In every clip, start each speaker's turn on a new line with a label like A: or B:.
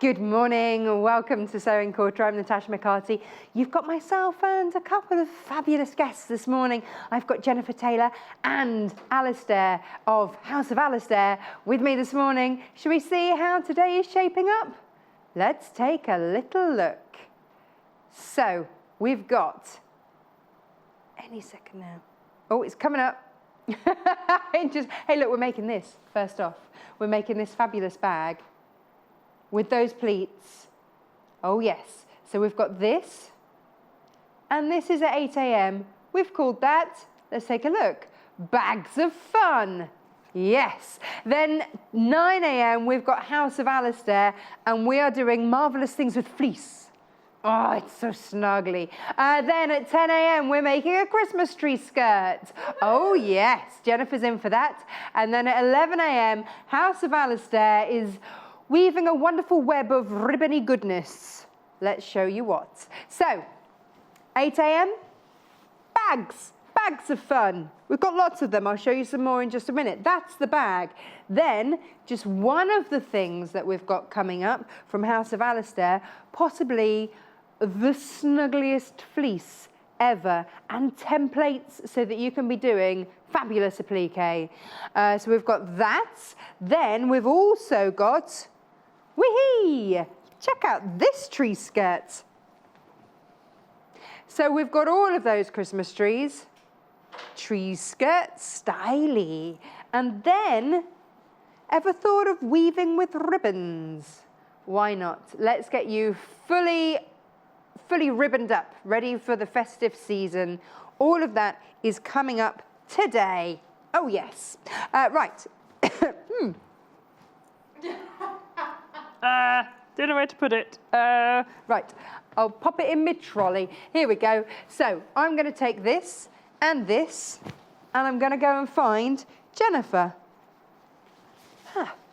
A: Good morning, welcome to Sewing Quarter. I'm Natasha McCarthy. You've got myself and a couple of fabulous guests this morning. I've got Jenniffer Taylor and Alastair of House of Alistair with me this morning. Shall we see how today is shaping up? Let's take a little look. So, we've got, any second now. Oh, it's coming up. Hey look, we're making this, first off. We're making this fabulous bag with those pleats. Oh yes, so we've got this, and this is at 8 AM. We've called that, let's take a look, Bags of Fun. Yes, then 9 AM we've got House of Alistair, and we are doing marvellous things with fleece. Oh, it's so snuggly. Then at 10 AM we're making a Christmas tree skirt. Oh yes, Jenniffer's in for that. And then at 11 AM, House of Alistair is weaving a wonderful web of ribbony goodness. Let's show you what. So, 8 AM, bags of fun. We've got lots of them. I'll show you some more in just a minute. That's the bag. Then, just one of the things that we've got coming up from House of Alistair, possibly the snuggliest fleece ever, and templates so that you can be doing fabulous applique. So we've got that. Then we've also got, whee! Check out this tree skirt. So we've got all of those Christmas trees. Tree skirt, styly. And then, ever thought of weaving with ribbons? Why not? Let's get you fully ribboned up, ready for the festive season. All of that is coming up today. Oh yes. Right.
B: Don't know where to put it.
A: Right, I'll pop it in mid-trolley. Here we go. So I'm going to take this, and I'm going to go and find Jenniffer.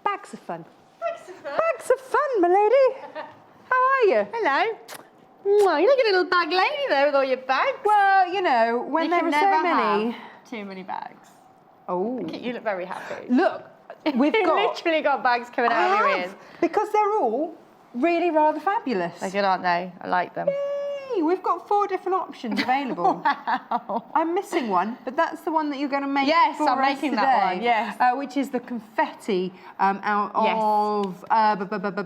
A: Bags of fun.
C: Bags of fun?
A: Bags of fun, my lady. How are you?
C: Hello. Mwah, you look like a little bag lady there with all your bags.
A: Well, you know, when there are so many.
C: Too many bags.
A: Oh.
C: You look very happy.
A: Look, we've
C: You've
A: got.
C: literally got bags coming out of your ears.
A: Because they're all really rather fabulous.
C: They're good, aren't they? I like them.
A: Yay, we've got 4 different options available.
C: Wow.
A: I'm missing one, but that's the one that you're going to make
C: Yes,
A: for
C: I'm
A: us
C: making
A: today,
C: that one, yes.
A: Which is the confetti out
C: Yes.
A: of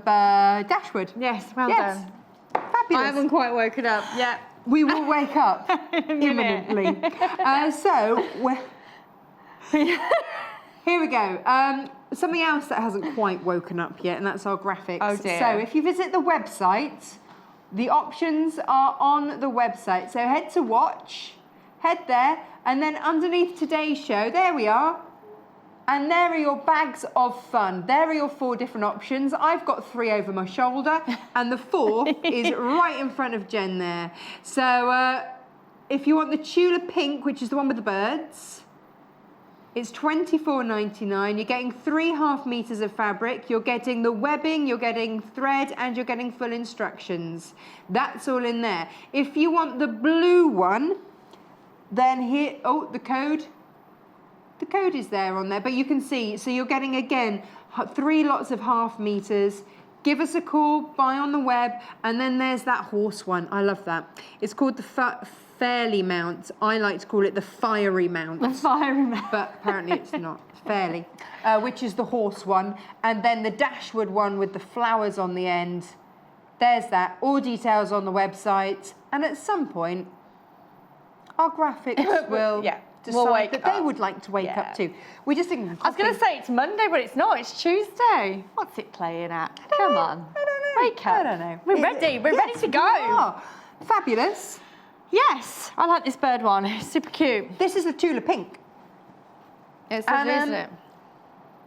A: Dashwood.
C: Yes, well
A: Yes.
C: done.
A: Fabulous.
C: I haven't quite woken up yet.
A: We will wake up imminently. So, here we go. Something else that hasn't quite woken up yet, and that's our graphics.
C: Oh dear.
A: So if you visit the website, the options are on the website. So head to watch, head there, and then underneath today's show, there we are. And there are your bags of fun. There are your 4 different options. I've got 3 over my shoulder, and the 4th is right in front of Jen there. So if you want the tulip pink, which is the one with the birds, it's £24.99. You're getting 3.5 meters of fabric. You're getting the webbing, you're getting thread, and you're getting full instructions. That's all in there. If you want the blue one, then here, oh, the code. The code is there on there, but you can see, so you're getting, again, 3 lots of 1/2 meters. Give us a call, buy on the web, and then there's that horse one. I love that. It's called the Fairly mount. I like to call it the fiery mount.
C: The fiery mount.
A: But apparently it's not. Fairly. Which is the horse one. And then the Dashwood one with the flowers on the end. There's that. All details on the website. And at some point, our graphics will decide that they would like to wake up too. We just think.
C: I was going to say it's Monday, but it's not. It's Tuesday. What's it playing at? Come on.
A: I don't know.
C: Wake up.
A: I don't know.
C: We're ready. We're ready to go.
A: We are. Fabulous.
C: Yes, I like this bird one. It's super cute.
A: This is the tulip pink.
C: It's lovely, isn't it?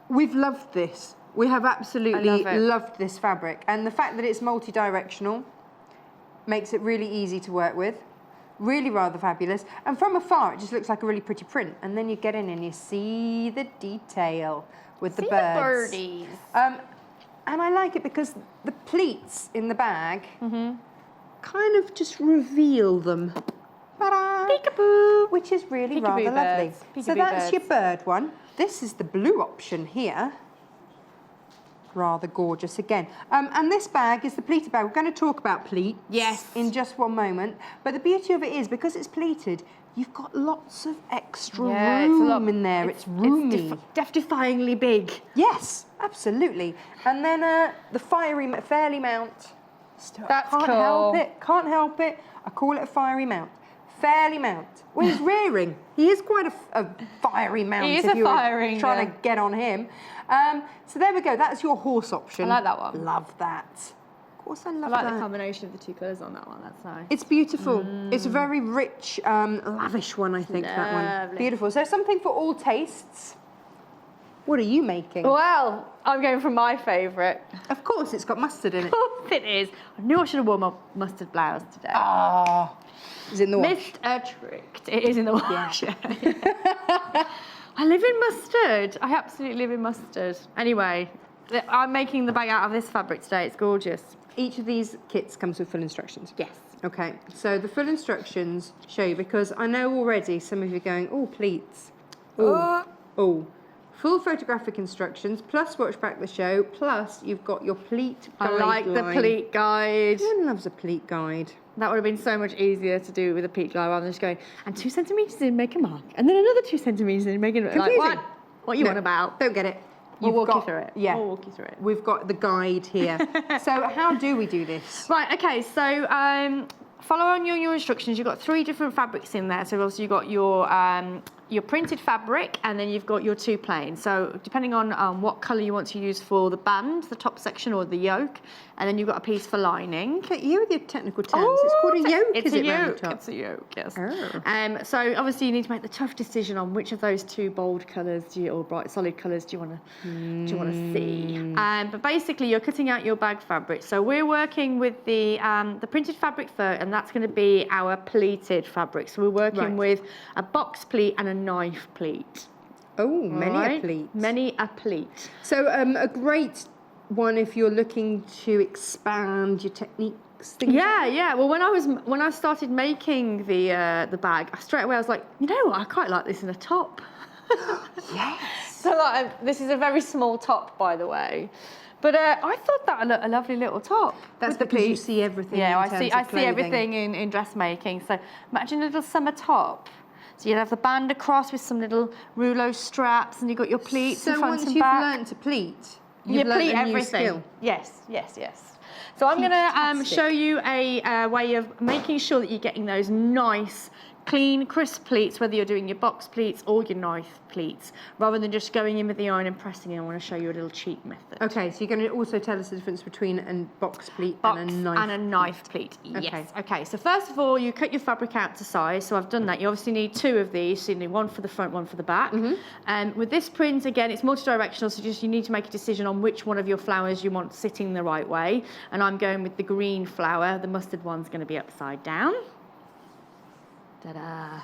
A: We've loved this. We have absolutely
C: love it.
A: loved this fabric. And the fact that it's multi-directional makes it really easy to work with. Really rather fabulous. And from afar, it just looks like a really pretty print. And then you get in and you see the detail with the birds.
C: The birdies.
A: And I like it because the pleats in the bag kind of just reveal them. Ta-da!
C: Peekaboo.
A: Which is really
C: Peekaboo
A: rather lovely.
C: birds.
A: So
C: Peekaboo
A: that's your
C: birds.
A: bird one. This is the blue option here. rather gorgeous again. And this bag is the pleated bag. We're going to talk about pleats in just one moment. But the beauty of it is, because it's pleated, you've got lots of extra room in there. It's roomy.
C: It's death-defyingly big.
A: Yes, absolutely. And then the fiery fairly mount.
C: That's
A: Can't
C: cool.
A: help it. Can't help it. I call it a fiery mount. Fairly mount. Well, he's rearing. He is quite a fiery mount.
C: He is
A: if
C: a
A: you were
C: fiery,
A: trying to get on him. So there we go. That's your horse option.
C: I like that one.
A: Love that. Of course, I love
C: I like
A: that.
C: the combination of the two colours on that one. That's nice.
A: It's beautiful. It's a very rich, lavish one, I think, that one.
C: Lovely.
A: Beautiful. So something for all tastes. What are you making?
C: Well, I'm going for my favourite.
A: Of course, it's got mustard in it.
C: Of course it is. I knew I should have worn my mustard blouse today.
A: Ah, is it in the wash?
C: Tricked. It is in the wash. Yeah. I live in mustard. I absolutely live in mustard. Anyway, I'm making the bag out of this fabric today. It's gorgeous.
A: Each of these kits comes with full instructions.
C: Yes.
A: Okay, so the full instructions show you, because I know already some of you are going, oh, pleats. Oh. Full photographic instructions, plus watch back the show, plus you've got your pleat guide.
C: I like the pleat guide.
A: Everyone loves a pleat guide.
C: That would have been so much easier to do with a pleat guide rather than just going, and 2 centimetres in, make a mark, and then another 2 centimetres in, make a mark. Like,
A: Confusing.
C: what are you on about?
A: Don't get it.
C: We'll
A: You've
C: walk you
A: got-
C: through it.
A: Yeah.
C: We'll walk you through it.
A: We've got the guide here. So how do we do this?
C: Right, okay, so follow on your instructions. You've got 3 different fabrics in there. So obviously you've got your printed fabric, and then you've got your 2 plain. So depending on what colour you want to use for the band, the top section, or the yoke, and then you've got a piece for lining.
A: Okay, you with your technical terms. It's called a yoke,
C: It's
A: is
C: a
A: it, round the
C: yoke.
A: top?
C: It's a yoke, yes.
A: Oh.
C: So obviously you need to make the tough decision on which of those 2 bold colours or bright solid colours do you want to see. But basically you're cutting out your bag fabric. So we're working with the printed fabric first, and that's going to be our pleated fabric. So we're working with a box pleat and a knife pleat.
A: Oh, many a pleat.
C: Many a pleat.
A: So a great one if you're looking to expand your techniques. Things
C: Yeah. Well, when I started making the bag, straight away I was like, you know what, I quite like this in a top.
A: Yes.
C: So like, this is a very small top, by the way. But I thought that a lovely little top.
A: That's
C: with the
A: because you
C: pleats.
A: see everything.
C: Yeah,
A: in
C: I see
A: terms of clothing.
C: everything in dressmaking. So imagine a little summer top. So you'd have the band across with some little rouleau straps, and you've got your pleats in
A: So
C: front
A: once
C: and
A: you've
C: back.
A: learned to pleat,
C: You
A: you've learned
C: pleat
A: a new
C: everything.
A: skill.
C: Yes. So I'm going to
A: Fantastic.
C: show you a way of making sure that you're getting those nice, clean, crisp pleats, whether you're doing your box pleats or your knife pleats, rather than just going in with the iron and pressing it. I want to show you a little cheat method.
A: Okay, so you're going to also tell us the difference between a box pleat
C: Box
A: and a knife.
C: and a knife pleat. Yes. Okay. So first of all, you cut your fabric out to size. So I've done that. You obviously need 2 of these. So you need one for the front, one for the back. With this print, again, it's multi-directional. So you need to make a decision on which one of your flowers you want sitting the right way. And I'm going with the green flower. The mustard one's going to be upside down. Ta-da.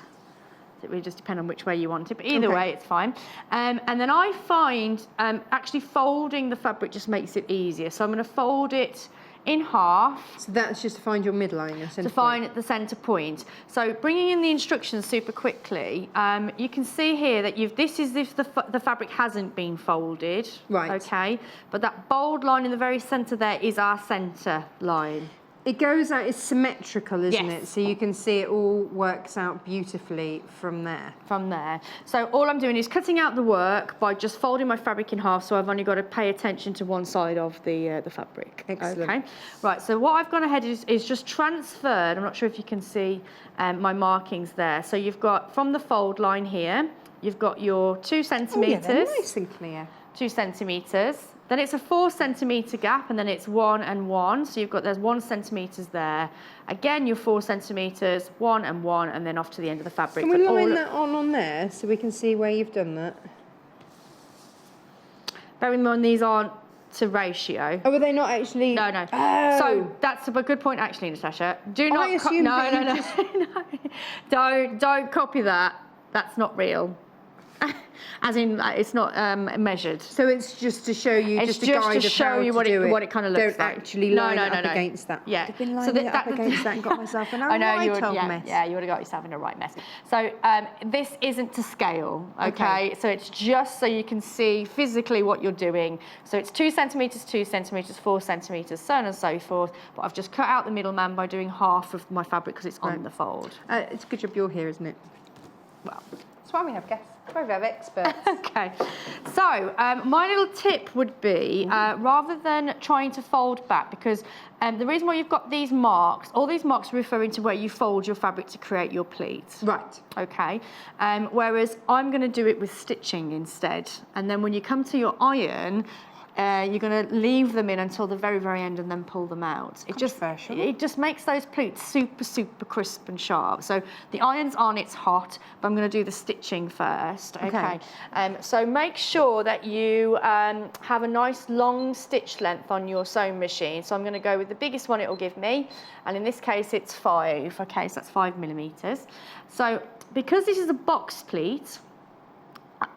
C: It really just depends on which way you want it, but either way it's fine. And then I find actually folding the fabric just makes it easier. So I'm going to fold it in half.
A: So that's just to find your midline, your centre
C: to find the centre point. So bringing in the instructions super quickly, you can see here that this is if the fabric hasn't been folded.
A: Right.
C: Okay. But that bold line in the very centre there is our centre line.
A: It goes out, it's symmetrical, isn't
C: Yes.
A: it? So you can see it all works out beautifully from there.
C: From there. So all I'm doing is cutting out the work by just folding my fabric in half, so I've only got to pay attention to one side of the fabric.
A: Excellent.
C: Okay. Right, so what I've gone ahead is just transferred, I'm not sure if you can see my markings there. So you've got, from the fold line here, you've got your 2 centimetres.
A: Oh, yeah, they're nice and clear.
C: 2 centimetres. Then it's a 4 centimetre gap, and then it's 1 and 1. So there's 1 centimetres there. Again, your 4 centimetres, 1 and 1, and then off to the end of the fabric.
A: Can we line that on there so we can see where you've done that?
C: Bear in mind these aren't to ratio.
A: Oh, were they not actually?
C: No.
A: Oh.
C: So that's a good point, actually, Natasha. Do not.
A: I assumed
C: no.
A: that you
C: No. Don't copy that. That's not real. as in it's not measured.
A: So it's just to show you,
C: It's
A: just a guide
C: to
A: of
C: show
A: how
C: you
A: to
C: what
A: do
C: it what it kind of looks
A: Don't
C: like.
A: actually line it up against that.
C: Yeah.
A: I've been lining it up against that and got myself in a right old mess.
C: Yeah, you would have got yourself in a right mess. So this isn't to scale, okay? So it's just so you can see physically what you're doing. So it's 2 centimetres, 2 centimetres, 4 centimetres, so on and so forth. But I've just cut out the middleman by doing half of my fabric because it's on the fold.
A: It's a good job you're here, isn't it?
C: Well,
A: that's why we have guests. That's why we have experts.
C: Okay. So my little tip would be rather than trying to fold back, because the reason why you've got these marks, all these marks are referring to where you fold your fabric to create your pleats.
A: Right.
C: Okay. Whereas I'm going to do it with stitching instead. And then when you come to your iron, you're going to leave them in until the very, very end and then pull them out. It just makes those pleats super, super crisp and sharp. So the iron's on, it's hot, but I'm going to do the stitching first. Okay. So make sure that you have a nice long stitch length on your sewing machine. So I'm going to go with the biggest one it will give me. And in this case, it's 5. Okay, so that's 5 millimetres. So because this is a box pleat,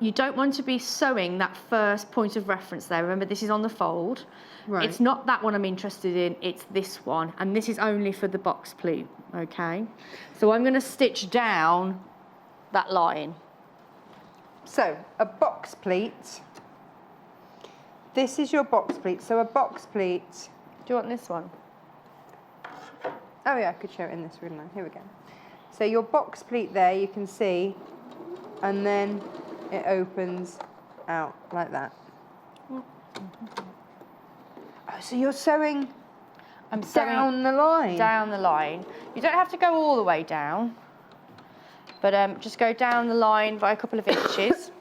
C: you don't want to be sewing that first point of reference there. Remember, this is on the fold. Right. It's not that one I'm interested in, it's this one. And this is only for the box pleat, okay? So I'm going to stitch down that line.
A: So, a box pleat. This is your box pleat. So a box pleat.
C: Do you want this one?
A: Oh yeah, I could show it in this, wouldn't I? Here we go. So your box pleat there, you can see, and then it opens out like that. Oh, so you're sewing down the line?
C: Down the line. You don't have to go all the way down, but just go down the line by a couple of inches.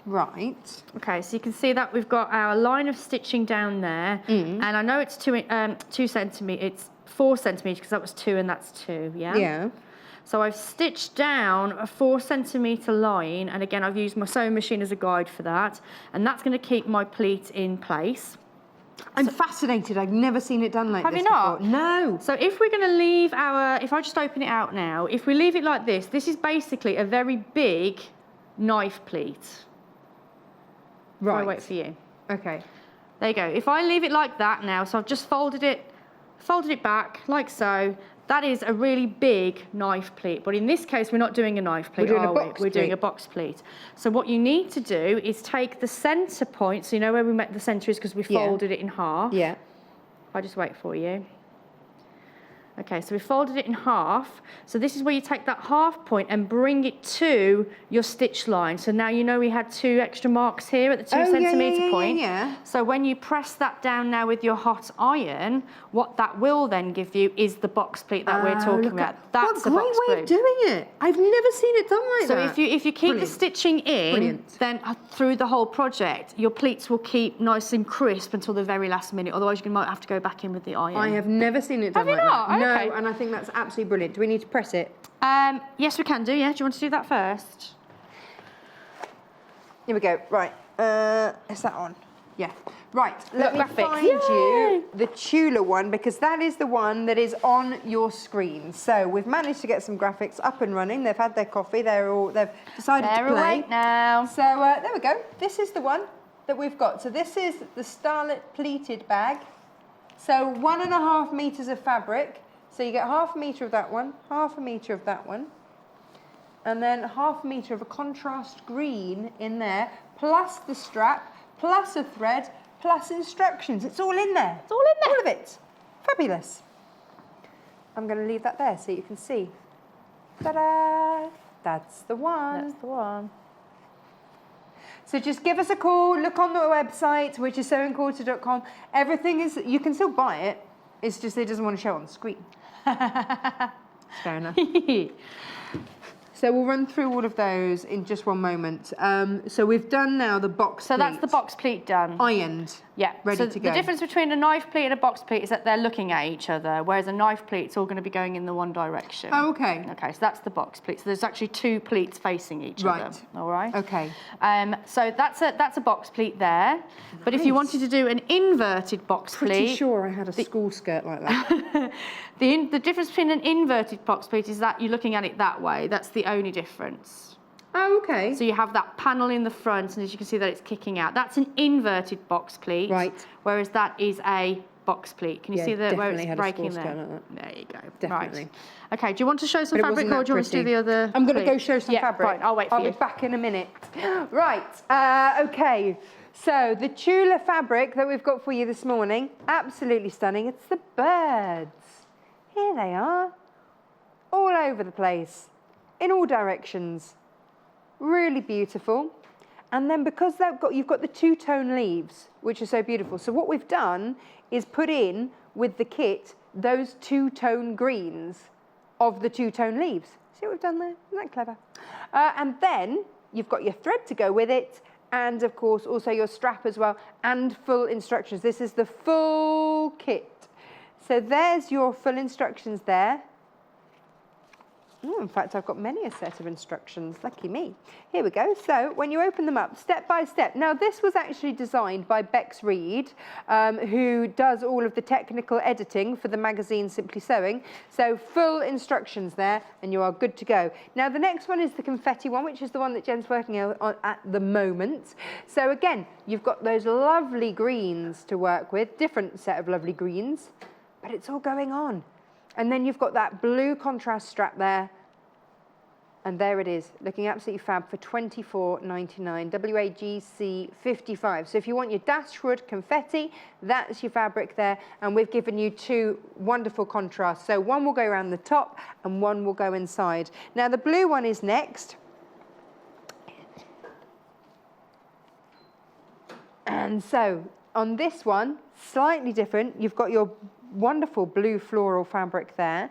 A: Right.
C: Okay, so you can see that we've got our line of stitching down there, and I know it's 2 centimetres, it's 4 centimetres because that was 2 and that's 2, yeah?
A: Yeah.
C: So I've stitched down a 4 centimetre line, and again I've used my sewing machine as a guide for that, and that's going to keep my pleat in place.
A: I'm fascinated, I've never seen it done like this before.
C: Have you not?
A: No.
C: So if we're going to leave if I just open it out now, if we leave it like this, this is basically a very big knife pleat.
A: Right.
C: I'll wait for you.
A: Okay.
C: There you go. If I leave it like that now, so I've just folded it back like so. That is a really big knife pleat, but in this case, we're not doing a knife pleat, We're doing a box pleat. So what you need to do is take the centre point, so you know where the centre is because we folded it in half.
A: Yeah.
C: I'll just wait for you. Okay, so we folded it in half. So this is where you take that half point and bring it to your stitch line. So now you know we had 2 extra marks here at the 2 centimetre point.
A: Yeah.
C: So when you press that down now with your hot iron, what that will then give you is the box pleat that we're talking about. That's a box pleat.
A: What a great way of doing it. I've never seen it done like that.
C: So if you keep the stitching in, then through the whole project, your pleats will keep nice and crisp until the very last minute. Otherwise, you might have to go back in with the iron.
A: I have never seen it done like that.
C: Have you not?
A: No,
C: Okay.
A: and I think that's absolutely brilliant. Do we need to press it?
C: Yes, we can do, yeah. Do you want to do that first?
A: Here we go. Right. Is that on? Yeah. Right. Let me
C: graphics.
A: find you the Tula one, because that is the one that is on your screen. So we've managed to get some graphics up and running. They've had their coffee. They've decided to play.
C: They're awake now.
A: So there we go. This is the one that we've got. So this is the Starlet pleated bag. So 1.5 meters of fabric. So you get 1/2 meter of that one, 1/2 meter of that one, and then 1/2 meter of a contrast green in there, plus the strap, plus a thread, plus instructions. It's all in there.
C: It's all in there.
A: All of it. Fabulous. I'm going to leave that there so you can see. Ta-da! That's the one.
C: That's the one.
A: So just give us a call, look on the website, which is sewingquarter.com. Everything is, you can still buy it. It's just it doesn't want to show on the screen. Fair enough. So we'll run through all of those in just one moment. So we've done now the box pleat.
C: So that's the box pleat done.
A: Ironed.
C: Yeah.
A: Ready to go.
C: The difference between a knife pleat and a box pleat is that they're looking at each other, whereas a knife pleat's all going to be going in the one direction.
A: Oh, okay.
C: Okay, so that's the box pleat. So there's actually 2 pleats facing each other. All right.
A: Okay.
C: So that's a box pleat there. But if you wanted to do an inverted box pleat,
A: Pretty sure I had a school skirt like that.
C: the difference between an inverted box pleat is that you're looking at it that way. That's the only difference.
A: Oh, okay.
C: So you have that panel in the front, and as you can see that it's kicking out. That's an inverted box pleat.
A: Right.
C: Whereas that is a box pleat. Can you see that where it's
A: had
C: breaking
A: a
C: there?
A: like that.
C: There you go.
A: Definitely.
C: Right. Okay, do you want to show some
A: But it
C: fabric,
A: wasn't
C: or
A: that
C: do you want to do
A: pretty.
C: the other
A: I'm going to
C: pleat?
A: go show some fabric.
C: Right, I'll wait for you.
A: I'll be back in a minute. Right, okay. So the Tula fabric that we've got for you this morning, absolutely stunning. It's the birds. Here they are, all over the place, in all directions. Really beautiful. And then because you've got the two-tone leaves, which are so beautiful. So what we've done is put in with the kit those two-tone greens of the two-tone leaves. See what we've done there? Isn't that clever? And then you've got your thread to go with it, and of course also your strap as well, and full instructions. This is the full kit. So there's your full instructions there. Oh, in fact, I've got many a set of instructions. Lucky me. Here we go. So when you open them up, step by step. Now, this was actually designed by Bex Reed, who does all of the technical editing for the magazine Simply Sewing. So full instructions there, and you are good to go. Now, the next one is the confetti one, which is the one that Jen's working on at the moment. So again, you've got those lovely greens to work with, different set of lovely greens, but it's all going on. And then you've got that blue contrast strap there. And there it is, looking absolutely fab for $24.99, WAGC 55. So if you want your dashwood confetti, that's your fabric there. And we've given you two wonderful contrasts. So one will go around the top and one will go inside. Now the blue one is next. And so on this one, slightly different. You've got your wonderful blue floral fabric there,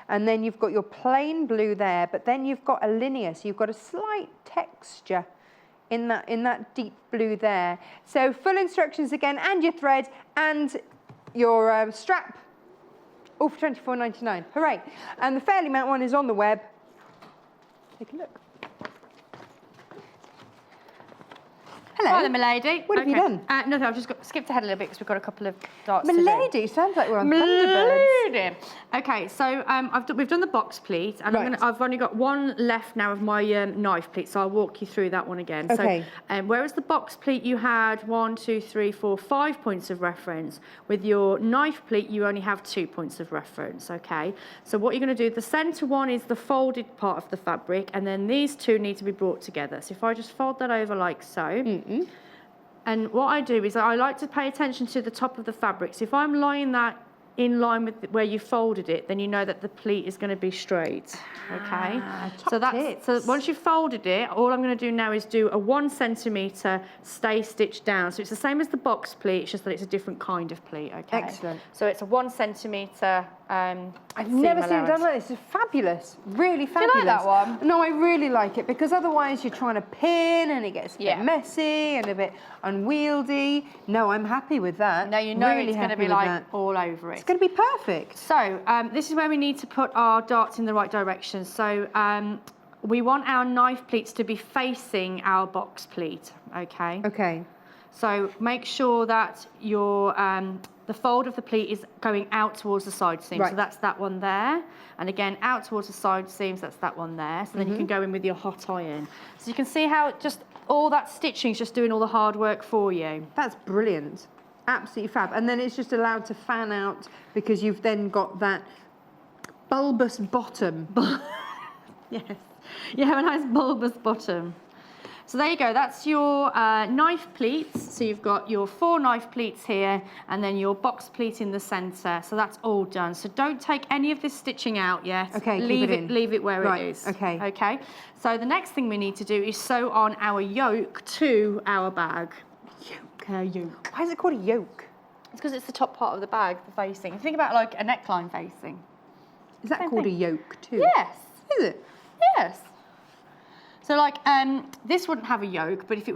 A: and then you've got your plain blue there, but then you've got a linear, so you've got a slight texture in that deep blue there. So full instructions again, and your thread and your strap, all for $24.99. Hooray. And the Fairly Mount one is on the web. Take a look. Hello.
C: Hi there, milady.
A: What have you done?
C: Nothing, I've just skipped ahead a little bit because we've got a couple of darts to
A: Milady, sounds like we're on Thunderbirds.
C: do. Okay, so we've done the box pleat, and
A: Right.
C: I've only got one left now of my knife pleat, so I'll walk you through that one again.
A: Okay.
C: So, whereas the box pleat you had 1, 2, 3, 4, 5 points of reference, with your knife pleat you only have 2 points of reference, okay? So what you're going to do, the centre one is the folded part of the fabric, and then these two need to be brought together. So if I just fold that over like so, and what I do is I like to pay attention to the top of the fabric. So if I'm lying that in line with where you folded it, then you know that the pleat is going to be straight. Okay. So once you've folded it, all I'm going to do now is do a 1 centimetre stay stitch down. So it's the same as the box pleat, it's just that it's a different kind of pleat. Okay.
A: Excellent.
C: So it's a 1 centimetre.
A: I've never seen it done like this. It's fabulous. Really fabulous.
C: Do you like that one?
A: No, I really like it, because otherwise you're trying to pin and it gets a bit messy and a bit unwieldy. No, I'm happy with that.
C: No, you know
A: really
C: it's going to be like all over it.
A: It's going to be perfect.
C: So this is where we need to put our darts in the right direction. So we want our knife pleats to be facing our box pleat, okay?
A: Okay.
C: So make sure that your the fold of the pleat is going out towards the side seam.
A: Right.
C: So that's that one there. And again, out towards the side seams, that's that one there. So then you can go in with your hot iron. So you can see how just all that stitching is just doing all the hard work for you.
A: That's brilliant. Absolutely fab. And then it's just allowed to fan out because you've then got that bulbous bottom.
C: Yes, you have a nice bulbous bottom. So there you go, that's your knife pleats. So you've got your 4 knife pleats here and then your box pleat in the centre. So that's all done. So don't take any of this stitching out yet.
A: Okay,
C: leave it where it is.
A: Okay.
C: Okay. So the next thing we need to do is sew on our yoke to our bag. Yoke.
A: Why is it called a yoke?
C: It's because it's the top part of the bag, the facing. Think about like a neckline facing.
A: Is that called a yoke too?
C: Yes.
A: Is it?
C: Yes. So like this wouldn't have a yoke, but if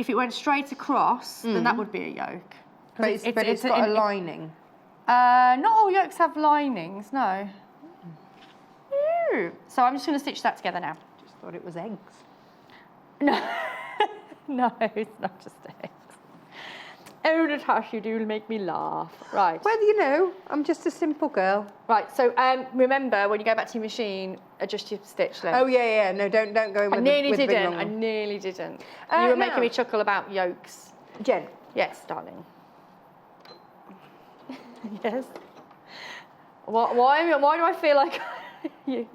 C: it went straight across, then that would be a yoke.
A: But it's got a lining.
C: Not all yokes have linings, no. So I'm just going to stitch that together now.
A: Just thought it was eggs.
C: No, no, it's not just eggs. Oh, Natasha, you do make me laugh. Right.
A: Well, you know, I'm just a simple girl.
C: Right, so remember, when you go back to your machine, adjust your stitch length.
A: Oh, yeah. No, don't go in with
C: I nearly
A: the big
C: didn't.
A: long
C: I
A: one.
C: nearly didn't. You were making me chuckle about yolks.
A: Jen.
C: Yes, darling. Yes. Why do I feel like you're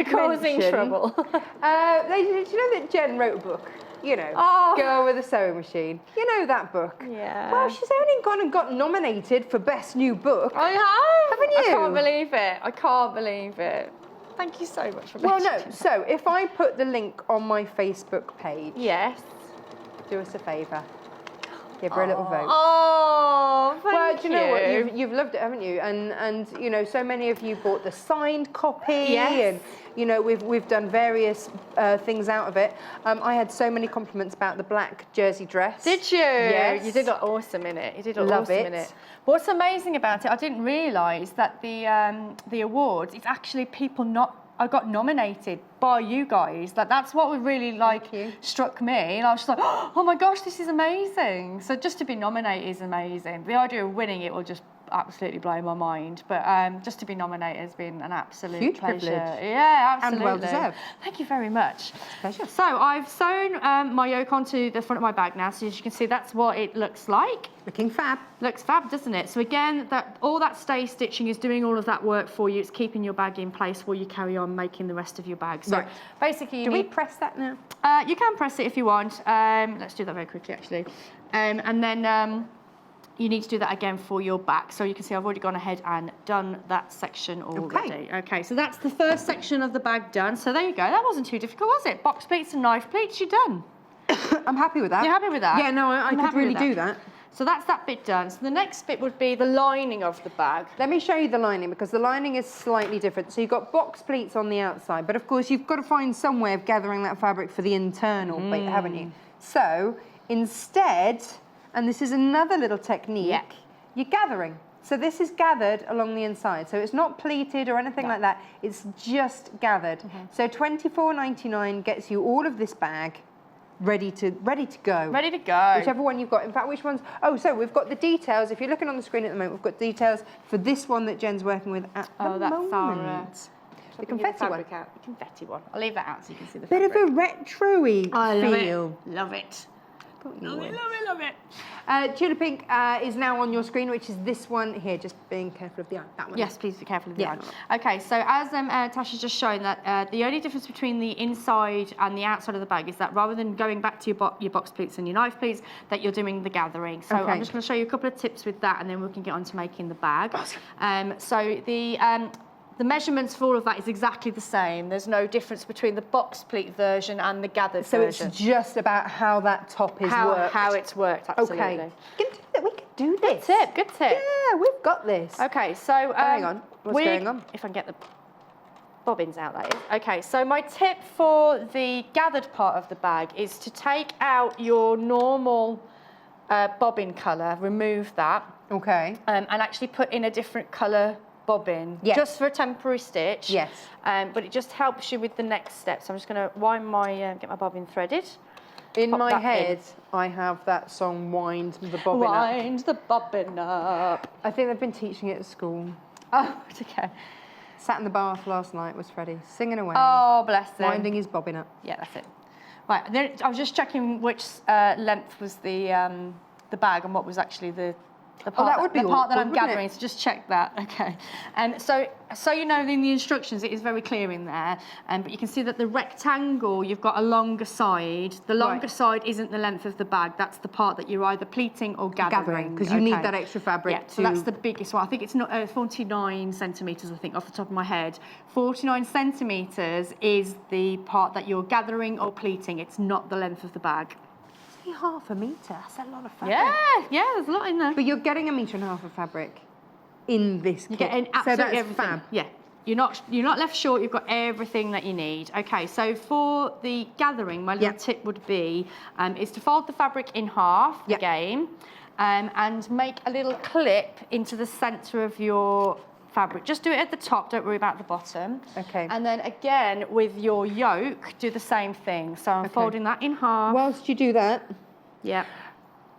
C: causing trouble?
A: Did you know that Jen wrote a book? You know, Girl with a Sewing Machine. You know that book?
C: Yeah.
A: Well, she's only gone and got nominated for Best New Book.
C: I have.
A: Haven't you?
C: I can't believe it. I can't believe it. Thank you so much for
A: Well,
C: mentioning
A: no. So if I put the link on my Facebook page,
C: Yes.
A: do us a favour. Give her a little vote.
C: Oh, thank
A: Well, do you know what?
C: you.
A: You've loved it, haven't you? And you know, so many of you bought the signed copy.
C: Yes.
A: And you know, we've done various things out of it. I had so many compliments about the black jersey dress.
C: Did you?
A: Yes.
C: You did look awesome in it. You did look
A: Love
C: awesome
A: it.
C: in it. What's amazing about it, I didn't realise that the awards, it's actually people I got nominated by you guys. That's what would really struck me. And I was just like, oh my gosh, this is amazing. So just to be nominated is amazing. The idea of winning it will just absolutely blow my mind. But just to be nominated has been an absolute
A: Huge
C: pleasure.
A: privilege.
C: Yeah, absolutely.
A: And well deserved.
C: Thank you very much.
A: Pleasure.
C: So I've sewn my yoke onto the front of my bag now. So as you can see, that's what it looks like.
A: Looking fab.
C: Looks fab, doesn't it? So again, all that stay stitching is doing all of that work for you. It's keeping your bag in place while you carry on making the rest of your bag. So
A: Right.
C: basically,
A: Do we press that now?
C: you can press it if you want. Let's do that very quickly, actually. And then you need to do that again for your back. So you can see I've already gone ahead and done that section already. Okay, so that's the first section of the bag done. So there you go. That wasn't too difficult, was it? Box pleats and knife pleats, you're done.
A: I'm happy with that.
C: You're happy with that?
A: Yeah, no, I could really do that.
C: So that's that bit done. So the next bit would be the lining of the bag.
A: Let me show you the lining, because the lining is slightly different. So you've got box pleats on the outside, but of course you've got to find some way of gathering that fabric for the internal bit, haven't you? So instead, and this is another little technique, you're gathering. So this is gathered along the inside. So it's not pleated or anything like that. It's just gathered. So $24.99 gets you all of this bag ready to go.
C: Ready to go.
A: Whichever one you've got. In fact, which ones? Oh, so we've got the details. If you're looking on the screen at the moment, we've got details for this one that Jen's working with at the moment. The confetti one.
C: The confetti one. I'll leave that out so you can see the
A: Bit
C: fabric.
A: of a retro-y feel.
C: Love it.
A: Love it.
C: Love it.
A: Tulip Pink is now on your screen, which is this one here. Just being careful of the eye. That one.
C: Yes, please be careful of the eye. Okay, so as Tasha's just shown that the only difference between the inside and the outside of the bag is that rather than going back to your box pleats and your knife pleats, that you're doing the gathering. So I'm just going to show you a couple of tips with that, and then we can get on to making the bag. So the measurements for all of that is exactly the same. There's no difference between the box pleat version and the gathered version.
A: So it's just about how that top is worked.
C: How it's worked, absolutely.
A: Okay. We can do this.
C: Good tip.
A: Yeah, we've got this.
C: Okay, so
A: hang on. What's going on?
C: If I can get the bobbins out, that is. Okay, so my tip for the gathered part of the bag is to take out your normal bobbin colour, remove that.
A: Okay.
C: And actually put in a different colour bobbin, just for a temporary stitch.
A: Yes.
C: But it just helps you with the next step. So I'm just going to wind get my bobbin threaded.
A: In my head, I have that song, Wind the Bobbin Up.
C: Wind the bobbin up.
A: I think they've been teaching it at school.
C: Oh, okay.
A: Sat in the bath last night was Freddie, singing away.
C: Oh, bless him.
A: Winding his bobbin up.
C: Yeah, that's it. Right, then I was just checking which length was the bag and what was actually the part, that I'm gathering, so just check that, okay. And so you know, in the instructions, it is very clear in there, but you can see that the rectangle, you've got a longer side. The longer side isn't the length of the bag, that's the part that you're either pleating or gathering.
A: Because you need that extra fabric.
C: Yeah, so that's the biggest one. I think it's not 49 centimetres, I think, off the top of my head. 49 centimetres is the part that you're gathering or pleating. It's not the length of the bag.
A: Half a metre, that's a lot of fabric.
C: Yeah, there's a lot in there.
A: But you're getting 1.5 metres of fabric in this kit.
C: You're getting absolutely
A: so that's
C: everything.
A: Fab.
C: Yeah, you're not left short. You've got everything that you need. Okay, so for the gathering, my little tip would be is to fold the fabric in half again, and make a little clip into the centre of your fabric. Just do it at the top, don't worry about the bottom.
A: Okay.
C: And then again, with your yoke, do the same thing. So I'm folding that in half.
A: Whilst you do that,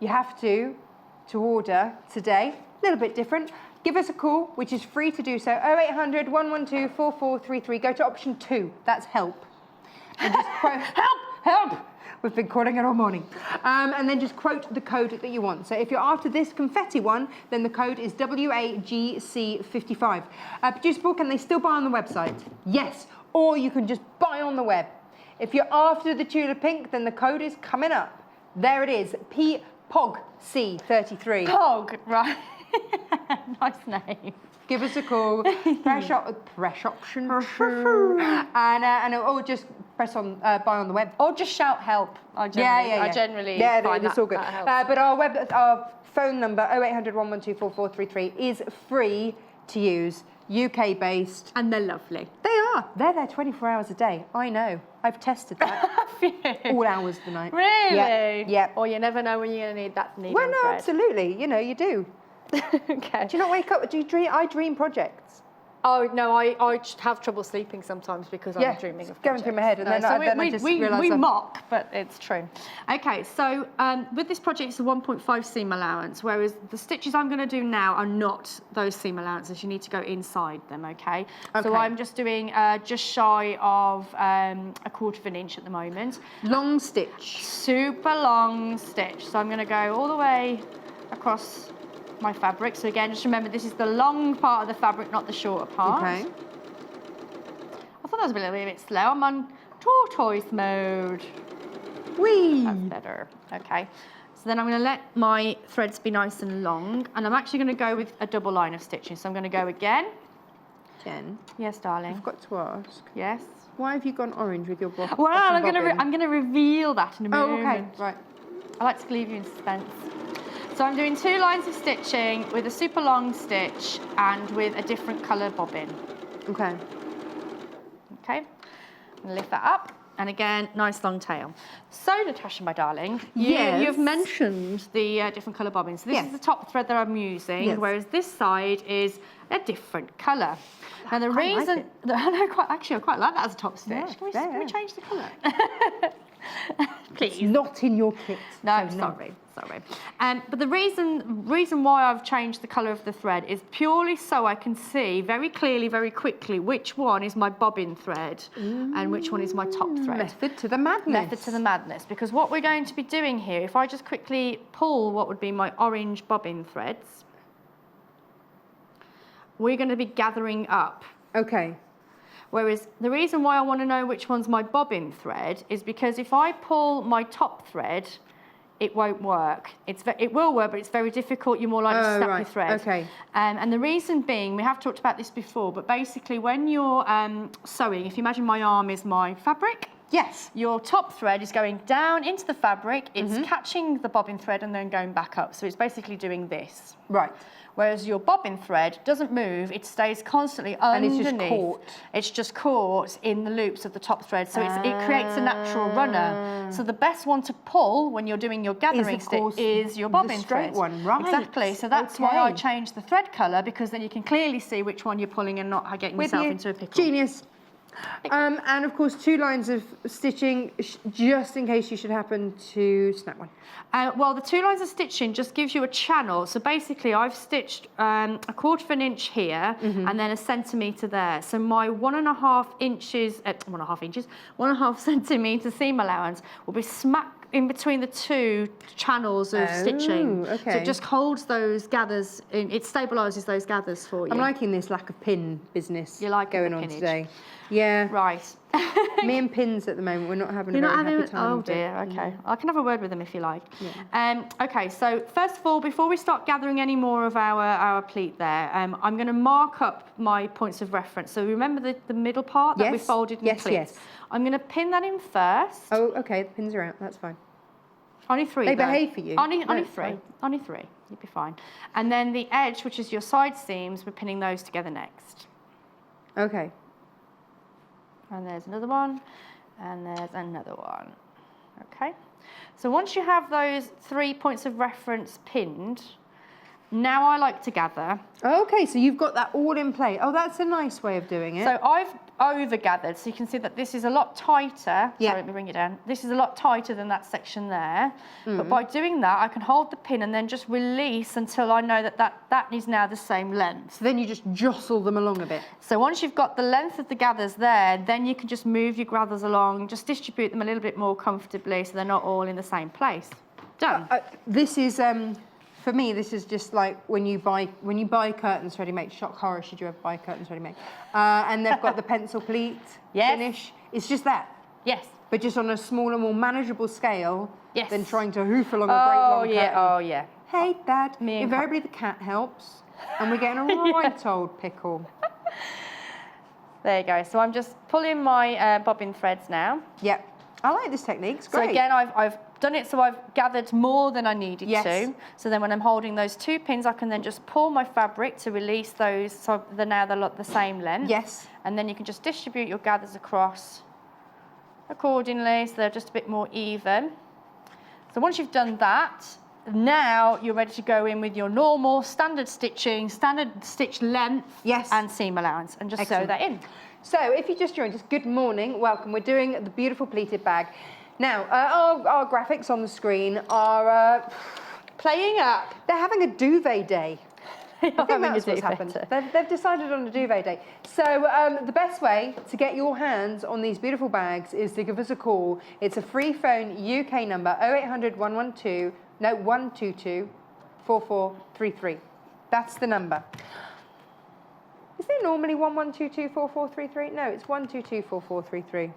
A: you have to order today, a little bit different, give us a call, which is free to do so, 0800 112 4433. Go to option 2, that's help. And just quote, help! We've been calling it all morning. And then just quote the code that you want. So if you're after this confetti one, then the code is WAGC55. Producer Paul, can they still buy on the website? Yes, or you can just buy on the web. If you're after the tulip pink, then the code is coming up. There it is, POGC33.
C: Pog, right. Nice name.
A: Give us a call, press option 2, and or just press on buy on the web,
C: or just shout help. I generally find
A: that's all good.
C: That helps.
A: But our phone number 0800 112 4433 is free to use, UK based,
C: and they're lovely.
A: They are. They're there 24 hours a day. I know. I've tested that. All hours of the night.
C: Really?
A: Yeah.
C: Or you never know when you're going to need that needle
A: Well, no,
C: thread.
A: absolutely. You know, you do.
C: Okay.
A: Do you not wake up? Do you dream? I dream projects.
C: Oh no, I just have trouble sleeping sometimes because I'm dreaming of projects.
A: Going through my head, and then I just realise
C: we mock, but it's true. Okay, so with this project, it's a 1.5 seam allowance, whereas the stitches I'm going to do now are not those seam allowances. You need to go inside them. Okay. So I'm just doing just shy of 1/4 of an inch at the moment.
A: Long stitch.
C: Super long stitch. So I'm going to go all the way across my fabric. So again, just remember this is the long part of the fabric, not the shorter part. Okay. I thought that was a little bit slow. I'm on tortoise mode.
A: Whee!
C: That's better. Okay. So then I'm going to let my threads be nice and long, and I'm actually going to go with a double line of stitching. So I'm going to go again.
A: Jen.
C: Yes, darling.
A: I've got to ask.
C: Yes.
A: Why have you gone orange with your bobbin?
C: Well, I'm going to reveal that in a moment.
A: Oh, okay. Right.
C: I like to leave you in suspense. So I'm doing 2 lines of stitching with a super long stitch and with a different colour bobbin. Okay. Okay. I'm going to lift that up. And again, nice long tail. So, Natasha, my darling, you've mentioned the different colour bobbins. So this is the top thread that I'm using, whereas this side is a different colour. And the reason... I quite like that as a top stitch. Can we change the colour? Please.
A: It's not in your kit.
C: No, sorry. But the reason why I've changed the colour of the thread is purely so I can see very clearly, very quickly, which one is my bobbin thread and which one is my top thread.
A: Method to the madness.
C: Method to the madness. Because what we're going to be doing here, if I just quickly pull what would be my orange bobbin threads, we're going to be gathering up.
A: Okay.
C: Whereas the reason why I want to know which one's my bobbin thread is because if I pull my top thread, it won't work. It will work, but it's very difficult. You're more likely to snap your thread.
A: Okay.
C: And the reason being, we have talked about this before, but basically when you're sewing, if you imagine my arm is my fabric,
A: yes,
C: your top thread is going down into the fabric, it's catching the bobbin thread and then going back up. So it's basically doing this.
A: Right.
C: Whereas your bobbin thread doesn't move, it stays constantly underneath.
A: And it's just caught.
C: It's just caught in the loops of the top thread, so it creates a natural runner. So the best one to pull when you're doing your gathering stitch is your bobbin thread.
A: The straight one, right.
C: Exactly, so that's why I changed the thread colour, because then you can clearly see which one you're pulling and not getting yourself into a pickle.
A: Genius. And of course 2 lines of stitching just in case you should happen to snap one.
C: Well, the 2 lines of stitching just gives you a channel. So basically I've stitched 1/4 of an inch here and then 1 centimetre there. So my 1.5 inches, 1.5 centimetre seam allowance will be smack in between the 2 channels of stitching.
A: Okay.
C: So it just holds those gathers, it stabilises those gathers for you.
A: I'm liking this lack of pin business going on
C: pinnage.
A: today. Yeah.
C: Right.
A: Me and pins at the moment, we're not having a very happy time.
C: Oh dear, okay. I can have a word with them if you like. Yeah. Okay, so first of all, before we start gathering any more of our pleat there, I'm going to mark up my points of reference. So remember the middle part that we folded in the pleat? Yes. I'm going to pin that in first.
A: Oh, okay, the pins are out, that's fine.
C: Only 3
A: They behave for you.
C: Only 3. Only 3. You'll be fine. And then the edge, which is your side seams, we're pinning those together next.
A: Okay.
C: And there's another one, and there's another one. Okay. So once you have those 3 points of reference pinned, now I like to gather.
A: Okay, so you've got that all in play. Oh, that's a nice way of doing it.
C: So over gathered. So you can see that this is a lot tighter.
A: Yeah.
C: Sorry, let me bring it down. This is a lot tighter than that section there. But by doing that, I can hold the pin and then just release until I know that that is now the same length.
A: So then you just jostle them along a bit.
C: So once you've got the length of the gathers there, then you can just move your gathers along, just distribute them a little bit more comfortably so they're not all in the same place. Done.
A: This is, for me, this is just like when you buy curtains ready-made. Shock horror, should you ever buy curtains ready-made? And they've got the pencil pleat finish. It's just that.
C: Yes.
A: But just on a smaller, more manageable scale than trying to hoof along a great long curtain.
C: Oh, yeah.
A: Hey, Dad. Invariably the cat helps. And we're getting a right old pickle.
C: There you go. So I'm just pulling my bobbin threads now.
A: Yep. I like this technique. It's great.
C: So again, I've done it so I've gathered more than I needed to. So then when I'm holding those 2 pins, I can then just pull my fabric to release those so they're now the same length.
A: Yes.
C: And then you can just distribute your gathers across accordingly so they're just a bit more even. So once you've done that, now you're ready to go in with your normal standard stitching, standard stitch length and seam allowance, and just sew that in.
A: So if you just joined us, good morning, welcome. We're doing the beautiful pleated bag. Now, our graphics on the screen are
C: playing up.
A: They're having a duvet day. I think that's what's happened.
C: Day.
A: They've decided on a duvet day. So the best way to get your hands on these beautiful bags is to give us a call. It's a free phone UK number, 0800 122 4433. That's the number. Is there normally 1122 4433? No, it's 122 4433.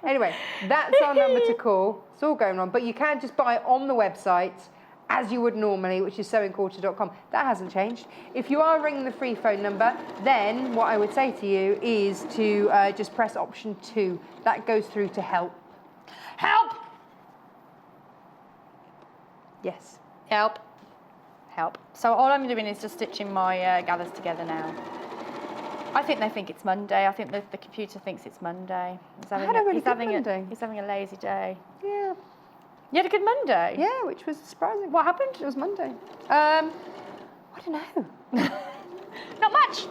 A: Anyway, that's our number to call. It's all going on, but you can just buy on the website as you would normally, which is sewingquarter.com. That hasn't changed. If you are ringing the free phone number, then what I would say to you is to just press option 2. That goes through to help.
C: Help!
A: Yes.
C: Help. Help. So all I'm doing is just stitching my gathers together now. I think they think it's Monday. I think the computer thinks it's Monday. He's having a lazy day.
A: Yeah.
C: You had a good Monday?
A: Yeah, which was surprising.
C: What happened?
A: It was Monday. I don't know.
C: Not much.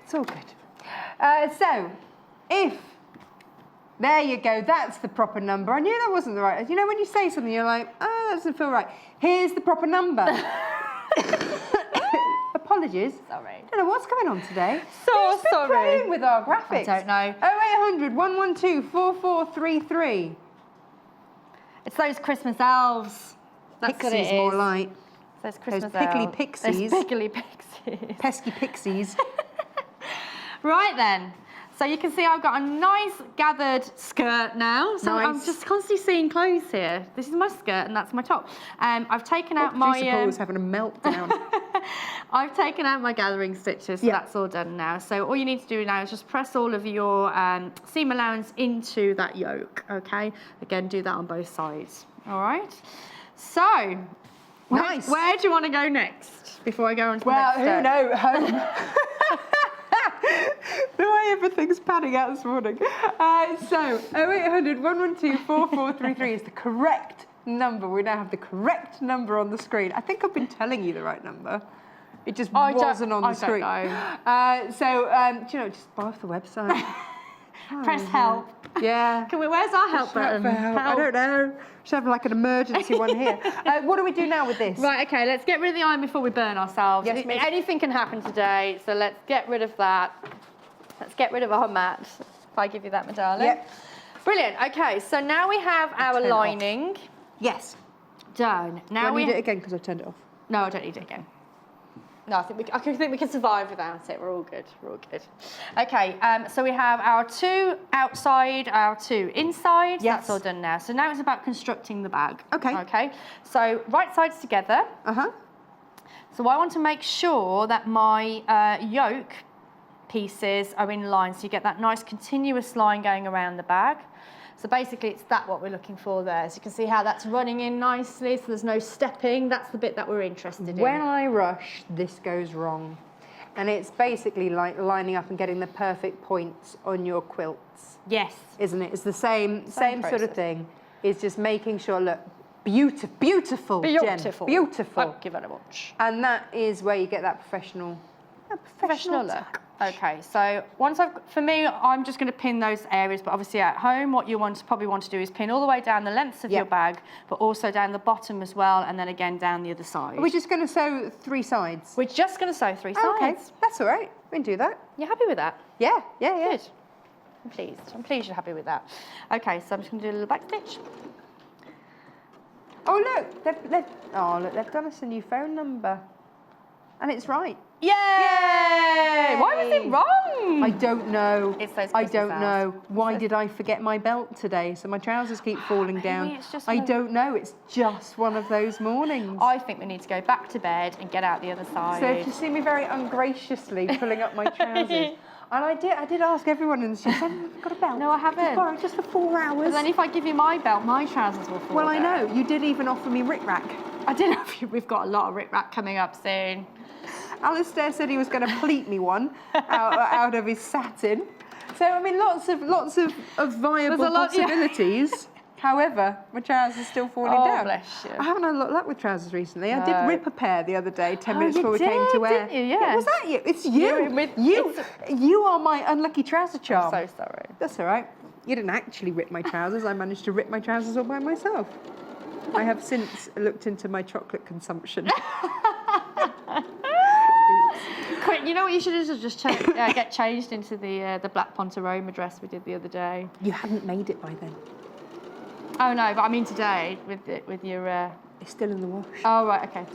A: It's all good. So, there you go, that's the proper number. I knew that wasn't the right. You know, when you say something, you're like, oh, that doesn't feel right. Here's the proper number. Apologies.
C: Sorry.
A: I don't know what's going on today.
C: Who's been
A: playing with our graphics?
C: I don't know.
A: 0800 112 4433.
C: It's those Christmas elves. That's
A: Pixies,
C: what it is.
A: more like.
C: Those Christmas
A: pickly
C: elves.
A: pixies.
C: Those pickly pixies.
A: Pesky pixies.
C: Right then. So you can see I've got a nice gathered skirt now. So I'm just constantly seeing clothes here. This is my skirt and that's my top. I've taken out my...
A: was having a meltdown.
C: I've taken out my gathering stitches, so that's all done now. So all you need to do now is just press all of your seam allowance into that yoke, okay? Again, do that on both sides, all right? So,
A: nice.
C: Where do you want to go next before I go on to the next step?
A: Well, who knows? Home. The way everything's panning out this morning. So, 0800 112 4433 is the correct number. We now have the correct number on the screen. I think I've been telling you the right number. It just wasn't on the screen.
C: I don't
A: know. Do you know, just buy off the website.
C: Press help.
A: Yeah.
C: Where's our help button?
A: Help. I don't know. Should have like an emergency one here. What do we do now with this?
C: Right, okay, let's get rid of the iron before we burn ourselves.
A: Yes,
C: anything can happen today, so let's get rid of that. Let's get rid of our mat, if I give you that, my darling.
A: Yep.
C: Brilliant, okay, so now we have our lining.
A: Yes.
C: Done. Now
A: do I need it again because I've turned it off?
C: No, I don't need it again. No, I think we can survive without it. We're all good. We're all good. Okay, so we have our 2 outside, our 2 inside.
A: Yes.
C: That's all done now. So now it's about constructing the bag.
A: Okay.
C: Okay. So right sides together.
A: Uh-huh.
C: So I want to make sure that my yoke pieces are in line, so you get that nice continuous line going around the bag. So basically it's what we're looking for there. So you can see how that's running in nicely, so there's no stepping. That's the bit that we're interested in.
A: When I rush, this goes wrong. And it's basically like lining up and getting the perfect points on your quilts.
C: Yes.
A: Isn't it? It's the same sort of thing. It's just making sure, look, beautiful, Jen. Beautiful.
C: I'll give it a watch.
A: And that is where you get that professional A professional
C: look. Okay, so for me, I'm just going to pin those areas, but obviously at home, what you probably want to do is pin all the way down the lengths of your bag, but also down the bottom as well, and then again down the other side.
A: Are we just going to sew 3 sides?
C: We're just going to sew 3 sides.
A: Okay, that's all right. We can do that.
C: You happy with that?
A: Yeah.
C: Good. I'm pleased. I'm pleased you're happy with that. Okay, so I'm just going to do a little back stitch.
A: Oh look, they've done us a new phone number, and it's right.
C: Yay! Why was it wrong?
A: I don't know.
C: It's those
A: I
C: Christmas
A: don't
C: hours.
A: know. Why did I forget my belt today? So my trousers keep falling down.
C: It's just
A: I don't know. It's just one of those mornings.
C: I think we need to go back to bed and get out the other side.
A: So if you see me very ungraciously pulling up my trousers, and I did ask everyone, and she said, "I've got a belt."
C: No, I haven't.
A: Borrow just for 4 hours.
C: But then if I give you my belt, my trousers will fall
A: Well, I
C: down.
A: know. You did even offer me rick-rack.
C: I did offer you. We've got a lot of rick-rack coming up soon.
A: Alastair said he was going to pleat me one out of his satin. So I mean, lots of viable possibilities. However, my trousers still falling down.
C: Oh, bless you.
A: I haven't had a lot of luck with trousers recently. I did rip a pair the other day, 10 minutes
C: you
A: before we came to wear.
C: didn't you? Yeah.
A: Was that you? It's you. You are my unlucky trouser charm.
C: I'm so sorry.
A: That's all right. You didn't actually rip my trousers. I managed to rip my trousers all by myself. I have since looked into my chocolate consumption.
C: Quick, you know what you should do is just get changed into the black Pontaroma dress we did the other day.
A: You hadn't made it by then.
C: Oh no, but I mean today with your.
A: It's still in the wash.
C: Oh right, okay.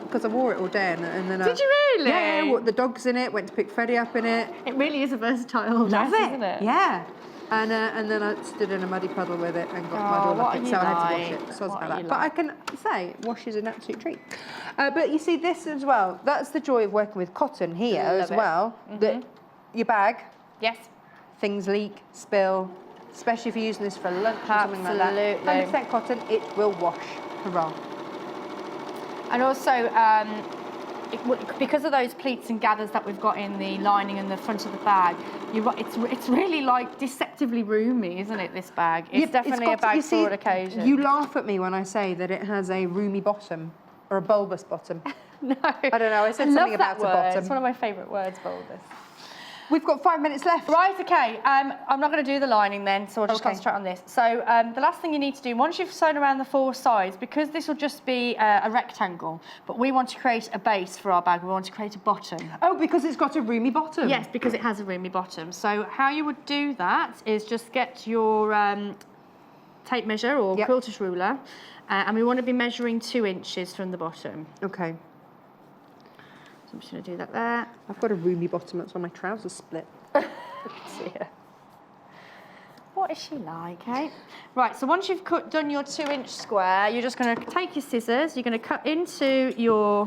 A: Because I wore it all day and then.
C: Did you really?
A: Yeah, the dog's in it. Went to pick Freddie up in it.
C: It really is a versatile dress, isn't it?
A: Yeah. And then I stood in a muddy puddle with it and got mud all up it, so I had to wash it. So about that. But I can say, wash is an absolute treat. But you see this as well. That's the joy of working with cotton here as well. That your bag.
C: Yes.
A: Things leak, spill, especially if you're using this for lunch or something like that.
C: Absolutely.
A: 100% cotton, it will wash. Hurrah.
C: And also, because of those pleats and gathers that we've got in the lining and the front of the bag, it's really like deceptively roomy, isn't it, this bag? It's definitely a bag for an occasion.
A: You laugh at me when I say that it has a roomy bottom, or a bulbous bottom.
C: No.
A: I don't know, I said something about a bottom.
C: It's one of my favourite words, bulbous.
A: We've got 5 minutes left.
C: Right, okay. I'm not going to do the lining then, so I'll just concentrate on this. So the last thing you need to do, once you've sewn around the 4 sides, because this will just be a rectangle, but we want to create a base for our bag, we want to create a bottom.
A: Oh, because it's got a roomy bottom?
C: Yes, because it has a roomy bottom. So how you would do that is just get your tape measure or quilter's ruler, and we want to be measuring 2 inches from the bottom.
A: Okay.
C: I'm just going to do that there.
A: I've got a roomy bottom, that's why my trousers split.
C: Dear. What is she like, eh? Right, so once you've done your 2-inch square, you're just going to take your scissors, you're going to cut into your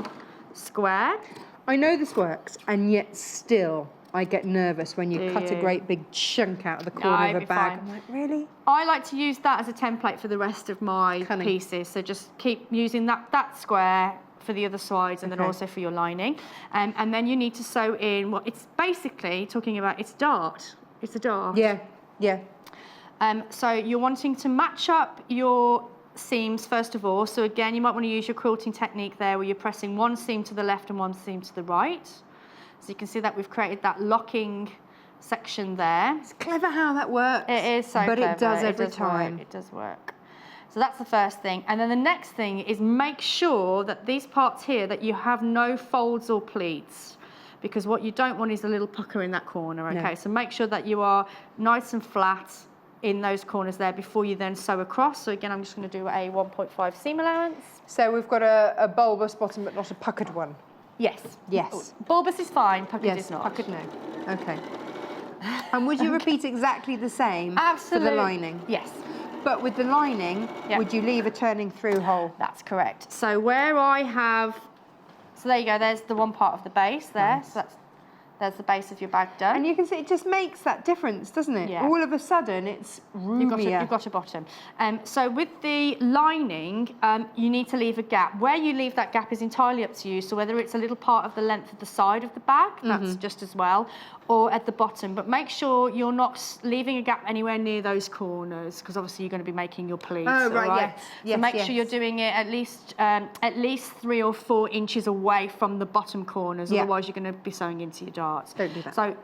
C: square.
A: I know this works, and yet still I get nervous when you cut a great big chunk out of the corner of a bag. I'm like, really?
C: I like to use that as a template for the rest of my pieces, so just keep using that square for the other sides and then also for your lining. And then you need to sew in what it's basically talking about, it's dart. It's a dart.
A: Yeah, yeah.
C: So you're wanting to match up your seams first of all. So again, you might want to use your quilting technique there where you're pressing one seam to the left and one seam to the right. So you can see that we've created that locking section there.
A: It's clever how that works.
C: It is so clever.
A: But it does every time.
C: It does work. So that's the first thing. And then the next thing is make sure that these parts here, that you have no folds or pleats, because what you don't want is a little pucker in that corner, okay? No. So make sure that you are nice and flat in those corners there before you then sew across. So again, I'm just going to do a 1.5 seam allowance.
A: So we've got a bulbous bottom but not a puckered one?
C: Yes.
A: Yes.
C: Bulbous is fine, puckered is not.
A: Puckered no. Okay. And would you repeat exactly the same for the lining?
C: Yes.
A: But with the lining, would you leave a turning through hole?
C: That's correct. So where I have, so there you go, there's the one part of the base there. Nice. So There's the base of your bag done.
A: And you can see it just makes that difference, doesn't it?
C: Yeah.
A: All of a sudden, it's roomier.
C: You've got a bottom. So with the lining, you need to leave a gap. Where you leave that gap is entirely up to you. So whether it's a little part of the length of the side of the bag, that's just as well, or at the bottom. But make sure you're not leaving a gap anywhere near those corners, because obviously you're going to be making your pleats.
A: Oh, right,
C: right?
A: yes.
C: So make sure you're doing it at least 3 or 4 inches away from the bottom corners. Otherwise, you're going to be sewing into your darts.
A: Don't do that.
C: So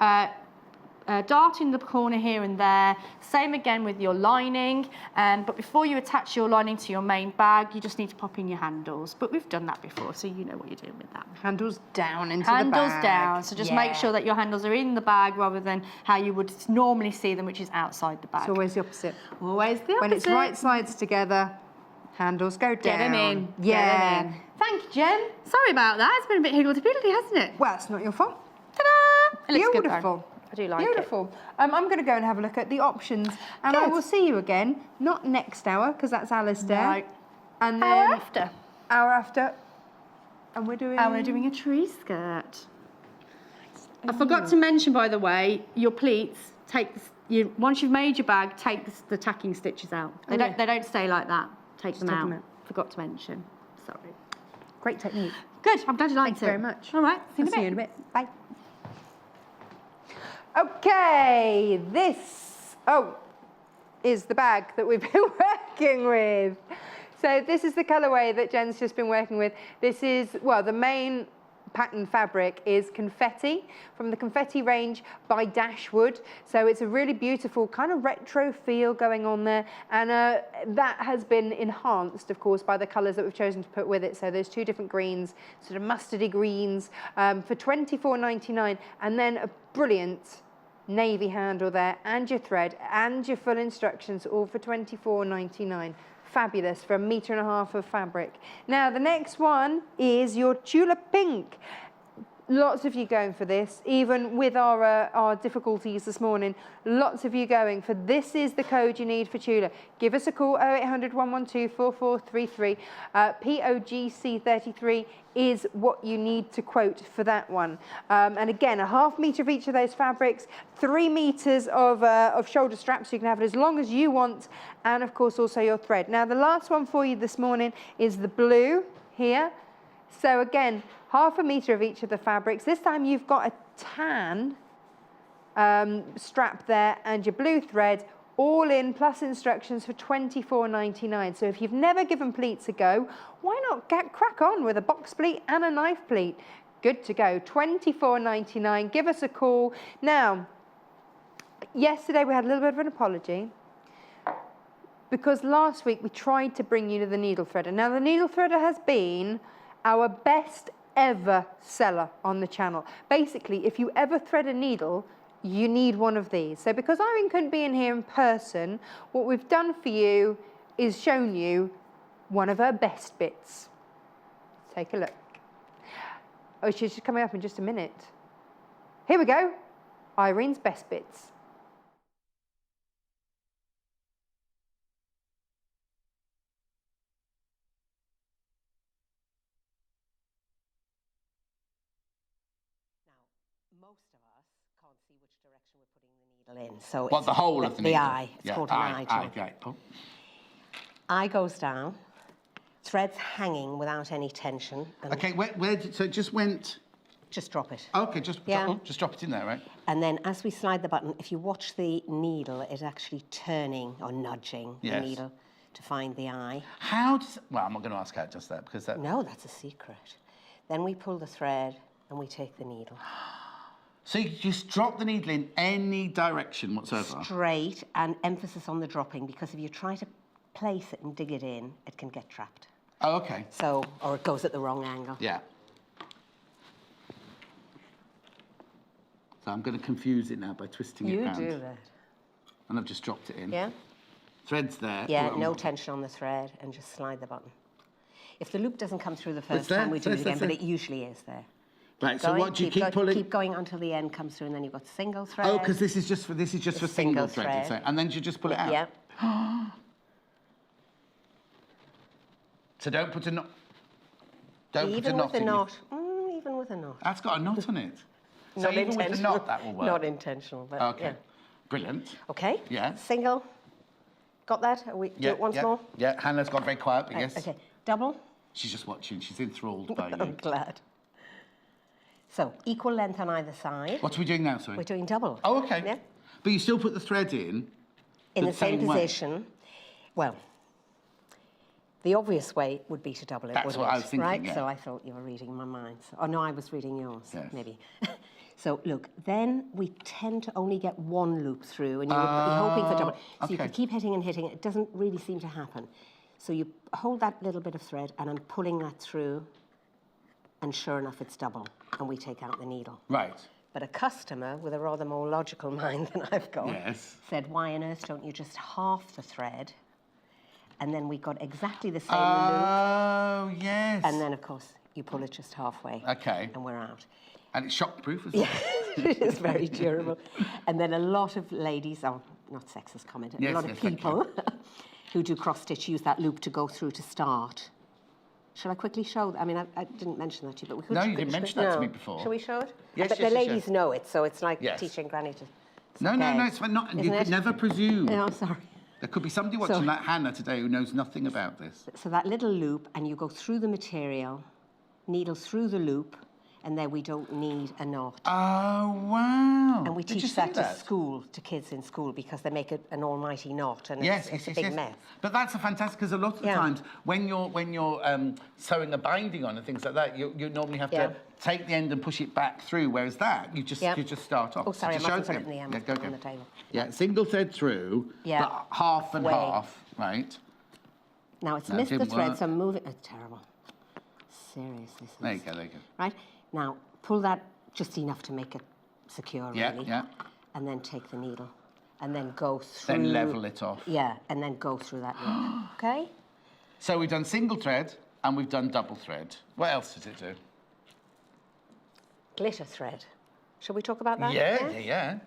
C: dart in the corner here and there. Same again with your lining. But before you attach your lining to your main bag, you just need to pop in your handles. But we've done that before, so you know what you're doing with that.
A: Handles down into the bag.
C: Handles down. So just make sure that your handles are in the bag rather than how you would normally see them, which is outside the bag.
A: It's always the opposite.
C: Always the opposite.
A: When it's right sides together, handles go down.
C: Get them in.
A: Yeah.
C: Get them in.
A: Thank you, Jen.
C: Sorry about that. It's been a bit higgledy-piggledy, hasn't it?
A: Well, it's not your fault.
C: Ta-da! It looks good,
A: Beautiful.
C: though. I do like it.
A: Beautiful. I'm going to go and have a look at the options, and I will see you again, not next hour, because that's Alastair.
C: No.
A: And then
C: Hour after.
A: And we're doing...
C: And we're doing a tree skirt. I forgot to mention, by the way, your pleats, once you've made your bag, take the tacking stitches out. They don't stay like that. Take them out. Forgot to mention. Sorry.
A: Great technique.
C: Good. I'm glad you liked it.
A: Thank you very much.
C: All right. See
A: you in a bit. Bye. Okay, this is the bag that we've been working with. So this is the colourway that Jen's just been working with. This is, well, the main pattern fabric is confetti from the confetti range by Dashwood. So it's a really beautiful kind of retro feel going on there, and that has been enhanced, of course, by the colours that we've chosen to put with it. So there's 2 different greens, sort of mustardy greens, for $24.99, and then a brilliant navy handle there, and your thread and your full instructions, all for $24.99. Fabulous for 1.5 meters of fabric. Now the next one is your tulip pink. Lots of you going for this, even with our difficulties this morning. Lots of you going for this. Is the code you need for Tula. Give us a call, 0800 112 4433. POGC33 is what you need to quote for that one. And again, 1/2 meter of each of those fabrics, 3 meters of shoulder straps. So you can have it as long as you want, and of course also your thread. Now the last one for you this morning is the blue here. So again, 1/2 meter of each of the fabrics. This time you've got a tan strap there and your blue thread, all in, plus instructions for $24.99. So if you've never given pleats a go, why not crack on with a box pleat and a knife pleat? Good to go, $24.99. Give us a call. Now, yesterday we had a little bit of an apology, because last week we tried to bring you the needle threader. Now the needle threader has been our best ever seller on the channel. Basically, if you ever thread a needle, you need one of these. So because Irene couldn't be in here in person, what we've done for you is shown you one of her best bits. Take a look. Oh, she's just coming up in just a minute. Here we go. Irene's best bits.
B: Most of us can't see which direction we're putting the needle in. So
D: what, the whole of the needle?
B: The eye. It's called an eye joint.
D: Okay. Oh.
B: Eye goes down, thread's hanging without any tension.
D: Okay, so it just went...
B: Just drop it.
D: Okay, just drop it in there, right?
B: And then as we slide the button, if you watch the needle, it's actually turning or nudging the needle to find the eye.
D: How does... Well, I'm not going to ask how it does that, because that...
B: No, that's a secret. Then we pull the thread and we take the needle.
D: So you just drop the needle in any direction whatsoever?
B: Straight, and emphasis on the dropping, because if you try to place it and dig it in, it can get trapped.
D: Oh, okay.
B: So, or it goes at the wrong angle.
D: Yeah. So I'm going to confuse it now by twisting it round.
B: You do that.
D: And I've just dropped it in.
B: Yeah?
D: Thread's there.
B: Yeah, no tension on the thread, and just slide the button. If the loop doesn't come through the first
D: there,
B: time, we do it again,
D: there.
B: but it usually is there.
D: Right, so what do you keep pulling?
B: Keep going until the end comes through, and then you've got single thread.
D: Oh, because this is just for single thread. So, and then you just pull it out.
B: Yep.
D: So don't put a knot. Don't
B: Even
D: put a knot
B: with a
D: in.
B: knot. Even with a knot.
D: That's got a knot on it. So even with the knot, that will work?
B: Not intentional, but
D: Okay.
B: yeah.
D: Brilliant.
B: Okay.
D: Yeah.
B: Single. Got that? Do it once more?
D: Yeah, Hannah's gone very quiet, but yes.
B: Okay. Double.
D: She's just watching. She's enthralled by you.
B: I'm glad. So, equal length on either side.
D: What are we doing now, sorry?
B: We're doing double.
D: Oh, okay.
B: Yeah.
D: But you still put the thread in
B: In the same
D: way?
B: position. Well, the obvious way would be to double it,
D: That's
B: wouldn't
D: what
B: it?
D: I was thinking,
B: Right?
D: yeah.
B: So I thought you were reading my mind. Oh, no, I was reading yours,
D: Yes.
B: maybe. So, look, then we tend to only get one loop through, and you're hoping for double. So you
D: okay.
B: can keep hitting and hitting. It doesn't really seem to happen. So you hold that little bit of thread, and I'm pulling that through, and sure enough, it's double, and we take out the needle.
D: Right.
B: But a customer with a rather more logical mind than I've got
D: Yes.
B: said, why on earth don't you just half the thread? And then we got exactly the same loop.
D: Oh, yes.
B: And then, of course, you pull it just halfway.
D: Okay.
B: And we're out.
D: And it's shockproof as well.
B: It is very durable. And then a lot of ladies, oh, not sexist comment,
D: Yes,
B: a lot of
D: yes, thank
B: people who do cross-stitch use that loop to go through to start. Shall I quickly show? I mean, I didn't mention that to you, but we could.
D: No, you didn't mention that to me
B: No.
D: before.
B: Shall we show it?
D: Yes,
B: But
D: yes,
B: the
D: yes,
B: ladies
D: yes.
B: know it, so it's like
D: Yes.
B: teaching Granny to.
D: No, it's not. You
B: Isn't
D: could
B: it?
D: never presume.
B: No, sorry.
D: There could be somebody watching that Hannah today who knows nothing about this.
B: So that little loop, and you go through the material, needle through the loop, and then we don't need a knot.
D: Oh, wow.
B: And we
D: Did you
B: teach
D: see
B: that to school, to kids in school, because they make it an almighty knot, and it's a big mess.
D: But that's a fantastic, because a lot of the
B: Yeah.
D: times when you're sewing a binding on and things like that, you normally have
B: Yeah.
D: to take the end and push it back through, whereas that, you just start off.
B: Oh, sorry, I
D: Just show
B: mustn't put
D: us
B: it in the,
D: again.
B: on the table.
D: Yeah, single thread through,
B: Yeah.
D: but half and
B: Way.
D: half, right?
B: Now, it's
D: That
B: missed the
D: didn't
B: thread,
D: work.
B: so I'm moving. It's terrible. Seriously.
D: There you go.
B: Right? Now, pull that just enough to make it secure,
D: Yeah,
B: really.
D: yeah.
B: And then take the needle. And then go through.
D: Then level it off.
B: Yeah, and then go through that loop. Okay?
D: So we've done single thread and we've done double thread. What else does it do?
B: Glitter thread. Shall we talk about that?
D: Yeah.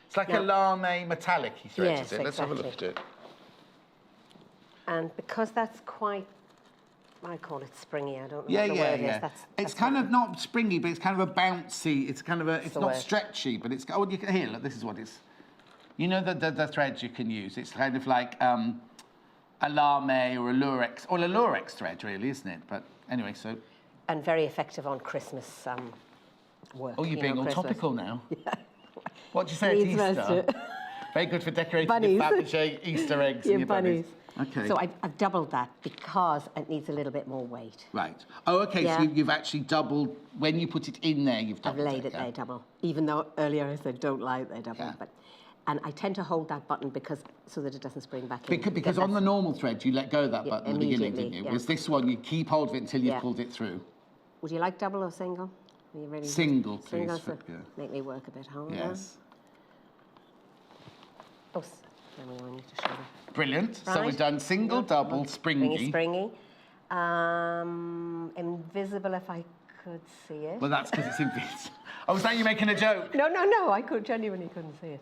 D: It's like a lame metallic-y thread,
B: Yes,
D: is it? Let's have a look at
B: exactly.
D: it.
B: And because that's quite, I call it springy, I don't know
D: Yeah,
B: what the word
D: yeah.
B: is.
D: It's kind of not springy, but it's kind of a bouncy. It's kind of a. It's
B: the
D: not
B: word.
D: stretchy, but it's. Oh, you can here. Look, this is what it's. You know the threads you can use. It's kind of like a lame or a lurex, or a lurex thread, really, isn't it? But anyway, so.
B: And very effective on Christmas work.
D: Oh, you're being all
B: Christmas.
D: topical now. Yeah. What do you say
B: Needs
D: at
B: must
D: Easter?
B: it.
D: Very good for decorating
B: Bunnies.
D: your Fabergé Easter eggs
B: Your
D: and your bunnies.
B: bunnies.
D: Okay.
B: So I've doubled that because it needs a little bit more weight.
D: Right. Oh, okay.
B: Yeah.
D: So you've actually doubled when you put it in there. You've
B: I've
D: doubled
B: laid it
D: yeah.
B: there double, even though earlier I said don't lie it there double.
D: Yeah.
B: And I tend to hold that button so that it doesn't spring back in.
D: Because on the normal thread, you let go of that button at the beginning, didn't you?
B: yeah.
D: Whereas this one, you keep hold of it until you've
B: Yeah.
D: pulled it through.
B: Would you like double or single? Are you ready?
D: Single, please.
B: Single, so
D: Yeah.
B: make me work a bit. Hold on.
D: Yes.
B: Oh, let me want you to show them.
D: Brilliant. So
B: Right.
D: we've done single, double, springy.
B: Springy. Invisible if I could see it.
D: Well, that's because it's invisible. Oh, was that you making a joke?
B: No, I genuinely couldn't see it.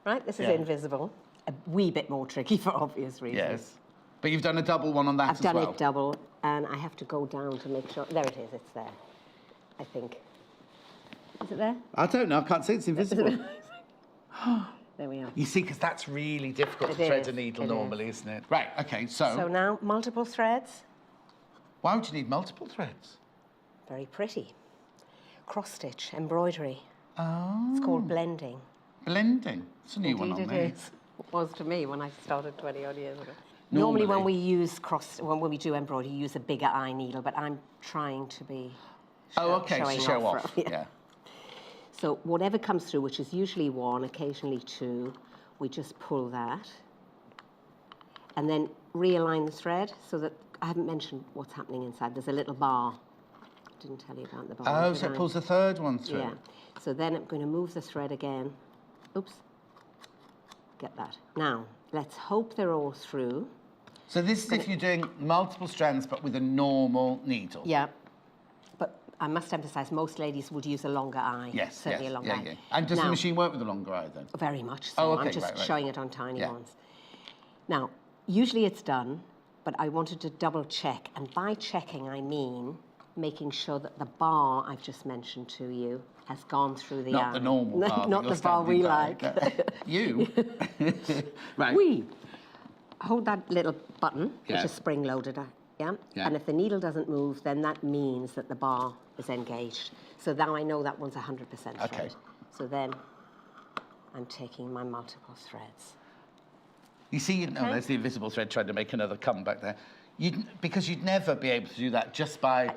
B: Right, this is
D: Yeah.
B: invisible. A wee bit more tricky for obvious reasons.
D: Yes. But you've done a double one on that
B: I've
D: as
B: done
D: well.
B: it double, and I have to go down to make sure. There it is, it's there. I think. Is it there?
D: I don't know. I can't see. It's invisible.
B: There we are.
D: You see, because that's really difficult
B: It
D: to thread
B: is,
D: a needle
B: it
D: normally, isn't it? Right. Okay.
B: So now, multiple threads.
D: Why would you need multiple threads?
B: Very pretty. Cross stitch, embroidery.
D: Oh.
B: It's called blending.
D: Blending. It's a new one on
B: Indeed
D: me.
B: it is. It was to me when I started 20 odd years ago. Normally when we use when we do embroidery, you use a bigger eye needle, but I'm trying to be
D: Okay, so show off.
B: yeah.
D: Yeah.
B: So whatever comes through, which is usually one, occasionally two, we just pull that and then realign the thread so that I haven't mentioned what's happening inside. There's a little bar. Didn't tell you about the bar.
D: Oh,
B: did
D: so
B: I?
D: it pulls the third one through.
B: Yeah. So then I'm going to move the thread again. Oops. Get that. Now, let's hope they're all through.
D: So this is if you're doing multiple strands but with a normal needle.
B: Yeah. But I must emphasise, most ladies would use a longer eye.
D: Yes,
B: certainly
D: yes,
B: a longer
D: yeah,
B: eye.
D: yeah. And does the
B: Now,
D: machine work with a longer eye then?
B: Very much so.
D: Oh, okay,
B: I'm just
D: right.
B: showing it on tiny
D: Yeah.
B: ones. Now, usually it's done, but I wanted to double check. And by checking, I mean making sure that the bar I've just mentioned to you has gone through the eye.
D: Not the normal bar.
B: Not the bar we like.
D: You. Right.
B: We hold that little button,
D: Yeah.
B: which is spring-loaded, yeah? And if the needle doesn't move, then that means that the bar is engaged. So now I know that one's 100% thread.
D: Okay.
B: So then I'm taking my multiple threads.
D: You see, there's the invisible thread trying to make another comeback there. Because you'd never be able to do that just by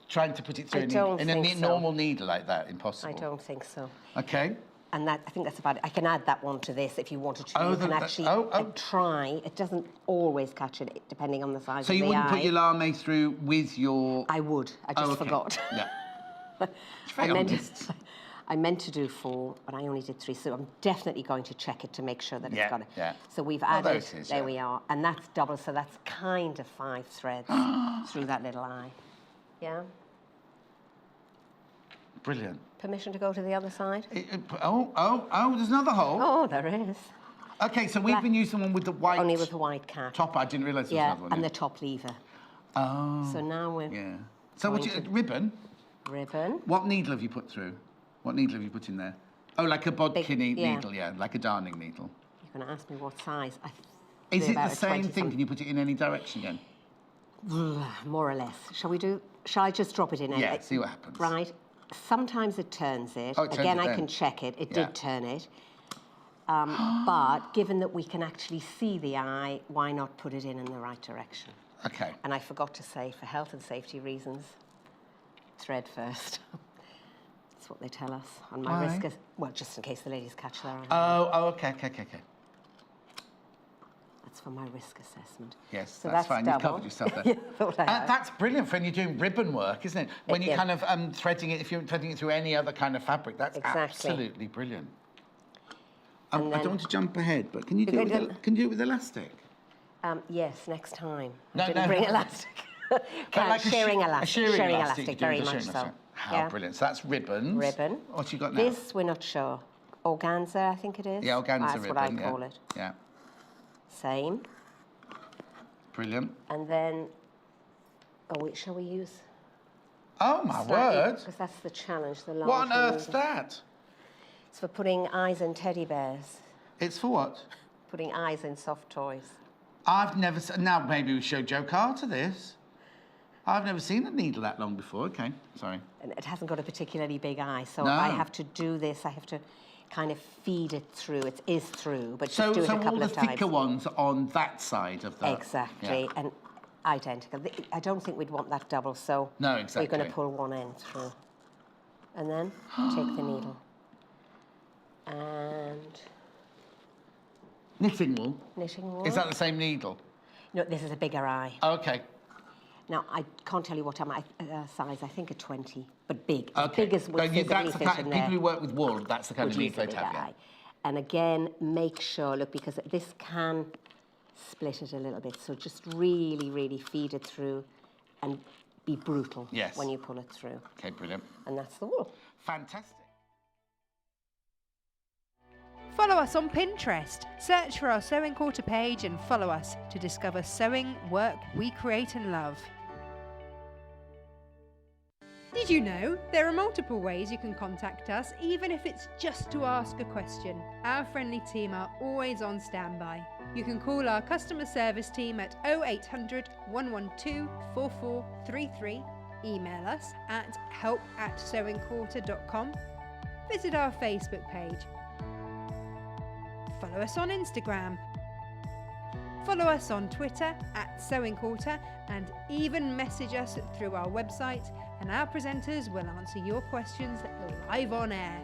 D: trying to put it through in a normal needle like that. Impossible.
B: I don't think so.
D: Okay.
B: And I think that's about it. I can add that one to this if you wanted to. You can actually try. It doesn't always catch it, depending on the size of the eye.
D: So you wouldn't put your lame through with your...
B: I would. I just forgot.
D: Yeah. It's very honest.
B: I meant to do 4, but I only did 3, so I'm definitely going to check it to make sure that it's got it.
D: Yeah.
B: So we've added, there we are, and that's double, so that's kind of 5 threads through that little eye. Yeah?
D: Brilliant.
B: Permission to go to the other side?
D: There's another hole.
B: Oh, there is.
D: Okay, so we've been using one with the white...
B: Only with the white cap.
D: Top, I didn't realise there was another one.
B: And the top lever.
D: Oh.
B: So now we're...
D: Yeah. So what's your ribbon?
B: Ribbon.
D: What needle have you put through? What needle have you put in there? Oh, like a bodkin needle, like a darning needle.
B: You're going to ask me what size.
D: Is it the same thing? Can you put it in any direction again?
B: More or less. Shall I just drop it in?
D: Yeah, see what happens.
B: Right. Sometimes it turns it.
D: Oh, it turns
B: Again,
D: it
B: I can check it. It did turn it. But given that we can actually see the eye, why not put it in the right direction?
D: Okay.
B: And I forgot to say, for health and safety reasons, thread first. That's what they tell us on my risk. Well, just in case the ladies catch their eye.
D: Okay.
B: That's for my risk assessment.
D: Yes,
B: so
D: that's fine.
B: Double.
D: You've covered yourself there. That's brilliant for when you're doing ribbon work, isn't it? When you're kind of threading it, if you're threading it through any other kind of fabric, that's absolutely brilliant. I don't want to jump ahead, but can you do it with elastic?
B: Yes, next time.
D: No,
B: didn't bring elastic.
D: Like
B: shearing elastic.
D: Shearing elastic,
B: very much so.
D: How brilliant. So that's ribbons.
B: Ribbon.
D: What you got now?
B: This, we're not sure. Organza, I think it is.
D: Yeah, organza
B: That's
D: ribbon.
B: That's what I call it.
D: Yeah.
B: Same.
D: Brilliant.
B: And then, shall we use?
D: Oh, my word.
B: Because that's the challenge, the large
D: What on earth's that?
B: It's for putting eyes in teddy bears.
D: It's for what?
B: Putting eyes in soft toys.
D: I've never seen... Now, maybe we show Joe Carter this. I've never seen a needle that long before. Okay, sorry.
B: And it hasn't got a particularly big eye, so I have to do this. I have to kind of feed it through. It is through, but just do it a couple of times. So all the thicker ones on that side of the... Exactly, and identical. I don't think we'd want that double, so
D: no, exactly.
B: We're going to pull one end through. And then take the needle. And...
D: Knitting wool?
B: Knitting wool.
D: Is that the same needle?
B: No, this is a bigger eye.
D: Okay.
B: Now, I can't tell you what size, I think a 20, but big.
D: Okay.
B: As big as would physically fit in there.
D: People who work with wool, that's the kind of needle they'd have, yeah.
B: And again, make sure, look, because this can split it a little bit, so just really, really feed it through and be brutal when you pull it through.
D: Okay, brilliant.
B: And that's the wool.
D: Fantastic.
A: Follow us on Pinterest. Search for our Sewing Quarter page and follow us to discover sewing work we create and love. Did you know there are multiple ways you can contact us, even if it's just to ask a question? Our friendly team are always on standby. You can call our customer service team at 0800 112 4433, email us at help@sewingquarter.com, visit our Facebook page, follow us on Instagram, follow us on Twitter @SewingQuarter, and even message us through our website, and our presenters will answer your questions live on air.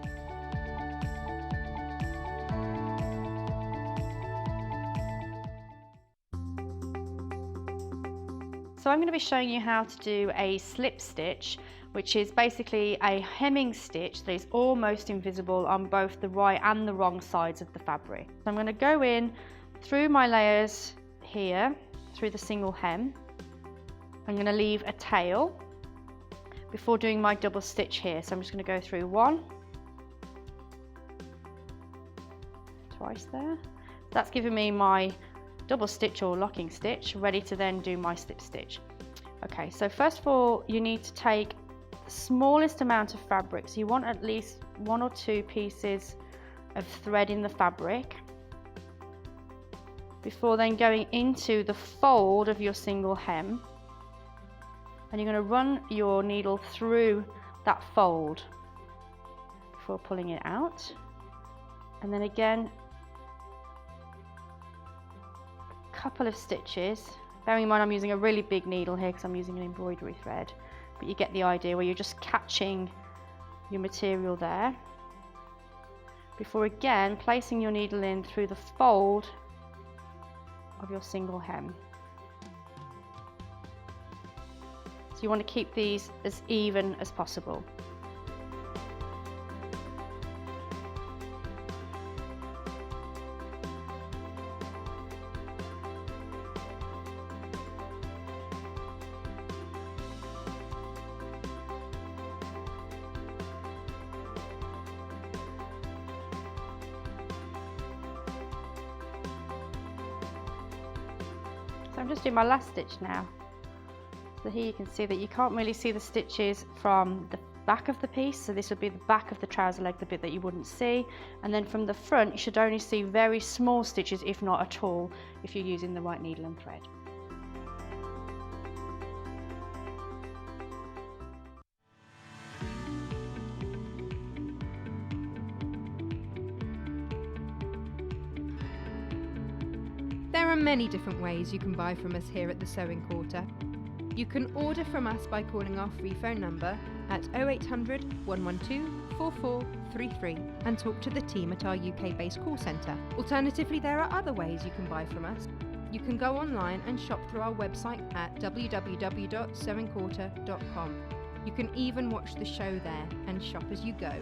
E: So I'm going to be showing you how to do a slip stitch, which is basically a hemming stitch that is almost invisible on both the right and the wrong sides of the fabric. So I'm going to go in through my layers here, through the single hem. I'm going to leave a tail before doing my double stitch here. So I'm just going to go through one, twice there. That's giving me my double stitch or locking stitch, ready to then do my slip stitch. Okay, so first of all, you need to take the smallest amount of fabric. So you want at least 1 or 2 pieces of thread in the fabric before then going into the fold of your single hem. And you're going to run your needle through that fold before pulling it out. And then again, a couple of stitches. Bearing in mind I'm using a really big needle here because I'm using an embroidery thread, but you get the idea where you're just catching your material there before again placing your needle in through the fold of your single hem. So you want to keep these as even as possible. So I'm just doing my last stitch now. So here you can see that you can't really see the stitches from the back of the piece, so this would be the back of the trouser leg, the bit that you wouldn't see, and then from the front you should only see very small stitches, if not at all, if you're using the right needle and thread.
A: There are many different ways you can buy from us here at the Sewing Quarter. You can order from us by calling our free phone number at 0800 112 4433 and talk to the team at our UK-based call centre. Alternatively, there are other ways you can buy from us. You can go online and shop through our website at www.sewingquarter.com. You can even watch the show there and shop as you go.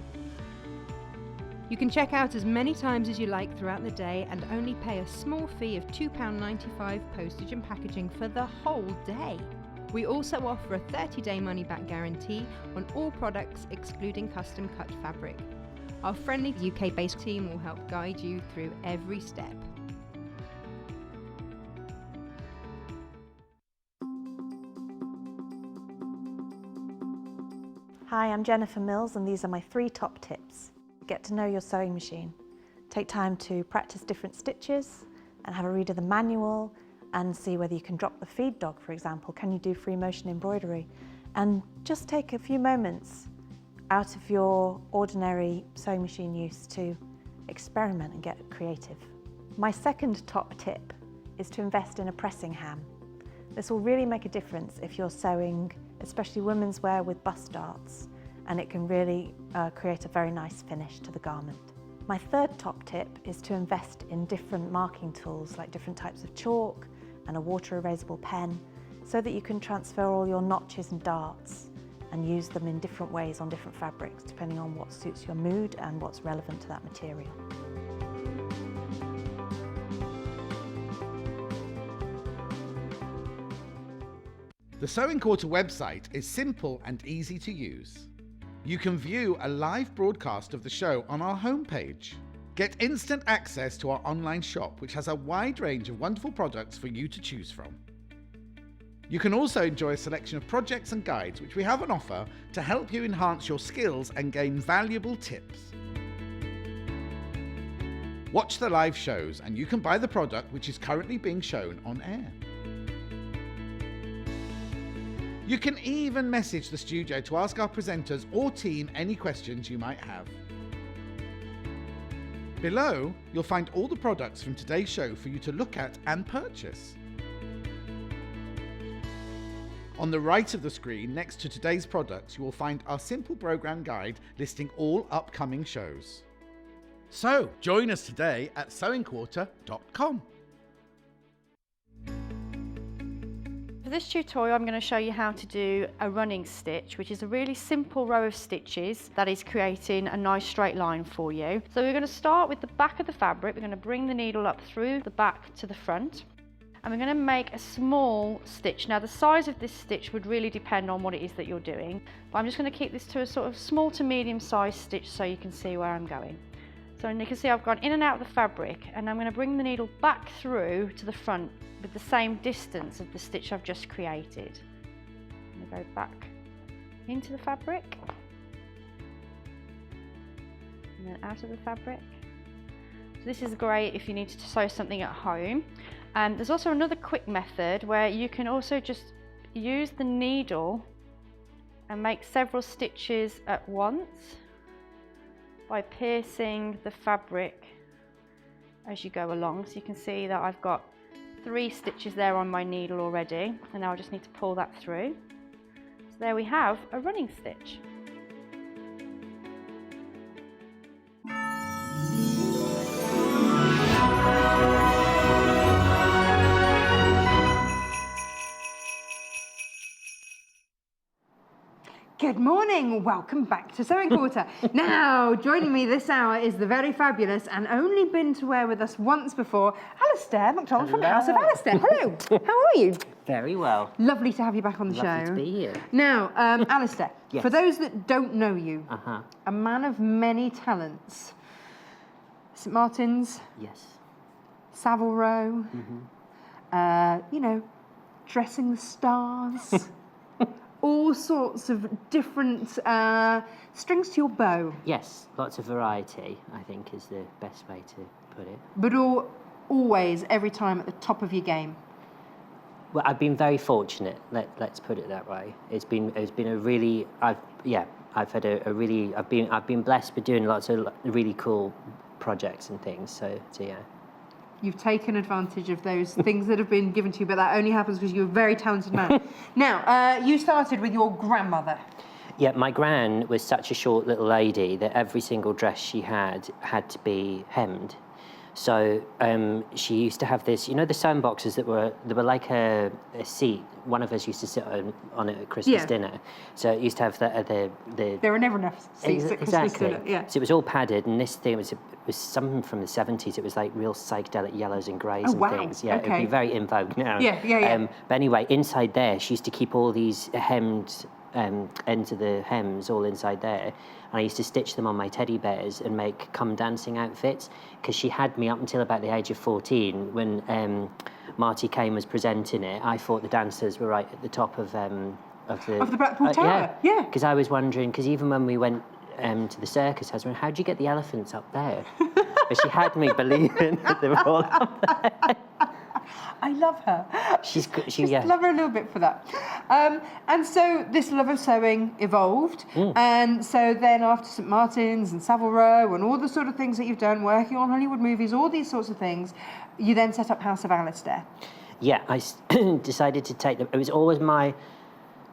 A: You can check out as many times as you like throughout the day and only pay a small fee of £2.95 postage and packaging for the whole day. We also offer a 30-day money-back guarantee on all products excluding custom cut fabric. Our friendly UK-based team will help guide you through every step.
F: Hi, I'm Jenniffer Mills and these are my 3 top tips. Get to know your sewing machine. Take time to practice different stitches and have a read of the manual and see whether you can drop the feed dog, for example. Can you do free motion embroidery? And just take a few moments out of your ordinary sewing machine use to experiment and get creative. My second top tip is to invest in a pressing ham. This will really make a difference if you're sewing, especially women's wear with bust darts, and it can really create a very nice finish to the garment. My third top tip is to invest in different marking tools, like different types of chalk and a water erasable pen, so that you can transfer all your notches and darts and use them in different ways on different fabrics, depending on what suits your mood and what's relevant to that material.
D: The Sewing Quarter website is simple and easy to use. You can view a live broadcast of the show on our homepage. Get instant access to our online shop, which has a wide range of wonderful products for you to choose from. You can also enjoy a selection of projects and guides which we have on offer to help you enhance your skills and gain valuable tips. Watch the live shows and you can buy the product which is currently being shown on air. You can even message the studio to ask our presenters or team any questions you might have. Below, you'll find all the products from today's show for you to look at and purchase. On the right of the screen, next to today's products, you will find our simple program guide listing all upcoming shows. So, join us today at sewingquarter.com.
E: For this tutorial, I'm going to show you how to do a running stitch, which is a really simple row of stitches that is creating a nice straight line for you. So we're going to start with the back of the fabric. We're going to bring the needle up through the back to the front, and we're going to make a small stitch. Now the size of this stitch would really depend on what it is that you're doing, but I'm just going to keep this to a sort of small to medium sized stitch so you can see where I'm going. So you can see I've gone in and out of the fabric, and I'm going to bring the needle back through to the front with the same distance of the stitch I've just created. I'm going to go back into the fabric and then out of the fabric. So this is great if you need to sew something at home. There's also another quick method where you can also just use the needle and make several stitches at once by piercing the fabric as you go along. So you can see that I've got 3 stitches there on my needle already, and now I just need to pull that through. So there we have a running stitch.
A: Good morning, welcome back to Sewing Quarter. Now, joining me this hour is the very fabulous and only been to wear with us once before, Alastair McDonald from House of Alistair. Hello, how are you?
G: Very well.
A: Lovely to have you back on the show.
G: Lovely to be here.
A: Now, Alastair,
G: Yes.
A: for those that don't know you, a man of many talents, St Martin's,
G: Yes.
A: Savile Row, you know, dressing the stars, all sorts of different strings to your bow.
G: Yes, lots of variety, I think, is the best way to put it.
A: But always, every time at the top of your game.
G: Well, I've been very fortunate. Let's put it that way. It's been a really I've been blessed with doing lots of really cool projects and things. So yeah.
A: You've taken advantage of those things that have been given to you, but that only happens because you're a very talented man. Now, you started with your grandmother.
G: Yeah, my gran was such a short little lady that every single dress she had to be hemmed. So she used to have this, you know, the sewing boxes that were like a seat. One of us used to sit on it at Christmas dinner. So it used to have the
A: There were never enough seats at Christmas dinner. Yeah.
G: So it was all padded, and this thing was something from the 70s. It was like real psychedelic yellows and greys and things. Yeah,
A: okay.
G: It'd be very in vogue now.
A: Yeah.
G: But anyway, inside there, she used to keep all these hemmed ends of the hems all inside there, and I used to stitch them on my teddy bears and make come dancing outfits, because she had me up until about the age of 14 when Marty Kane was presenting it. I thought the dancers were right at the top of the
A: Blackpool Tower. Yeah.
G: Because I was wondering, because even when we went to the circus, I was wondering, how do you get the elephants up there? But she had me believing that they were all up there.
A: I love her.
G: She's
A: love her a little bit for that. And so this love of sewing evolved. And so then after St Martin's and Savile Row and all the sort of things that you've done, working on Hollywood movies, all these sorts of things, you then set up House of Alistair.
G: Yeah, I decided to take them. It was always my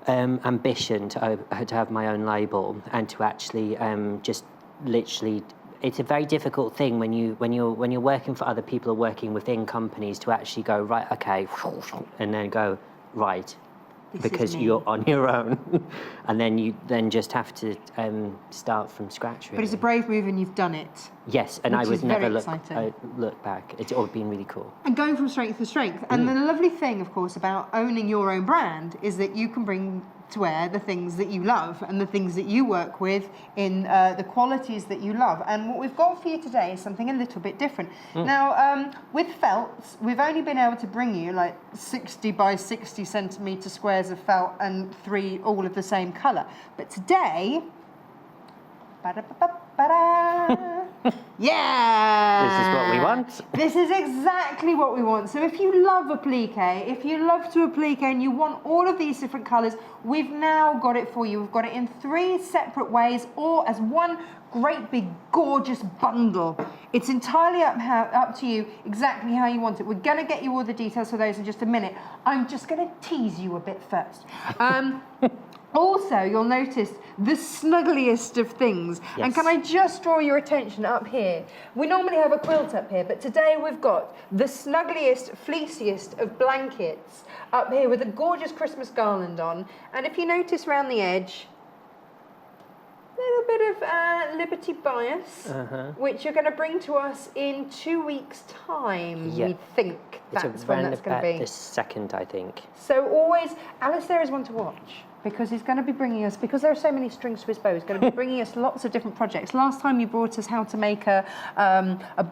G: ambition to have my own label and to actually just literally. It's a very difficult thing when you're working for other people or working within companies to actually go right, okay, and then go right, because you're on your own, and then you just have to start from scratch. Really.
A: But it's a brave move, and you've done it.
G: Yes, and I would never look back. It's all been really cool.
A: And going from strength to strength. And the lovely thing, of course, about owning your own brand is that you can bring to wear the things that you love and the things that you work with in the qualities that you love. And what we've got for you today is something a little bit different. Now, with felts, we've only been able to bring you like 60 by 60 centimetre squares of felt and 3 all of the same colour. But today, yeah!
G: This is what we want.
A: This is exactly what we want. So if you love a plique, if you love to applique and you want all of these different colours, we've now got it for you. We've got it in 3 separate ways, or as one great big gorgeous bundle. It's entirely up to you exactly how you want it. We're going to get you all the details for those in just a minute. I'm just going to tease you a bit first. Also, you'll notice the snuggliest of things.
G: Yes.
A: And can I just draw your attention up here? We normally have a quilt up here, but today we've got the snuggliest, fleeciest of blankets up here with a gorgeous Christmas garland on. And if you notice around the edge, a little bit of Liberty bias, which you're going to bring to us in 2 weeks' time, we think that's when that's going to be.
G: The 2nd, I think.
A: So always, Alastair is one to watch, because he's going to be bringing us, because there are so many strings to his bow, he's going to be bringing us lots of different projects. Last time you brought us how to make a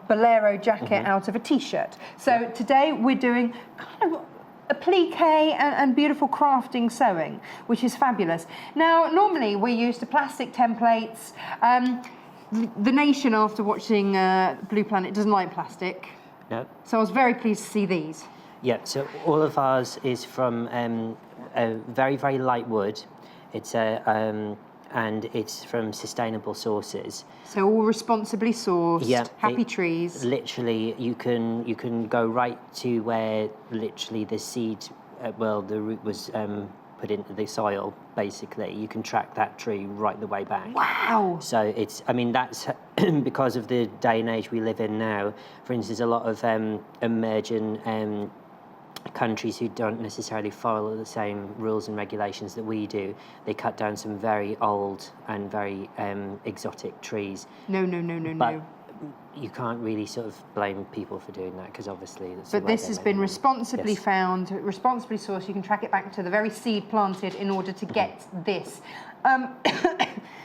A: bolero jacket out of a T-shirt. So today we're doing kind of applique and beautiful crafting sewing, which is fabulous. Now, normally we're used to plastic templates. The nation, after watching Blue Planet, doesn't like plastic.
G: No.
A: So I was very pleased to see these.
G: Yeah, so all of ours is from a very, very light wood. It's and it's from sustainable sources.
A: So all responsibly sourced,
G: Yeah,
A: happy trees.
G: Literally, you can go right to where literally the seed, the root was put into the soil. Basically, you can track that tree right the way back.
A: Wow!
G: So it's, I mean, that's because of the day and age we live in now. For instance, a lot of emerging countries who don't necessarily follow the same rules and regulations that we do, they cut down some very old and very exotic trees.
A: No.
G: But you can't really sort of blame people for doing that, because obviously that's
A: But this has been responsibly
G: Yes.
A: found, responsibly sourced. You can track it back to the very seed planted in order to get this.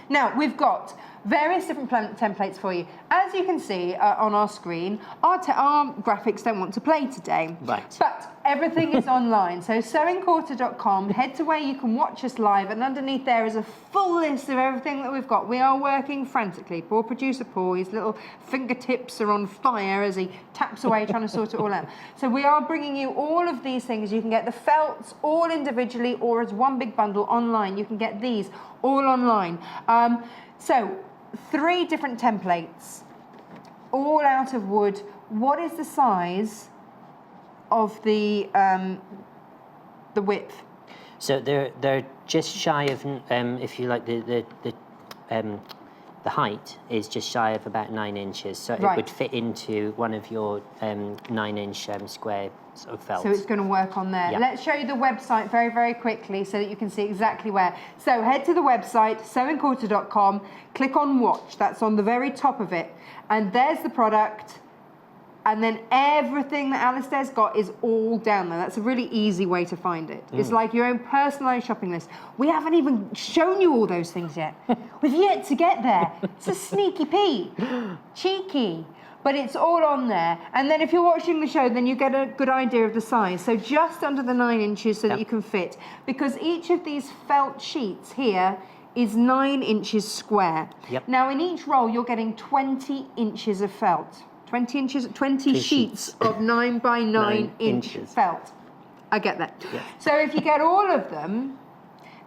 A: Now, we've got various different templates for you. As you can see on our screen, our graphics don't want to play today.
G: Right.
A: But everything is online. So sewingquarter.com, head to where you can watch us live, and underneath there is a full list of everything that we've got. We are working frantically. Poor producer Paul, his little fingertips are on fire as he taps away trying to sort it all out. So we are bringing you all of these things. You can get the felts all individually or as one big bundle online. You can get these all online. So 3 different templates, all out of wood. What is the size of the width?
G: So they're just shy of, if you like, the height is just shy of about 9 inches. So
A: Right.
G: it would fit into one of your 9-inch square sort of felts.
A: So it's going to work on there.
G: Yeah.
A: Let's show you the website very, very quickly so that you can see exactly where. So head to the website, sewingquarter.com, click on watch. That's on the very top of it. And there's the product. And then everything that Alastair's got is all down there. That's a really easy way to find it. It's like your own personalised shopping list. We haven't even shown you all those things yet. We've yet to get there. It's a sneaky peek. Cheeky. But it's all on there. And then if you're watching the show, then you get a good idea of the size. So just under the 9 inches so that you can fit. Because each of these felt sheets here is 9 inches square.
G: Yep.
A: Now in each roll, you're getting 20 inches of felt. 20 inches, 20 sheets of 9 by 9 inch felt. I get that.
G: Yeah.
A: So if you get all of them,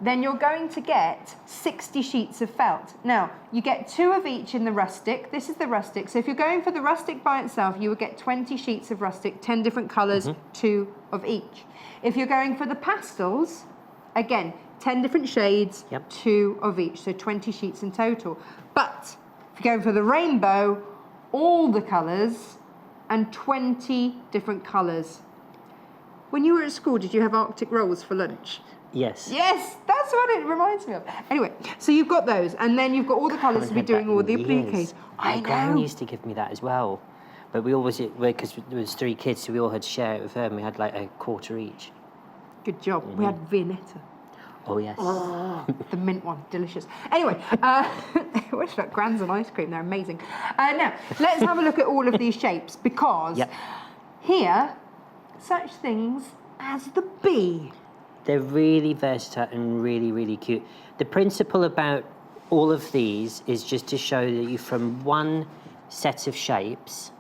A: then you're going to get 60 sheets of felt. Now, you get 2 of each in the rustic. This is the rustic. So if you're going for the rustic by itself, you would get 20 sheets of rustic, 10 different colours, 2 of each. If you're going for the pastels, again, 10 different shades, 2 of each, so 20 sheets in total. But if you're going for the rainbow, all the colours and 20 different colours. When you were at school, did you have Arctic rolls for lunch?
G: Yes.
A: Yes, that's what it reminds me of. Anyway, so you've got those, and then you've got all the colours to be doing all the appliques.
G: My gran used to give me that as well. But we always, because there was 3 kids, so we all had to share it with her, and we had like a quarter each.
A: Good job. We had Viennetta.
G: Oh, yes.
A: Oh, the mint one, delicious. Anyway, what's that? Grands and ice cream, they're amazing. Now, let's have a look at all of these shapes, because here, such things as the bee.
G: They're really versatile and really, really cute. The principle about all of these is just to show that you, from one set of shapes,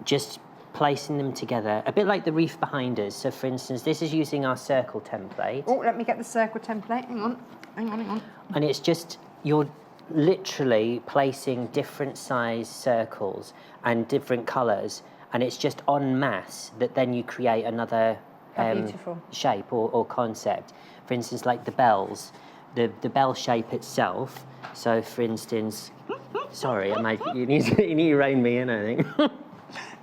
G: just placing them together, a bit like the reef behind us. So, for instance, this is using our circle template.
A: Oh, let me get the circle template. Hang on.
G: And it's just, you're literally placing different size circles and different colours, and it's just en masse that then you create another shape or concept. For instance, like the bells, the bell shape itself. So, for instance, sorry, you need to rein me in, I think.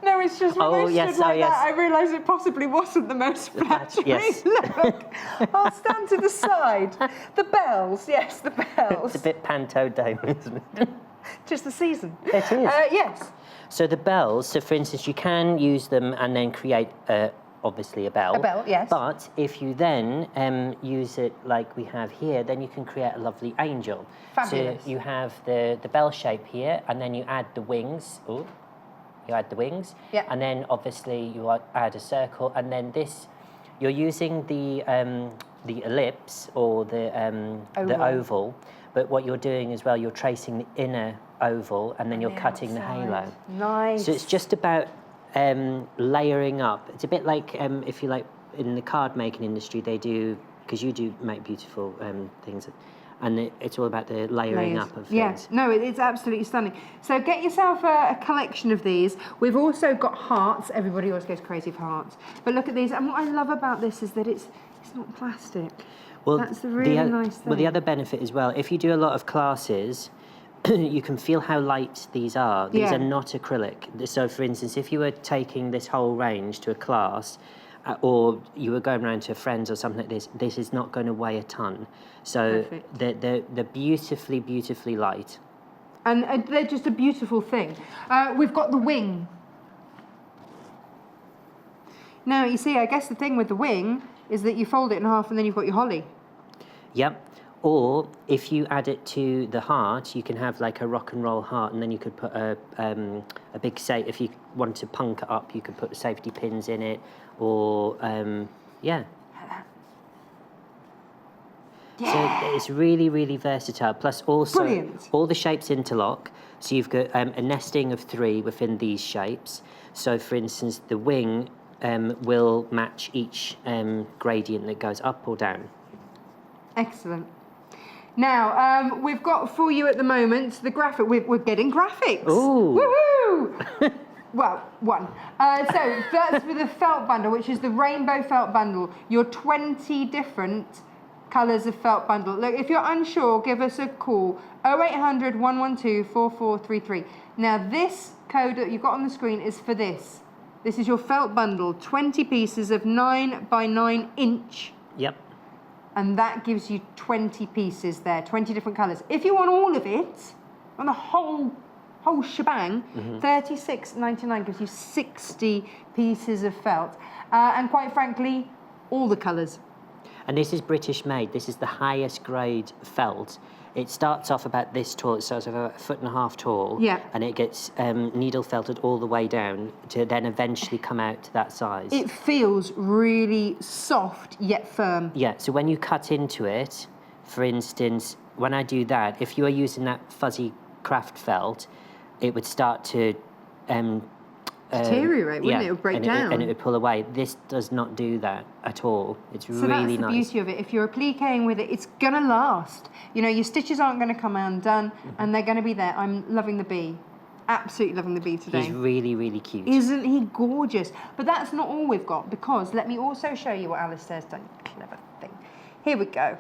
A: No, it's just when I stood like
G: yes.
A: that, I realised it possibly wasn't the most flattering
G: yes.
A: look. I'll stand to the side. The bells, yes, the bells.
G: It's a bit Panto Damon, isn't it?
A: Just the season.
G: It is.
A: Yes.
G: So the bells, so for instance, you can use them and then create, obviously, a bell.
A: A bell, yes.
G: But if you then use it like we have here, then you can create a lovely angel.
A: Fabulous.
G: So you have the bell shape here, and then you add the wings. Ooh. You add the wings,
A: yeah.
G: and then obviously you add a circle, and then this you're using the ellipse or the oval, but what you're doing as well, you're tracing the inner oval and then you're cutting the halo.
A: Nice.
G: So it's just about layering up. It's a bit like, if you like, in the card making industry, they do, because you do make beautiful things, and it's all about the layering up of things.
A: Yeah, no, it's absolutely stunning. So get yourself a collection of these. We've also got hearts. Everybody always goes crazy for hearts. But look at these. And what I love about this is that it's not plastic. Well, that's the really nice thing.
G: Well, the other benefit as well, if you do a lot of classes, you can feel how light these are. These are not acrylic. So, for instance, if you were taking this whole range to a class, or you were going around to friends or something like this, this is not going to weigh a ton. So they're beautifully, beautifully light.
A: And they're just a beautiful thing. We've got the wing. Now, you see, I guess the thing with the wing is that you fold it in half and then you've got your holly.
G: Yep. Or if you add it to the heart, you can have like a rock and roll heart, and then you could put a big if you want to punk it up, you could put the safety pins in it, or yeah. So it's really, really versatile. Plus also all the shapes interlock. So you've got a nesting of 3 within these shapes. So for instance, the wing will match each gradient that goes up or down.
A: Excellent. Now, we've got for you at the moment the graphic. We're getting graphics.
G: Ooh.
A: Woohoo! Well, one. So that's for the felt bundle, which is the rainbow felt bundle. Your 20 different colours of felt bundle. Look, if you're unsure, give us a call. 0800 112 4433. Now, this code that you've got on the screen is for this. This is your felt bundle, 20 pieces of 9 by 9 inch.
G: Yep.
A: And that gives you 20 pieces there, 20 different colours. If you want all of it, on the whole shebang, $36.99 gives you 60 pieces of felt. And quite frankly, all the colours.
G: And this is British made. This is the highest grade felt. It starts off about this tall. It starts off about 1.5 feet tall.
A: Yeah.
G: And it gets needle felted all the way down to then eventually come out to that size.
A: It feels really soft yet firm.
G: Yeah, so when you cut into it, for instance, when I do that, if you are using that fuzzy craft felt, it would start to
A: deteriorate, wouldn't it? It would break down.
G: And it would pull away. This does not do that at all. It's really nice. So
A: that's the beauty of it. If you're appliquing with it, it's going to last. You know, your stitches aren't going to come undone, and they're going to be there. I'm loving the bee. Absolutely loving the bee today.
G: He's really, really cute.
A: Isn't he gorgeous? But that's not all we've got, because let me also show you what Alastair's done. Clever thing. Here we go.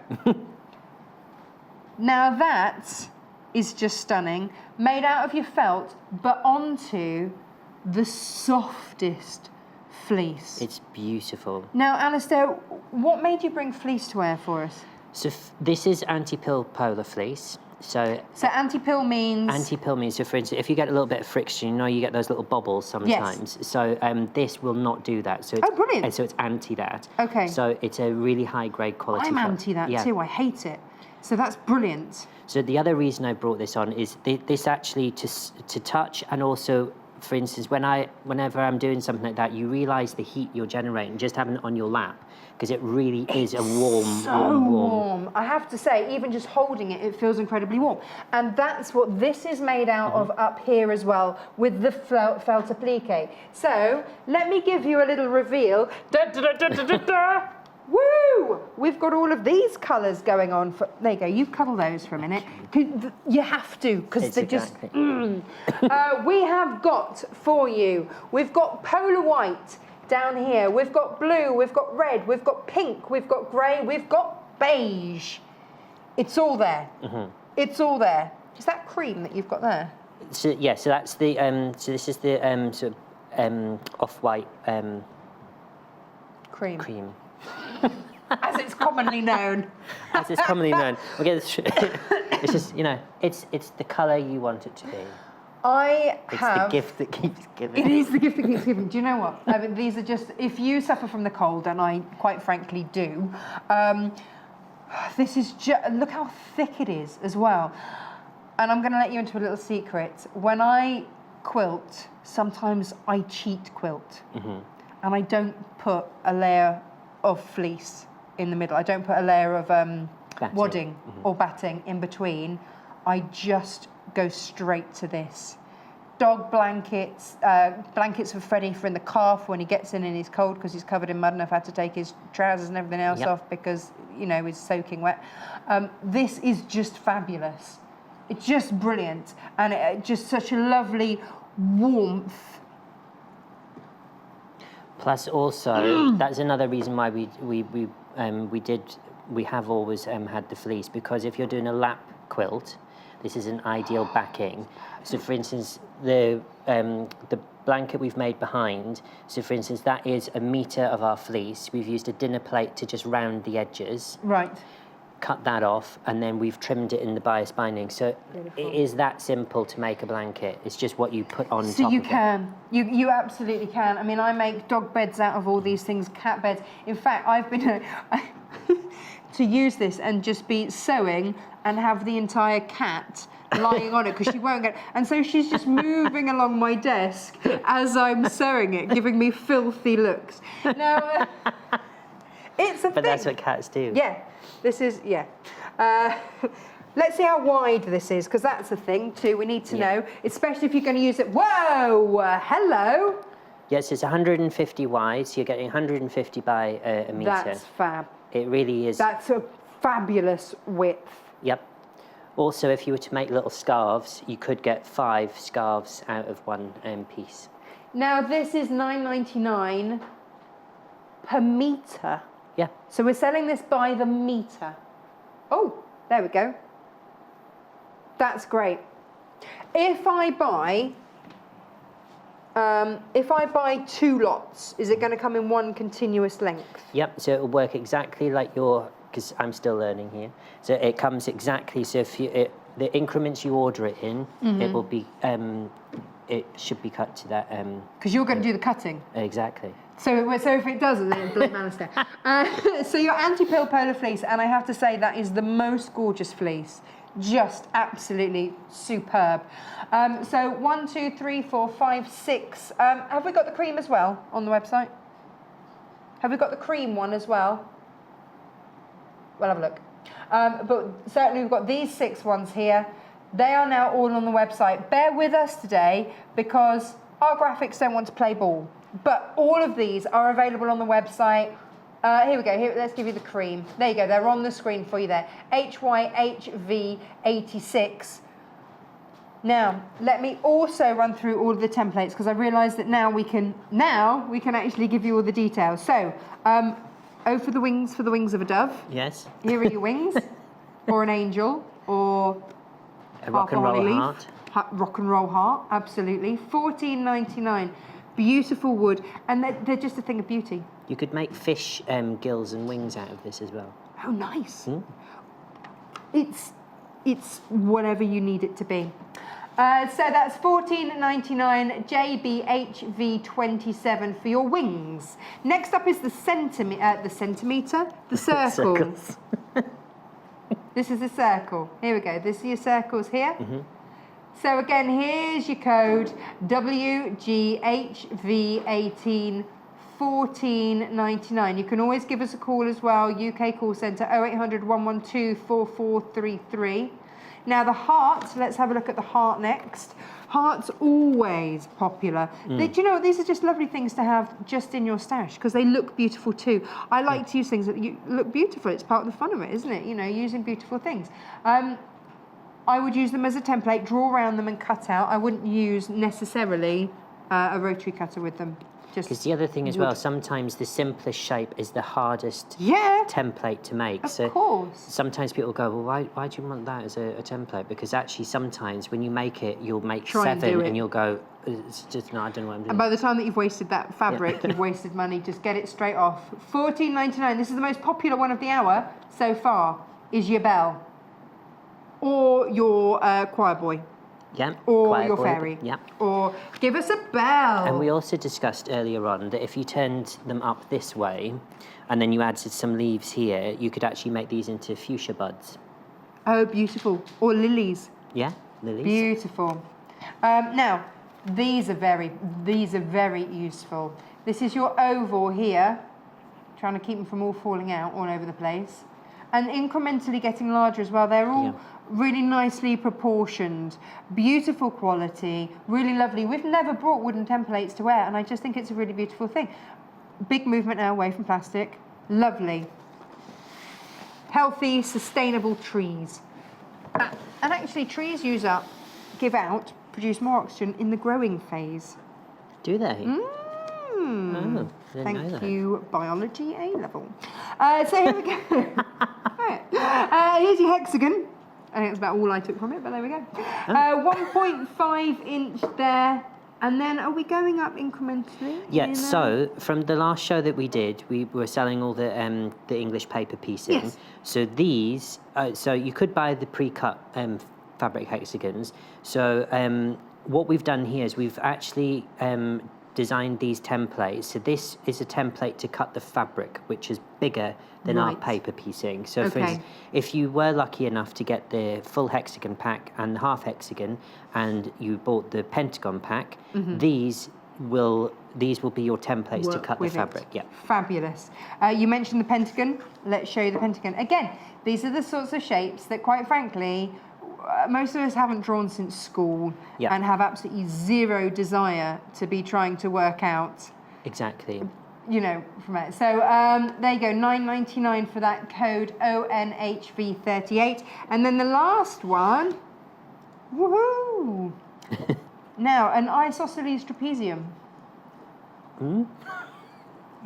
A: Now that is just stunning. Made out of your felt, but onto the softest fleece.
G: It's beautiful.
A: Now, Alastair, what made you bring fleece to wear for us?
G: So this is anti-pill polar fleece. So
A: anti-pill means?
G: Anti-pill means, so for instance, if you get a little bit of friction, you know you get those little bobbles sometimes. Yes. So this will not do that. So it's,
A: brilliant.
G: And so it's anti that.
A: Okay.
G: So it's a really high grade quality.
A: I'm anti that too. I hate it. So that's brilliant.
G: So the other reason I brought this on is this actually to touch, and also, for instance, whenever I'm doing something like that, you realise the heat you're generating just having it on your lap, because it really is a warm.
A: I have to say, even just holding it, it feels incredibly warm. And that's what this is made out of up here as well, with the felt applique. So let me give you a little reveal. Woo! We've got all of these colours going on. There you go. You cuddle those for a minute. You have to, because they're just... we have got for you, we've got polar white down here. We've got blue, we've got red, we've got pink, we've got grey, we've got beige. It's all there. It's all there. Is that cream that you've got there?
G: So, yeah, so that's the... so this is the sort of off-white...
A: cream. As it's commonly known.
G: As it's commonly known. Okay, it's just, you know, it's the colour you want it to be. It's the gift that keeps giving.
A: It is the gift that keeps giving. Do you know what? I mean, these are just, if you suffer from the cold, and I quite frankly do, this is just, look how thick it is as well. And I'm going to let you into a little secret. When I quilt, sometimes I cheat quilt. And I don't put a layer of fleece in the middle. I don't put a layer of wadding or batting in between. I just go straight to this. Dog blankets, blankets for Freddie for in the calf when he gets in and he's cold because he's covered in mud and I've had to take his trousers and everything else off because, you know, he's soaking wet. This is just fabulous. It's just brilliant and just such a lovely warmth.
G: Plus also, that's another reason why we have always had the fleece, because if you're doing a lap quilt, this is an ideal backing. So for instance, the blanket we've made behind, so for instance, that is 1 metre of our fleece. We've used a dinner plate to just round the edges. Right. Cut that off, and then we've trimmed it in the bias binding. So it is that simple to make a blanket. It's just what you put on top of it. So you can. You absolutely can. I mean, I make dog beds out of all these things, cat beds. In fact, I've been to use this and just be sewing and have the entire cat lying on it because she won't get. And so she's just moving along my desk as I'm sewing it, giving me filthy looks. Now, it's a thing. But that's what cats do.
A: Yeah. This is, let's see how wide this is, because that's a thing too. We need to know, especially if you're going to use it. Whoa, hello.
G: Yes, it's 150 wide, so you're getting 150 by a metre.
A: That's fab.
G: It really is.
A: That's a fabulous width.
G: Yep. Also, if you were to make little scarves, you could get 5 scarves out of one piece.
A: Now, this is $9.99 per metre.
G: Yeah.
A: So we're selling this by the metre. Oh, there we go. That's great. If I buy 2 lots, is it going to come in one continuous length?
G: Yep. So it'll work exactly like because I'm still learning here. So it comes exactly. So if the increments you order it in, it will be. It should be cut to that.
A: Because you're going to do the cutting.
G: Exactly.
A: So if it doesn't, then blame Alastair. So your anti-pill polar fleece, and I have to say that is the most gorgeous fleece. Just absolutely superb. So 1, 2, 3, 4, 5, 6. Have we got the cream as well on the website? Have we got the cream one as well? We'll have a look. But certainly we've got these 6 ones here. They are now all on the website. Bear with us today because our graphics don't want to play ball. But all of these are available on the website. Here we go. Here, let's give you the cream. There you go. They're on the screen for you there. HYHV86. Now, let me also run through all of the templates because I realise that now we can actually give you all the details. So, O for the wings of a dove.
G: Yes.
A: Here are your wings, or an angel, or
G: a rock and roll heart.
A: Rock and roll heart, absolutely. $14.99. Beautiful wood, and they're just a thing of beauty.
G: You could make fish gills and wings out of this as well.
A: Oh, nice. It's whatever you need it to be. So that's $14.99 JBHV27 for your wings. Next up is the circle. This is the circle. Here we go. This are your circles here. So again, here's your code, WGHV18 $14.99. You can always give us a call as well, UK call centre 0800 112 4433. Now the heart, let's have a look at the heart next. Heart's always popular. Do you know what? These are just lovely things to have just in your stash because they look beautiful too. I like to use things that look beautiful. It's part of the fun of it, isn't it? You know, using beautiful things. I would use them as a template, draw around them and cut out. I wouldn't use necessarily a rotary cutter with them.
G: Because the other thing as well, sometimes the simplest shape is the hardest template to make.
A: Of course.
G: Sometimes people go, well, why do you want that as a template? Because actually sometimes when you make it, you'll make 7 and you'll go, it's just, no, I don't know what I'm doing.
A: And by the time that you've wasted that fabric, you've wasted money. Just get it straight off. $14.99. This is the most popular one of the hour so far, is your bell. Or your choir boy.
G: Yeah.
A: Or your fairy.
G: Yeah.
A: Or give us a bell.
G: And we also discussed earlier on that if you turned them up this way and then you added some leaves here, you could actually make these into fuchsia buds.
A: Oh, beautiful. Or lilies.
G: Yeah, lilies.
A: Beautiful. Now, these are very useful. This is your oval here. trying to keep them from all falling out all over the place. And incrementally getting larger as well. They're all really nicely proportioned, beautiful quality, really lovely. We've never brought wooden templates to wear, and I just think it's a really beautiful thing. Big movement now away from plastic. Lovely. Healthy, sustainable trees. And actually, trees give out, produce more oxygen in the growing phase.
G: Do they?
A: Mm.
G: Oh,
A: Thank you, biology A level. So here we go. Right. Here's your hexagon. I think that's about all I took from it, but there we go. 1.5 inch there. And then are we going up incrementally?
G: Yeah, so from the last show that we did, we were selling all the English paper piecing.
A: Yes.
G: So these, so you could buy the pre-cut fabric hexagons. So what we've done here is we've actually designed these templates. So this is a template to cut the fabric, which is bigger than our paper piecing. So for instance, if you were lucky enough to get the full hexagon pack and the half hexagon, and you bought the pentagon pack, these will be your templates to cut the fabric. Yeah.
A: Fabulous. You mentioned the pentagon. Let's show you the pentagon. Again, these are the sorts of shapes that, quite frankly, most of us haven't drawn since school and have absolutely zero desire to be trying to work out.
G: Exactly.
A: You know, from it. So there you go, $9.99 for that code ONHV38. And then the last one, woohoo! Now, an isosceles trapezium.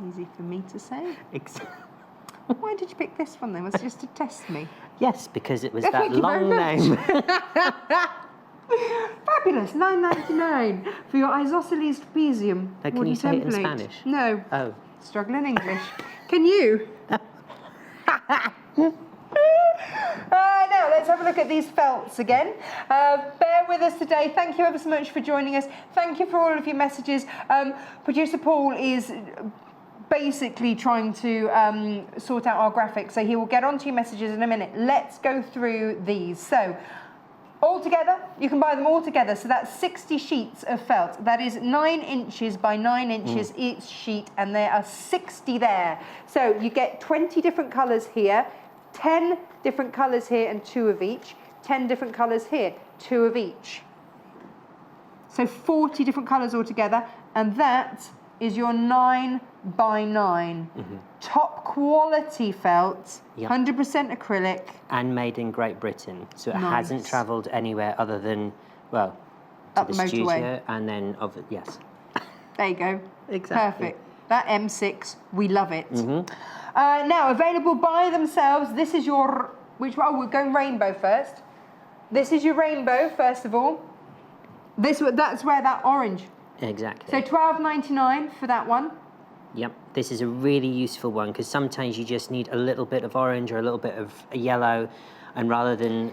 A: Easy for me to say. Why did you pick this one then? Was it just to test me?
G: Yes, because it was that long name.
A: Fabulous, $9.99 for your isosceles trapezium.
G: Can you say it in Spanish?
A: No.
G: Oh.
A: Struggling English. Can you? Now, let's have a look at these felts again. Bear with us today. Thank you ever so much for joining us. Thank you for all of your messages. Producer Paul is basically trying to sort out our graphics, so he will get onto your messages in a minute. Let's go through these. So, all together, you can buy them all together. So that's 60 sheets of felt. That is 9 inches by 9 inches each sheet, and there are 60 there. So you get 20 different colours here, 10 different colours here and 2 of each, 10 different colours here, 2 of each. So 40 different colours altogether, and that is your 9 by 9. Top quality felt, 100% acrylic.
G: And made in Great Britain. So it hasn't travelled anywhere other than, well, to the studio and then, yes.
A: There you go.
G: Exactly.
A: Perfect. That M6, we love it. Now, available by themselves, this is your, which one? Oh, we're going rainbow first. This is your rainbow, first of all. That's where that orange.
G: Exactly.
A: So $12.99 for that one.
G: Yep, this is a really useful one because sometimes you just need a little bit of orange or a little bit of yellow, and rather than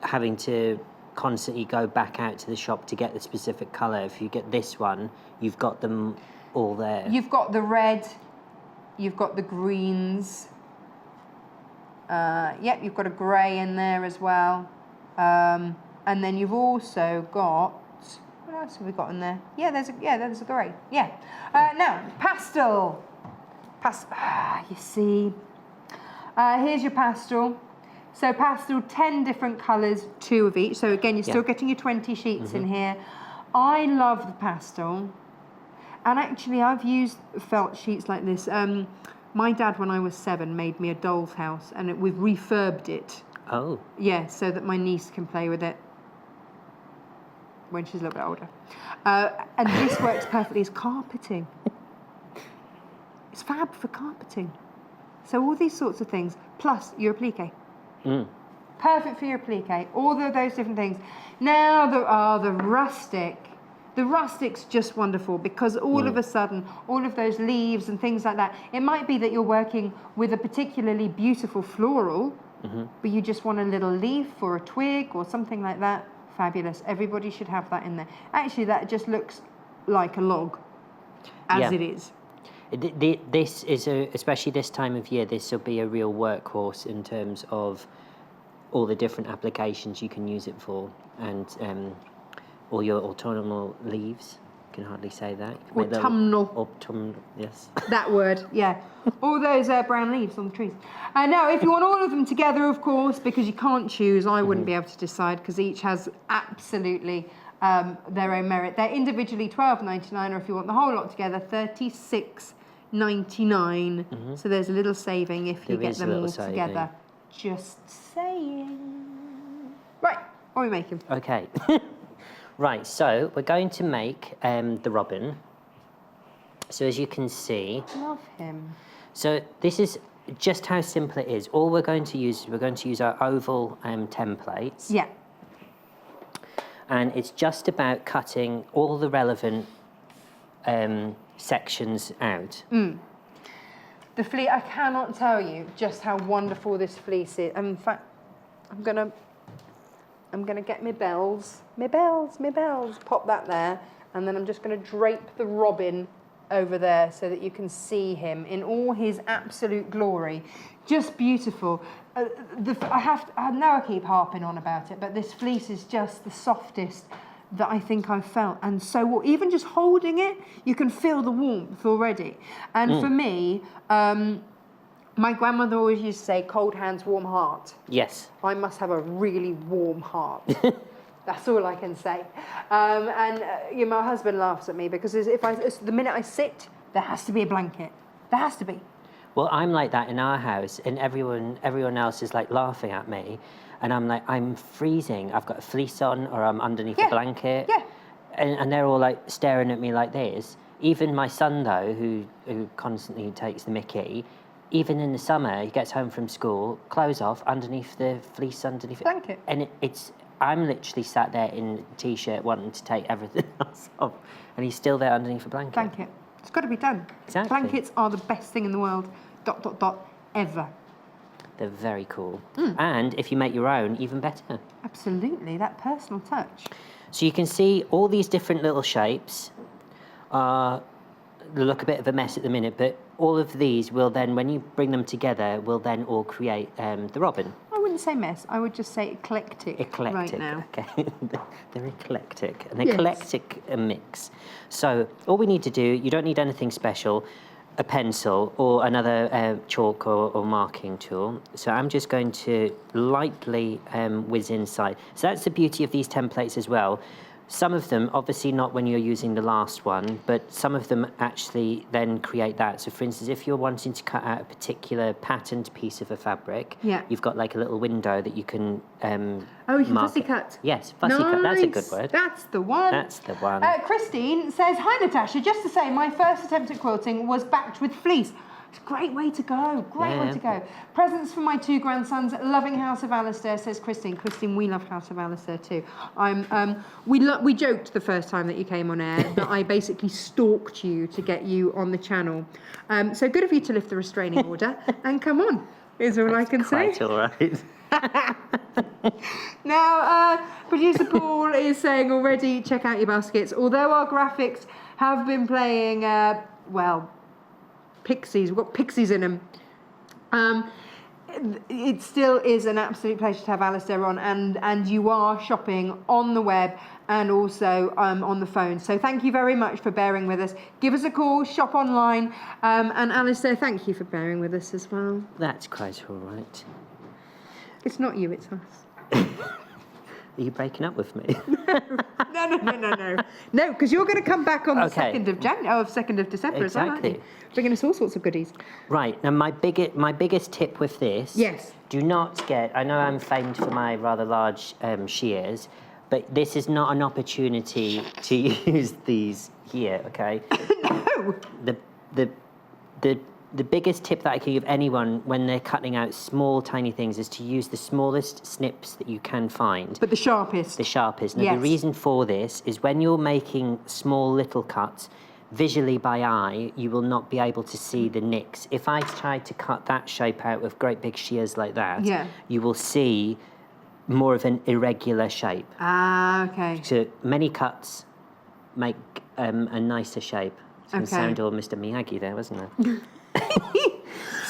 G: having to constantly go back out to the shop to get the specific colour, if you get this one, you've got them all there.
A: You've got the red, you've got the greens, yep, you've got a grey in there as well, and then you've also got, what else have we got in there? There's a grey. Now pastel. You see. Here's your pastel. So pastel, 10 different colours, 2 of each. So again, you're still getting your 20 sheets in here. I love the pastel, and actually I've used felt sheets like this. My dad, when I was 7, made me a doll's house, and we've refurbed it.
G: Oh.
A: Yeah, so that my niece can play with it when she's a little bit older. And this works perfectly as carpeting. It's fab for carpeting. So all these sorts of things, plus your applique. Perfect for your applique, all of those different things. Now there are the rustic. The rustic's just wonderful because all of a sudden, all of those leaves and things like that, it might be that you're working with a particularly beautiful floral, but you just want a little leaf or a twig or something like that. Fabulous. Everybody should have that in there. Actually, that just looks like a log, as it is.
G: This is, especially this time of year, this will be a real workhorse in terms of all the different applications you can use it for, and all your autumnal leaves. can hardly say that. You can make
A: Autumnal.
G: Autumnal, yes.
A: That word, yeah. All those brown leaves on the trees. Now, if you want all of them together, of course, because you can't choose, I wouldn't be able to decide, because each has absolutely their own merit. They're individually £12.99, or if you want the whole lot together, £36.99. So there's a little saving if you get them all together. Just saying. Right, what are we making?
G: Okay. Right, so we're going to make the robin. So as you can see...
A: Love him.
G: So this is just how simple it is. All we're going to use our oval templates.
A: Yeah.
G: And it's just about cutting all the relevant sections out.
A: The fleece, I cannot tell you just how wonderful this fleece is. In fact, I'm gonna get my bells, pop that there, and then I'm just gonna drape the robin over there so that you can see him in all his absolute glory. Just beautiful. I know I keep harping on about it, but this fleece is just the softest that I think I've felt. And so even just holding it, you can feel the warmth already. And for me, my grandmother always used to say, cold hands, warm heart.
G: Yes.
A: I must have a really warm heart. That's all I can say. You know, my husband laughs at me because the minute I sit, there has to be a blanket. There has to be.
G: Well, I'm like that in our house, and everyone else is like laughing at me, and I'm like, I'm freezing. I've got a fleece on, or I'm underneath a blanket.
A: Yeah.
G: And they're all like staring at me like this. Even my son, though, who constantly takes the mickey, even in the summer, he gets home from school, clothes off, underneath the fleece, underneath
A: Blanket.
G: And I'm literally sat there in a t-shirt wanting to take everything else off, and he's still there underneath a blanket.
A: Blanket. It's got to be done.
G: Exactly.
A: Blankets are the best thing in the world, ... ever.
G: They're very cool. And if you make your own, even better.
A: Absolutely, that personal touch.
G: So you can see all these different little shapes look a bit of a mess at the minute, but all of these will then, when you bring them together, will then all create the robin.
A: I wouldn't say mess, I would just say eclectic.
G: Eclectic,
A: right now.
G: okay. They're eclectic, an eclectic mix. So all we need to do, you don't need anything special, a pencil or another chalk or marking tool. So I'm just going to lightly whiz inside. So that's the beauty of these templates as well. Some of them, obviously not when you're using the last one, but some of them actually then create that. So for instance, if you're wanting to cut out a particular patterned piece of a fabric, you've got like a little window that you can
A: you can fussy cut.
G: Yes, fussy cut, that's a good word.
A: That's the one.
G: That's the one.
A: Christine says, hi Natasha, just to say my first attempt at quilting was backed with fleece. It's a great way to go, way to go. Presents for my two grandsons, loving House of Alistair, says Christine. Christine, we love House of Alistair too. We joked the first time that you came on air that I basically stalked you to get you on the channel. So good of you to lift the restraining order and come on, is all I can say.
G: Quite all right.
A: Now, producer Paul is saying already, check out your baskets. Although our graphics have been playing, pixies, we've got pixies in them. It still is an absolute pleasure to have Alastair on, and you are shopping on the web and also on the phone. So thank you very much for bearing with us. Give us a call, shop online, and Alastair, thank you for bearing with us as well.
G: That's quite all right.
A: It's not you, it's us.
G: Are you breaking up with me?
A: No. No, because you're going to come back on the 2nd of December as well, aren't you? Bringing us all sorts of goodies.
G: Right, now my biggest tip with this...
A: Yes.
G: Do not get... I know I'm famed for my rather large shears, but this is not an opportunity to use these here, okay?
A: No!
G: The biggest tip that I can give anyone when they're cutting out small, tiny things is to use the smallest snips that you can find.
A: But the sharpest.
G: The sharpest. Now, the reason for this is when you're making small little cuts, visually by eye, you will not be able to see the nicks. If I tried to cut that shape out with great big shears like that, you will see more of an irregular shape.
A: Ah, okay.
G: So many cuts make a nicer shape. It's going to sound all Mr. Miyagi there, wasn't it?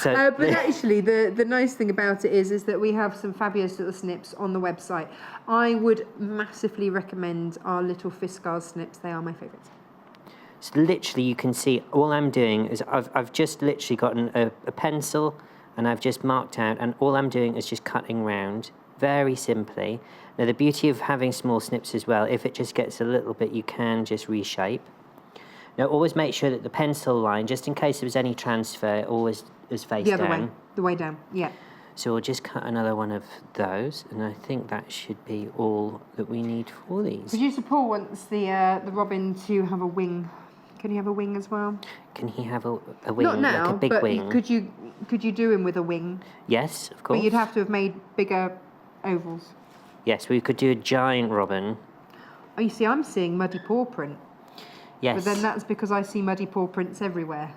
A: But actually, the nice thing about it is that we have some fabulous little snips on the website. I would massively recommend our little Fiskars snips. They are my favourites.
G: So literally you can see, all I'm doing is I've just literally gotten a pencil and I've just marked out, and all I'm doing is just cutting round very simply. Now the beauty of having small snips as well, if it just gets a little bit, you can just reshape. Now always make sure that the pencil line, just in case there was any transfer, always is face down.
A: The way down, yeah.
G: So we'll just cut another one of those, and I think that should be all that we need for these.
A: Producer Paul wants the robin to have a wing. Can he have a wing as well?
G: Can he have a wing,
A: Not now,
G: like a big
A: but
G: wing?
A: could you do him with a wing?
G: Yes, of course.
A: But you'd have to have made bigger ovals.
G: Yes, we could do a giant robin.
A: Oh, you see, I'm seeing muddy paw print.
G: Yes.
A: But then that's because I see muddy paw prints everywhere.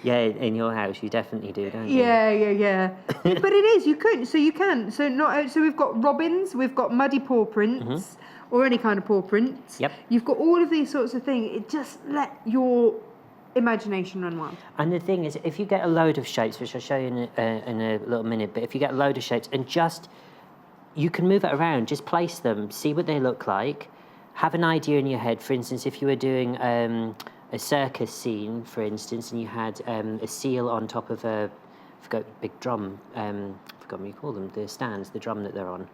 G: Yeah, in your house you definitely do, don't you?
A: Yeah. But it is, you could, so you can. So we've got robins, we've got muddy paw prints, or any kind of paw prints.
G: Yep.
A: You've got all of these sorts of things. It just let your imagination run wild.
G: And the thing is, if you get a load of shapes, which I'll show you in a little minute, but if you get a load of shapes and you can move it around, just place them, see what they look like, have an idea in your head. For instance, if you were doing a circus scene, for instance, and you had a seal on top of a big drum, forgot what you call them, the stands, the drum that they're on.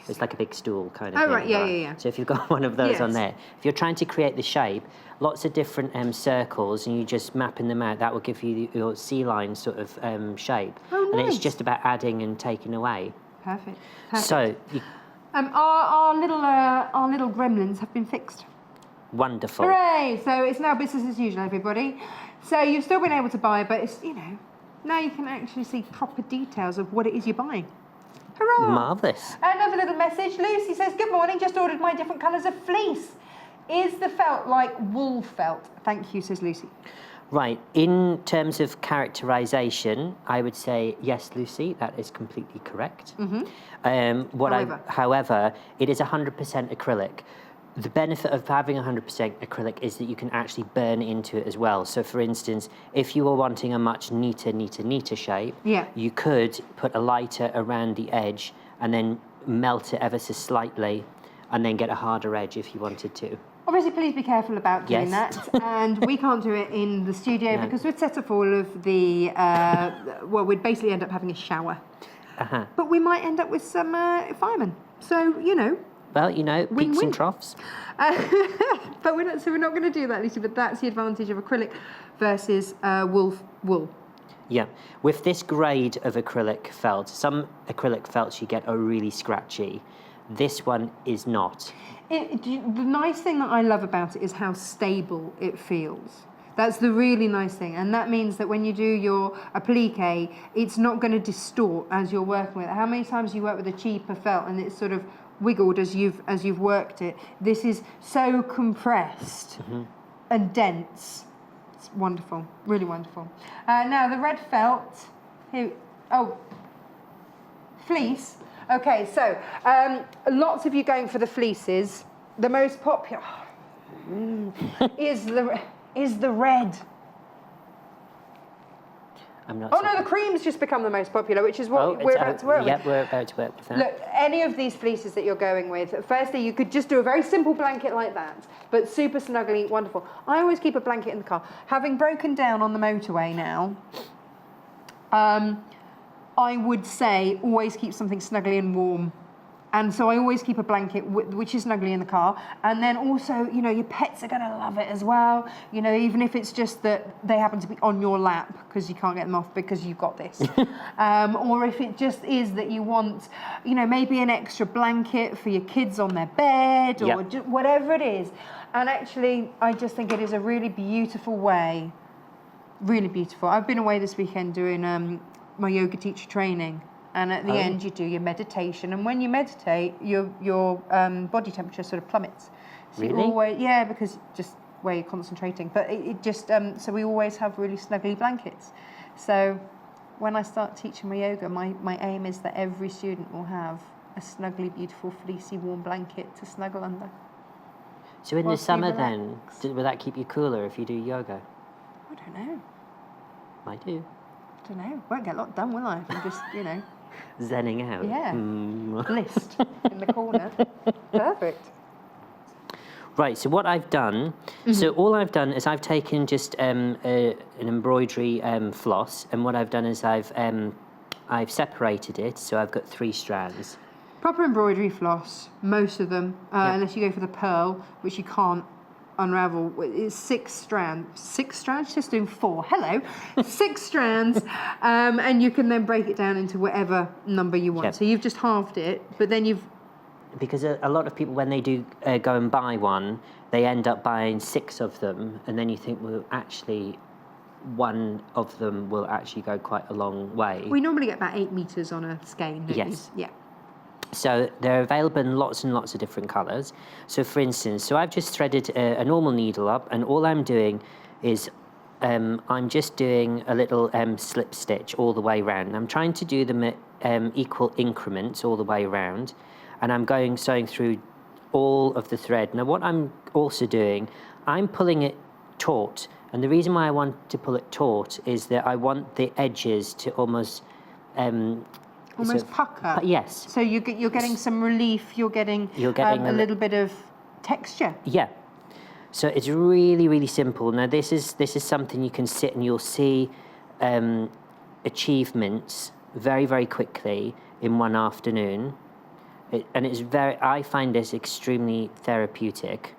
G: It's like a big stool kind of thing.
A: Oh, right, yeah.
G: So if you've got one of those on
A: Yes.
G: there, if you're trying to create the shape, lots of different circles, and you just mapping them out, that will give you your sea line sort of shape.
A: Oh,
G: And it's
A: nice.
G: just about adding and taking away.
A: Perfect.
G: So,
A: our little gremlins have been fixed.
G: wonderful.
A: Hooray! So it's now business as usual, everybody. So you've still been able to buy, but it's, now you can actually see proper details of what it is you're buying. Hurrah!
G: Marvellous.
A: Another little message. Lucy says, good morning, just ordered my different colours of fleece. Is the felt like wool felt? Thank you, says Lucy.
G: Right, in terms of characterisation, I would say, yes, Lucy, that is completely correct. However, it is 100% acrylic. The benefit of having 100% acrylic is that you can actually burn into it as well. So, for instance, if you were wanting a much neater shape, you could put a lighter around the edge and then melt it ever so slightly and then get a harder edge if you wanted to.
A: Obviously, please be careful about doing that. And we can't do it in the studio because we'd set up all of the, we'd basically end up having a shower. But we might end up with some firemen. So,
G: Well, peaks and troughs.
A: But we're not going to do that, Lucy, but that's the advantage of acrylic versus wool.
G: Yeah. With this grade of acrylic felt, some acrylic felts you get are really scratchy. This one is not.
A: The nice thing that I love about it is how stable it feels. That's the really nice thing, and that means that when you do your applique, it's not going to distort as you're working with it. How many times you work with a cheaper felt and it's sort of wiggled as you've worked it? This is so compressed and dense. It's wonderful, really wonderful. Now the red felt. Fleece. Okay, so lots of you going for the fleeces. The most popular is the red.
G: I'm not.
A: Oh no, the cream's just become the most popular, which is what we're about to work with.
G: Yep, we're about to work with that.
A: Look, any of these fleeces that you're going with, firstly, you could just do a very simple blanket like that, but super snuggly, wonderful. I always keep a blanket in the car. Having broken down on the motorway now, I would say always keep something snuggly and warm. And so I always keep a blanket which is snuggly in the car. And then also, your pets are going to love it as well. Even if it's just that they happen to be on your lap because you can't get them off because you've got this. Or if it just is that you want, maybe an extra blanket for your kids on their bed or just whatever it is. And actually, I just think it is a really beautiful way. Really beautiful. I've been away this weekend doing my yoga teacher training. And at the end, you do your meditation. And when you meditate, your body temperature sort of plummets. So
G: really?
A: Because just where you're concentrating. But it just, so we always have really snuggly blankets. So when I start teaching my yoga, my aim is that every student will have a snuggly, beautiful, fleecy, warm blanket to snuggle under.
G: So in the summer then, will that keep you cooler if you do yoga?
A: I don't know.
G: I do.
A: I don't know. Won't get a lot done, will I? If I'm just,
G: Zenning out.
A: Yeah. Blissed in the corner. Perfect.
G: Right, so what I've done, so all I've done is I've taken just an embroidery floss, and what I've done is I've separated it, so I've got 3 strands.
A: Proper embroidery floss, most of them, unless you go for the pearl, which you can't unravel. It's 6 strands. 6 strands? Just doing 4. Hello. 6 strands, and you can then break it down into whatever number you want.
G: Yep.
A: So you've just halved it, but then you've...
G: Because a lot of people, when they do go and buy one, they end up buying 6 of them, and then you think, well, actually, one of them will actually go quite a long way.
A: We normally get about 8 meters on a skein, don't
G: Yes.
A: you? Yeah.
G: So they're available in lots and lots of different colours. So for instance, so I've just threaded a normal needle up, and all I'm doing is I'm just doing a little slip stitch all the way round. I'm trying to do them at equal increments all the way around, and I'm sewing through all of the thread. Now what I'm also doing, I'm pulling it taut, and the reason why I want to pull it taut is that I want the edges to almost
A: Almost pucker.
G: yes.
A: So you're getting some relief. You're getting a little bit of texture.
G: Yeah. So it's really, really simple. Now this is something you can sit and you'll see achievements very, very quickly in one afternoon. I find this extremely therapeutic.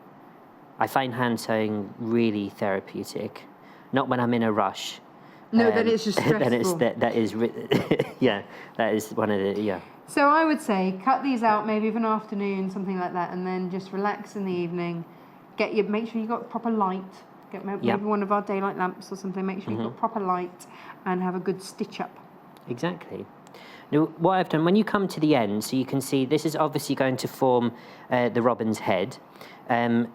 G: I find hand sewing really therapeutic. Not when I'm in a rush.
A: No, then it's just stressful.
G: That is one of the, yeah.
A: So I would say cut these out maybe of an afternoon, something like that, and then just relax in the evening. Make sure you've got proper light. Get maybe one of our daylight lamps or something. Make sure you've got proper light and have a good stitch up.
G: Exactly. Now, what I've done, when you come to the end, so you can see this is obviously going to form the robin's head.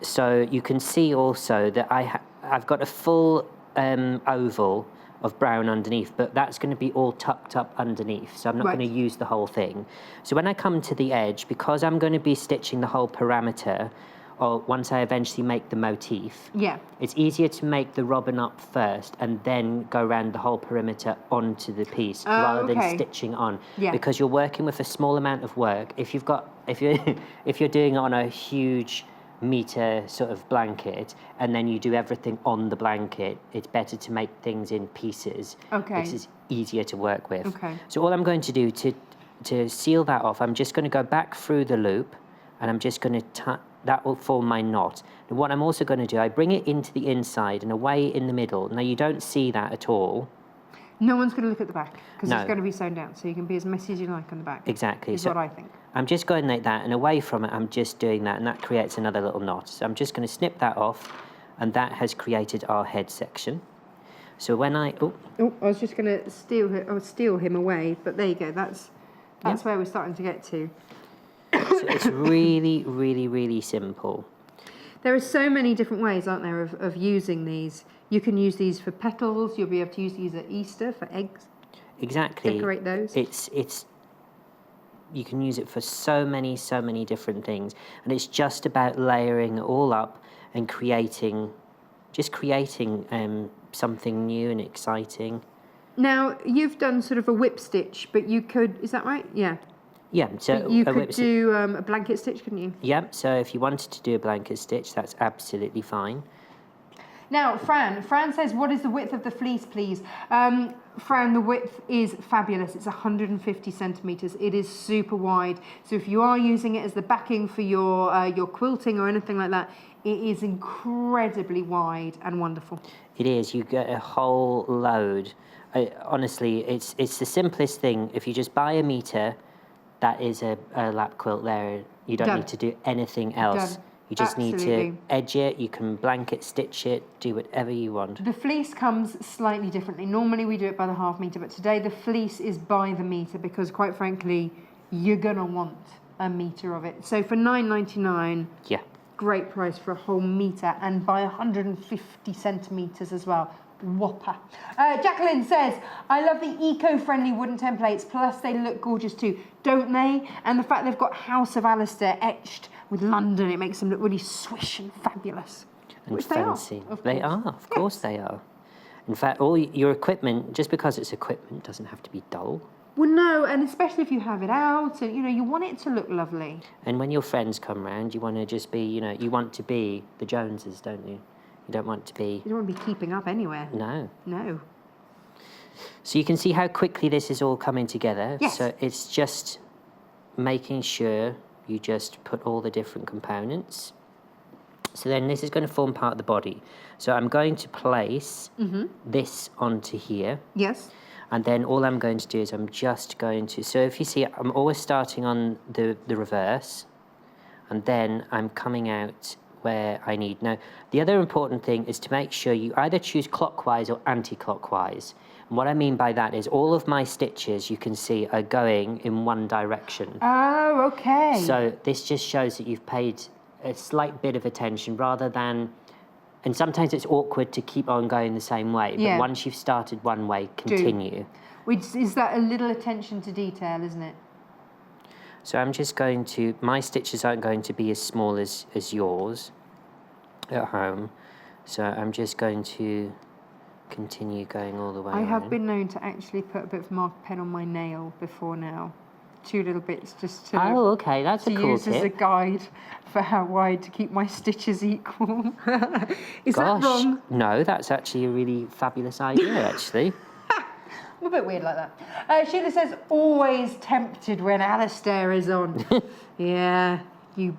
G: So you can see also that I've got a full oval of brown underneath, but that's going to be all tucked up underneath, so I'm not going to use the whole thing. So when I come to the edge, because I'm going to be stitching the whole parameter, or once I eventually make the motif, it's easier to make the robin up first and then go around the whole perimeter onto the piece rather than stitching on, because you're working with a small amount of work. If you're doing it on a huge meter sort of blanket and then you do everything on the blanket, it's better to make things in pieces. This is easier to work with. So all I'm going to do to seal that off, I'm just going to go back through the loop, and I'm just going to that will form my knot. And what I'm also going to do, I bring it into the inside and away in the middle. Now you don't see that at all.
A: No one's going to look at the back because it's going to be sewn down, so you can be as messy as you like on the back.
G: Exactly.
A: Is what I think.
G: I'm just going like that, and away from it, I'm just doing that, and that creates another little knot. So I'm just going to snip that off, and that has created our head section. So when I
A: I was just going to steal him away, but there you go. That's where we're starting to get to.
G: So it's really, really, really simple.
A: There are so many different ways, aren't there, of using these. You can use these for petals. You'll be able to use these at Easter for eggs.
G: Exactly.
A: Decorate those.
G: It's you can use it for so many different things, and it's just about layering it all up and creating something new and exciting.
A: Now you've done sort of a whip stitch, but you could, is that right? Yeah.
G: Yeah, so
A: you could do a blanket stitch, couldn't you?
G: Yeah, so if you wanted to do a blanket stitch, that's absolutely fine.
A: Now, Fran says, what is the width of the fleece, please? Fran, the width is fabulous. It's 150 centimetres. It is super wide. So if you are using it as the backing for your quilting or anything like that, it is incredibly wide and wonderful.
G: It is. You get a whole load. Honestly, it's the simplest thing. If you just buy a metre, that is a lap quilt there. You don't need to do anything else. You just need to edge it, you can blanket stitch it, do whatever you want.
A: The fleece comes slightly differently. Normally we do it by the half metre, but today the fleece is by the metre because quite frankly, you're gonna want a metre of it. So for $9.99, great price for a whole metre, and by 150 centimetres as well. Whopper. Jacqueline says, I love the eco-friendly wooden templates, plus they look gorgeous too, don't they? And the fact they've got House of Alistair etched with London, it makes them look really swish and fabulous.
G: And
A: which
G: fancy.
A: They are,
G: of course they are. In fact, all your equipment, just because it's equipment, doesn't have to be dull.
A: Well, no, and especially if you have it out, and you want it to look lovely.
G: And when your friends come round, you want to just be, you want to be the Joneses, don't you? You don't want to be...
A: You don't want to be keeping up anywhere.
G: No.
A: No.
G: So you can see how quickly this is all coming together.
A: Yes.
G: So it's just making sure you just put all the different components. So then this is going to form part of the body. So I'm going to place this onto here.
A: Yes.
G: And then all I'm going to do is I'm just going to... So if you see, I'm always starting on the reverse. And then I'm coming out where I need. Now, the other important thing is to make sure you either choose clockwise or anti-clockwise. And what I mean by that is all of my stitches, you can see, are going in one direction.
A: Oh, okay.
G: So this just shows that you've paid a slight bit of attention rather than... And sometimes it's awkward to keep on going the same way, but once you've started one way, continue.
A: Which is that a little attention to detail, isn't it?
G: So I'm just going to... My stitches aren't going to be as small as yours at home. So I'm just going to continue going all the way
A: I have
G: around.
A: been known to actually put a bit of marker pen on my nail before now. 2 little bits just to...
G: Oh, okay, that's a cool
A: use as a
G: tip.
A: guide for how wide to keep my stitches equal. Is
G: Gosh,
A: that wrong?
G: no, that's actually a really fabulous idea, actually.
A: I'm a bit weird like that. Sheila says, always tempted when Alastair is on. Yeah, you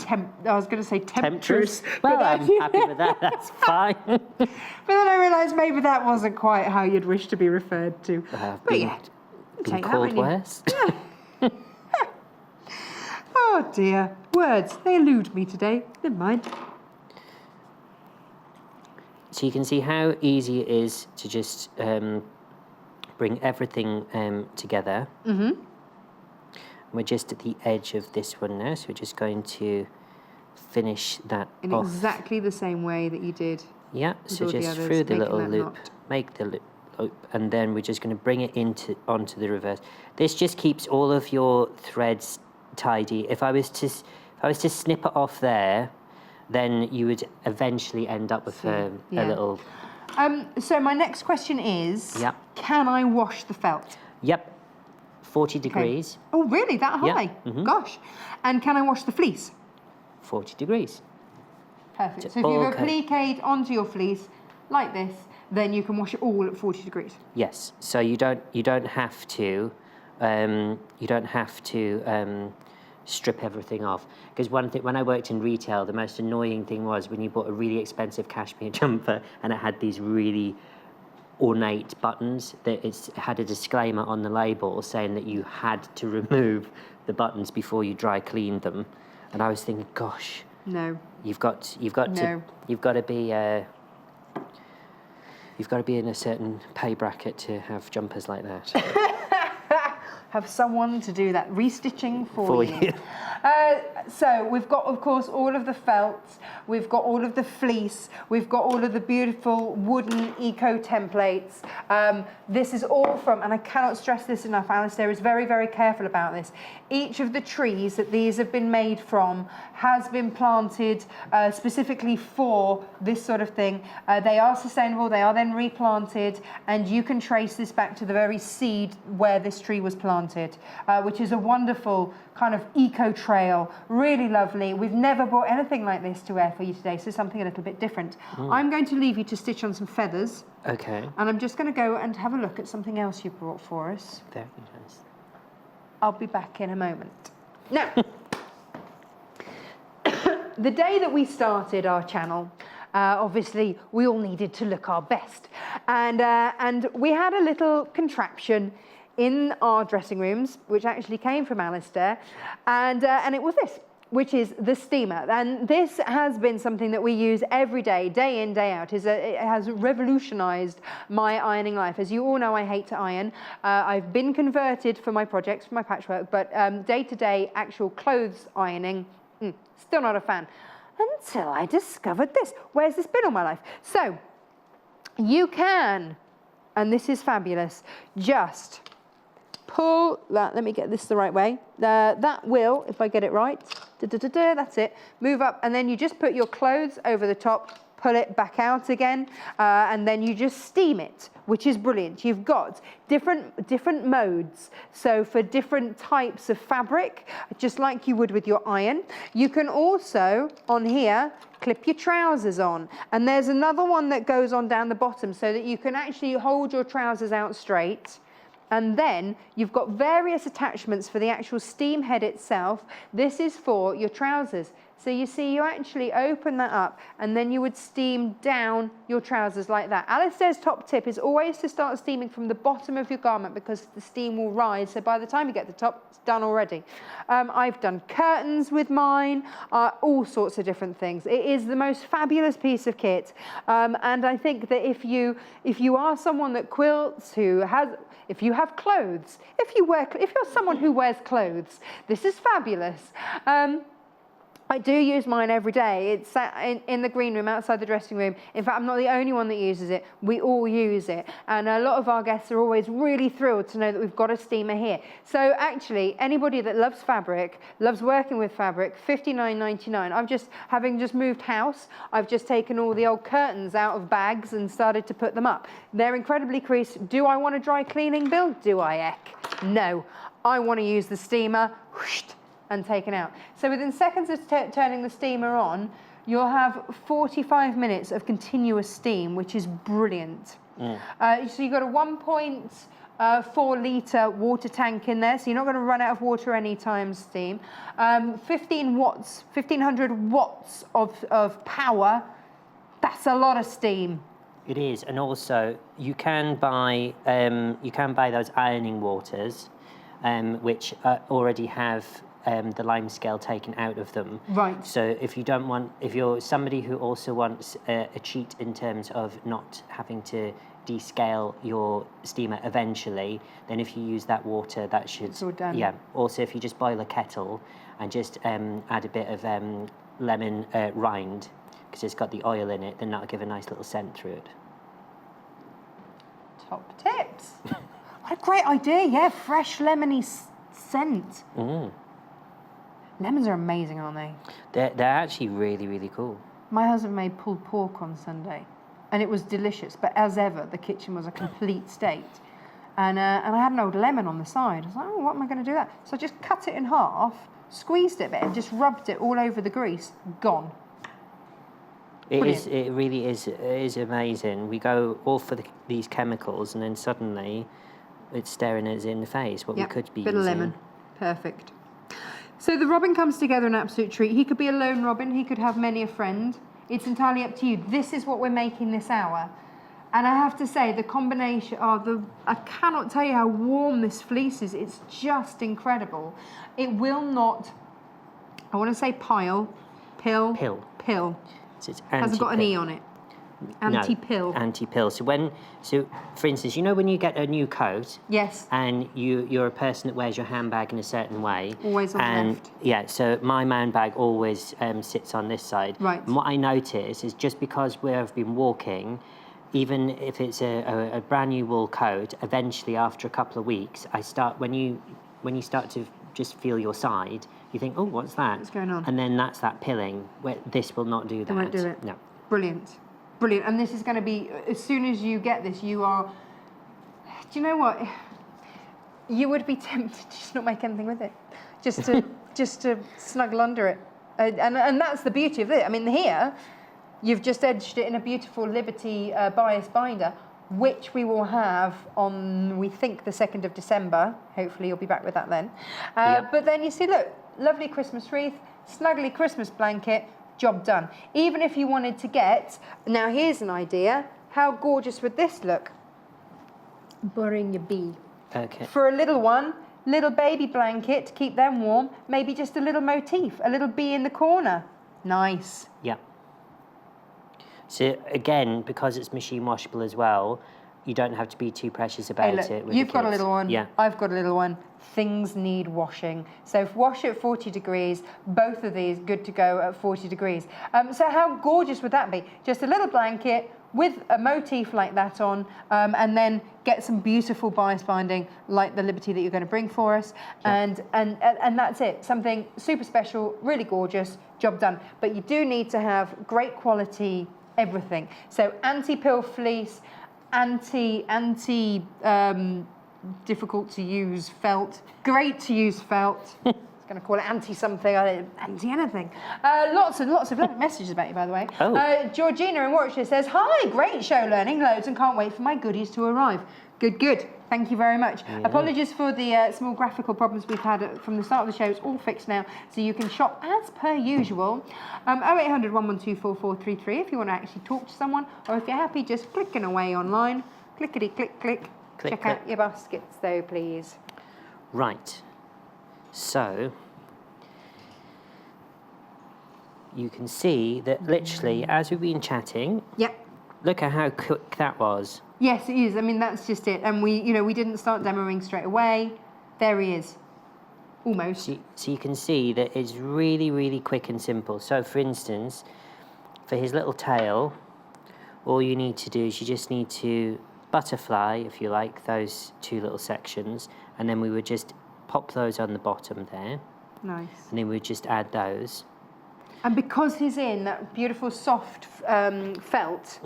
A: I was going to say temptress.
G: Well, I'm happy with that, that's fine.
A: But then I realised maybe that wasn't quite how you'd wish to be referred to. But yeah,
G: Been
A: take that,
G: called
A: won't you?
G: worse.
A: Oh dear, words, they elude me today. Never mind.
G: So you can see how easy it is to just bring everything together. We're just at the edge of this one now, so we're just going to finish that
A: In
G: off.
A: exactly the same way that you did.
G: Yeah,
A: with
G: so
A: all the
G: just
A: others,
G: through the
A: making
G: little
A: that
G: loop,
A: knot.
G: make the loop, and then we're just going to bring it onto the reverse. This just keeps all of your threads tidy. If I was to snip it off there, then you would eventually end up with a little...
A: So my next question is,
G: Yep.
A: can I wash the felt?
G: Yep, 40 degrees,
A: Oh, really? That high?
G: Yeah,
A: Gosh. And can I wash the fleece?
G: 40 degrees.
A: Perfect.
G: It's
A: So if you
G: all
A: applique onto your fleece like this, then you can wash it all at 40 degrees.
G: Yes, so you don't have to strip everything off, because one thing when I worked in retail, the most annoying thing was when you bought a really expensive cashmere jumper and it had these really ornate buttons that it had a disclaimer on the label saying that you had to remove the buttons before you dry cleaned them, and I was thinking, gosh,
A: No.
G: you've got to be in a certain pay bracket to have jumpers like that.
A: Have someone to do that restitching for you. So we've got, of course, all of the felt, we've got all of the fleece, we've got all of the beautiful wooden eco templates. This is all from, and I cannot stress this enough, Alastair is very, very careful about this. Each of the trees that these have been made from has been planted specifically for this sort of thing. They are sustainable, they are then replanted, and you can trace this back to the very seed where this tree was planted, which is a wonderful kind of eco trail, really lovely. We've never brought anything like this to air for you today, so something a little bit different. I'm going to leave you to stitch on some feathers.
G: Okay.
A: And I'm just going to go and have a look at something else you brought for us.
G: Very nice.
A: I'll be back in a moment. Now, the day that we started our channel, obviously we all needed to look our best, and we had a little contraption in our dressing rooms, which actually came from Alastair, and it was this, which is the steamer. And this has been something that we use every day, day in, day out. It has revolutionised my ironing life. As you all know, I hate to iron. I've been converted for my projects, for my patchwork, but day-to-day actual clothes ironing, still not a fan. Until I discovered this. Where's this been all my life? So, you can, and this is fabulous, just pull that, let me get this the right way. That will, if I get it right, that's it, move up, and then you just put your clothes over the top, pull it back out again, and then you just steam it, which is brilliant. You've got different modes. So for different types of fabric, just like you would with your iron, you can also, on here, clip your trousers on. And there's another one that goes on down the bottom so that you can actually hold your trousers out straight. And then you've got various attachments for the actual steam head itself. This is for your trousers. So you see, you actually open that up and then you would steam down your trousers like that. Alastair's top tip is always to start steaming from the bottom of your garment because the steam will rise. So by the time you get to the top, it's done already. I've done curtains with mine, all sorts of different things. It is the most fabulous piece of kit. And I think that if you are someone that quilts, if you have clothes, if you're someone who wears clothes, this is fabulous. I do use mine every day. It's in the green room, outside the dressing room. In fact, I'm not the only one that uses it. We all use it. And a lot of our guests are always really thrilled to know that we've got a steamer here. So actually, anybody that loves fabric, loves working with fabric, $59.99. Having just moved house, I've just taken all the old curtains out of bags and started to put them up. They're incredibly creased. Do I want a dry cleaning bill? Do I, Eck? No. I want to use the steamer. Whoosh, and taken out. So within seconds of turning the steamer on, you'll have 45 minutes of continuous steam, which is brilliant. So you've got a 1.4 litre water tank in there, so you're not going to run out of water anytime soon. 1500 watts of power. That's a lot of steam.
G: It is, and also you can buy those ironing waters, which already have the lime scale taken out of them.
A: Right.
G: So if you're somebody who also wants a cheat in terms of not having to descale your steamer eventually, then if you use that water, that should...
A: It's all done.
G: Yeah. Also, if you just boil a kettle and just add a bit of lemon rind, because it's got the oil in it, then that'll give a nice little scent through it.
A: Top tips. What a great idea, yeah. Fresh lemony scent. Lemons are amazing, aren't they?
G: They're actually really, really cool.
A: My husband made pulled pork on Sunday, and it was delicious. But as ever, the kitchen was a complete state. And I had an old lemon on the side. I was like, oh, what am I going to do that? So I just cut it in half, squeezed it a bit, and just rubbed it all over the grease. Gone.
G: It really is. It is amazing. We go all for these chemicals, and then suddenly, it's staring us in the face. What we could be
A: bit
G: using.
A: of lemon, perfect. So the robin comes together an absolute treat. He could be a lone robin. He could have many a friend. It's entirely up to you. This is what we're making this hour. And I have to say, the combination I cannot tell you how warm this fleece is. It's just incredible. It will not, I want to say pill.
G: So it's
A: Hasn't got an E on it. Anti-pill.
G: No, anti-pill. So for instance, you know when you get a new coat?
A: Yes.
G: And you're a person that wears your handbag in a certain way.
A: Always on the left.
G: Yeah, so my man bag always sits on this side.
A: Right.
G: And what I notice is just because I've been walking, even if it's a brand new wool coat, eventually after a couple of weeks, when you start to just feel your side, you think, oh, what's that?
A: What's going on?
G: And then that's that pilling. Where this will not do that.
A: It won't do it.
G: No.
A: Brilliant. Brilliant. And this is going to be, as soon as you get this, you are, do you know what? You would be tempted to just not make anything with it. Just to snuggle under it. And that's the beauty of it. I mean, here, you've just edged it in a beautiful Liberty bias binder, which we will have on, we think, the 2nd of December. Hopefully you'll be back with that then. But then you see, look, lovely Christmas wreath, snuggly Christmas blanket, job done. Even if you wanted to get, now here's an idea, how gorgeous would this look? Burying your bee.
G: Okay.
A: For a little one, little baby blanket to keep them warm, maybe just a little motif, a little bee in the corner. Nice.
G: Yeah. So again, because it's machine washable as well, you don't have to be too precious about it. With
A: you've got a little one.
G: Yeah.
A: I've got a little one. Things need washing. So wash at 40 degrees. Both of these good to go at 40 degrees. So how gorgeous would that be? Just a little blanket with a motif like that on, and then get some beautiful bias binding like the Liberty that you're going to bring for us, and that's it. Something super special, really gorgeous, job done. But you do need to have great quality everything. So anti-pill fleece, difficult to use felt, great to use felt. I was going to call it anti-something, anti-anything. Lots and lots of messages about you, by the way.
G: Oh.
A: Georgina in Warwickshire says, hi, great show, learning loads and can't wait for my goodies to arrive. Good, good. Thank you very much. Yeah. Apologies for the small graphical problems we've had from the start of the show. It's all fixed now, so you can shop as per usual. 0800 112 4433 if you want to actually talk to someone, or if you're happy just clicking away online. Clickety, click, click. Check out your baskets, though, please.
G: Right. So, you can see that literally, as we've been chatting,
A: yep.
G: Look at how quick that was.
A: Yes, it is. I mean, that's just it. And we didn't start demoing straight away. There he is. Almost.
G: So you can see that it's really, really quick and simple. So, for instance, for his little tail, all you need to do is you just need to butterfly, if you like, those two little sections, and then we would just pop those on the bottom there.
A: Nice.
G: And then we'd just add those.
A: And because he's in that beautiful soft felt,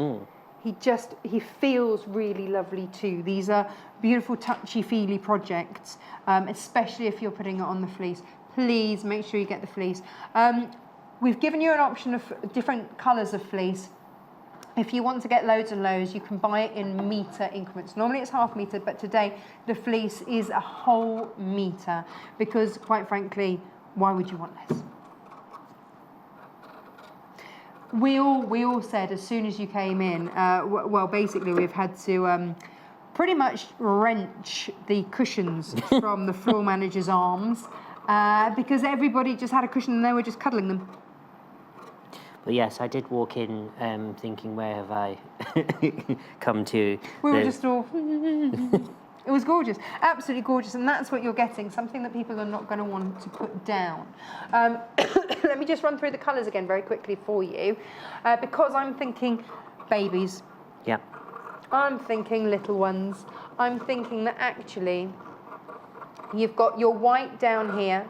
A: he feels really lovely too. These are beautiful touchy-feely projects, especially if you're putting it on the fleece. Please make sure you get the fleece. We've given you an option of different colours of fleece. If you want to get loads and loads, you can buy it in metre increments. Normally it's half metre, but today the fleece is a whole metre because, quite frankly, why would you want less? We all said as soon as you came in, well, basically we've had to pretty much wrench the cushions from the floor manager's arms because everybody just had a cushion and they were just cuddling them.
G: Well, yes, I did walk in thinking, where have I come to?
A: We were just all... It was gorgeous, absolutely gorgeous, and that's what you're getting, something that people are not going to want to put down. Let me just run through the colours again very quickly for you, because I'm thinking babies.
G: Yeah.
A: I'm thinking little ones. I'm thinking that actually you've got your white down here,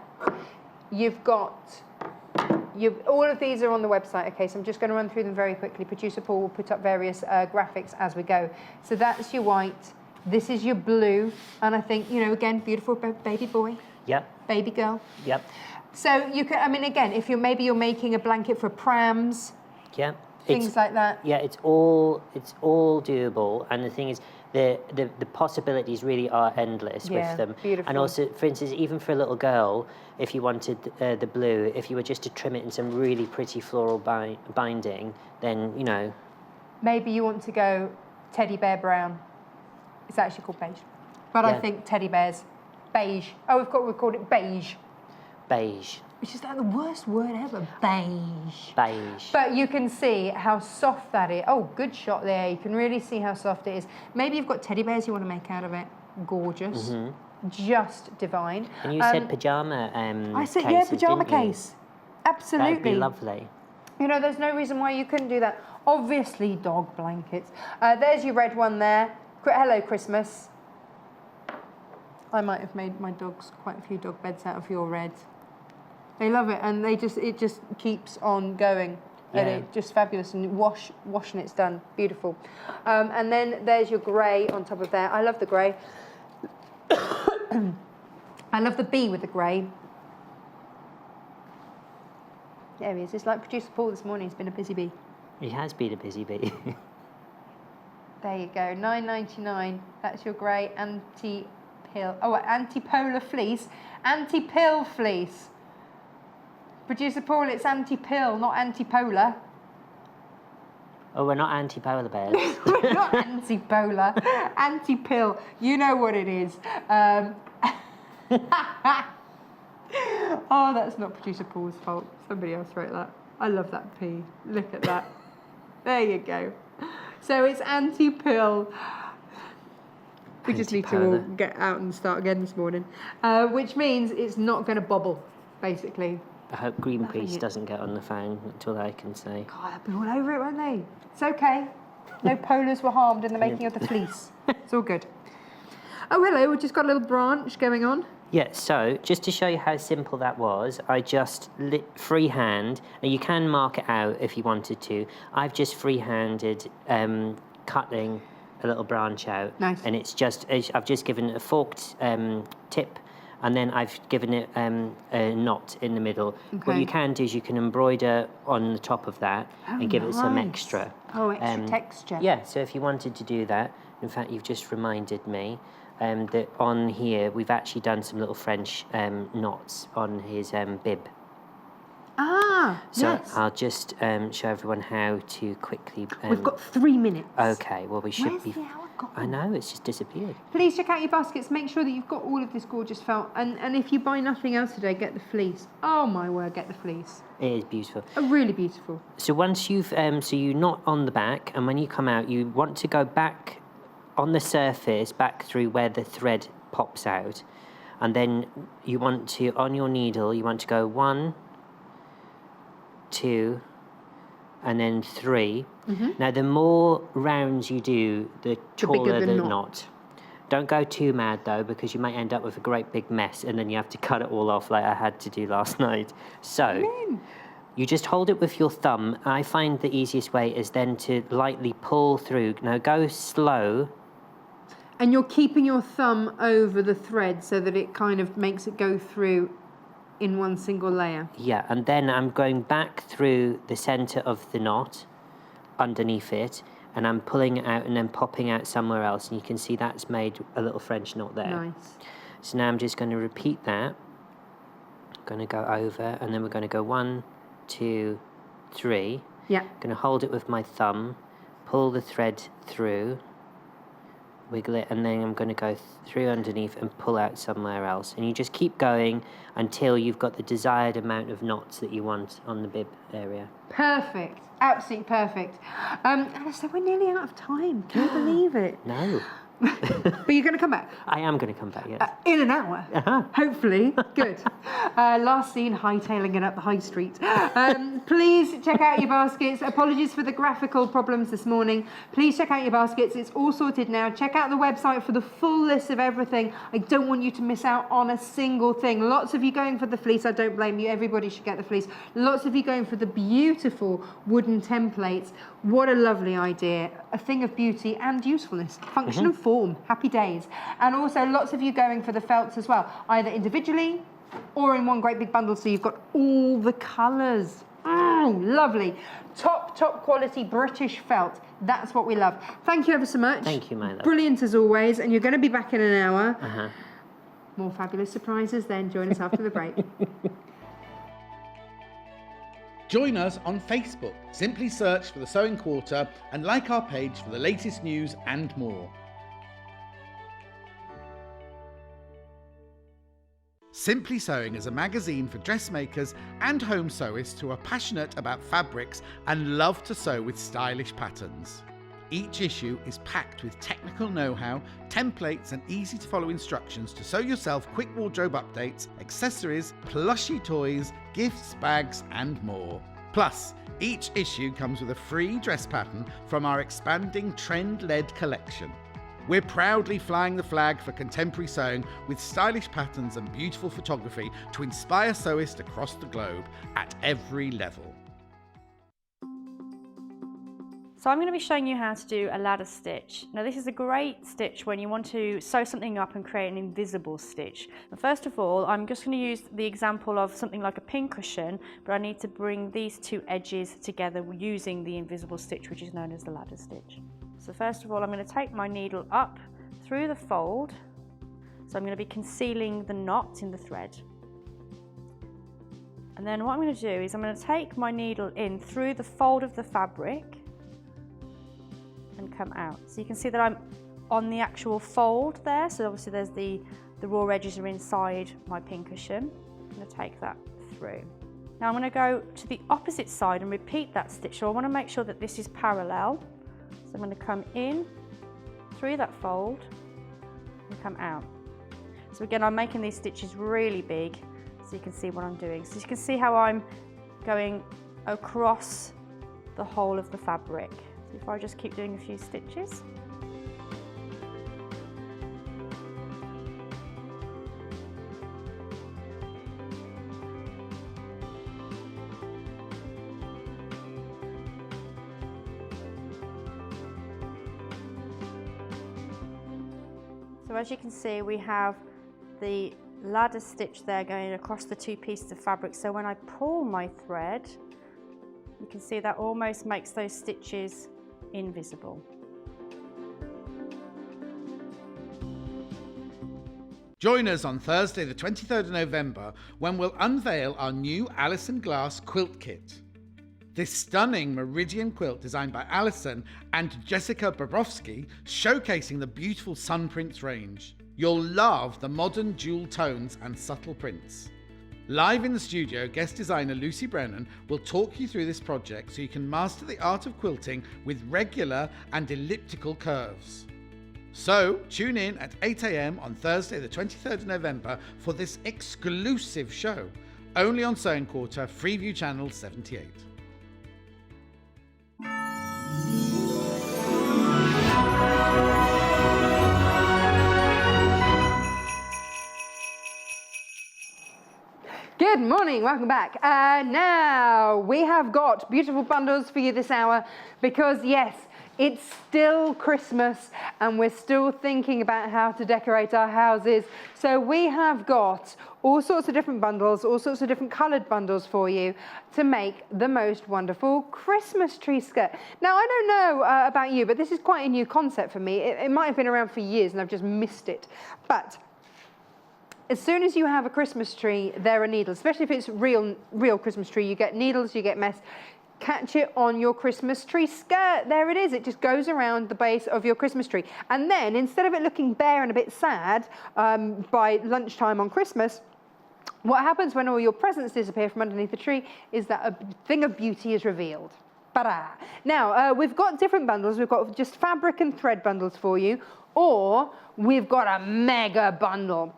A: all of these are on the website, okay, so I'm just going to run through them very quickly. Producer Paul will put up various graphics as we go. So that's your white. This is your blue, and I think, again, beautiful baby boy.
G: Yep.
A: Baby girl.
G: Yep.
A: So you can, I mean, again, if you're making a blanket for prams.
G: Yep.
A: Things like that.
G: Yeah, it's all doable, and the thing is, the possibilities really are endless with them.
A: Beautiful.
G: And also, for instance, even for a little girl, if you wanted the blue, if you were just to trim it in some really pretty floral binding, then
A: Maybe you want to go teddy bear brown. It's actually called beige. But I think teddy bears, beige. Oh, we've called it beige.
G: Beige.
A: Which is like the worst word ever, beige.
G: Beige.
A: But you can see how soft that is. Oh, good shot there. You can really see how soft it is. Maybe you've got teddy bears you want to make out of it. Gorgeous. Mm-hmm. Just divine.
G: And you said pyjama
A: I said,
G: cases,
A: pyjama case. Absolutely.
G: That'd be lovely.
A: There's no reason why you couldn't do that. Obviously, dog blankets. There's your red one there. Hello, Christmas. I might have made my dogs quite a few dog beds out of your red. They love it, and it just keeps on going. Yeah. And it's just fabulous, and wash and it's done. Beautiful. And then there's your grey on top of there. I love the grey. I love the bee with the grey. There he is. It's like Producer Paul this morning. He's been a busy bee.
G: He has been a busy bee.
A: There you go, $9.99. That's your grey anti-pill. Oh, anti-polar fleece. Anti-pill fleece. Producer Paul, it's anti-pill, not anti-polar.
G: Oh, we're not anti-polar bears.
A: We're not anti-polar. Anti-pill. You know what it is. Oh, that's not Producer Paul's fault. Somebody else wrote that. I love that P. Look at that. There you go. So it's anti-pill. We just need to all get out and start again this morning. Which means it's not going to bobble, basically.
G: I hope Greenpeace doesn't get on the phone, that's all I can say.
A: God, they'll be all over it, won't they? It's okay. No polars were harmed in the making of the fleece. It's all good. Oh, hello, we've just got a little branch going on.
G: Yeah, so just to show you how simple that was, I just freehand, and you can mark it out if you wanted to. I've just freehanded cutting a little branch out.
A: Nice.
G: And I've just given it a forked tip, and then I've given it a knot in the middle.
A: Okay.
G: What you can do is you can embroider on the top of that and give it some extra.
A: Oh, extra texture.
G: Yeah, so if you wanted to do that, in fact, you've just reminded me that on here we've actually done some little French knots on his bib.
A: Ah,
G: So
A: yes.
G: I'll just show everyone how to quickly...
A: We've got 3 minutes.
G: Okay, well we should
A: Where's
G: be...
A: the hour gone?
G: I know, it's just disappeared.
A: Please check out your baskets. Make sure that you've got all of this gorgeous felt. And if you buy nothing else today, get the fleece. Oh my word, get the fleece.
G: It is beautiful.
A: Oh, really beautiful.
G: So once you've... so you knot on the back, and when you come out, you want to go back on the surface, back through where the thread pops out. And then you want to, on your needle, you want to go 1, 2, and then 3. Now, the more rounds you do, the taller
A: bigger
G: the
A: the
G: knot. Don't go too mad, though, because you might end up with a great big mess, and then you have to cut it all off like I had to do last night. So, you just hold it with your thumb. I find the easiest way is then to lightly pull through. Now, go slow.
A: And you're keeping your thumb over the thread so that it kind of makes it go through in one single layer.
G: Yeah, and then I'm going back through the centre of the knot, underneath it, and I'm pulling it out and then popping out somewhere else. And you can see that's made a little French knot there.
A: Nice.
G: So now I'm just going to repeat that. Going to go over, and then we're going to go 1, 2, 3.
A: Yeah.
G: Going to hold it with my thumb, pull the thread through, wiggle it, and then I'm going to go through underneath and pull out somewhere else. And you just keep going until you've got the desired amount of knots that you want on the bib area.
A: Perfect. Absolutely perfect. Alastair, we're nearly out of time. Can you believe it?
G: No.
A: But you're going to come back?
G: I am going to come back, yes.
A: In an hour, hopefully. Good. Last seen hightailing it up the high street. Please check out your baskets. Apologies for the graphical problems this morning. Please check out your baskets. It's all sorted now. Check out the website for the full list of everything. I don't want you to miss out on a single thing. Lots of you going for the fleece. I don't blame you. Everybody should get the fleece. Lots of you going for the beautiful wooden templates. What a lovely idea. A thing of beauty and usefulness. Function and form. Happy days. And also lots of you going for the felts as well, either individually or in one great big bundle, so you've got all the colours. Lovely. Top quality British felt. That's what we love. Thank you ever so much.
G: Thank you, my love.
A: Brilliant as always. And you're going to be back in an hour. More fabulous surprises then. Join us after the break.
D: Join us on Facebook. Simply search for The Sewing Quarter and like our page for the latest news and more. Simply Sewing is a magazine for dressmakers and home sewists who are passionate about fabrics and love to sew with stylish patterns. Each issue is packed with technical know-how, templates and easy to follow instructions to sew yourself quick wardrobe updates, accessories, plushy toys, gifts, bags and more. Plus, each issue comes with a free dress pattern from our expanding trend-led collection. We're proudly flying the flag for contemporary sewing with stylish patterns and beautiful photography to inspire sewists across the globe at every level.
E: So I'm going to be showing you how to do a ladder stitch. Now this is a great stitch when you want to sew something up and create an invisible stitch. But first of all, I'm just going to use the example of something like a pincushion, but I need to bring these two edges together using the invisible stitch, which is known as the ladder stitch. So first of all, I'm going to take my needle up through the fold. So I'm going to be concealing the knot in the thread. And then what I'm going to do is I'm going to take my needle in through the fold of the fabric and come out. So you can see that I'm on the actual fold there. So obviously there's the raw edges are inside my pincushion. I'm going to take that through. Now I'm going to go to the opposite side and repeat that stitch. So I want to make sure that this is parallel. So I'm going to come in through that fold and come out. So again, I'm making these stitches really big so you can see what I'm doing. So you can see how I'm going across the whole of the fabric. So if I just keep doing a few stitches. So as you can see, we have the ladder stitch there going across the two pieces of fabric. So when I pull my thread, you can see that almost makes those stitches invisible.
D: Join us on Thursday the 23rd of November when we'll unveil our new Alison Glass quilt kit. This stunning meridian quilt designed by Alison and Jessica Bobrovsky, showcasing the beautiful sun prints range. You'll love the modern dual tones and subtle prints. Live in the studio, guest designer Lucy Brennan will talk you through this project so you can master the art of quilting with regular and elliptical curves. So tune in at 8 AM on Thursday the 23rd of November for this exclusive show, only on Sewing Quarter, Freeview Channel 78.
A: Good morning, welcome back. Now we have got beautiful bundles for you this hour because yes, it's still Christmas and we're still thinking about how to decorate our houses. So we have got all sorts of different bundles, all sorts of different coloured bundles for you to make the most wonderful Christmas tree skirt. Now I don't know about you, but this is quite a new concept for me. It might have been around for years and I've just missed it. But as soon as you have a Christmas tree, there are needles, especially if it's real Christmas tree. You get needles, you get mess. Catch it on your Christmas tree skirt. There it is. It just goes around the base of your Christmas tree. And then instead of it looking bare and a bit sad by lunchtime on Christmas, what happens when all your presents disappear from underneath the tree is that a thing of beauty is revealed. Ta-da! Now, we've got different bundles. We've got just fabric and thread bundles for you, or we've got a mega bundle,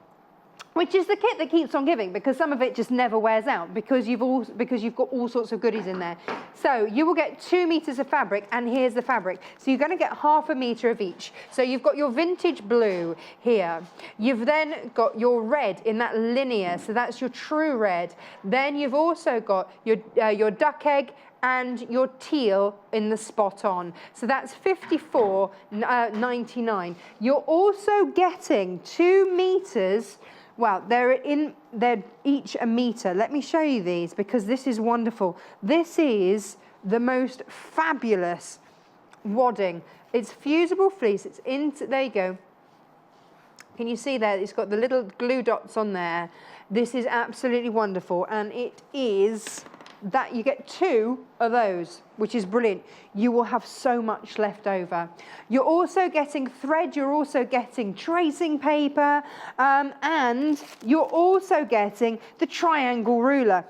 A: which is the kit that keeps on giving because some of it just never wears out because you've got all sorts of goodies in there. So you will get 2 meters of fabric, and here's the fabric. So you're going to get ½ a meter of each. So you've got your vintage blue here. You've then got your red in that linear, so that's your true red. Then you've also got your duck egg and your teal in the spot on. So that's $54.99. You're also getting 2 meters. Well, they're each a meter. Let me show you these because this is wonderful. This is the most fabulous wadding. It's fusible fleece. It's there you go. Can you see there? It's got the little glue dots on there. This is absolutely wonderful, and it is that you get 2 of those, which is brilliant. You will have so much left over. You're also getting thread, you're also getting tracing paper, and you're also getting the triangle ruler,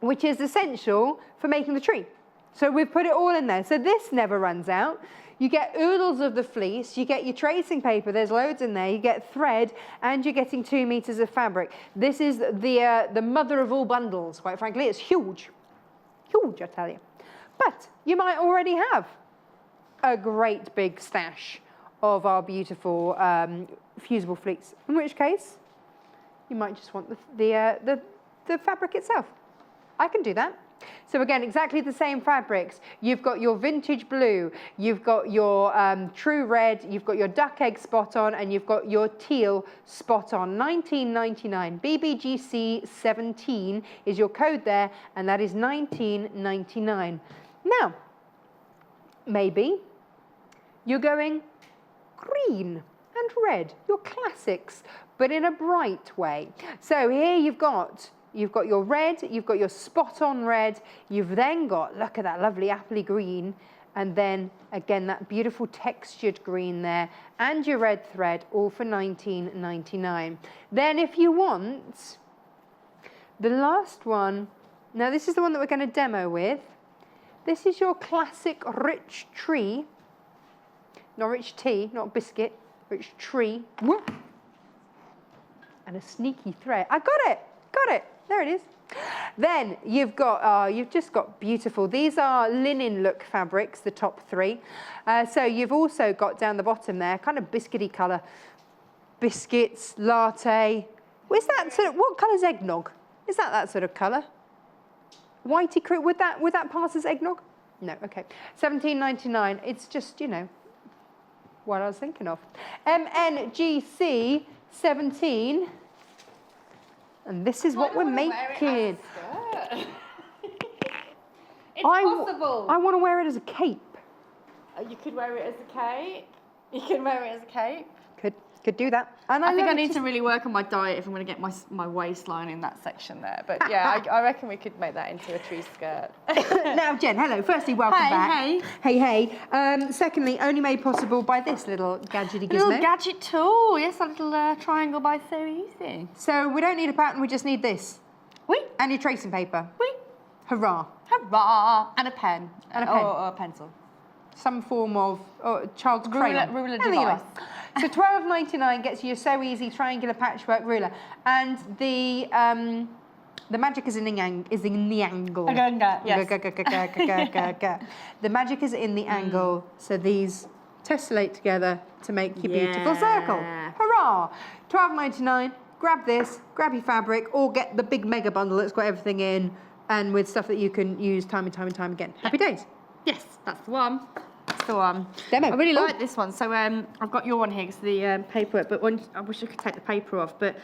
A: which is essential for making the tree. So we've put it all in there. So this never runs out. You get oodles of the fleece, you get your tracing paper, there's loads in there, you get thread, and you're getting 2 meters of fabric. This is the mother of all bundles, quite frankly. It's huge. Huge, I tell you. But you might already have a great big stash of our beautiful fusible fleece, in which case you might just want the fabric itself. I can do that. So again, exactly the same fabrics. You've got your vintage blue, you've got your true red, you've got your duck egg spot on, and you've got your teal spot on. $19.99. BBGC 17 is your code there, and that is $19.99. Now, maybe you're going green and red, your classics, but in a bright way. So here you've got your red, you've got your spot on red, you've then got, look at that lovely appley green, and then again that beautiful textured green there, and your red thread, all for $19.99. Then if you want the last one, now this is the one that we're going to demo with. This is your classic rich tree, not rich tea, not biscuit, rich tree. Whoop. And a sneaky thread. I got it. There it is. Then you've just got beautiful. These are linen look fabrics, the top 3. So you've also got down the bottom there, kind of biscuity colour. Biscuits, latte. Where's that sort of, what colour's eggnog? Is that sort of colour? Whitey cream, would that pass as eggnog? No, okay. $17.99. It's just, you know, what I was thinking of. MNGC 17. And this is what we're making.
C: It's possible.
A: I want to wear it as a cape.
C: You could wear it as a cape. You can wear it as a cape.
A: Could do that. And
C: I think I need to really work on my diet if I'm going to get my waistline in that section there. But yeah, I reckon we could make that into a tree skirt.
A: Now, Jen, hello. Firstly, welcome back. Hey. Secondly, only made possible by this little gadgety gizmo.
C: Little gadget tool. Yes, a little triangle by So Easy.
A: So we don't need a pattern, we just need this.
C: Oui.
A: And your tracing paper.
C: Oui.
A: Hurrah.
C: Hurrah. And a pen.
A: And a pen.
C: Or a pencil.
A: Some form of child's crayon.
C: Ruler
A: There you
C: device.
A: are. So $12.99 gets you a So Easy triangular patchwork ruler, and the magic is in the angle.
C: Yes.
A: The magic is in the angle, so these tessellate together to make your beautiful circle. Hurrah! $12.99. Grab this, grab your fabric, or get the big mega bundle that's got everything in, and with stuff that you can use time and time and time again. Happy days.
C: Yes, that's the one. That's the one.
A: Demo.
C: I really like this one. So I've got your one here because the paperwork, but I wish I could take the paper off. But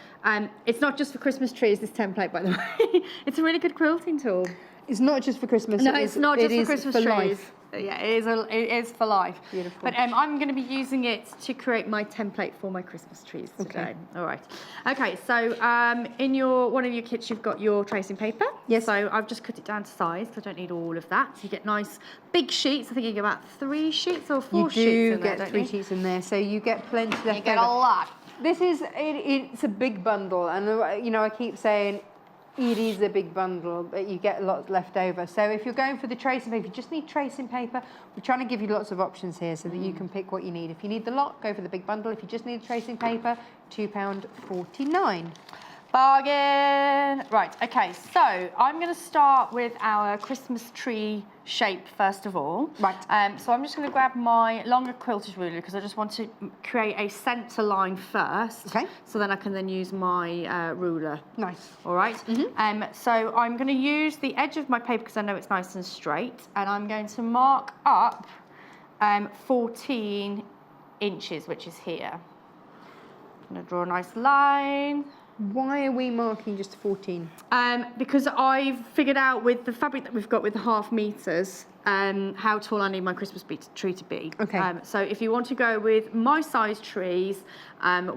C: it's not just for Christmas trees, this template, by the way. It's a really good quilting tool.
A: It's not just for Christmas.
C: No, it's not just for Christmas trees.
A: Life.
C: Yeah, it is for life.
A: Beautiful.
C: But I'm going to be using it to create my template for my Christmas trees today.
A: Okay.
C: All right. Okay, so in one of your kits, you've got your tracing paper.
A: Yes.
C: So I've just cut it down to size, because I don't need all of that. So you get nice big sheets. I think you get about 3 sheets or 4 sheets in there,
A: You do get 3 sheets in there, so you get plenty left over.
C: You get a lot.
A: This is, it's a big bundle, and I keep saying, it is a big bundle, but you get lots left over. So if you're going for the tracing paper, you just need tracing paper. We're trying to give you lots of options here so that you can pick what you need. If you need the lot, go for the big bundle. If you just need tracing paper, £2.49.
C: Bargain. Right, okay, so I'm going to start with our Christmas tree shape first of all.
A: Right.
C: So I'm just going to grab my longer quilted ruler because I just want to create a centre line first.
A: Okay.
C: So then I can then use my ruler.
A: Nice.
C: All right. So I'm going to use the edge of my paper because I know it's nice and straight, and I'm going to mark up 14 inches, which is here. I'm going to draw a nice line.
A: Why are we marking just 14?
C: Because I've figured out with the fabric that we've got with the ½ meters, how tall I need my Christmas tree to be.
A: Okay.
C: So if you want to go with my size trees,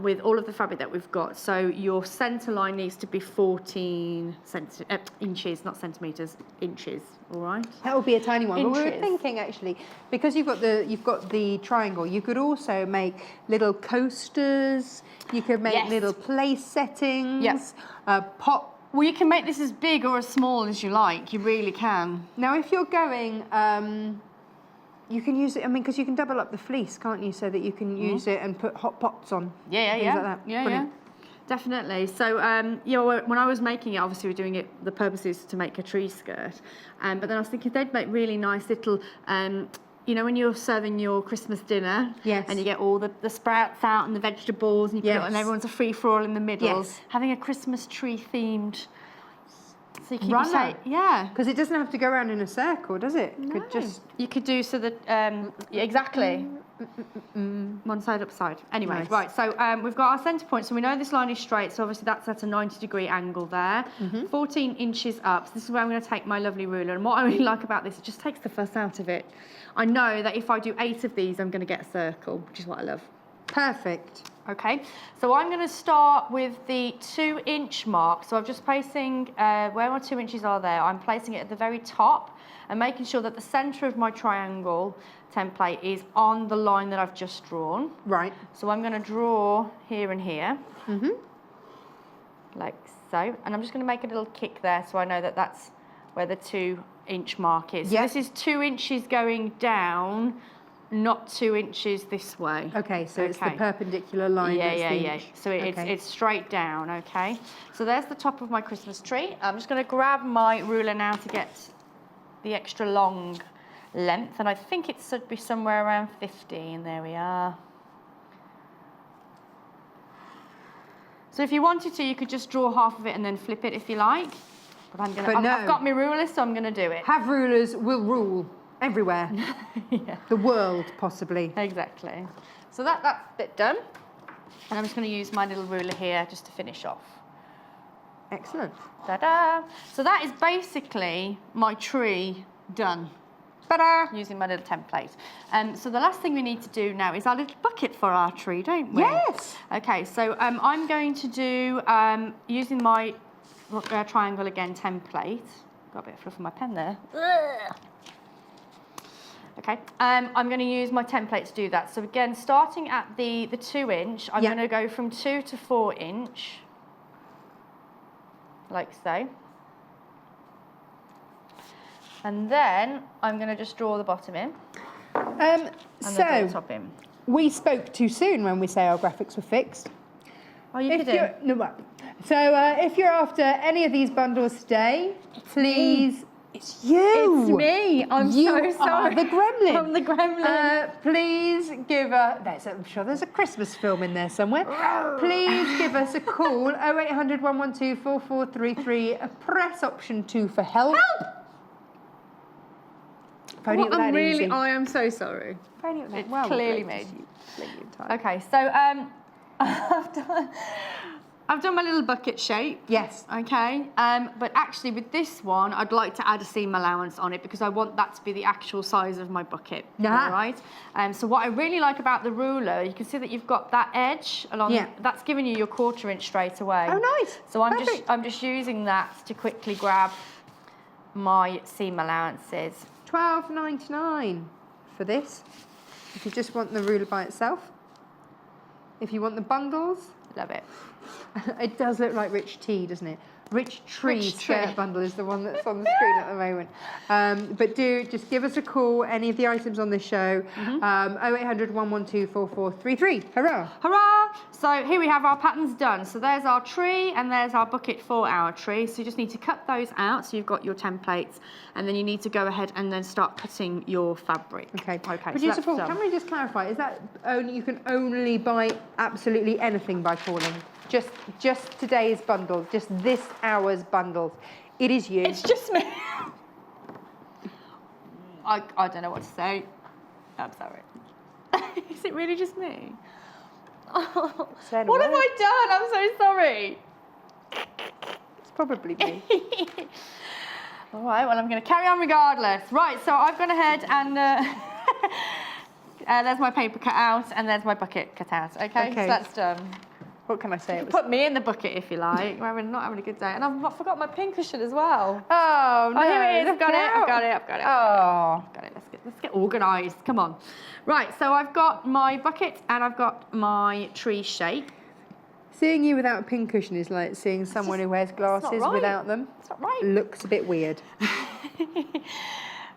C: with all of the fabric that we've got, so your centre line needs to be 14 inches, not centimetres, inches. All right.
A: That would be a tiny one. But we were
C: Inches.
A: thinking actually, because you've got the triangle, you could also make little coasters. You could make
C: Yes.
A: little place settings.
C: Yes.
A: Pop.
C: Well, you can make this as big or as small as you like. You really can.
A: Now, if you're going, you can use it. I mean, because you can double up the fleece, can't you? So that you can use it and put hot pots on.
C: Yeah.
A: Things like that.
C: Yeah.
A: Brilliant.
C: Definitely. So, when I was making it, obviously we're doing it, the purpose is to make a tree skirt. But then I was thinking they'd make really nice little, when you're serving your Christmas dinner,
A: Yes.
C: and you get all the sprouts out and the vegetables, and you put it, and everyone's a free-for-all in the middle.
A: Yes.
C: Having a Christmas tree themed. So you keep
A: Runner.
C: yeah.
A: Because it doesn't have to go around in a circle, does it?
C: No.
A: Could just.
C: You could do so that exactly. One side upside. Anyway,
A: Nice.
C: right. So we've got our centre point. So we know this line is straight. So obviously that's at a 90-degree angle there. 14 inches up. So this is where I'm going to take my lovely ruler. And what I really like about this, it just takes the fuss out of it. I know that if I do 8 of these, I'm going to get a circle, which is what I love.
A: Perfect.
C: Okay, so I'm going to start with the 2-inch mark. So I'm just placing where my 2 inches are there. I'm placing it at the very top and making sure that the centre of my triangle template is on the line that I've just drawn.
A: Right.
C: So I'm going to draw here and here, like so. And I'm just going to make a little kick there so I know that that's where the 2-inch mark is.
A: Yep.
C: So this is 2 inches going down, not 2 inches this way.
A: Okay, so it's the perpendicular line.
C: Yeah,
A: that's
C: yeah,
A: the
C: yeah.
A: inch.
C: So it's
A: Okay.
C: it's straight down, okay? So there's the top of my Christmas tree. I'm just going to grab my ruler now to get the extra long length, and I think it should be somewhere around 15. There we are. So if you wanted to, you could just draw half of it and then flip it if you like. But I'm gonna.
A: But
C: I've
A: no.
C: got my ruler, so I'm going to do it.
A: Have rulers will rule everywhere.
C: Yeah.
A: The world, possibly.
C: Exactly.
E: So that's bit done. And I'm just going to use my little ruler here just to finish off.
A: Excellent.
E: Ta-da! So that is basically my tree done.
A: Ta-da!
E: Using my little template. So the last thing we need to do now is our little bucket for our tree, don't we?
A: Yes!
E: Okay, so I'm going to do, using my triangle again template. Got a bit of fluff on my pen there. Okay, I'm going to use my template to do that. So again, starting at the 2 inch, I'm going to go from 2 to 4 inch, like so. And then I'm going to just draw the bottom in. And then draw the top in.
A: We spoke too soon when we say our graphics were fixed.
E: Oh, you kidding?
A: If you're after any of these bundles today, please. It's you.
E: It's me. I'm so sorry.
A: The gremlin.
E: I'm the gremlin.
A: Please give I'm sure there's a Christmas film in there somewhere. Please give us a call. 0800 112 4433. Press option 2 for help.
C: I am so sorry.
E: It's clearly me.
A: Okay,
E: so I've done my little bucket shape.
A: Yes.
E: Okay. But actually with this one, I'd like to add a seam allowance on it because I want that to be the actual size of my bucket. All right. So what I really like about the ruler, you can see that you've got that edge along. Yeah. That's giving you your 1/4 inch straight away.
A: Oh, nice.
E: So I'm just using that to quickly grab my seam allowances.
A: $12.99 for this. If you just want the ruler by itself. If you want the bundles.
E: Love it.
A: It does look like Rich Tea, doesn't it? Rich Tree skirt bundle is the one that's on the screen at the moment. But just give us a call, any of the items on this show, 0800 112 4433. Hurrah!
E: Hurrah! So here we have our patterns done. So there's our tree and there's our bucket for our tree. So you just need to cut those out. So you've got your templates and then you need to go ahead and then start cutting your fabric.
A: Okay. Producer Paul, can we just clarify, is that you can only buy absolutely anything by calling? Just today's bundles, just this hour's bundles. It is you.
E: It's just me. I don't know what to say. I'm sorry. Is it really just me? Oh, what have I done? I'm so sorry.
A: It's probably me.
E: All right, well, I'm going to carry on regardless. Right, so I've gone ahead and there's my paper cut out and there's my bucket cut out. Okay. So that's done.
A: What can I say?
E: Put me in the bucket if you like. We're not having a good day. And I've forgot my pincushion as well.
A: Oh, no.
E: Oh, here it is. I've got it.
A: Oh.
E: Got it. Let's get organised. Come on. Right, so I've got my bucket and I've got my tree shape.
A: Seeing you without a pincushion is like seeing someone who wears glasses without them.
E: It's not right.
A: Looks a bit weird.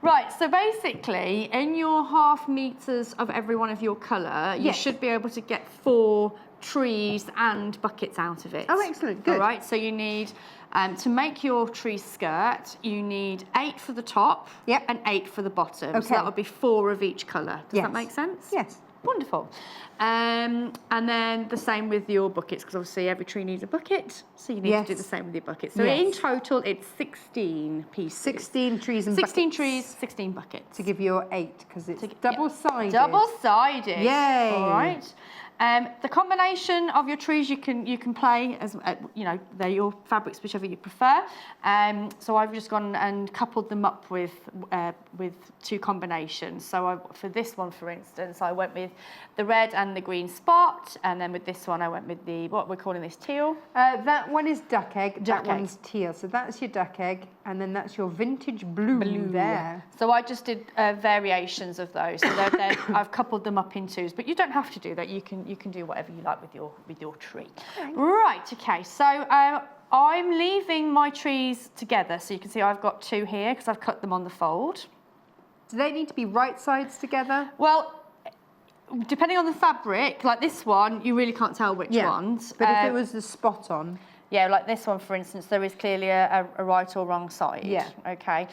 E: Right, so basically, in your 1/2 meters of every one of your colour, you should be able to get 4 trees and buckets out of it.
A: Oh, excellent, good.
E: All right, so you need, to make your tree skirt, you need 8 for the top and 8 for the bottom. Okay. So that would be 4 of each colour. Does that make sense?
A: Yes.
E: Wonderful. And then the same with your buckets, because obviously every tree needs a bucket, so you need to do the same with your buckets. So in total, it's 16 pieces.
A: 16 trees and
E: 16
A: buckets.
E: trees, 16 buckets.
A: To give you 8, because it's double-sided.
E: Double-sided.
A: Yay.
E: All right. The combination of your trees you can play as they're your fabrics, whichever you prefer. So I've just gone and coupled them up with 2 combinations. So for this one, for instance, I went with the red and the green spot, and then with this one I went with the what we're calling this teal.
A: That one is duck egg. That one's teal. So that's your duck egg, and then that's your vintage blue there.
E: So I just did variations of those. So I've coupled them up in 2s, but you don't have to do that. You can do whatever you like with your tree. Right, okay, so I'm leaving my trees together. So you can see I've got 2 here because I've cut them on the fold.
A: Do they need to be right sides together?
E: Well, depending on the fabric, like this one, you really can't tell which ones.
A: But if it was the spot on.
E: Yeah, like this one, for instance, there is clearly a right or wrong side. Yeah. Okay.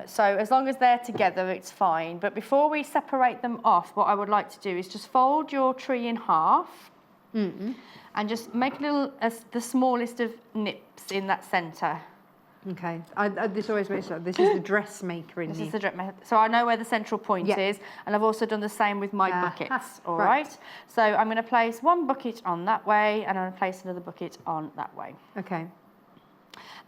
E: So as long as they're together, it's fine. But before we separate them off, what I would like to do is just fold your tree in half and just make the smallest of nips in that centre.
A: Okay. This always makes sense. This is the dressmaker in
E: This
A: you.
E: is the drip. So I know where the central point is, and I've also done the same with my buckets. All right. So I'm going to place one bucket on that way, and I'm going to place another bucket on that way.
A: Okay.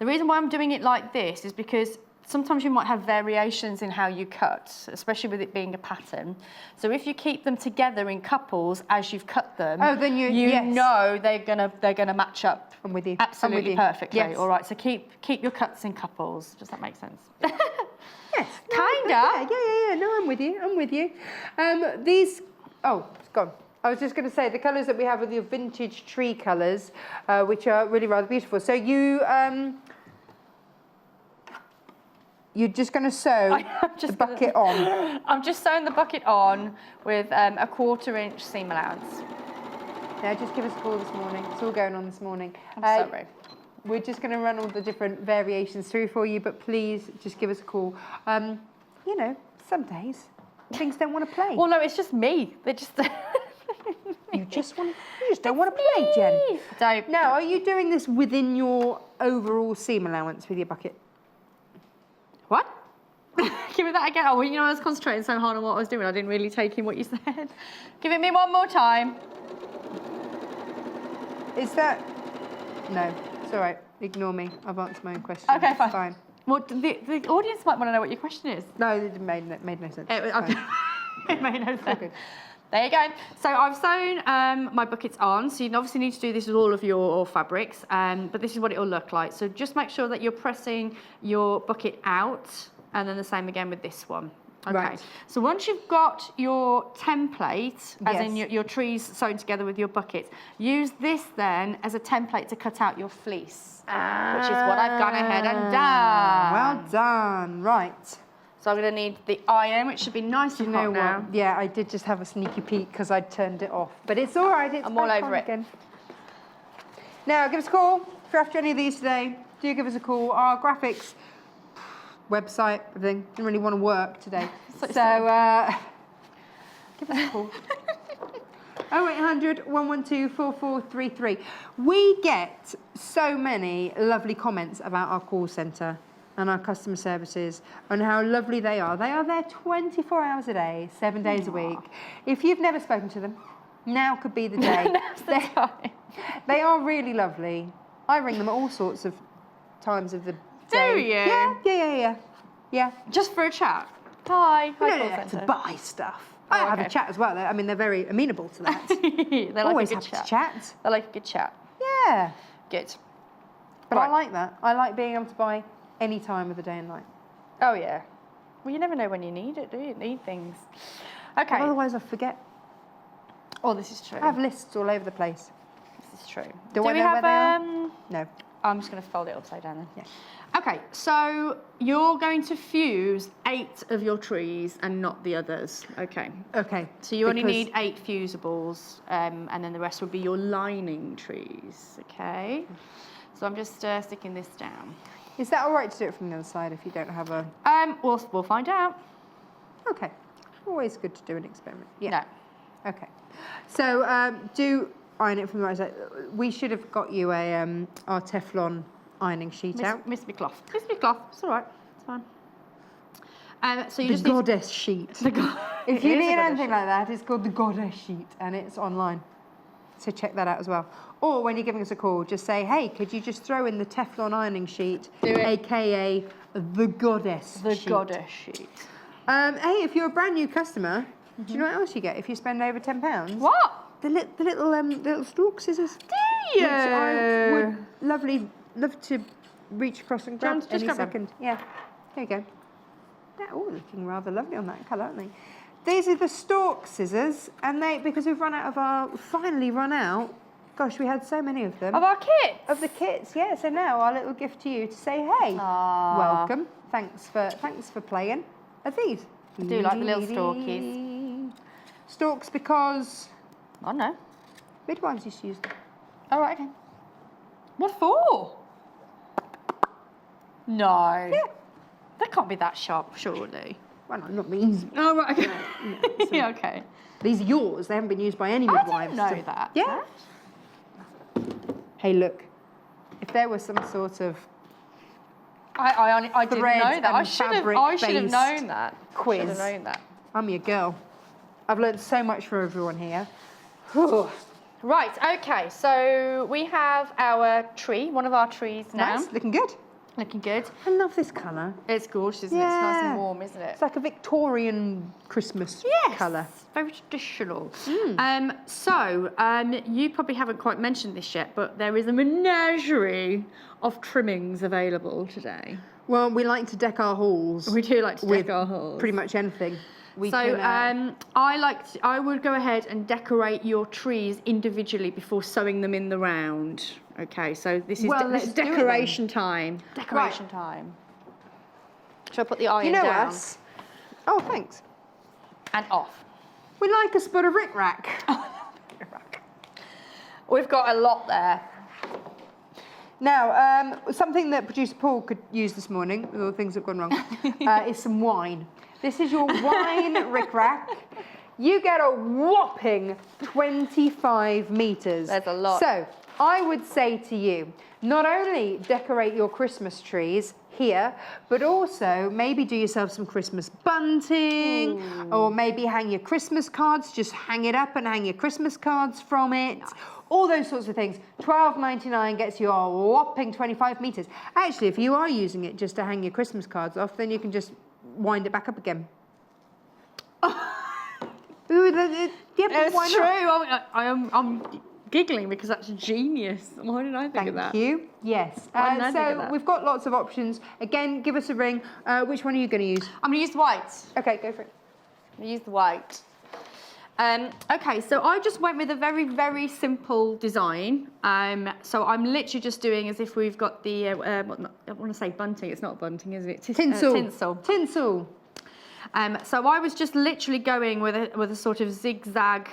E: The reason why I'm doing it like this is because sometimes you might have variations in how you cut, especially with it being a pattern. So if you keep them together in couples as you've cut them,
A: then you
E: know they're gonna match up.
A: I'm with you.
E: Absolutely perfectly.
A: Yes.
E: All right. So keep your cuts in couples. Does that make sense?
A: Yes.
E: Kinda.
A: Yeah. No, I'm with you. I'm with you. These. Oh, it's gone. I was just going to say the colours that we have are the vintage tree colours, which are really rather beautiful. So you're just going to sew the bucket on.
E: I'm just sewing the bucket on with a 1/4 inch seam allowance.
A: Yeah, just give us a call this morning. It's all going on this morning.
E: I'm sorry.
A: We're just going to run all the different variations through for you, but please just give us a call. You know, some days things don't want to play.
E: Well, no, it's just me. They just.
A: You just don't want to play, Jen.
E: Don't.
A: Now, are you doing this within your overall seam allowance with your bucket?
E: What? Give me that again. Oh, well, you know, I was concentrating so hard on what I was doing. I didn't really take in what you said. Give it me one more time.
A: Is that... No, it's all right. Ignore me. I've answered my own question.
E: Okay,
A: It's
E: fine. Well, the audience might want to know what your question is.
A: No, it made no sense.
E: It made no sense.
A: Okay.
E: There you go. So I've sewn my buckets on. So you obviously need to do this with all of your fabrics, but this is what it will look like. So just make sure that you're pressing your bucket out, and then the same again with this one. Okay.
A: Right.
E: So once you've got your template, as in
A: Yes.
E: your trees sewn together with your buckets, use this then as a template to cut out your fleece, which is what I've gone ahead and done.
A: Well done. Right.
E: So I'm going to need the iron, which should be nice and hot now.
A: What? Yeah, I did just have a sneaky peek because I'd turned it off. But it's all right. It's
E: I'm all
A: back
E: over
A: on
E: it.
A: Again. Now, give us a call. If you're after any of these today, do give us a call. Our graphics, website, everything, didn't really want to work today. so give us a call. 0800 112 4433. We get so many lovely comments about our call centre and our customer services and how lovely they are. They are there 24 hours a day, 7 days a week. If you've never spoken to them, now could be the day.
E: Now's the time.
A: They are really lovely. I ring them at all sorts of times of the
E: Do
A: day.
E: you?
A: Yeah.
E: Just for a chat. Hi.
A: No,
E: Hi,
A: no,
E: call
A: to
E: centre.
A: buy stuff. I have a
E: okay.
A: chat as well. I mean, they're very amenable to that.
E: They like
A: Always
E: a good
A: happy
E: chat.
A: to chat.
E: They like a good chat.
A: Yeah.
E: Good.
A: But I
E: Right.
A: like that. I like being able to buy any time of the day and night.
E: Oh, yeah. Well, you never know when you need it, do you? Need things. Okay.
A: Otherwise, I forget.
E: Oh, this is true.
A: I have lists all over the place.
E: This is true.
A: Do I
E: we
A: know
E: have,
A: where they are? No.
E: I'm just going to fold it upside down then.
A: Yeah.
E: Okay, so you're going to fuse 8 of your trees and not the others. Okay.
A: Okay.
E: So you only
A: because-
E: need 8 fusibles, and then the rest would be your lining trees. Okay. So I'm just sticking this down.
A: Is that all right to do it from the other side if you don't have a...
E: We'll find out.
A: Okay. Always good to do an experiment. Yeah.
E: No.
A: Okay. So do iron it from the right side. We should have got you a our Teflon ironing sheet out.
E: Miss me cloth. Miss me cloth. It's all right. It's fine. So you
A: The
E: just need
A: goddess sheet. If you need anything like that, it's called the goddess sheet and it's online. So check that out as well. Or when you're giving us a call, just say, hey, could you just throw in the Teflon ironing sheet,
E: Do it.
A: aka the goddess
E: the
A: sheet.
E: goddess sheet.
A: Hey, if you're a brand new customer, do you know what else you get if you spend over £10?
E: What?
A: The little stalk scissors.
E: Do you?
A: Which I would love to reach across and grab
E: Just
A: any
E: grab them.
A: second. Yeah, there you go. They're all looking rather lovely on that colour, aren't they? These are the stalk scissors, and because we've finally run out. Gosh, we had so many of them.
E: Of our kits?
A: Of the kits, yeah. So now our little gift to you to say, hey, welcome. Thanks for playing. Are these?
E: I do like the little stalkies.
A: Stalks because
E: I know.
A: midwives used to use them.
E: All right, okay. What for? No.
A: Yeah.
E: They can't be that sharp, surely.
A: Well, no, not these.
E: Oh, right, okay.
A: No,
E: Yeah, okay.
A: These are yours. They haven't been used by any
E: I
A: midwives.
E: didn't know that.
A: Yeah. Hey, look. If there was some sort of
C: I didn't
A: thread
C: know that. I
A: and
C: should have
A: fabric-based
C: known that.
A: quiz.
C: Should have known that.
A: I'm your girl. I've learned so much from everyone here.
C: Right, okay, so we have our tree, one of our trees now.
A: Nice, looking good.
C: Looking good.
A: I love this colour.
C: It's gorgeous, isn't it? It's nice and warm, isn't it?
A: It's like a Victorian Christmas colour.
C: Very traditional.
A: Mm.
C: You probably haven't quite mentioned this yet, but there is a menagerie of trimmings available today.
A: Well, we like to deck our halls.
C: We do like to
A: with
C: deck our halls.
A: pretty much anything.
C: I would go ahead and decorate your trees individually before sewing them in the round. Okay, so this is decoration time. Decoration time. Shall I put the iron down?
A: Us. Oh, thanks.
C: And off.
A: We like a spot of rickrack.
C: We've got a lot there.
A: Now, something that producer Paul could use this morning, with all the things that have gone wrong, is some wine. This is your wine rickrack. You get a whopping 25 metres.
C: There's a lot.
A: So, I would say to you, not only decorate your Christmas trees here, but also maybe do yourself some Christmas bunting, or maybe hang your Christmas cards, just hang it up and hang your Christmas cards from it. Nice. All those sorts of things. $12.99 gets you a whopping 25 metres. Actually, if you are using it just to hang your Christmas cards off, then you can just wind it back up again.
C: It's true. I'm giggling because that's genius. Why did I think of that?
A: Thank you. Yes. So we've got lots of options. Again, give us a ring. Which one are you going to use?
C: I'm going to use the white.
A: Okay, go for it.
C: I'm going to use the white. Okay, so I just went with a very, very simple design. So I'm literally just doing as if we've got the, I want to say bunting. It's not bunting, is it?
A: Tinsel.
C: Tinsel.
A: Tinsel.
C: So I was just literally going with a sort of zigzag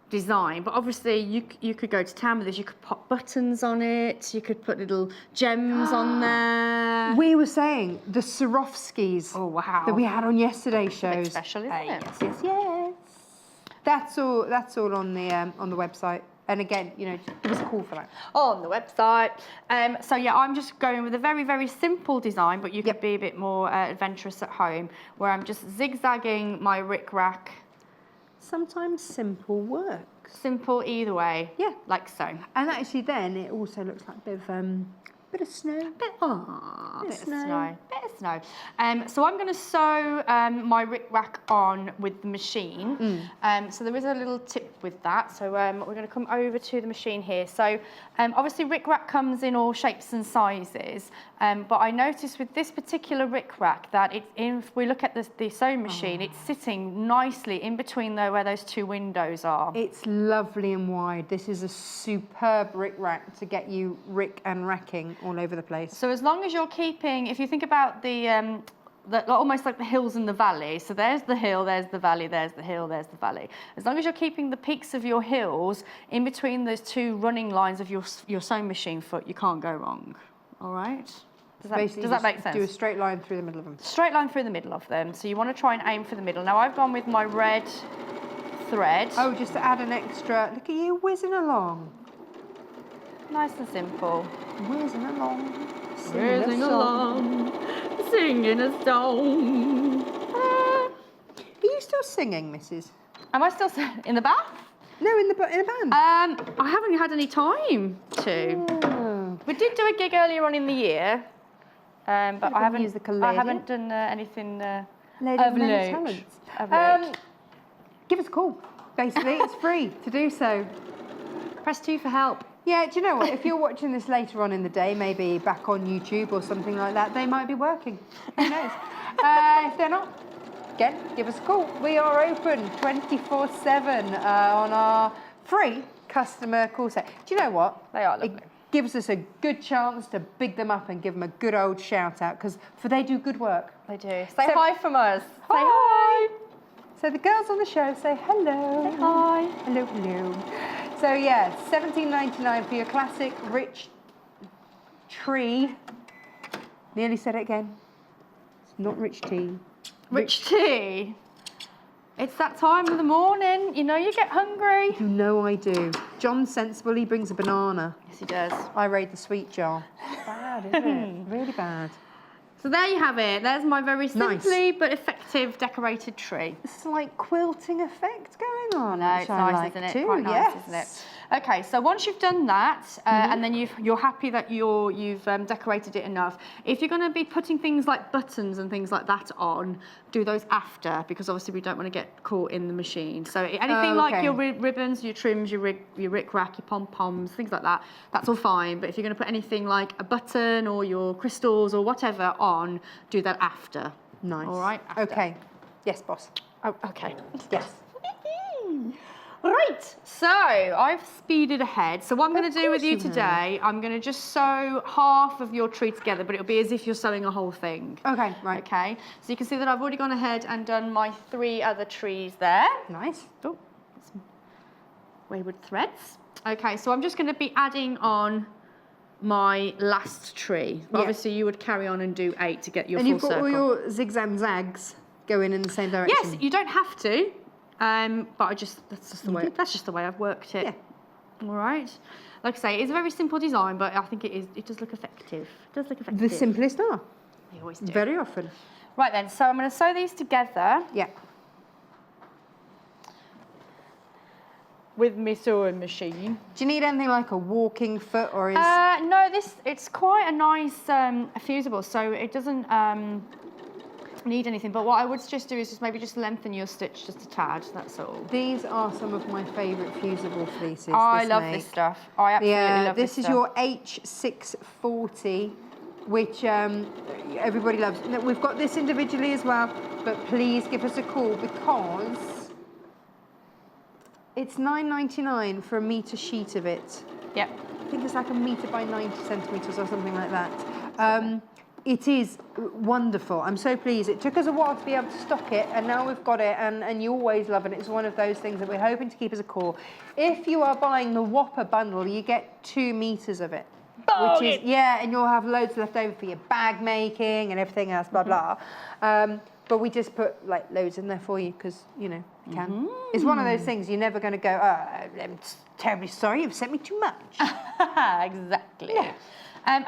C: design, but obviously you could go to town with this. You could pop buttons on it. You could put little gems on there.
A: We were saying the Swarovskis.
C: Oh wow!
A: That we had on yesterday's shows.
C: It's special, isn't it?
A: Yes. That's all on the website. And again, you know, give us a call for that.
C: On the website. So yeah, I'm just going with a very, very simple design, but you could be a bit more adventurous at home, where I'm just zigzagging my rickrack.
A: Sometimes simple works.
C: Simple either way. Yeah, like so.
A: And actually, then it also looks like a bit of snow.
C: Bit of snow. So I'm going to sew my rickrack on with the machine. So there is a little tip with that. So we're going to come over to the machine here. So obviously rickrack comes in all shapes and sizes. But I noticed with this particular rickrack that if we look at the sewing machine, it's sitting nicely in between where those two windows are.
A: It's lovely and wide. This is a superb rickrack to get you rick and racking all over the place.
C: So as long as you're keeping, if you think about the almost like the hills and the valley, so there's the hill, there's the valley, there's the hill, there's the valley. As long as you're keeping the peaks of your hills in between those two running lines of your sewing machine foot, you can't go wrong. All right? Does that make sense?
A: Do a straight line through the middle of them.
C: Straight line through the middle of them. So you want to try and aim for the middle. Now I've gone with my red thread.
A: Oh, just to add an extra. Look at you whizzing along.
C: Nice and simple.
A: Whizzing along.
C: Whizzing along. Singing a song.
A: Are you still singing, Mrs.?
C: Am I still in the bath?
A: No, in the band.
C: I haven't had any time to.
A: Oh.
C: We did do a gig earlier on in the year, but I haven't done anything
A: Lady of many talents. Give us a call. Basically, it's free to do so.
C: Press 2 for help.
A: Yeah, do you know what? If you're watching this later on in the day, maybe back on YouTube or something like that, they might be working. Who knows? If they're not, again, give us a call. We are open 24/7 on our free customer call set. Do you know what?
C: They are lovely.
A: It gives us a good chance to big them up and give them a good old shout out, because they do good work.
C: They do. Say hi from us.
A: Hi.
C: Say hi.
A: So the girls on the show say hello.
C: Say hi.
A: Hello, hello. So yeah, $17.99 for your classic rich tree. Nearly said it again. It's not rich tea.
C: Rich tea. It's that time of the morning. You know you get hungry.
A: You know I do. John's sensible. He brings a banana.
C: Yes, he does.
A: I raid the sweet jar. Bad, isn't it? Really bad.
C: So there you have it. There's my very simply but effective decorated tree.
A: Slight quilting effect going on.
C: No,
A: which
C: it's
A: I
C: nice,
A: like
C: isn't it?
A: too.
C: Quite nice, isn't it? Okay, so once you've done that, and then you're happy that you've decorated it enough, if you're going to be putting things like buttons and things like that on, do those after, because obviously we don't want to get caught in the machine. So anything like your ribbons, your trims, your rick-rack, your pom-poms, things like that, that's all fine. But if you're going to put anything like a button or your crystals or whatever on, do that after.
A: Nice.
C: All right? After.
A: Okay. Yes, boss.
C: Oh, okay.
A: Yes.
C: Right, so I've speeded ahead. So what I'm going to do with you today, I'm going to just sew half of your tree together, but it'll be as if you're sewing a whole thing.
A: Okay, right.
C: Okay, so you can see that I've already gone ahead and done my 3 other trees there.
A: Nice.
C: Oh, some wayward threads. Okay, so I'm just going to be adding on my last tree. But obviously you would carry on and do 8 to get your full circle.
A: And you've got all your zigzag and zags going in the same direction.
C: Yes, you don't have to. But that's just the way I've worked it.
A: Yeah.
C: All right. Like I say, it's a very simple design, but I think it does look effective. It does look effective.
A: The simplest are.
C: They always do.
A: Very often.
C: Right then, so I'm going to sew these together.
A: Yeah.
C: With my sewing machine.
A: Do you need anything like a walking foot or is...
C: No, it's quite a nice fusible, so it doesn't need anything. But what I would just do is just maybe just lengthen your stitch just a tad, that's all.
A: These are some of my favourite fusible fleeces.
C: I love this stuff. I absolutely love this
A: stuff. This is
C: stuff.
A: your H640, which everybody loves. Now, we've got this individually as well, but please give us a call because it's $9.99 for a metre sheet of it.
C: Yep.
A: I think it's like a metre by 90 centimetres or something like that. It is wonderful. I'm so pleased. It took us a while to be able to stock it, and now we've got it, and you always love it. It's one of those things that we're hoping to keep as a core. If you are buying the Whopper bundle, you get 2 meters of it. Which is, and you'll have loads left over for your bag making and everything else, blah, blah. But we just put like loads in there for you because, you know, you can. It's one of those things you're never going to go, I'm terribly sorry, you've sent me too much.
C: Exactly. Yeah.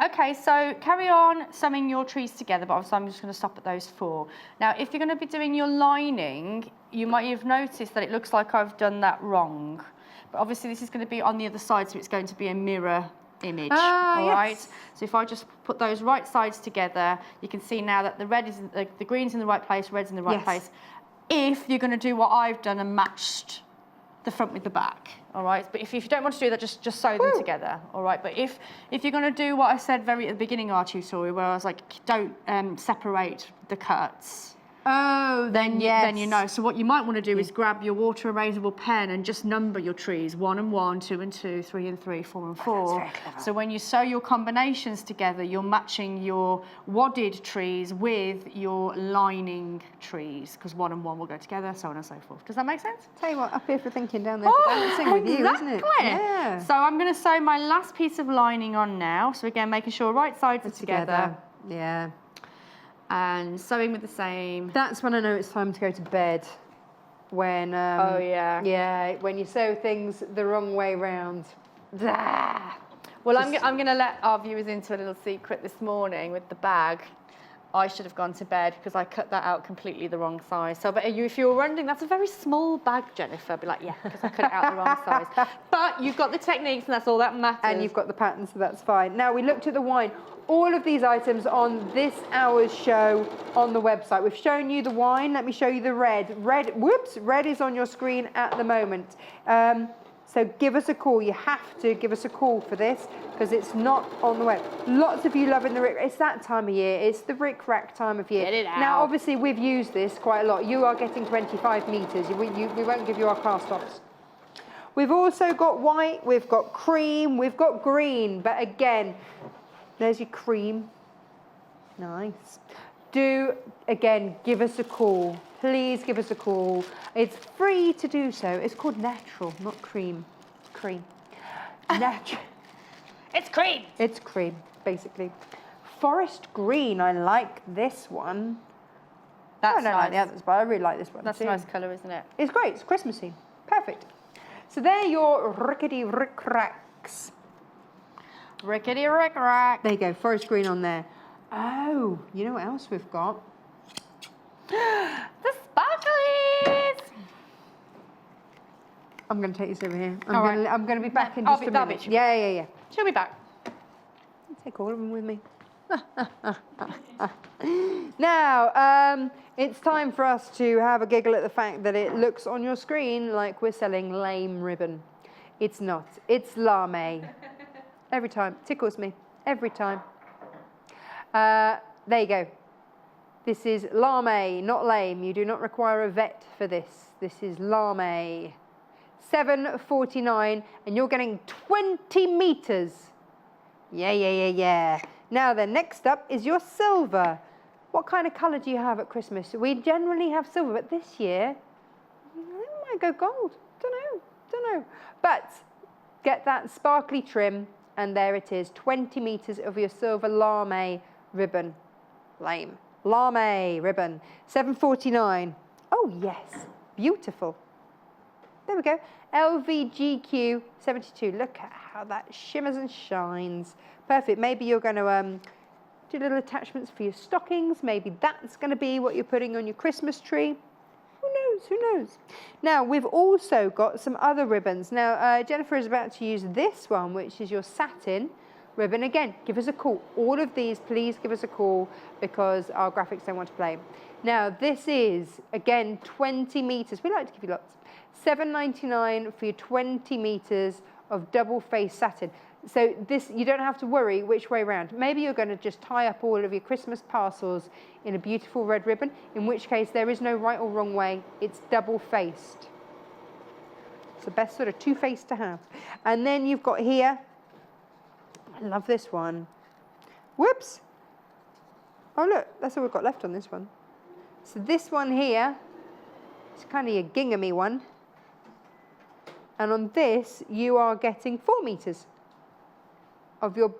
C: Okay, so carry on sewing your trees together, but obviously I'm just going to stop at those 4. Now, if you're going to be doing your lining, you might have noticed that it looks like I've done that wrong. But obviously this is going to be on the other side, so it's going to be a mirror image, all right? So if I just put those right sides together, you can see now that the green's in the right place, red's in the right place. If you're going to do what I've done and matched the front with the back, all right? But if you don't want to do that, just sew them together, all right? But if you're going to do what I said very at the beginning of our tutorial, where I was like, don't separate the cuts.
A: Oh,
C: then you know. So what you might want to do is grab your water erasable pen and just number your trees: 1 and 1, 2 and 2, 3 and 3, 4 and 4.
A: That's very clever.
C: So when you sew your combinations together, you're matching your wadded trees with your lining trees, because 1 and 1 will go together, so on and so forth. Does that make sense?
A: Tell you what, up here for thinking, down there for dancing with you, isn't it? Yeah.
C: So I'm going to sew my last piece of lining on now. So again, making sure right sides are together.
A: Yeah.
C: And sewing with the same.
A: That's when I know it's time to go to bed. When when you sew things the wrong way round.
C: Well, I'm going to let our viewers into a little secret this morning with the bag. I should have gone to bed because I cut that out completely the wrong size. So, but if you were wondering, that's a very small bag, Jennifer. I'd be like, yeah, because I cut it out the wrong size. But you've got the techniques, and that's all that matters.
A: And you've got the pattern, so that's fine. Now, we looked at the wine. All of these items on this hour's show on the website. We've shown you the wine. Let me show you the red. Red is on your screen at the moment. So give us a call. You have to give us a call for this because it's not on the web. Lots of you loving the rick. It's that time of year. It's the rick rack time of year.
C: Get it out.
A: Now, obviously, we've used this quite a lot. You are getting 25 meters. We won't give you our cast offs. We've also got white. We've got cream. We've got green. But again, there's your cream. Nice. Again, give us a call. Please give us a call. It's free to do so. It's called natural, not cream. Cream. Natural.
C: It's cream.
A: It's cream, basically. Forest green. I like this one.
C: That's
A: I don't like the others, but I really like this one.
C: That's
A: too.
C: a nice colour, isn't it?
A: It's great. It's Christmassy. Perfect. So they're your rickety rick racks.
C: Rickety rick rack.
A: There you go. Forest green on there. Oh, you know what else we've got?
E: The sparklies!
A: I'm going to take this over here.
E: All right.
A: I'm going to be back in
E: I'll
A: just
E: be-
A: a
E: that'll
A: minute.
E: be-
A: Yeah.
E: She'll be back.
A: Take all of them with me. Now, it's time for us to have a giggle at the fact that it looks on your screen like we're selling lame ribbon. It's not. It's lame. Every time. Tickles me. Every time. There you go. This is lame, not lame. You do not require a vet for this. This is lame. $7.49, and you're getting 20 meters. Yeah. Now then, next up is your silver. What kind of colour do you have at Christmas? We generally have silver, but this year, it might go gold. Don't know. But get that sparkly trim, and there it is, 20 meters of your silver lame ribbon. Lame ribbon, $7.49. Oh yes, beautiful. There we go. LVGQ 72. Look at how that shimmers and shines. Perfect. Maybe you're going to do little attachments for your stockings. Maybe that's going to be what you're putting on your Christmas tree. Who knows? Now, we've also got some other ribbons. Now, Jenniffer is about to use this one, which is your satin ribbon. Again, give us a call. All of these, please give us a call because our graphics don't want to play. Now, this is, again, 20 meters. We like to give you lots. $7.99 for your 20 meters of double-faced satin. So this, you don't have to worry which way around. Maybe you're going to just tie up all of your Christmas parcels in a beautiful red ribbon, in which case there is no right or wrong way. It's double-faced. It's the best sort of two-faced to have. And then you've got here, I love this one. Whoops. Oh, look, that's all we've got left on this one. So this one here, it's kind of your ginghamy one. And on this, you are getting 4 meters of your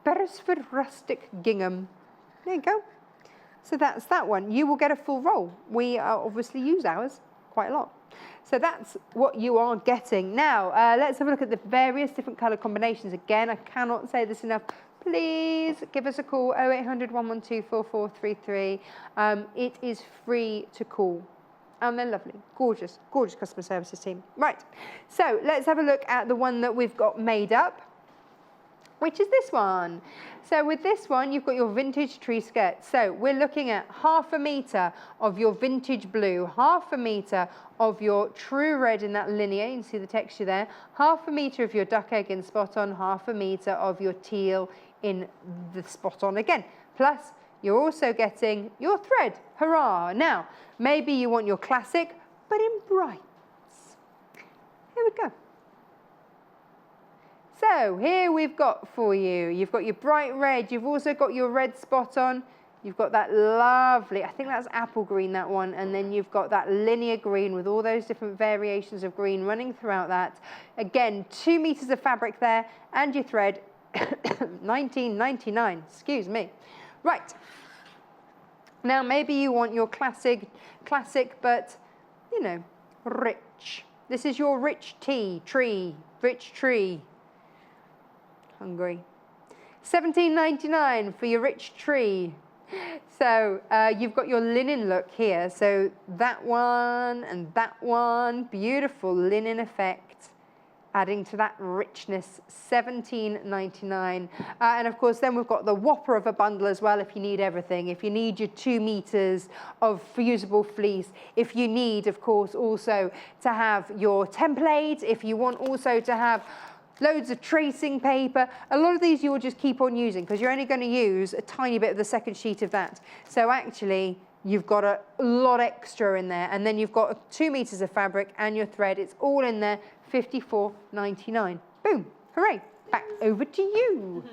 A: Beresford rustic gingham. There you go. So that's that one. You will get a full roll. We obviously use ours quite a lot. So that's what you are getting. Now, let's have a look at the various different colour combinations. Again, I cannot say this enough. Please give us a call, 0800 112 4433. It is free to call. And they're lovely, gorgeous customer services team. Right, so let's have a look at the one that we've got made up, which is this one. So with this one, you've got your vintage tree skirt. So we're looking at 1/2 meter of your vintage blue, 1/2 meter of your true red in that linear, you can see the texture there, 1/2 meter of your duck egg in spot on, 1/2 meter of your teal in the spot on again. Plus, you're also getting your thread, hurrah. Now, maybe you want your classic, but in brights. Here we go. So here we've got for you, you've got your bright red, you've also got your red spot on, you've got that lovely, I think that's apple green, that one, and then you've got that linear green with all those different variations of green running throughout that. Again, 2 meters of fabric there, and your thread, $19.99, excuse me. Right, now maybe you want your classic, but, you know, rich. This is your rich tree. Hungry. $17.99 for your rich tree. So you've got your linen look here. So that one and that one, beautiful linen effect, adding to that richness, $17.99. And of course, then we've got the whopper of a bundle as well if you need everything. If you need your 2 meters of fusible fleece, if you need, of course, also to have your template, if you want also to have loads of tracing paper. A lot of these you'll just keep on using because you're only going to use a tiny bit of the second sheet of that. So actually, you've got a lot extra in there. And then you've got 2 meters of fabric and your thread. It's all in there, $54.99. Boom, hooray. Back over to you.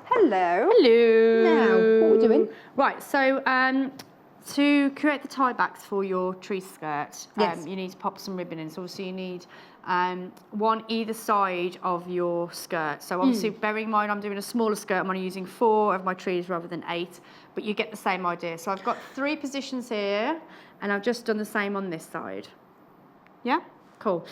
A: Hello.
C: Hello.
A: Now, what we're doing?
C: Right, so to create the tie backs for your tree skirt,
A: Yes.
C: you need to pop some ribbon in. So obviously you need one either side of your skirt. So obviously bearing in mind I'm doing a smaller skirt, I'm only using 4 of my trees rather than 8, but you get the same idea. So I've got 3 positions here and I've just done the same on this side. Yeah?
E: Cool.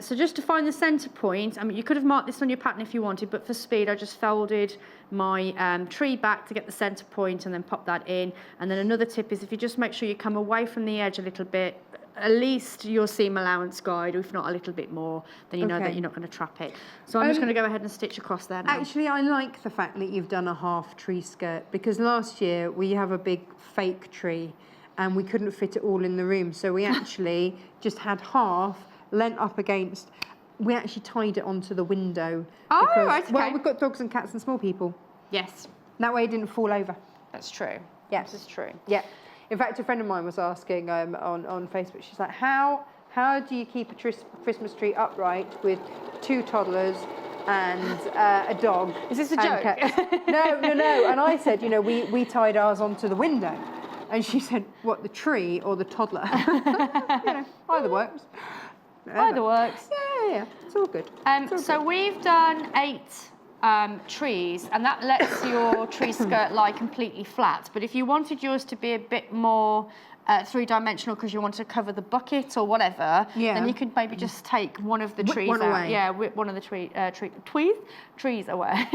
E: So just to find the centre point, I mean, you could have marked this on your pattern if you wanted, but for speed, I just folded my tree back to get the centre point and then pop that in. And then another tip is if you just make sure you come away from the edge a little bit, at least your seam allowance guide, or if not a little bit more, then you know that you're not going to trap it. So I'm just going to go ahead and stitch across there now.
A: Actually, I like the fact that you've done a half tree skirt, because last year we have a big fake tree and we couldn't fit it all in the room. So we actually just had half leant up against, we actually tied it onto the window.
E: Oh,
A: because,
E: right, okay.
A: Well, we've got dogs and cats and small people.
E: Yes,
A: That way it didn't fall over.
E: that's true.
A: Yes.
E: This is true.
A: Yeah. In fact, a friend of mine was asking on Facebook, she's like, how do you keep a Christmas tree upright with 2 toddlers and a dog?
E: Is this a
A: and
E: joke?
A: cats?" No. And I said, you know, we tied ours onto the window. And she said, what, the tree or the toddler? You know, either works.
E: Either works.
A: Yeah. It's all good.
E: So we've done 8 trees, and that lets your tree skirt lie completely flat. But if you wanted yours to be a bit more 3-dimensional because you want to cover the bucket or whatever, then you could maybe just take one of the trees
A: one
E: out.
A: away.
E: Yeah, whip one of the trees away.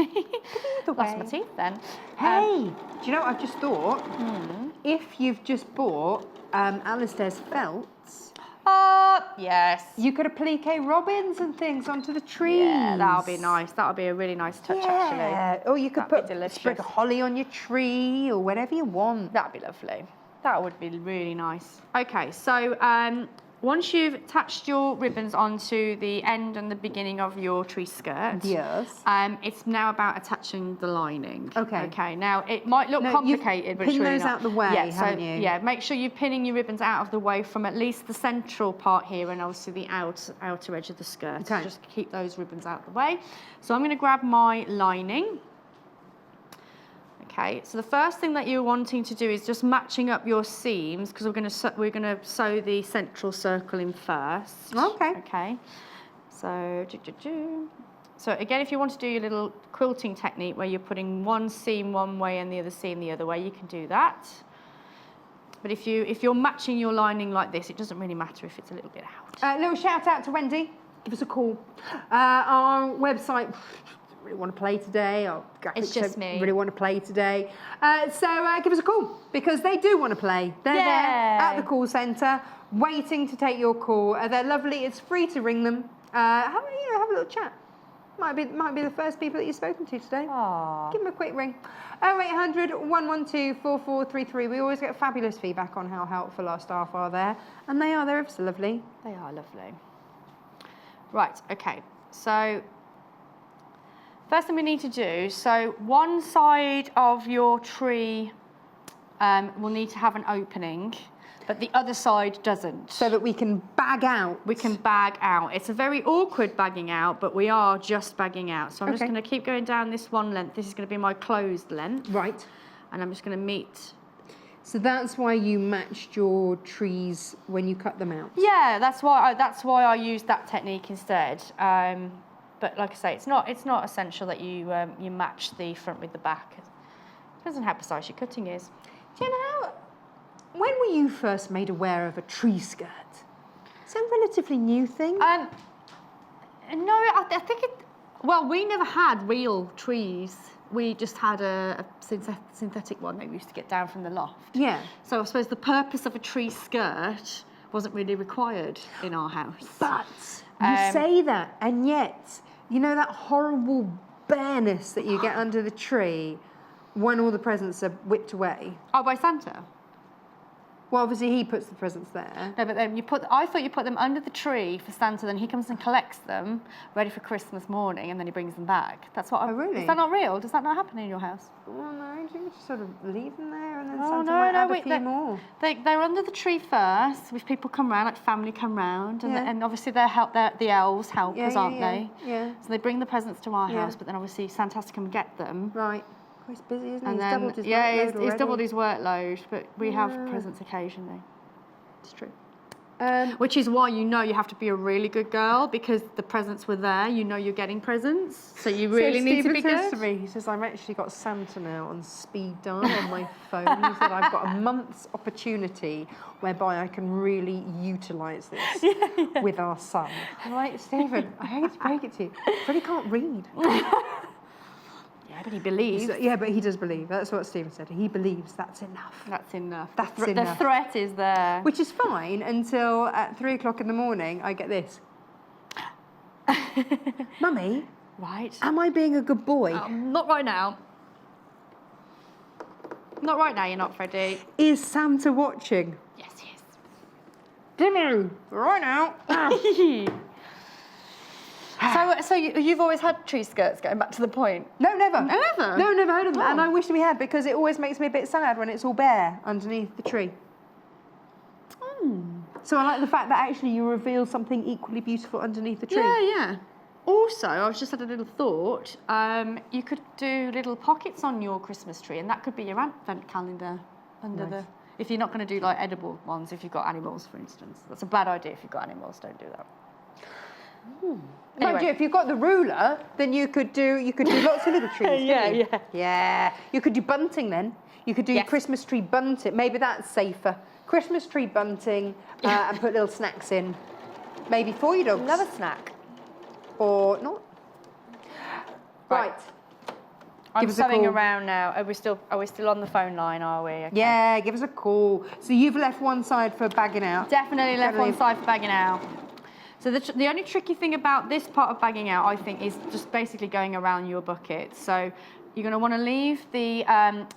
E: Lost my teeth then.
A: Hey, do you know what I've just thought? If you've just bought Alastair's felts,
E: Yes.
A: you could applique robins and things onto the trees.
E: Yeah, that'll be nice. That'll be a really nice touch, actually.
A: Or you could
E: That'd be
A: put a
E: delicious.
A: sprig of holly on your tree or whatever you want.
E: That'd be lovely. That would be really nice. Okay, so once you've attached your ribbons onto the end and the beginning of your tree skirt,
A: Yes.
E: it's now about attaching the lining.
A: Okay.
E: Okay. Now it might look
A: No,
E: complicated,
A: you've
E: but it's
A: pinned
E: really
A: those
E: not.
A: out the way,
E: yeah,
A: haven't you?
E: Yeah. Make sure you're pinning your ribbons out of the way from at least the central part here, and obviously the outer edge of the skirt.
A: Okay.
E: So just keep those ribbons out of the way. So I'm going to grab my lining. Okay, so the first thing that you're wanting to do is just matching up your seams, because we're going to sew the central circle in first.
A: Okay.
E: Okay. So so again, if you want to do your little quilting technique where you're putting one seam one way and the other seam the other way, you can do that. But if you're matching your lining like this, it doesn't really matter if it's a little bit out.
A: Little shout out to Wendy. Give us a call. Our website. Really want to play today. Our graphics
E: It's just me.
A: Really want to play today. So give us a call, because they do want to play. They're there at the call centre, waiting to take your call. They're lovely. It's free to ring them. Have a little chat. Might be the first people that you've spoken to today.
E: Aww.
A: Give them a quick ring. 0800 112 4433. We always get fabulous feedback on how helpful our staff are there, and they're ever so lovely.
E: They are lovely. Right. Okay. So. First thing we need to do, so one side of your tree will need to have an opening, but the other side doesn't.
A: So that we can bag out.
E: We can bag out. It's a very awkward bagging out, but we are just bagging out. So I'm just going to keep going down this one length. This is going to be my closed length.
A: Right.
E: And I'm just going to meet.
A: So that's why you matched your trees when you cut them out?
E: Yeah, that's why I used that technique instead. But like I say, it's not essential that you match the front with the back. It depends on how precise your cutting is.
A: Jenna, when were you first made aware of a tree skirt? Is that a relatively new thing?
E: No, I think it. Well, we never had real trees. We just had a synthetic one that we used to get down from the loft.
A: Yeah.
E: So I suppose the purpose of a tree skirt wasn't really required in our house.
A: But you say that, and yet, you know that horrible bareness that you get under the tree when all the presents are whipped away?
E: Oh, by Santa?
A: Well, obviously he puts the presents there.
E: No, but then I thought you put them under the tree for Santa, then he comes and collects them, ready for Christmas morning, and then he brings them back. That's what.
A: Oh, really?
E: Is that not real? Does that not happen in your house?
A: Well, no, do you just sort of leave them there and then
E: Oh,
A: Santa
E: no,
A: might
E: no,
A: add a
E: wait,
A: few more?
E: They're under the tree first, with people come round, like family come round, and obviously the elves help us, aren't they?
A: Yeah.
E: So they bring the presents to our
A: Yeah.
E: house, but then obviously Santa has to come get them.
A: Right. Oh, he's busy, isn't he?
E: And
A: He's
E: then,
A: doubled his
E: yeah,
A: workload
E: he's
A: already.
E: doubled his workload, but we have presents occasionally.
A: It's true.
C: Which is why you know you have to be a really good girl, because the presents were there. You know you're getting presents, so you really need to be good.
A: To me, he says, I've actually got Santa now on speed dial on my phone. He said, I've got a month's opportunity whereby I can really utilise this with our son. I'm like, Stephen, I hate to break it to you, Freddie can't read.
C: Yeah, but he believes.
A: Yeah, but he does believe. That's what Stephen said. He believes that's enough.
C: That's enough.
A: That's
C: the
A: enough.
C: The threat is there.
A: Which is fine until at 3 o'clock in the morning, I get this. Mummy,
C: Right.
A: am I being a good boy?
C: Not right now. Not right now, you're not, Freddie.
A: Is Santa watching?
C: Yes, he is.
A: Dunno. Right now.
C: So you've always had tree skirts, going back to the point?
A: No, never.
C: Never?
A: No, never heard of them.
C: Oh.
A: And I wish we had, because it always makes me a bit sad when it's all bare underneath the tree. So I like the fact that actually you reveal something equally beautiful underneath the tree.
C: Yeah. Also, I was just had a little thought. You could do little pockets on your Christmas tree, and that could be your advent calendar under the. If you're not going to do like edible ones, if you've got animals, for instance, that's a bad idea. If you've got animals, don't do that.
A: Mind you, if you've got the ruler, then you could do lots of little trees. Yeah. You could do bunting then. You could do your Christmas tree bunting. Maybe that's safer. Christmas tree bunting and put little snacks in. Maybe for your dogs.
C: Another snack.
A: Or not. Right.
C: I'm
A: Give us a
C: sewing
A: call.
C: around now. Are we still on the phone line? Are we? Okay.
A: Yeah, give us a call. So you've left one side for bagging out.
C: Definitely left one side for bagging out. So the only tricky thing about this part of bagging out, I think, is just basically going around your bucket. So you're going to want to leave the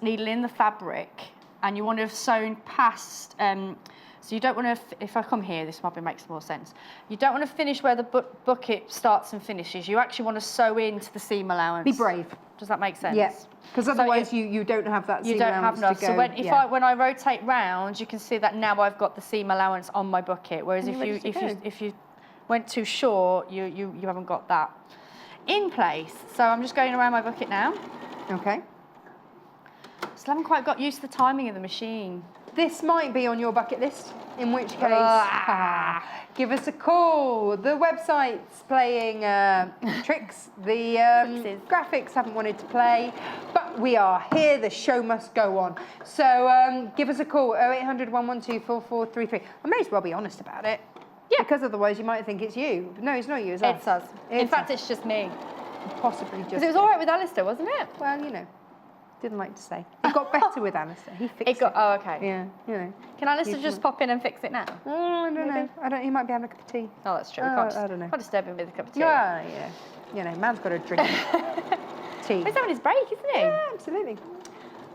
C: needle in the fabric, and you want to have sewn past. So you don't want to. If I come here, this probably makes more sense. You don't want to finish where the bucket starts and finishes. You actually want to sew into the seam allowance.
A: Be brave.
C: Does that make sense?
A: Yeah. Because otherwise you don't have that seam
C: you don't have
A: allowance
C: enough.
A: to go.
C: So when I rotate round, you can see that now I've got the seam allowance on my bucket. Whereas if you went too short, you haven't got that in place. So I'm just going around my bucket now.
A: Okay.
C: Still haven't quite got used to the timing of the machine.
A: This might be on your bucket list, in which case, give us a call. The website's playing tricks. The graphics haven't wanted to play, but we are here. The show must go on. So give us a call, 0800 112 4433. I may as well be honest about it. Yeah. Because otherwise you might think it's you. No, it's not you, it's us.
C: It's us. In fact, it's just me.
A: Possibly just.
C: Because it was all right with Alastair, wasn't it?
A: Well, didn't like to say. It got better with Alastair. He fixed it.
C: Oh, okay.
A: Yeah,
C: Can Alastair just pop in and fix it now?
A: Oh, I don't know. He might be having a cup of tea.
C: Oh, that's true.
A: I don't know.
C: Can't disturb him with a cup of tea.
A: Yeah. Man's got to drink tea.
C: He's having his break, isn't he?
A: Yeah, absolutely.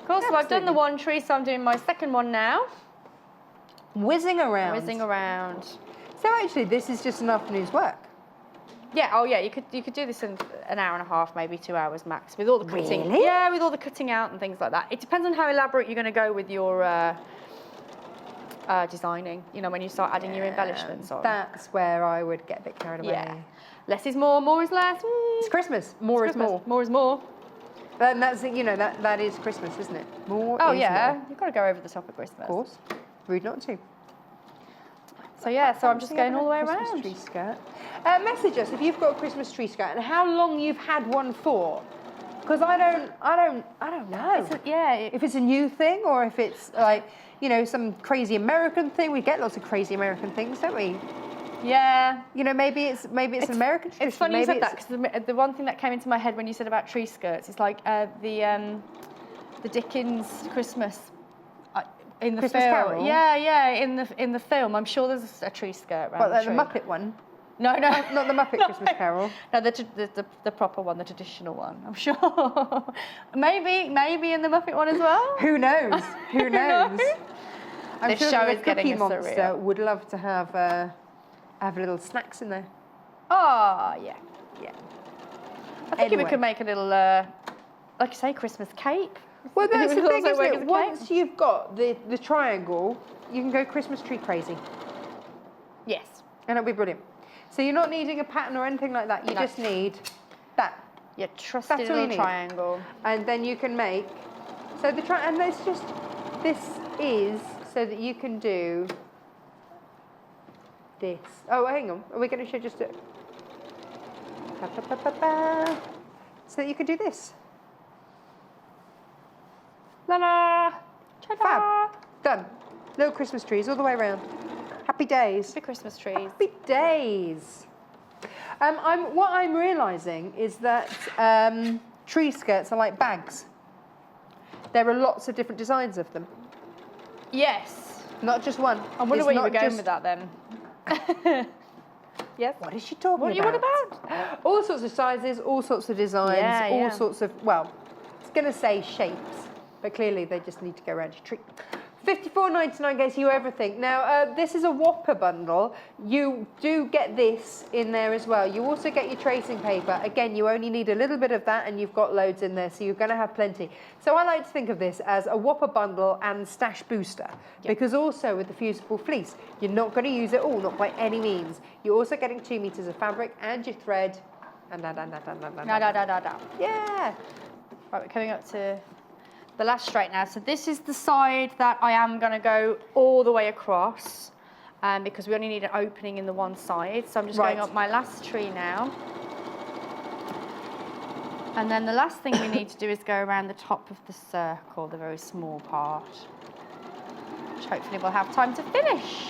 C: Cool, so I've done the one tree, so I'm doing my second one now.
A: Whizzing around. So actually, this is just an afternoon's work.
C: Yeah, you could do this in an hour and a half, maybe 2 hours max, with all the cutting.
A: Really?
C: Yeah, with all the cutting out and things like that. It depends on how elaborate you're going to go with your designing. When you start adding your embellishments on.
A: That's where I would get a bit carried away.
C: Yeah. Less is more, more is less.
A: It's Christmas. More is more.
C: More is more.
A: And that's that is Christmas, isn't it? More.
C: Oh
A: is
C: yeah,
A: more.
C: you've got to go over the top of Christmas.
A: Of course. Rude not to.
C: So yeah, so I'm just going all the way around.
A: Christmas tree skirt. Message us if you've got a Christmas tree skirt and how long you've had one for. Because I don't know. If it's a new thing or if it's like some crazy American thing. We get lots of crazy American things, don't we?
C: Yeah.
A: Maybe it's an American tradition.
C: It's funny you said that because the one thing that came into my head when you said about tree skirts is like the Dickens Christmas. In the
A: Christmas
C: film.
A: Carol?
C: Yeah, in the film. I'm sure there's a tree skirt around the tree.
A: The Muppet one?
C: No.
A: Not the Muppet Christmas Carol.
C: No, the proper one, the traditional one, I'm sure. maybe in the Muppet one as well.
A: Who knows? Who knows? I'm
C: This
A: sure
C: show
A: the
C: is getting
A: Cookie
C: us
A: Monster
C: surreal.
A: would love to have little snacks in there.
C: Oh, yeah. I think
A: Anyway.
C: we could make a little, like you say, Christmas cake.
A: Well, that's the
C: It would
A: thing,
C: also work
A: isn't
C: as
A: it?
C: a
A: Once
C: cake.
A: you've got the triangle, you can go Christmas tree crazy.
C: Yes.
A: And it'll be brilliant. So you're not needing a pattern or anything like that. You just need that.
C: Your trusted
A: That's all you
C: little
A: need.
C: triangle.
A: And then you can make, so the and this is so that you can do this. Oh, hang on. Are we going to show just a... So that you can do this. La-la! Fab. Done. Little Christmas trees all the way around. Happy days.
E: The Christmas trees.
A: Happy days. What I'm realising is that tree skirts are like bags. There are lots of different designs of them.
E: Yes.
A: Not just one.
E: I wonder
A: It's
E: where you were
A: not
E: going
A: just-
E: with that then. Yes.
A: What is she talking
E: What are you on about?
A: All sorts of sizes, all sorts of designs,
E: Yeah,
A: all
E: yeah.
A: sorts of, well, it's going to say shapes, but clearly they just need to go around your tree. $54.99 gets you everything. Now, this is a Whopper bundle. You do get this in there as well. You also get your tracing paper. Again, you only need a little bit of that and you've got loads in there, so you're going to have plenty. So I like to think of this as a Whopper bundle and stash booster, because also with the fusible fleece, you're not going to use it all, not by any means. You're also getting 2 meters of fabric and your thread. And yeah.
E: Right, we're coming up to the last straight now. So this is the side that I am going to go all the way across because we only need an opening in the one side. So I'm just going up my last tree now. And then the last thing we need to do is go around the top of the circle, the very small part, which hopefully we'll have time to finish.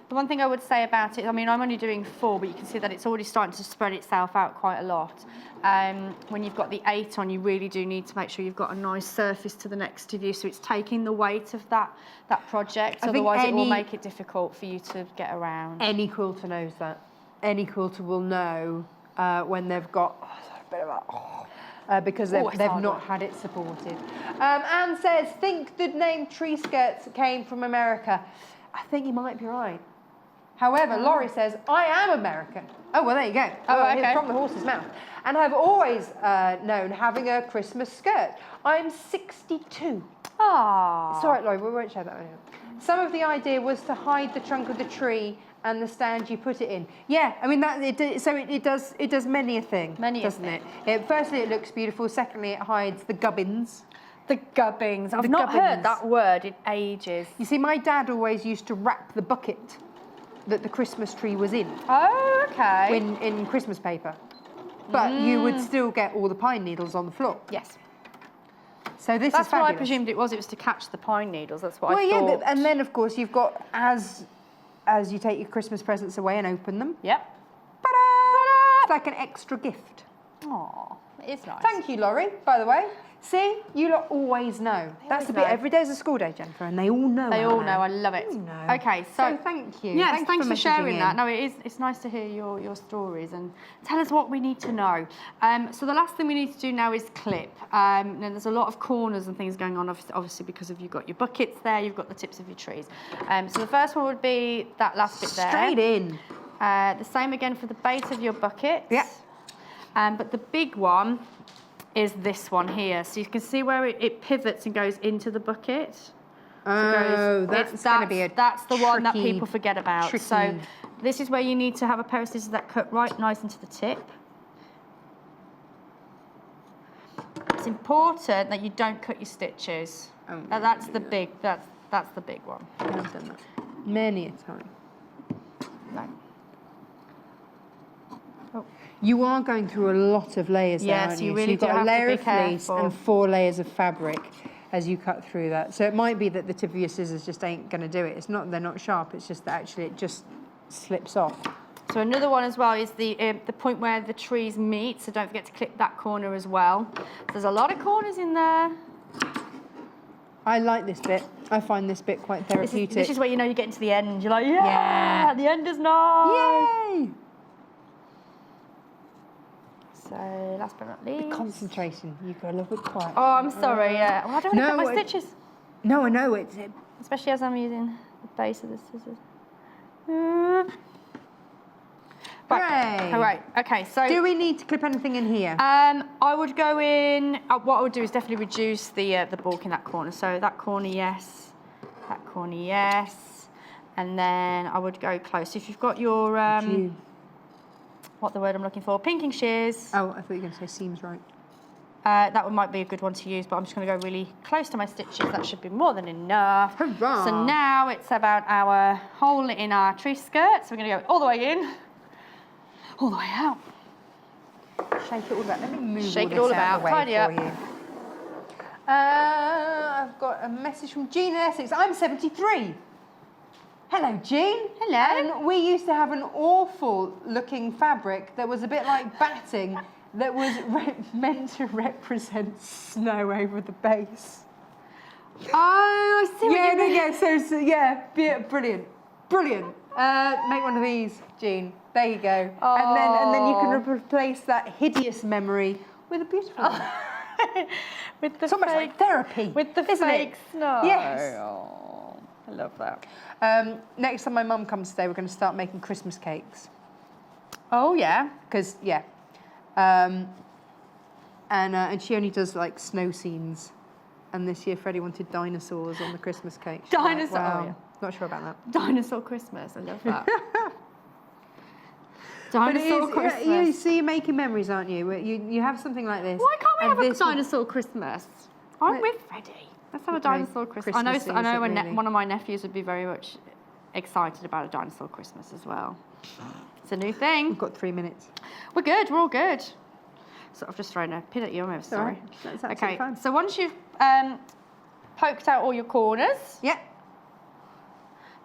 E: The one thing I would say about it, I mean, I'm only doing 4, but you can see that it's already starting to spread itself out quite a lot. When you've got the 8 on, you really do need to make sure you've got a nice surface to the next of you, so it's taking the weight of that project. Otherwise, it will make it difficult for you to get around.
A: Any quilter knows that. Any quilter will know when they've got a bit of a... because they've not had it supported. Anne says, think the name tree skirts came from America. I think you might be right. However, Laurie says, I am American. Oh, well, there you go.
E: Oh, okay.
A: From the horse's mouth. And I've always known having a Christmas skirt. I'm 62.
E: Ah.
A: It's all right, Laurie, we won't show that one. Some of the idea was to hide the trunk of the tree and the stand you put it in. Yeah, I mean, it does many a thing, doesn't it? Firstly, it looks beautiful. Secondly, it hides the gubbins.
E: The gubbins. I've not heard that word in ages.
A: You see, my dad always used to wrap the bucket that the Christmas tree was in.
E: Oh, okay.
A: In Christmas paper. But you would still get all the pine needles on the floor.
E: Yes.
A: So this is
E: That's
A: fabulous.
E: what I presumed it was. It was to catch the pine needles. That's what I
A: Well,
E: thought.
A: yeah, and then of course you've got as you take your Christmas presents away and open them.
E: Yep.
A: Ta-da! It's like an extra gift.
E: Aw, it is nice.
A: Thank you, Laurie, by the way. See, you lot always know. That's the bit. Every day's a school day, Jennifer, and they all know.
E: They all know. I love it. Okay, so
A: thank you.
E: Yes, thanks for sharing that.
A: in.
E: No, it's nice to hear your stories and tell us what we need to know. So the last thing we need to do now is clip. Now there's a lot of corners and things going on, obviously because you've got your buckets there, you've got the tips of your trees. So the first one would be that last bit there.
A: Straight in.
E: The same again for the base of your bucket.
A: Yeah.
E: But the big one is this one here. So you can see where it pivots and goes into the bucket.
A: Oh, that's going to be a
E: That's the one that
A: tricky-
E: people forget about.
A: tricky.
E: So this is where you need to have a pair of scissors that cut right nice into the tip. It's important that you don't cut your stitches. That's the big one.
A: I've done that many a time.
E: No.
A: You are going through a lot of layers there,
E: Yes,
A: aren't
E: you
A: you?
E: really
A: so you've
E: do
A: got
E: have
A: a
E: to
A: layer
E: be
A: of fleece
E: careful.
A: and 4 layers of fabric as you cut through that. So it might be that the tip of your scissors just ain't going to do it. It's not they're not sharp. It's just that actually it just slips off.
E: So another one as well is the point where the trees meet. So don't forget to clip that corner as well. So there's a lot of corners in there.
A: I like this bit. I find this bit quite therapeutic.
E: This is where you know you're getting to the end. You're like, yeah. The end is nice.
A: Yay!
E: So last but not least.
A: Concentration. You've got a little bit quiet.
E: Oh, I'm sorry. Yeah. Well, I don't want to cut my stitches,
A: No, I know it.
E: especially as I'm using the base of the scissors.
A: Hooray!
E: All right. Okay. So
A: Do we need to clip anything in here?
E: I would go in. What I would do is definitely reduce the bulk in that corner. So that corner, yes. That corner, yes. And then I would go close. If you've got your what the word I'm looking for? Pinking shears.
A: Oh, I thought you were going to say seams right.
E: That might be a good one to use, but I'm just going to go really close to my stitches. That should be more than enough.
A: Hurrah.
E: So now it's about our hole in our tree skirt. So we're going to go all the way in, all the way out.
A: Shake it all about. Let me move
E: Shake it
A: all
E: all
A: this out of the
E: about.
A: way
E: Tidy
A: for
E: up.
A: you. I've got a message from Jean in Essex. I'm 73. Hello, Jean.
E: Hello.
A: And we used to have an awful looking fabric that was a bit like batting that was meant to represent snow over the base.
E: Oh, I see what you mean.
A: Yeah, brilliant. Brilliant. Make one of these, Jean. There you go. And then you can replace that hideous memory with a beautiful one.
E: With the
A: It's almost like therapy.
E: With the
A: isn't
E: fake
A: it?
E: snow.
A: Yes.
E: Oh, I love that.
A: Next time my mum comes today, we're going to start making Christmas cakes.
E: Oh, yeah.
A: Because, and she only does like snow scenes. And this year Freddie wanted dinosaurs on the Christmas cake. She's like,
E: Dinosaur,
A: wow.
E: oh, yeah.
A: Not sure about that.
E: Dinosaur Christmas. I love that.
A: But it
E: Dinosaur
A: is,
E: Christmas.
A: you see, you're making memories, aren't you? You have something like this.
E: Why can't we
A: and
E: have a
A: this-
E: dinosaur Christmas? I'm
A: Let-
E: with Freddie. Let's have a
A: Okay,
E: dinosaur Christmas. I know
A: Christmassy, is it really?
E: one of my nephews would be very much excited about a dinosaur Christmas as well. It's a new thing.
A: We've got 3 minutes.
E: We're good. We're all good. So I've just thrown a pin at you. I'm sorry.
A: all right. That's absolutely
E: Okay.
A: fine.
E: So once you've poked out all your corners,
A: Yeah.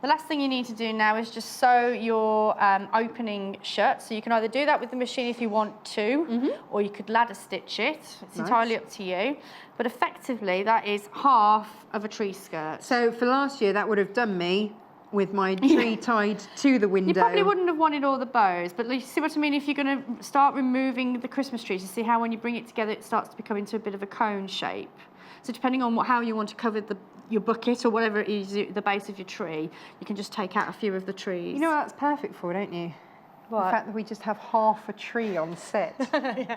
E: the last thing you need to do now is just sew your opening shut. So you can either do that with the machine if you want to, or you could ladder stitch it. It's entirely up to you. But effectively, that is half of a tree skirt.
A: So for last year, that would have done me with my tree tied to the window.
E: You probably wouldn't have wanted all the bows, but you see what I mean? If you're going to start removing the Christmas trees, you see how when you bring it together, it starts to become into a bit of a cone shape. So depending on how you want to cover your bucket or whatever it is, the base of your tree, you can just take out a few of the trees.
A: You know what that's perfect for, don't you?
E: What?
A: The fact that we just have half a tree on set.
E: Yeah.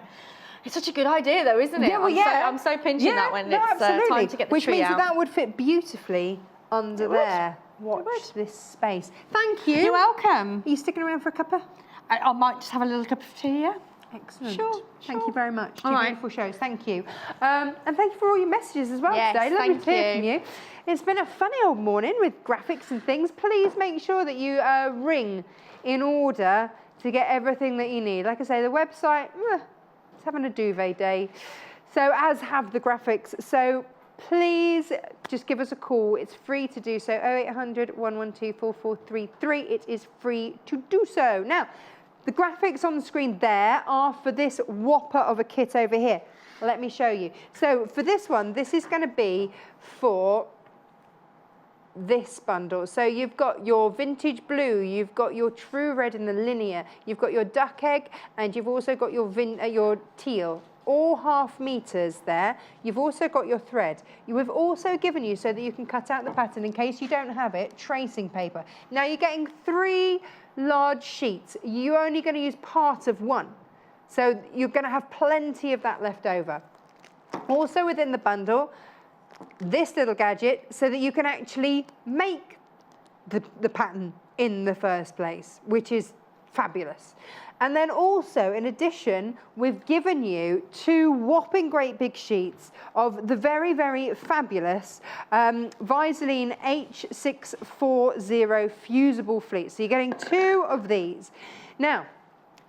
E: It's such a good idea, though, isn't it?
A: Yeah, well, yeah.
E: I'm so pinching that when it's time to get the
A: Which
E: tree
A: means
E: out.
A: that would fit beautifully under there. Watch this space. Thank you.
E: You're welcome.
A: Are you sticking around for a cuppa?
E: I might just have a little cup of tea, yeah?
A: Excellent.
E: Sure,
A: Thank you very much.
E: All
A: Two
E: right.
A: beautiful shows. Thank you. And thank you for all your messages as well
E: Yes,
A: today. Lovely
E: thank
A: to hear from
E: you.
A: you. It's been a funny old morning with graphics and things. Please make sure that you ring in order to get everything that you need. Like I say, the website, it's having a duvet day. So as have the graphics. So please just give us a call. It's free to do so. 0800 112 4433. It is free to do so. Now, the graphics on the screen there are for this whopper of a kit over here. Let me show you. So for this one, this is going to be for this bundle. So you've got your vintage blue, you've got your true red in the linear, you've got your duck egg, and you've also got your teal. All half meters there. You've also got your thread. We've also given you, so that you can cut out the pattern in case you don't have it, tracing paper. Now you're getting 3 large sheets. You're only going to use part of one. So you're going to have plenty of that left over. Also within the bundle, this little gadget so that you can actually make the pattern in the first place, which is fabulous. And then also, in addition, we've given you 2 whopping great big sheets of the very, very fabulous Visaline H640 fusible fleece. So you're getting 2 of these. Now,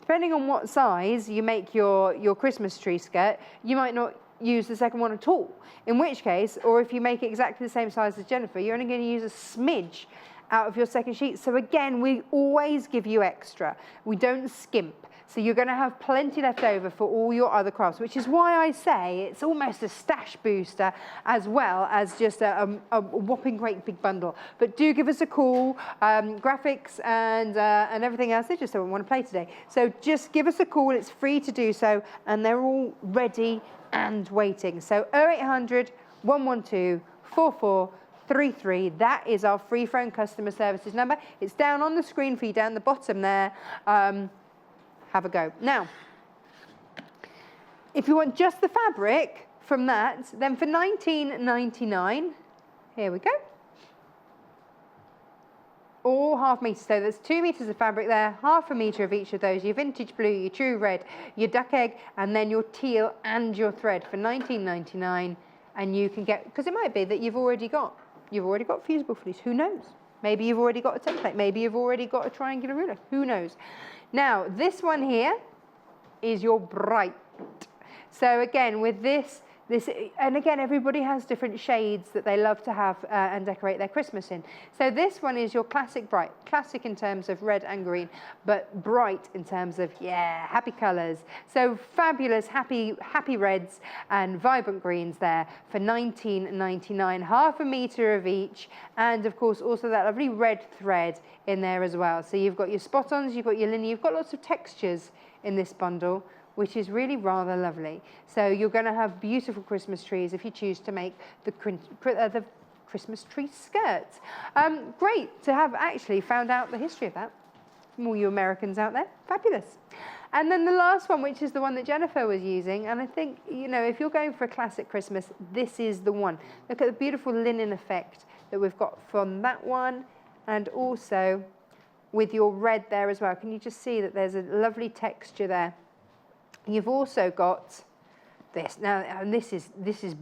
A: depending on what size you make your Christmas tree skirt, you might not use the second one at all. In which case, or if you make it exactly the same size as Jenniffer, you're only going to use a smidge out of your second sheet. So again, we always give you extra. We don't skimp. So you're going to have plenty left over for all your other crafts, which is why I say it's almost a stash booster as well as just a whopping great big bundle. But do give us a call. Graphics and everything else, they just don't want to play today. So just give us a call. It's free to do so, and they're all ready and waiting. So 0800 112 4433. That is our free phone customer services number. It's down on the screen for you, down the bottom there. Have a go. Now, if you want just the fabric from that, then for £19.99, here we go. all half meters. So there's 2 meters of fabric there, half a meter of each of those, your vintage blue, your true red, your duck egg, and then your teal and your thread for $19.99. And you can get, because it might be that you've already got fusible fleece, who knows? Maybe you've already got a template, maybe you've already got a triangular ruler, who knows? Now, this one here is your bright. So again, with this, and again, everybody has different shades that they love to have and decorate their Christmas in. So this one is your classic bright, classic in terms of red and green, but bright in terms of, yeah, happy colours. So fabulous, happy reds and vibrant greens there for $19.99, half a metre of each, and of course also that lovely red thread in there as well. So you've got your spot-ons, you've got your linear, you've got lots of textures in this bundle, which is really rather lovely. So you're going to have beautiful Christmas trees if you choose to make the Christmas tree skirt. Great to have actually found out the history of that. From all you Americans out there, fabulous. And then the last one, which is the one that Jenniffer was using, and I think, you know, if you're going for a classic Christmas, this is the one. Look at the beautiful linen effect that we've got from that one, and also with your red there as well. Can you just see that there's a lovely texture there? You've also got this now, and this is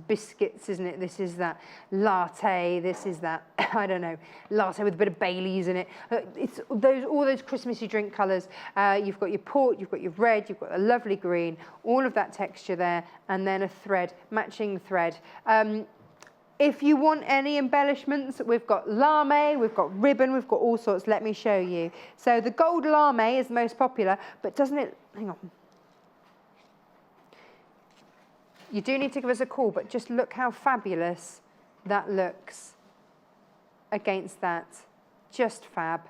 A: biscuits, isn't it? This is that latte. This is that I don't know, latte with a bit of Baileys in it. It's all those Christmassy drink colours. You've got your port, you've got your red, you've got a lovely green, all of that texture there, and then a thread, matching thread. If you want any embellishments, we've got lame, we've got ribbon, we've got all sorts. Let me show you. So the gold lame is the most popular, but doesn't it? Hang on. You do need to give us a call, but just look how fabulous that looks against that. Just fab.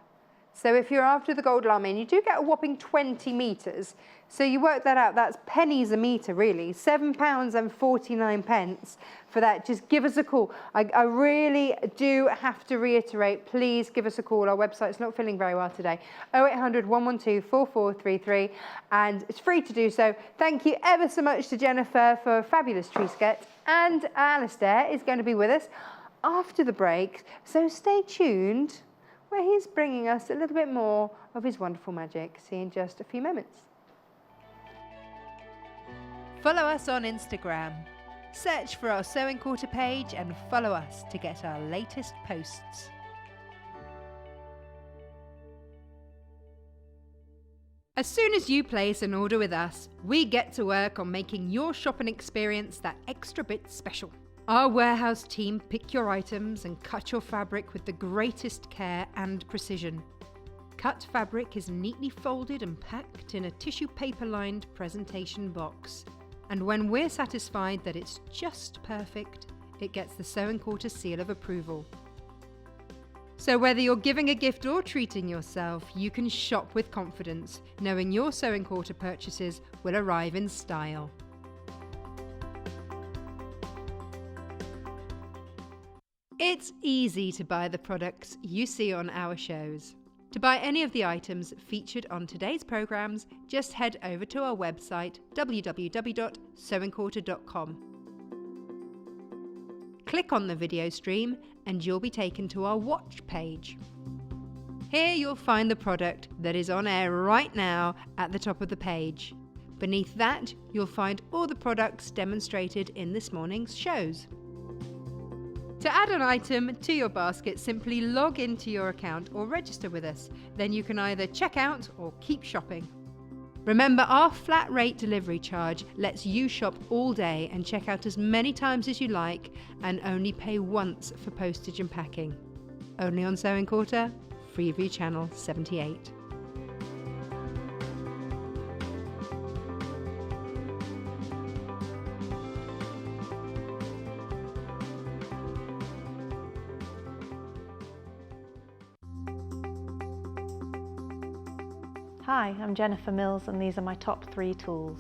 A: So if you're after the gold lame, and you do get a whopping 20 metres, so you work that out, that's pennies a metre really, £7.49 for that. Just give us a call. I really do have to reiterate, please give us a call. Our website's not feeling very well today. 0800 112 4433, and it's free to do so. Thank you ever so much to Jenniffer for a fabulous tree skirt, and Alastair is going to be with us after the break, so stay tuned, where he's bringing us a little bit more of his wonderful magic. See you in just a few moments. Follow us on Instagram. Search for our Sewing Quarter page and follow us to get our latest posts. As soon as you place an order with us, we get to work on making your shopping experience that extra bit special. Our warehouse team pick your items and cut your fabric with the greatest care and precision. Cut fabric is neatly folded and packed in a tissue paper-lined presentation box. And when we're satisfied that it's just perfect, it gets the Sewing Quarter seal of approval. So whether you're giving a gift or treating yourself, you can shop with confidence, knowing your Sewing Quarter purchases will arrive in style. It's easy to buy the products you see on our shows. To buy any of the items featured on today's programmes, just head over to our website www.sewingquarter.com. Click on the video stream and you'll be taken to our watch page. Here you'll find the product that is on air right now at the top of the page. Beneath that, you'll find all the products demonstrated in this morning's shows. To add an item to your basket, simply log into your account or register with us. Then you can either check out or keep shopping. Remember, our flat rate delivery charge lets you shop all day and check out as many times as you like, and only pay once for postage and packing. Only on Sewing Quarter, Freeview Channel 78.
F: Hi, I'm Jenniffer Mills and these are my top 3 tools.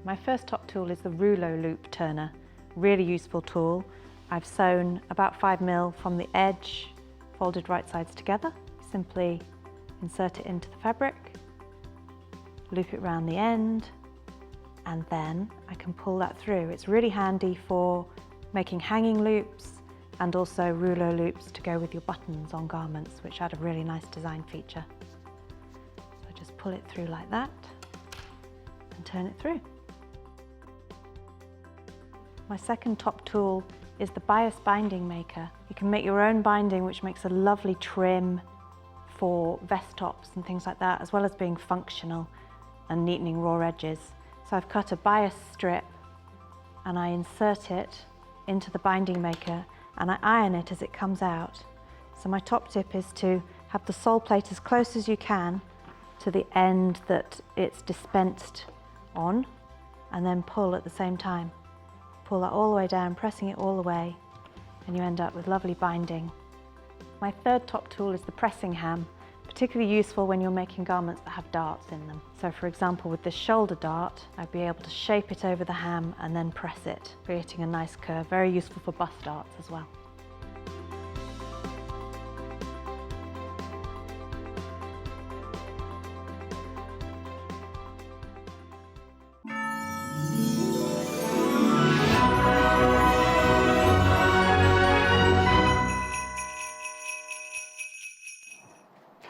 F: My first top tool is the rouleau loop turner. Really useful tool. I've sewn about 5mm from the edge, folded right sides together. Simply insert it into the fabric, loop it round the end, and then I can pull that through. It's really handy for making hanging loops, and also rouleau loops to go with your buttons on garments, which add a really nice design feature. So just pull it through like that and turn it through. My second top tool is the bias binding maker. You can make your own binding, which makes a lovely trim for vest tops and things like that, as well as being functional and neatening raw edges. So I've cut a bias strip and I insert it into the binding maker and I iron it as it comes out. So my top tip is to have the sole plate as close as you can to the end that it's dispensed on, and then pull at the same time. Pull that all the way down, pressing it all the way, and you end up with lovely binding. My third top tool is the pressing ham, particularly useful when you're making garments that have darts in them. So for example, with this shoulder dart, I'd be able to shape it over the ham and then press it, creating a nice curve. Very useful for bust darts as well.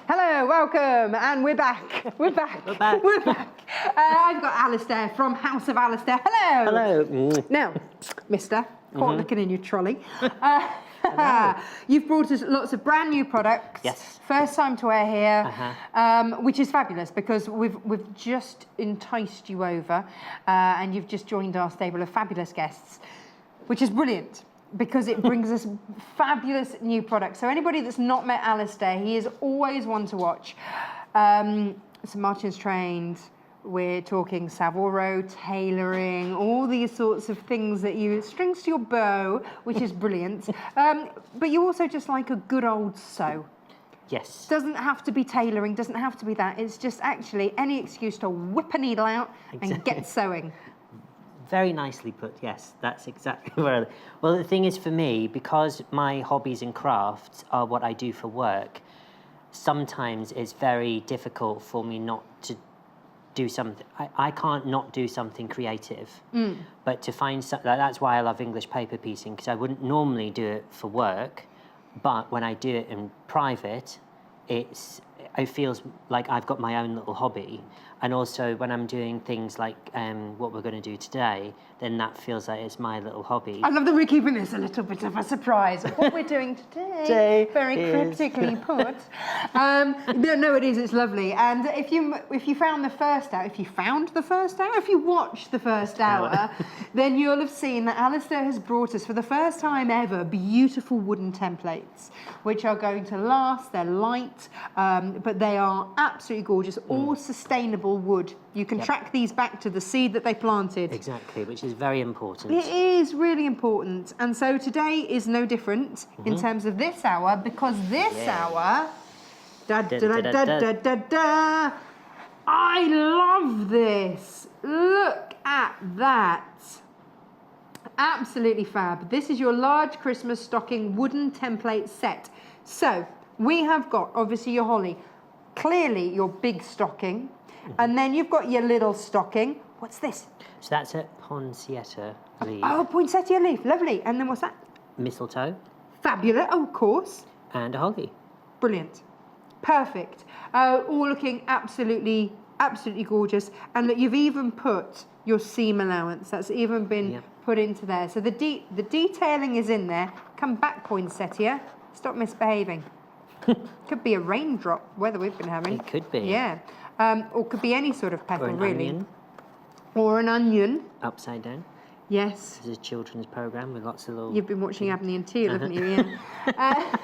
A: Hello, welcome, and we're back. We're back.
G: We're back.
A: We're back. I've got Alastair from House of Alistair. Hello.
G: Hello.
A: Now, Mister, caught looking in your trolley. You've brought us lots of brand new products.
G: Yes.
A: First time to wear here, which is fabulous because we've just enticed you over, and you've just joined our stable of fabulous guests, which is brilliant, because it brings us fabulous new products. So anybody that's not met Alastair, he is always one to watch. So Martin's trained, we're talking Savoro, tailoring, all these sorts of things that you, strings to your bow, which is brilliant. But you also just like a good old sew.
G: Yes.
A: Doesn't have to be tailoring, doesn't have to be that. It's just actually any excuse to whip a needle out and get sewing.
G: Very nicely put, yes, that's exactly where. Well, the thing is for me, because my hobbies and crafts are what I do for work, sometimes it's very difficult for me not to do something. I can't not do something creative, but to find something, that's why I love English paper piecing, because I wouldn't normally do it for work, but when I do it in private, it feels like I've got my own little hobby. And also when I'm doing things like what we're going to do today, then that feels like it's my little hobby.
A: I love that we're keeping this a little bit of a surprise. What we're doing today, very cryptically put. No, it is. It's lovely. And if you found the first hour, if you watched the first hour, then you'll have seen that Alastair has brought us for the first time ever beautiful wooden templates, which are going to last. They're light, but they are absolutely gorgeous. All sustainable wood. You can track these back to the seed that they planted.
G: Exactly, which is very important.
A: It is really important. And so today is no different in terms of this hour, because this hour, I love this. Look at that. Absolutely fab. This is your large Christmas stocking wooden template set. So we have got, obviously, your holly, clearly your big stocking, and then you've got your little stocking. What's this?
G: So that's a poinsettia leaf.
A: Oh, poinsettia leaf, lovely. And then what's that?
G: Mistletoe.
A: Fabulous, oh, of course.
G: And a holly.
A: Brilliant. Perfect. All looking absolutely gorgeous. And look, you've even put your seam allowance. That's even been put into there. So the detailing is in there. Come back, poinsettia. Stop misbehaving. Could be a raindrop weather we've been having.
G: It could be.
A: Yeah. Or could be any sort of petal,
G: Or an
A: really.
G: onion.
A: Or an onion.
G: Upside down.
A: Yes.
G: This is a children's programme with lots of little...
A: You've been watching Abney and Teal, haven't you? Yeah.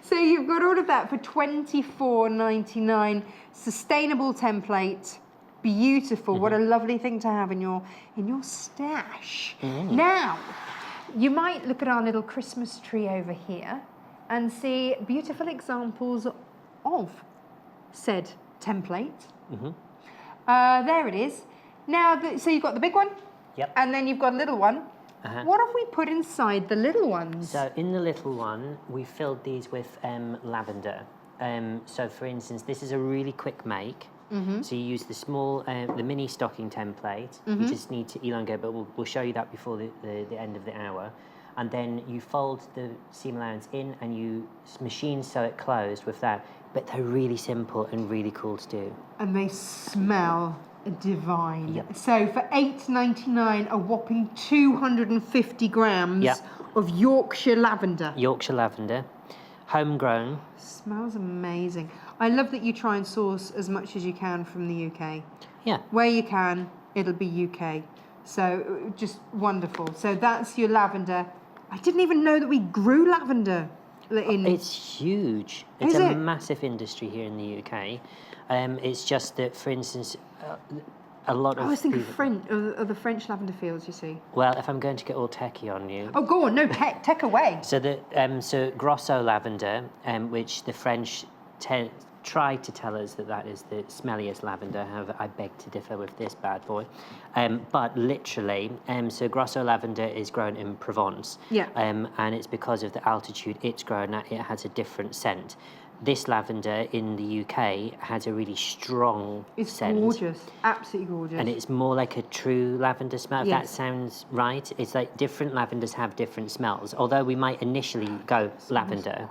A: So you've got all of that for $24.99. Sustainable template. Beautiful. What a lovely thing to have in your stash. Now, you might look at our little Christmas tree over here and see beautiful examples of said template. There it is. Now, so you've got the big one, and then you've got a little one. What have we put inside the little ones?
G: So in the little one, we filled these with lavender. So for instance, this is a really quick make. So you use the small, the mini stocking template. You just need to elongate, but we'll show you that before the end of the hour. and then you fold the seam allowance in and you machine sew it closed with that. But they're really simple and really cool to do.
A: And they smell divine.
G: Yep.
A: So for £8.99, a whopping 250 grams
G: Yep.
A: of Yorkshire lavender.
G: Yorkshire lavender, homegrown.
A: Smells amazing. I love that you try and source as much as you can from the UK.
G: Yeah.
A: Where you can, it'll be UK. So just wonderful. So that's your lavender. I didn't even know that we grew lavender.
G: It's huge. It's
A: Is
G: a
A: it?
G: massive industry here in the UK. It's just that, for instance, a lot of
A: I was thinking
G: people,
A: of the French lavender fields, you see.
G: well, if I'm going to get all techie on you.
A: Oh, go on. No, tech away.
G: So so Grosso lavender, which the French try to tell us that is the smelliest lavender. However, I beg to differ with this bad boy. But literally, so Grosso lavender is grown in Provence.
A: Yeah.
G: And it's because of the altitude it's grown at, it has a different scent. This lavender in the UK has a really strong scent.
A: It's gorgeous. Absolutely gorgeous.
G: And it's more like a true lavender smell, if that
A: Yes.
G: sounds right. It's like different lavenders have different smells. Although we might initially go lavender.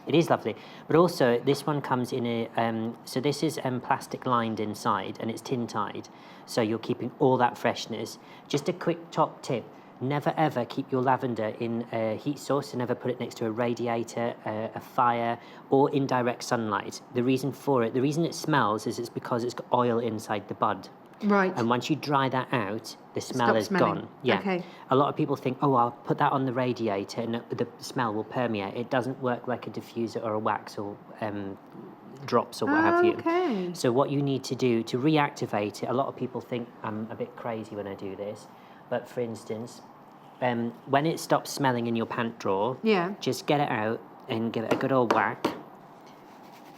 G: It is lovely. But also, this one comes in a... so this is plastic lined inside, and it's tin tied. So you're keeping all that freshness. Just a quick top tip. Never ever keep your lavender in a heat source, and never put it next to a radiator, a fire, or in direct sunlight. The reason for it, the reason it smells is it's because it's got oil inside the bud.
A: Right.
G: And once you dry that out, the smell
A: stops
G: is
A: smelling.
G: gone. Yeah.
A: Okay.
G: A lot of people think, oh, I'll put that on the radiator and the smell will permeate. It doesn't work like a diffuser or a wax or drops or what have you.
A: Okay.
G: So what you need to do to reactivate it, a lot of people think I'm a bit crazy when I do this, but for instance, when it stops smelling in your pant drawer,
A: Yeah.
G: just get it out and give it a good old whack,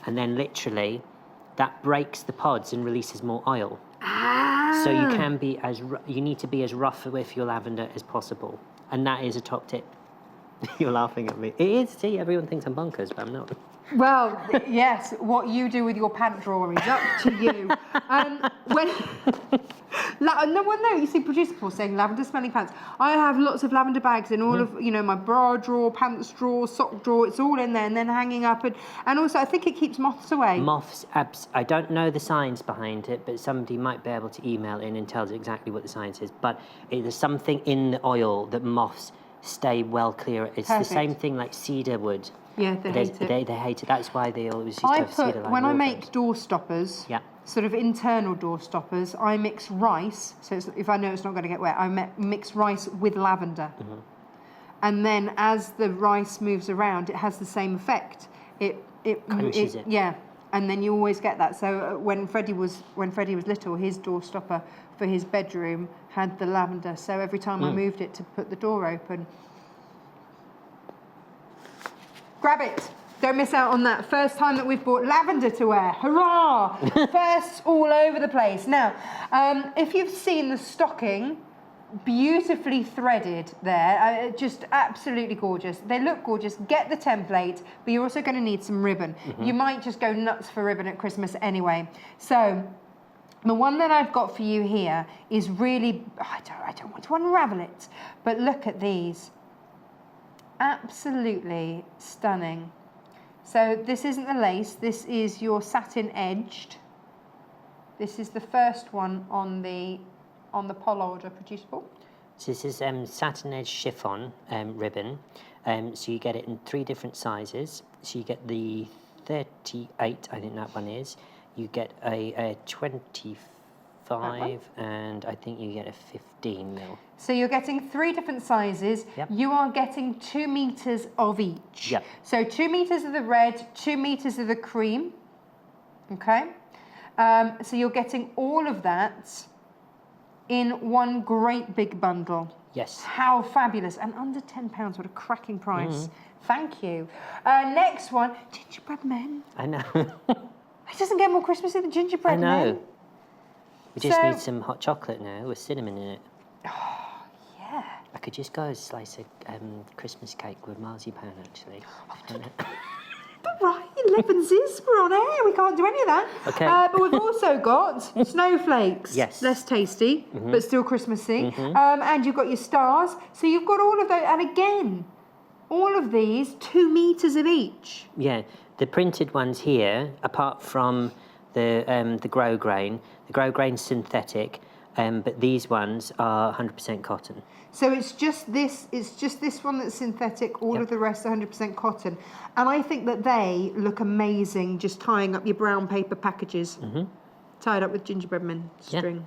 G: and then literally that breaks the pods and releases more oil. So you can be you need to be as rough with your lavender as possible, and that is a top tip. You're laughing at me. It is. See, everyone thinks I'm bonkers, but I'm not.
A: Well, yes, what you do with your pant drawer is up to you. No, you see, producer Paul saying lavender smelling pants. I have lots of lavender bags in all of, my bra drawer, pants drawer, sock drawer. It's all in there and then hanging up. And also, I think it keeps moths away.
G: Moths, I don't know the science behind it, but somebody might be able to email in and tell us exactly what the science is. But there's something in the oil that moths stay well clear. It's the same thing like cedar wood.
A: Yeah, they hate it.
G: They hate it. That's why they always used to have cedar line
A: when I
G: wardrobes.
A: make door stoppers,
G: Yeah.
A: sort of internal door stoppers, I mix rice. So if I know it's not going to get wet, I mix rice with lavender.
G: Mm-hmm.
A: And then as the rice moves around, it has the same effect. It
G: Crunches it.
A: Yeah, and then you always get that. So when Freddie was little, his door stopper for his bedroom had the lavender. So every time I moved it to put the door open. Grab it. Don't miss out on that. First time that we've bought lavender to wear. Hurrah! Firsts all over the place. Now, if you've seen the stocking, beautifully threaded there, just absolutely gorgeous. They look gorgeous. Get the template, but you're also going to need some ribbon. You might just go nuts for ribbon at Christmas anyway. So, the one that I've got for you here is really, I don't want to unravel it, but look at these. Absolutely stunning. So this isn't the lace, this is your satin edged. This is the first one on the poll order, producer Paul.
G: So this is satin edge chiffon ribbon. So you get it in 3 different sizes. So you get the 38, I think that one is. You get a 25, and I think you get a 15 mil.
A: So you're getting 3 different sizes.
G: Yep.
A: You are getting 2 meters of each.
G: Yep.
A: So 2 meters of the red, 2 meters of the cream. Okay. So you're getting all of that in one great big bundle.
G: Yes.
A: How fabulous. And under £10, what a cracking price. Thank you. Next one, gingerbread men.
G: I know.
A: It doesn't get more Christmassy than gingerbread
G: I know.
A: men.
G: We just
A: So-
G: need some hot chocolate now with cinnamon in it.
A: Yeah.
G: I could just go a slice of Christmas cake with marzipan, actually.
A: Right, 11s. We're on air. We can't do any of that.
G: Okay.
A: But we've also got snowflakes.
G: Yes.
A: Less tasty, but still Christmassy. And you've got your stars. So you've got all of those. And again, all of these, 2 meters of each.
G: Yeah, the printed ones here, apart from the grosgrain's synthetic, but these ones are 100% cotton.
A: So it's just this one that's synthetic, all of the rest 100% cotton. And I think that they look amazing just tying up your brown paper packages. Tied up with gingerbread men string.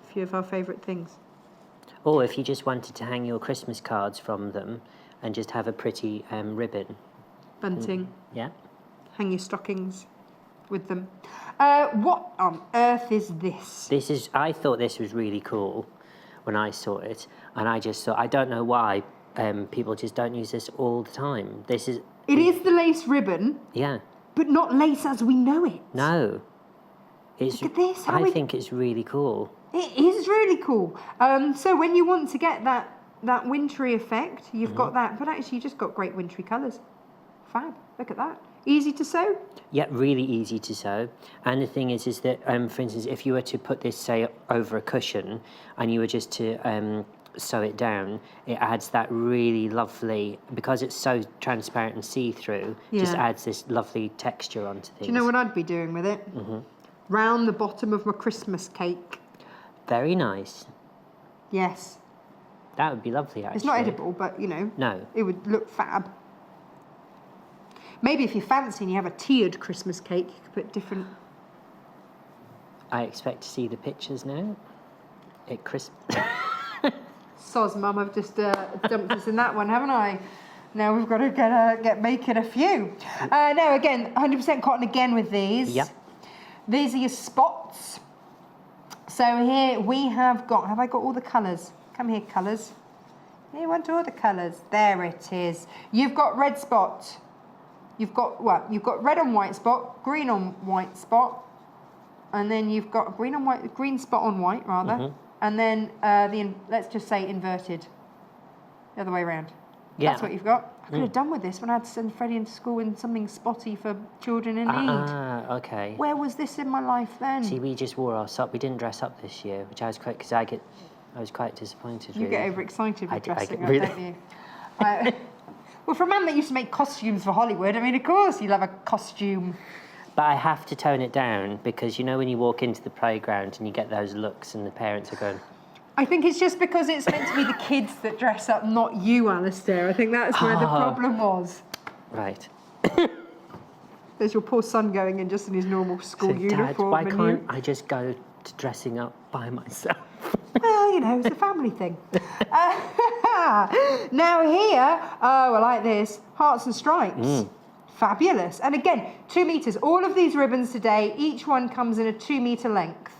A: A few of our favourite things.
G: Or if you just wanted to hang your Christmas cards from them and just have a pretty ribbon.
A: Bunting.
G: Yeah.
A: Hang your stockings with them. What on earth is this?
G: I thought this was really cool when I saw it, and I just thought, I don't know why people just don't use this all the time. It
A: is the lace ribbon.
G: Yeah.
A: But not lace as we know it.
G: No.
A: Look at this.
G: I think it's really cool.
A: It is really cool. So when you want to get that wintry effect, you've got that, but actually you just got great wintry colours. Fab. Look at that. Easy to sew?
G: Yeah, really easy to sew. And the thing is that, for instance, if you were to put this, say, over a cushion and you were just to sew it down, it adds that really lovely, because it's so transparent and see-through, just adds this lovely texture onto things.
A: Do you know what I'd be doing with it? Round the bottom of my Christmas cake.
G: Very nice.
A: Yes.
G: That would be lovely, actually.
A: It's not edible, but,
G: no,
A: it would look fab. Maybe if you're fancy and you have a tiered Christmas cake, you could put different...
G: I expect to see the pictures now.
A: Soz, Mum, I've just dumped us in that one, haven't I? Now we've got to get making a few. Now, again, 100% cotton again with these.
G: Yep.
A: These are your spots. So here we have I got all the colours? Come here, colours. You want all the colours? There it is. You've got red spot. You've got what? You've got red on white spot, green on white spot, and then you've got green spot on white rather, and then let's just say inverted, the other way around. Yeah. That's what you've got. I could have done with this when I had to send Freddie into school in something spotty for children in need.
G: Ah, okay.
A: Where was this in my life then?
G: See, we just wore our sock. We didn't dress up this year, which I was quite, because I was quite disappointed.
A: You
G: really.
A: Get overexcited with dressing up,
G: really.
A: don't you? Well, for a man that used to make costumes for Hollywood, I mean, of course you'll have a costume.
G: But I have to tone it down because, when you walk into the playground and you get those looks and the parents are going...
A: I think it's just because it's meant to be the kids that dress up, not you, Alastair. I think that's where the problem was.
G: Right.
A: There's your poor son going in just in his normal school uniform.
G: Dad, why can't I just go to dressing up by myself?
A: Well, it's a family thing. Now here, I like this, hearts and stripes. Fabulous. And again, 2 meters. All of these ribbons today, each one comes in a 2 meter length.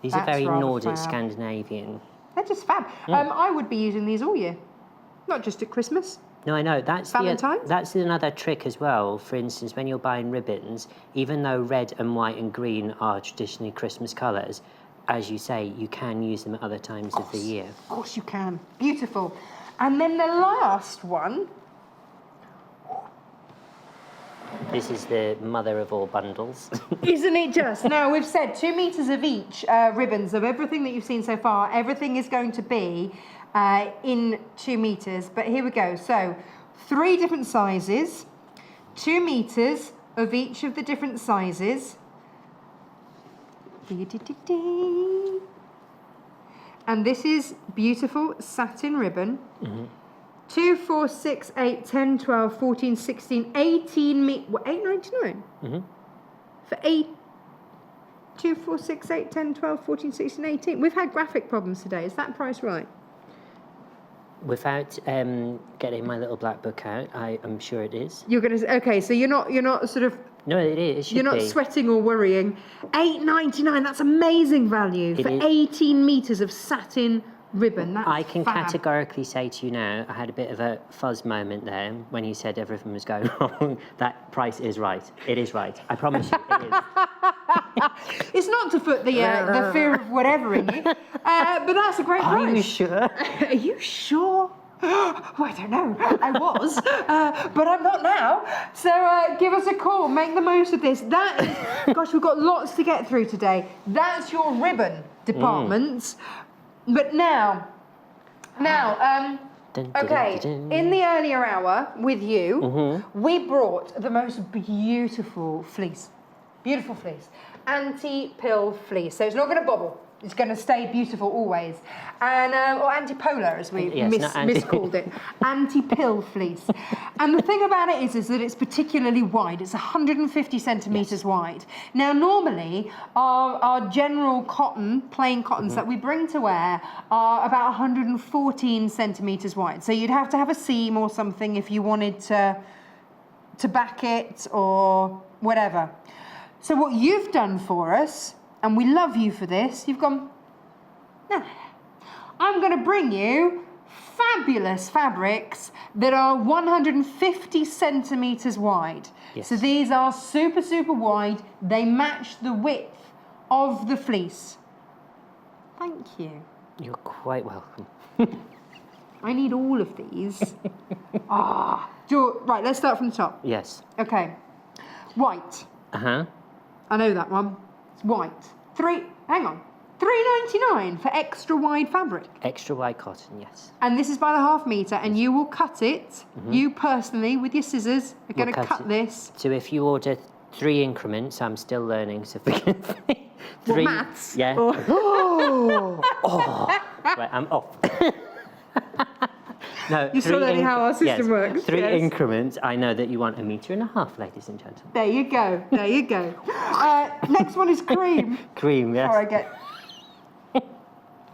G: These are very Nordic, Scandinavian.
A: They're just fab. I would be using these all year, not just at Christmas.
G: No, I know. That's another trick as well. For instance, when you're buying ribbons, even though red and white and green are traditionally Christmas colours, as you say, you can use them at other times of the year.
A: Of course you can. Beautiful. And then the last one.
G: This is the mother of all bundles.
A: Isn't it just? Now, we've said 2 meters of each ribbons of everything that you've seen so far. Everything is going to be in 2 meters. But here we go. So 3 different sizes, 2 meters of each of the different sizes. And this is beautiful satin ribbon. 2, 4, 6, 8, 10, 12, 14, 16, 18 $8.99? For 2, 4, 6, 8, 10, 12, 14, 16, 18. We've had graphic problems today. Is that price right?
G: Without getting my little black book out, I am sure it is.
A: You're going to... Okay, so you're not sort of...
G: No, it is.
A: You're not sweating or worrying. $8.99, that's amazing value for 18 meters of satin ribbon. That's
G: I can
A: fab.
G: categorically say to you now, I had a bit of a fuzz moment there when you said everything was going wrong. That price is right. It is right. I promise you, it is.
A: It's not to put the fear of whatever in you, but that's a great price.
G: Are you sure?
A: Are you sure? Oh, I don't know. I was, but I'm not now. So give us a call. Make the most of this. That is, gosh, we've got lots to get through today. That's your ribbon departments. But now, okay, in the earlier hour with you, we brought the most beautiful fleece. Beautiful fleece. Anti-pill fleece. So it's not going to bobble. It's going to stay beautiful always. And, or anti-polar, as we miscalled it. Anti-pill fleece. And the thing about it is that it's particularly wide. It's 150 centimetres wide. Now, normally, our general cotton, plain cottons that we bring to wear are about 114 centimetres wide. So you'd have to have a seam or something if you wanted to back it or whatever. So what you've done for us, and we love you for this, you've gone, no, I'm going to bring you fabulous fabrics that are 150 centimetres wide. Yes. So these are super, super wide. They match the width of the fleece. Thank you.
G: You're quite welcome.
A: I need all of these. Right, let's start from the top.
G: Yes.
A: Okay. White.
G: Uh-huh.
A: I know that one. It's white. $3.99 for extra wide fabric.
G: Extra wide cotton, yes.
A: And this is by the half metre, and you will cut it. You personally, with your scissors, are going to cut this.
G: So if you order 3 increments, I'm still learning, so forgive me. 3,
A: maths?
G: Yeah. Right, I'm off. No,
A: You're still learning how our system works.
G: 3 increments. I know that you want 1.5 meters, ladies and gentlemen.
A: There you go. There you go. Next one is cream.
G: Cream, yes.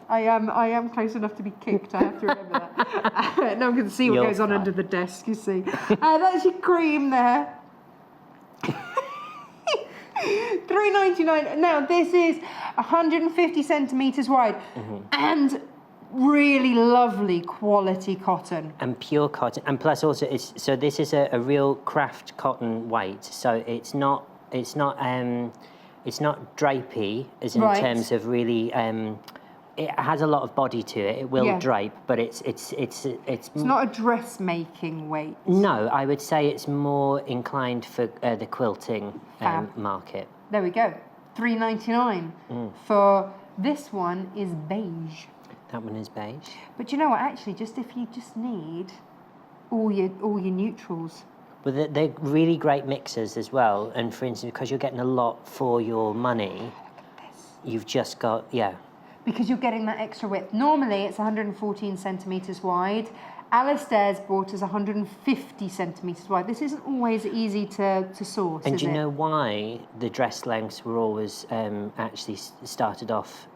A: I am close enough to be kicked. I have to remember that. No one can see what goes on under the desk. You see. That's your cream there. $3.99. Now this is 150 centimetres wide, and really lovely quality cotton.
G: And pure cotton, and plus also this is a real craft cotton weight, so it's not drapey as in terms of really. It has a lot of body to it. It will drape, but it's
A: not a dressmaking weight.
G: No, I would say it's more inclined for the quilting market.
A: There we go. $3.99 for this one is beige.
G: That one is beige.
A: But you know what? Actually, just if you just need all your neutrals.
G: But they're really great mixers as well. And for instance, because you're getting a lot for your money,
A: look at this.
G: You've just got
A: Because you're getting that extra width. Normally, it's 114 centimetres wide. Alastair's bought us 150 centimetres wide. This isn't always easy to source,
G: and do you know why the dress lengths were always actually started off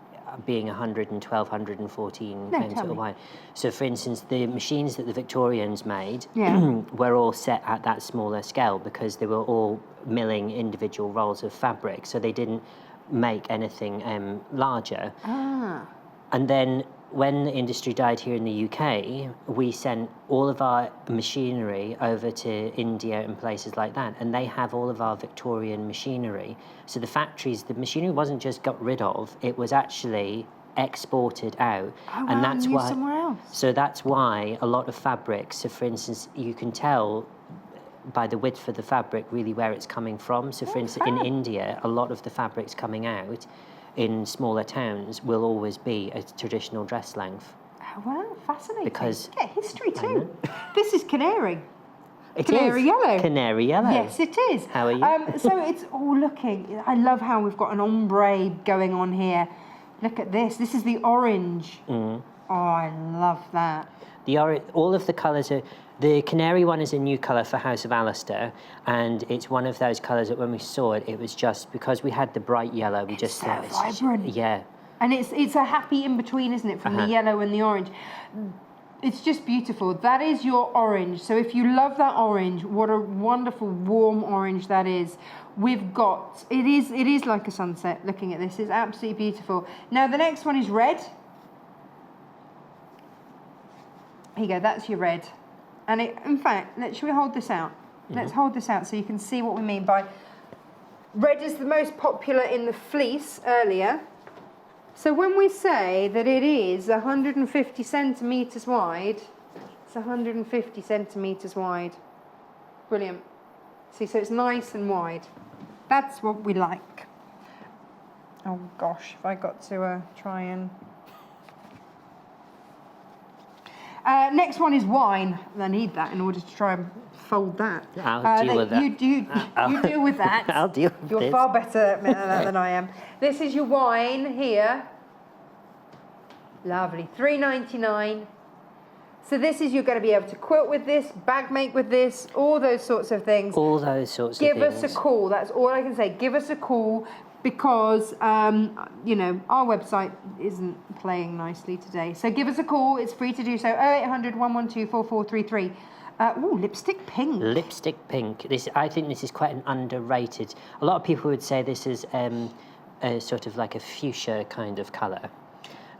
G: being 112, 114 wide? So, for instance, the machines that the Victorians made were all set at that smaller scale because they were all milling individual rolls of fabric, so they didn't make anything larger. And then when the industry died here in the UK, we sent all of our machinery over to India and places like that, and they have all of our Victorian machinery. So the factories, the machinery wasn't just got rid of, it was actually exported out.
A: And that's why somewhere else.
G: So that's why a lot of fabrics, so for instance, you can tell by the width of the fabric really where it's coming from. So for instance, in India, a lot of the fabrics coming out in smaller towns will always be a traditional dress length.
A: Oh, well, fascinating.
G: Because
A: you get history too. This is canary.
G: Canary yellow. Canary yellow.
A: Yes, it is.
G: How are you?
A: So it's all looking. I love how we've got an ombre going on here. Look at this. This is the orange. Oh, I love that.
G: All of the colours are. The canary one is a new colour for House of Alistair, and it's one of those colours that when we saw it, it was just because we had the bright yellow. We just thought
A: it's vibrant.
G: Yeah.
A: And it's a happy in between, isn't it, from the yellow and the orange? It's just beautiful. That is your orange. So if you love that orange, what a wonderful warm orange that is. We've got it is like a sunset. Looking at this, it's absolutely beautiful. Now the next one is red. Here you go. That's your red. And in fact, should we hold this out? Let's hold this out so you can see what we mean by red is the most popular in the fleece earlier. So when we say that it is 150 centimetres wide, It's 150 centimetres wide. Brilliant. See, so it's nice and wide. That's what we like. Oh gosh, if I got to try and... next one is wine. I need that in order to try and fold that.
G: I'll deal with that.
A: You deal with that.
G: I'll deal with
A: You're
G: this.
A: far better at that than I am. This is your wine here. Lovely, $3.99. So this is, you're going to be able to quilt with this, bag make with this, all those sorts of things.
G: All those sorts of things.
A: Give us a call. That's all I can say. Give us a call because, you know, our website isn't playing nicely today. So give us a call. It's free to do so. 0800 112 4433. Ooh, lipstick pink.
G: Lipstick pink. I think this is quite an underrated. A lot of people would say this is a sort of like a fuchsia kind of colour.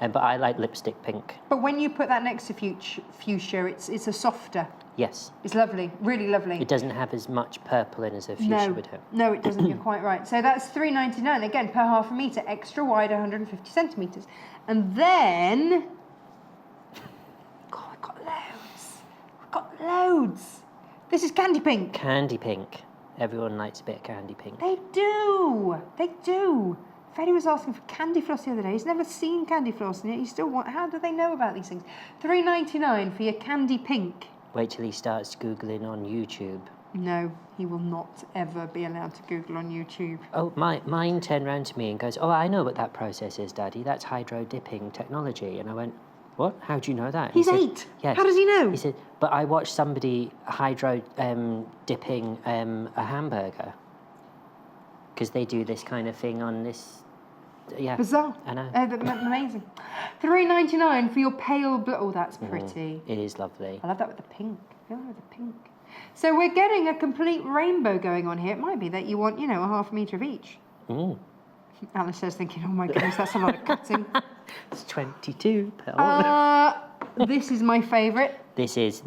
G: But I like lipstick pink.
A: But when you put that next to fuchsia, it's a softer.
G: Yes.
A: It's lovely, really lovely.
G: It doesn't have as much purple in as a fuchsia would have.
A: No, it doesn't. You're quite right. So that's $3.99 again per half a metre, extra wide, 150 centimetres, and then, God, I've got loads. I've got loads. This is candy pink.
G: Candy pink. Everyone likes a bit of candy pink.
A: They do. They do. Freddie was asking for candy floss the other day. He's never seen candy floss, and yet you still want... How do they know about these things? $3.99 for your candy pink.
G: Wait till he starts Googling on YouTube.
A: No, he will not ever be allowed to Google on YouTube.
G: Oh, mine turned round to me and goes, oh, I know what that process is, Daddy. That's hydro dipping technology. And I went, what? How do you know that?
A: He's
G: he said,
A: 8.
G: Yes.
A: How does he know?
G: He said, but I watched somebody hydro dipping a hamburger. Because they do this kind of thing on this... Yeah,
A: bizarre.
G: I know.
A: Amazing. $3.99 for your pale blue. Oh, that's pretty.
G: It is lovely.
A: I love that with the pink. I love the pink. So we're getting a complete rainbow going on here. It might be that you want, you know, a half a metre of each. Alastair's thinking, oh my goodness, that's a lot of cutting.
G: It's 22 pounds.
A: This is my favourite.
G: This is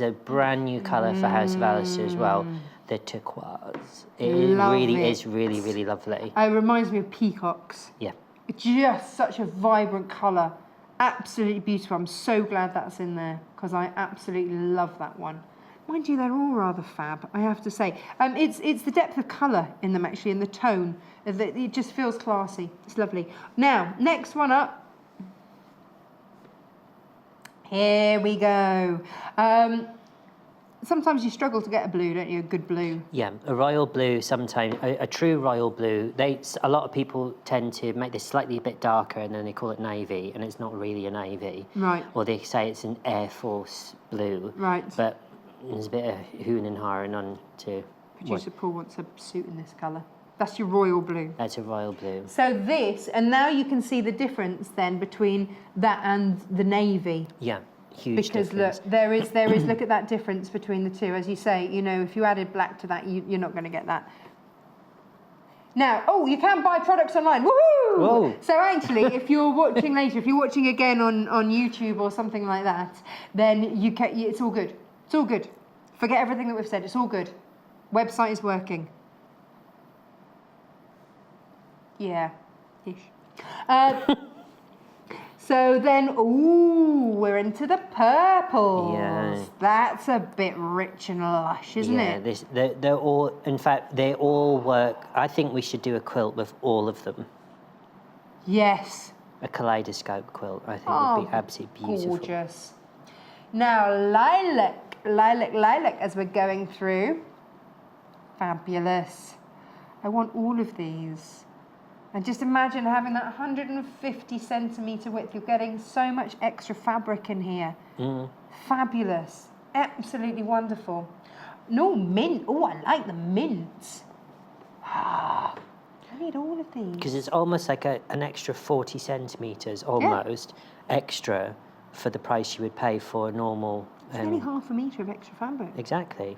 G: a brand new colour for House of Alistair as well. The turquoise. It really is really, really lovely.
A: It reminds me of peacocks.
G: Yeah.
A: Just such a vibrant colour. Absolutely beautiful. I'm so glad that's in there because I absolutely love that one. Mind you, they're all rather fab, I have to say. It's the depth of colour in them, actually, and the tone. It just feels classy. It's lovely. Now, next one up. Here we go. Sometimes you struggle to get a blue, don't you? A good blue.
G: Yeah, a royal blue sometimes, a true royal blue. A lot of people tend to make this slightly a bit darker and then they call it navy, and it's not really a navy.
A: Right.
G: Or they say it's an Air Force blue.
A: Right.
G: But there's a bit of hooing and hawing on to...
A: Producer Paul wants a suit in this colour. That's your royal blue.
G: That's a royal blue.
A: So this, and now you can see the difference then between that and the navy.
G: Yeah. Huge
A: because
G: difference.
A: look, there is look at that difference between the two. As you say, you know, if you added black to that, you're not going to get that. Now, oh, you can buy products online. Woohoo!
G: Whoa.
A: So actually, if you're watching later, if you're watching again on YouTube or something like that, then it's all good. It's all good. Forget everything that we've said. It's all good. Website is working. Yeah, ish. So then, ooh, we're into the purples.
G: Yeah.
A: That's a bit rich and lush, isn't it?
G: Yeah, they're all, in fact, they all work. I think we should do a quilt with all of them.
A: Yes.
G: A kaleidoscope quilt, I think would be absolutely beautiful.
A: Gorgeous. Now, lilac, as we're going through. Fabulous. I want all of these. And just imagine having that 150 centimetre width. You're getting so much extra fabric in here. Fabulous. Absolutely wonderful. No, mint. Oh, I like the mints. I need all of these.
G: Because it's almost like an extra 40 centimetres, almost, extra for the price you would pay for a normal...
A: It's only half a metre of extra fabric.
G: Exactly.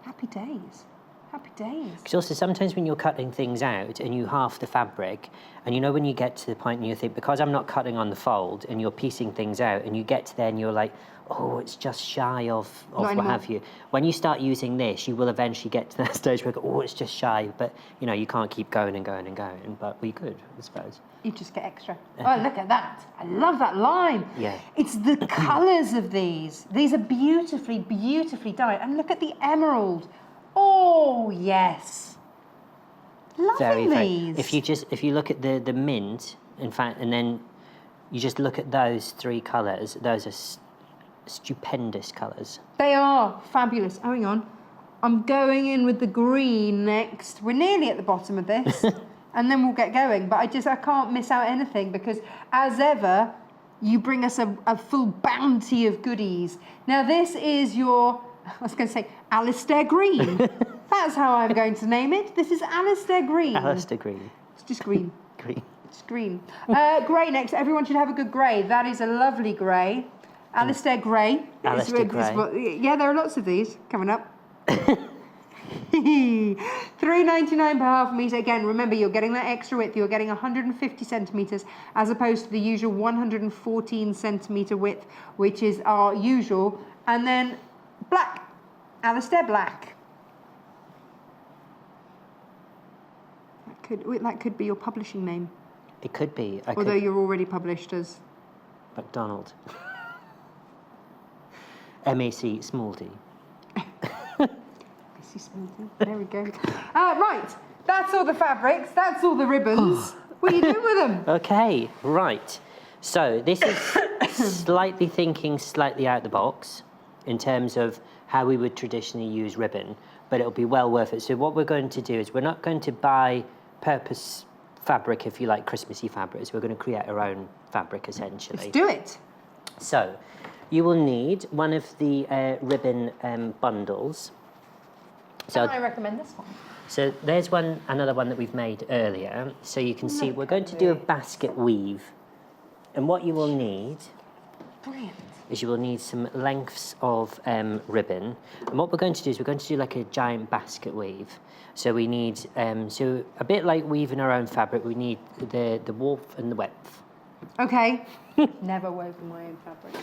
A: Happy days. Happy days.
G: Because also sometimes when you're cutting things out and you half the fabric, and you know when you get to the point and you think, because I'm not cutting on the fold, and you're piecing things out, and you get to there and you're like, oh, it's just shy of what have you. When you start using this, you will eventually get to that stage where you go, oh, it's just shy, but you know, you can't keep going and going and going, but we could, I suppose.
A: You just get extra. Oh, look at that. I love that line.
G: Yeah.
A: It's the colours of these. These are beautifully, beautifully dyed. And look at the emerald. Oh, yes. Loving these.
G: If you look at the mint, in fact, and then you just look at those three colours, those are stupendous colours.
A: They are fabulous. Oh, hang on. I'm going in with the green next. We're nearly at the bottom of this. And then we'll get going. But I can't miss out anything because, as ever, you bring us a full bounty of goodies. Now, this is your, I was going to say, Alastair Green. That's how I'm going to name it. This is Alastair Green.
G: Alastair Green.
A: It's just green.
G: Green.
A: It's green. Grey next. Everyone should have a good grey. That is a lovely grey. Alastair Grey.
G: Alastair Grey.
A: Yeah, there are lots of these coming up. $3.99 per half metre. Again, remember, you're getting that extra width. You're getting 150 centimetres as opposed to the usual 114 centimetre width, which is our usual. And then black. Alastair Black. That could be your publishing name.
G: It could be.
A: Although you're already published as...
G: McDonald. MAC small d.
A: There we go. Right, that's all the fabrics, that's all the ribbons. What are you doing with them?
G: Okay, right. So this is slightly out the box in terms of how we would traditionally use ribbon, but it'll be well worth it. So what we're going to do is we're not going to buy purpose fabric, if you like, Christmassy fabrics. We're going to create our own fabric, essentially.
A: Let's do it.
G: So you will need one of the ribbon bundles. So
A: I recommend this one.
G: So there's another one that we've made earlier. So you can see we're going to do a basket weave. And what you will need is you will need some lengths of ribbon. And what we're going to do is we're going to do like a giant basket weave. So we need, so a bit like weaving our own fabric, we need the warmth and the width.
A: Okay. Never woven my own fabric.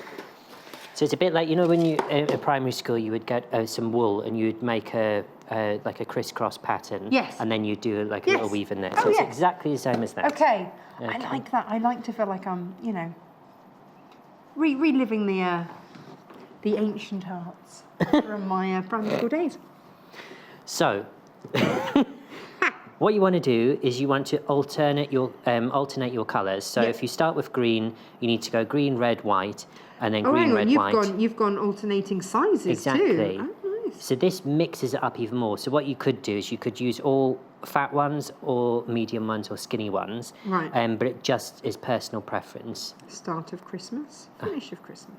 G: So it's a bit like, you know, when you at primary school you would get some wool and you'd make like a crisscross pattern.
A: Yes.
G: And then you'd do like a little weave in there. So it's exactly the same as that.
A: Okay. I like that. I like to feel like I'm, you know, reliving the ancient arts from my primary school days.
G: So, what you want to do is you want to alternate your colours. So if you start with green, you need to go green, red, white, and then green, red, white.
A: You've gone alternating sizes too.
G: Exactly.
A: Oh, nice.
G: So this mixes it up even more. So what you could do is you could use all fat ones or medium ones or skinny ones.
A: Right.
G: But it just is personal preference.
A: Start of Christmas, finish of Christmas.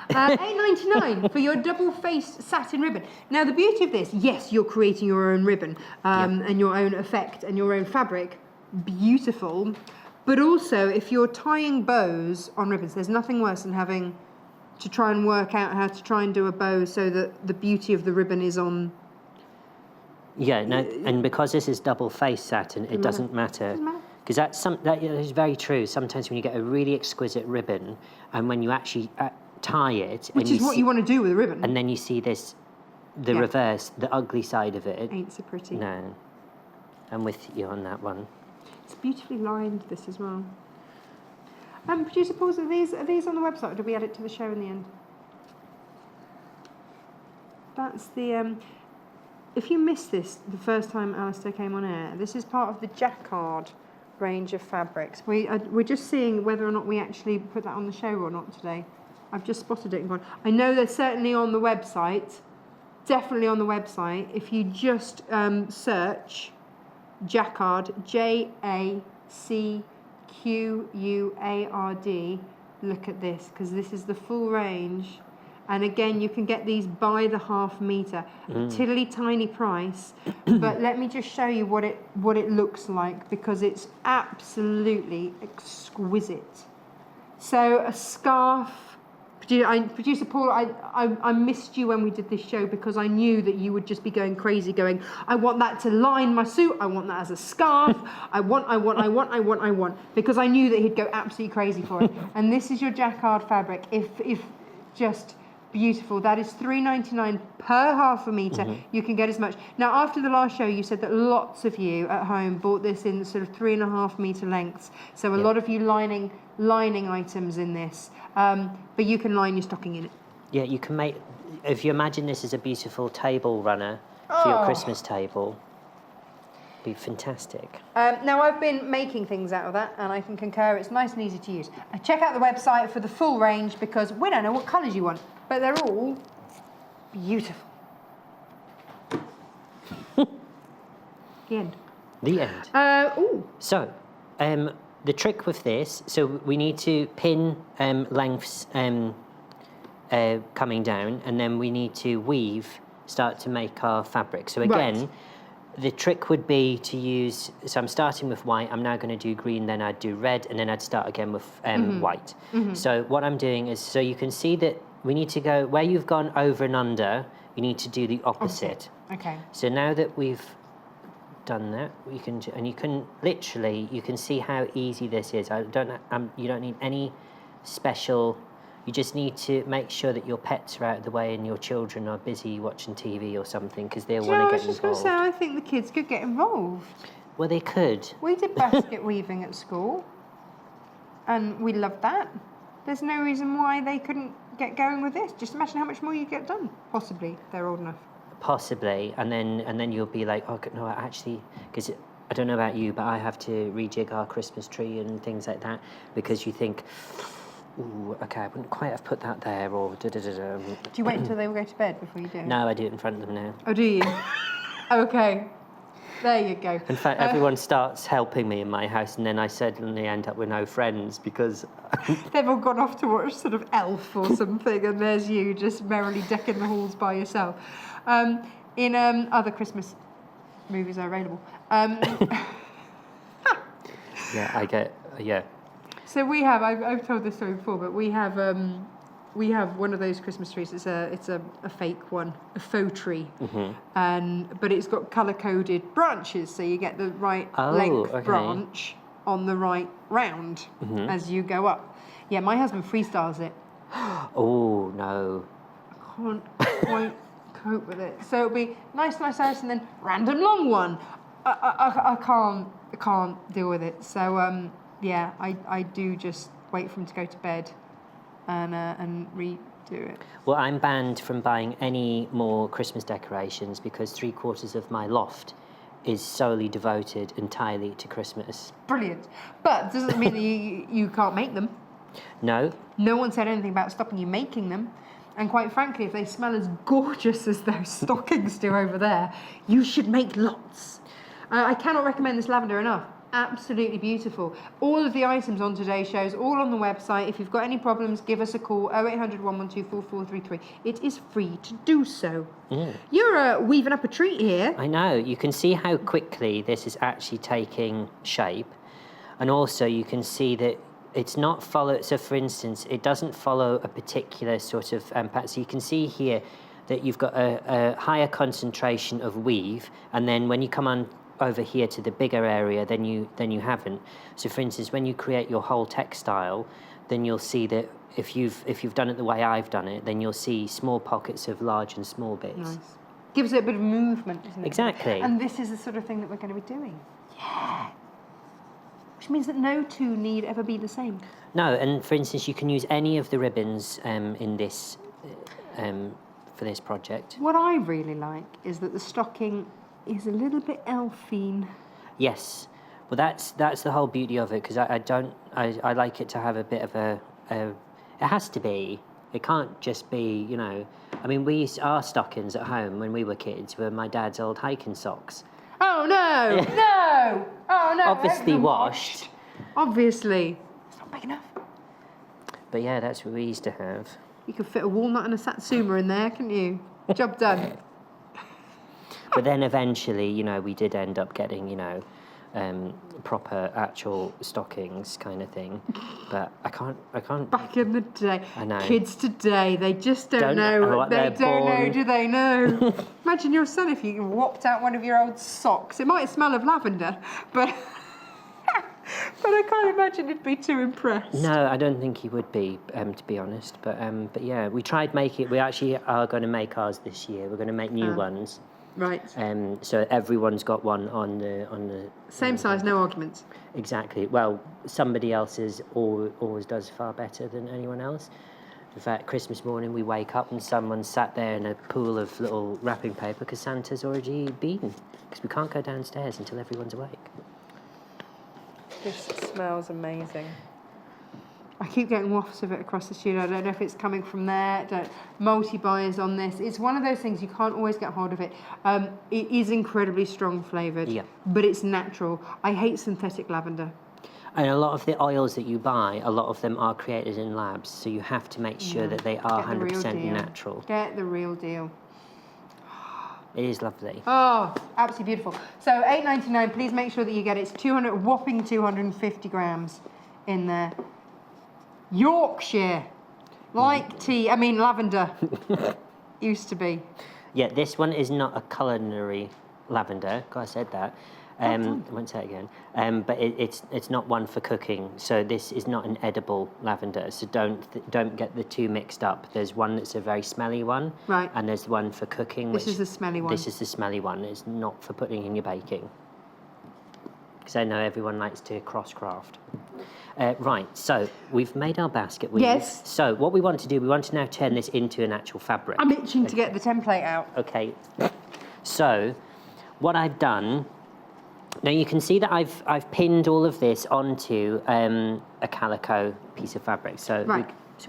A: $8.99 for your double-faced satin ribbon. Now, the beauty of this, yes, you're creating your own ribbon and your own effect and your own fabric. Beautiful. But also, if you're tying bows on ribbons, there's nothing worse than having to try and work out how to try and do a bow so that the beauty of the ribbon is on.
G: Yeah, no, and because this is double-faced satin, it doesn't matter. Because that is very true. Sometimes when you get a really exquisite ribbon, and when you actually tie it,
A: which is what you want to do with a ribbon,
G: and then you see this, the reverse, the ugly side of it.
A: Ain't so pretty.
G: No, I'm with you on that one.
A: It's beautifully lined, this as well. Producer Paul, are these on the website, or do we add it to the show in the end? That's the. If you missed this the first time Alastair came on air, this is part of the Jacquard range of fabrics. We're just seeing whether or not we actually put that on the show or not today. I've just spotted it and gone. I know they're certainly on the website. Definitely on the website. If you just search Jacquard, JACQUARD, look at this, because this is the full range. And again, you can get these by the half metre, a tiddly tiny price. But let me just show you what it looks like, because it's absolutely exquisite. So a scarf Producer Paul, I missed you when we did this show because I knew that you would just be going crazy going, I want that to line my suit, I want that as a scarf, I want, because I knew that he'd go absolutely crazy for it. And this is your jacquard fabric, if just beautiful. That is $3.99 per half a metre. You can get as much. Now, after the last show, you said that lots of you at home bought this in sort of 3.5 metre lengths. So a lot of you lining items in this. But you can line your stocking in it.
G: Yeah, you can make, if you imagine this as a beautiful table runner for your Christmas table, it'd be fantastic.
A: Now, I've been making things out of that, and I can concur, it's nice and easy to use. Check out the website for the full range, because we don't know what colours you want, but they're all beautiful. The end.
G: The end.
A: Ooh.
G: So, the trick with this, so we need to pin lengths coming down, and then we need to start to make our fabric. So again, the trick would be to use, so I'm starting with white, I'm now going to do green, then I'd do red, and then I'd start again with white. So what I'm doing is, so you can see that we need to go, where you've gone over and under, you need to do the opposite.
A: Okay.
G: So now that we've done that, you can literally, you can see how easy this is. You don't need any special, you just need to make sure that your pets are out of the way and your children are busy watching TV or something, because they'll want to get involved. I was just going to say,
A: I think the kids could get involved.
G: Well, they could.
A: We did basket weaving at school, and we loved that. There's no reason why they couldn't get going with this. Just imagine how much more you get done. Possibly, they're old enough.
G: Possibly, and then you'll be like, oh no, actually, because I don't know about you, but I have to rejig our Christmas tree and things like that, because you think, ooh, okay, I wouldn't quite have put that there, or da-da-da-da.
A: Do you wait until they go to bed before you do it?
G: No, I do it in front of them now.
A: Oh, do you? Okay, there you go.
G: In fact, everyone starts helping me in my house, and then I suddenly end up with no friends, because
A: they've all gone off to watch sort of Elf or something, and there's you just merrily decking the halls by yourself. In other Christmas movies are available.
G: Yeah.
A: So we have, I've told this story before, but we have one of those Christmas trees. It's a fake one, a faux tree, but it's got colour-coded branches, so you get the right length branch on the right round as you go up. Yeah, my husband freestyles it.
G: Oh no!
A: I can't quite cope with it. So it'll be nice and then random long one. I can't deal with it. So yeah, I do just wait for him to go to bed and redo it.
G: Well, I'm banned from buying any more Christmas decorations because 3/4 of my loft is solely devoted entirely to Christmas.
A: Brilliant. But doesn't mean that you can't make them.
G: No.
A: No one said anything about stopping you making them. And quite frankly, if they smell as gorgeous as those stockings do over there, you should make lots. I cannot recommend this lavender enough. Absolutely beautiful. All of the items on today's shows, all on the website. If you've got any problems, give us a call, 0800 112 4433. It is free to do so. Yeah. You're weaving up a treat here.
G: I know. You can see how quickly this is actually taking shape. And also you can see that it's not followed, so for instance, it doesn't follow a particular sort of pattern. So you can see here that you've got a higher concentration of weave, and then when you come on over here to the bigger area, then you haven't. So for instance, when you create your whole textile, then you'll see that if you've done it the way I've done it, then you'll see small pockets of large and small bits.
A: Nice. Gives it a bit of movement, doesn't it?
G: Exactly.
A: And this is the sort of thing that we're going to be doing. Yeah. Which means that no two need ever be the same.
G: No, and for instance, you can use any of the ribbons in this for this project.
A: What I really like is that the stocking is a little bit elfine.
G: Yes, well that's the whole beauty of it, because I like it to have a bit of a it has to be. It can't just be, you know. I mean, our stockings at home when we were kids were my dad's old hiking socks.
A: Oh no! No! Oh no!
G: Obviously washed.
A: Obviously. It's not big enough.
G: But yeah, that's what we used to have.
A: You could fit a walnut and a satsuma in there, couldn't you? Job done.
G: But then eventually, you know, we did end up getting, you know, proper actual stockings kind of thing, but I can't.
A: Back in the day,
G: I know.
A: Kids today, they just don't know.
G: what
A: They
G: they're
A: don't know,
G: born.
A: do they know? Imagine your son if you whopped out one of your old socks. It might smell of lavender, but but I can't imagine he'd be too impressed.
G: No, I don't think he would be, to be honest. But yeah, we tried making it. We actually are going to make ours this year. We're going to make new ones.
A: Right.
G: So everyone's got one on the
A: Same size, no arguments.
G: Exactly. Well, somebody else's always does far better than anyone else. In fact, Christmas morning we wake up and someone sat there in a pool of little wrapping paper because Santa's already been. Because we can't go downstairs until everyone's awake.
A: This smells amazing. I keep getting wafts of it across the studio. I don't know if it's coming from there. Multi-buyers on this. It's one of those things you can't always get hold of it. It is incredibly strong flavoured, but it's natural. I hate synthetic lavender.
G: And a lot of the oils that you buy, a lot of them are created in labs, so you have to make sure that they are 100% natural.
A: Get the real deal.
G: It is lovely.
A: Oh, absolutely beautiful. So $8.99. Please make sure that you get it. It's whopping 250 grams in there. Yorkshire, like tea. I mean lavender. Used to be.
G: Yeah, this one is not a culinary lavender. God, I said that. I won't say it again. But it's not one for cooking. So this is not an edible lavender. So don't get the two mixed up. There's one that's a very smelly one,
A: right?
G: And there's one for cooking.
A: This is the smelly one.
G: This is the smelly one. It's not for putting in your baking. Because I know everyone likes to cross-craft. Right, so we've made our basket weave.
A: Yes.
G: So what we want to do, we want to now turn this into an actual fabric.
A: I'm itching to get the template out.
G: Okay. So what I've done, now you can see that I've pinned all of this onto a calico piece of fabric. So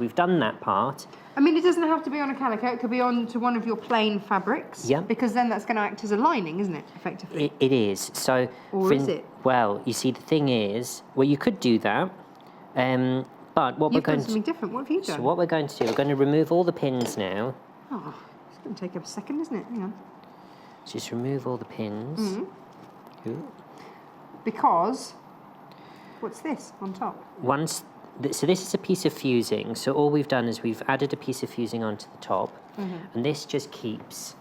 G: we've done that part.
A: I mean, it doesn't have to be on a calico. It could be onto one of your plain fabrics.
G: Yeah.
A: Because then that's going to act as a lining, isn't it, effectively?
G: It is. So.
A: Or is it?
G: Well, you see, the thing is, well, you could do that, but what we're going to...
A: something different. What have you done?
G: So what we're going to do, we're going to remove all the pins now.
A: Oh, it's going to take a second, isn't it? Hang on.
G: Just remove all the pins.
A: Mm-hmm. Because, what's this on top?
G: So this is a piece of fusing. So all we've done is we've added a piece of fusing onto the top, and this just keeps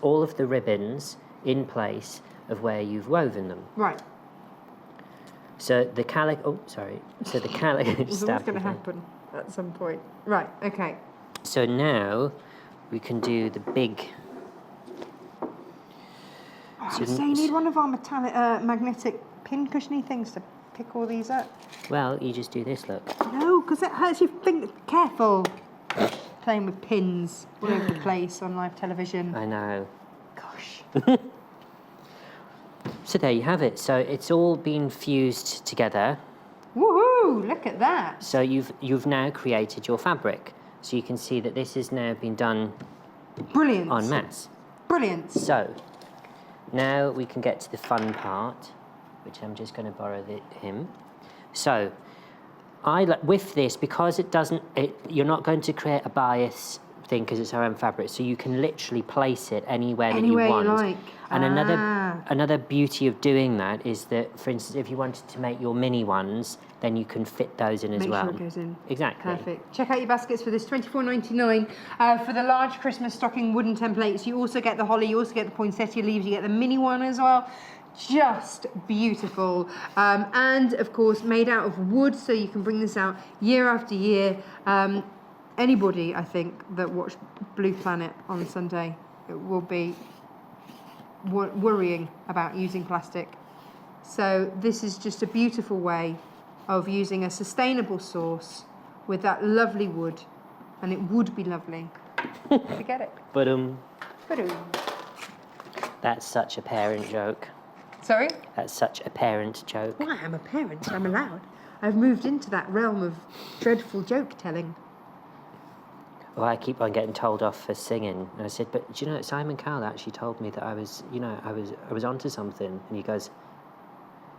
G: all of the ribbons in place of where you've woven them.
A: Right.
G: So the calico. Oh, sorry. So the calico.
A: What's going to happen at some point? Right. Okay.
G: So now we can do the big.
A: So you need one of our metallic, magnetic pin cushiony things to pick all these up.
G: Well, you just do this, look.
A: No, because it hurts your finger. Careful. Playing with pins all over the place on live television.
G: I know.
A: Gosh.
G: So there you have it. So it's all been fused together.
A: Woohoo! Look at that.
G: So you've now created your fabric. So you can see that this has now been done.
A: Brilliant.
G: En masse.
A: Brilliant.
G: So now we can get to the fun part, which I'm just going to borrow him. So with this, because you're not going to create a bias thing because it's our own fabric, so you can literally place it anywhere that you want.
A: You like.
G: And another beauty of doing that is that, for instance, if you wanted to make your mini ones, then you can fit those in as well.
A: Make sure it goes in.
G: Exactly.
A: Perfect. Check out your baskets for this, $24.99 for the large Christmas stocking wooden templates. You also get the holly, you also get the poinsettia leaves, you get the mini one as well. Just beautiful. And of course made out of wood, so you can bring this out year after year. Anybody, I think, that watched Blue Planet on Sunday will be worrying about using plastic. So this is just a beautiful way of using a sustainable source with that lovely wood, and it would be lovely. Forget it.
G: Ba-dum. That's such a parent joke.
A: Sorry?
G: That's such a parent joke.
A: Well, I am a parent. I'm allowed. I've moved into that realm of dreadful joke telling.
G: Well, I keep on getting told off for singing, and I said, "But do you know, Simon Cowell actually told me that I was onto something." And he goes,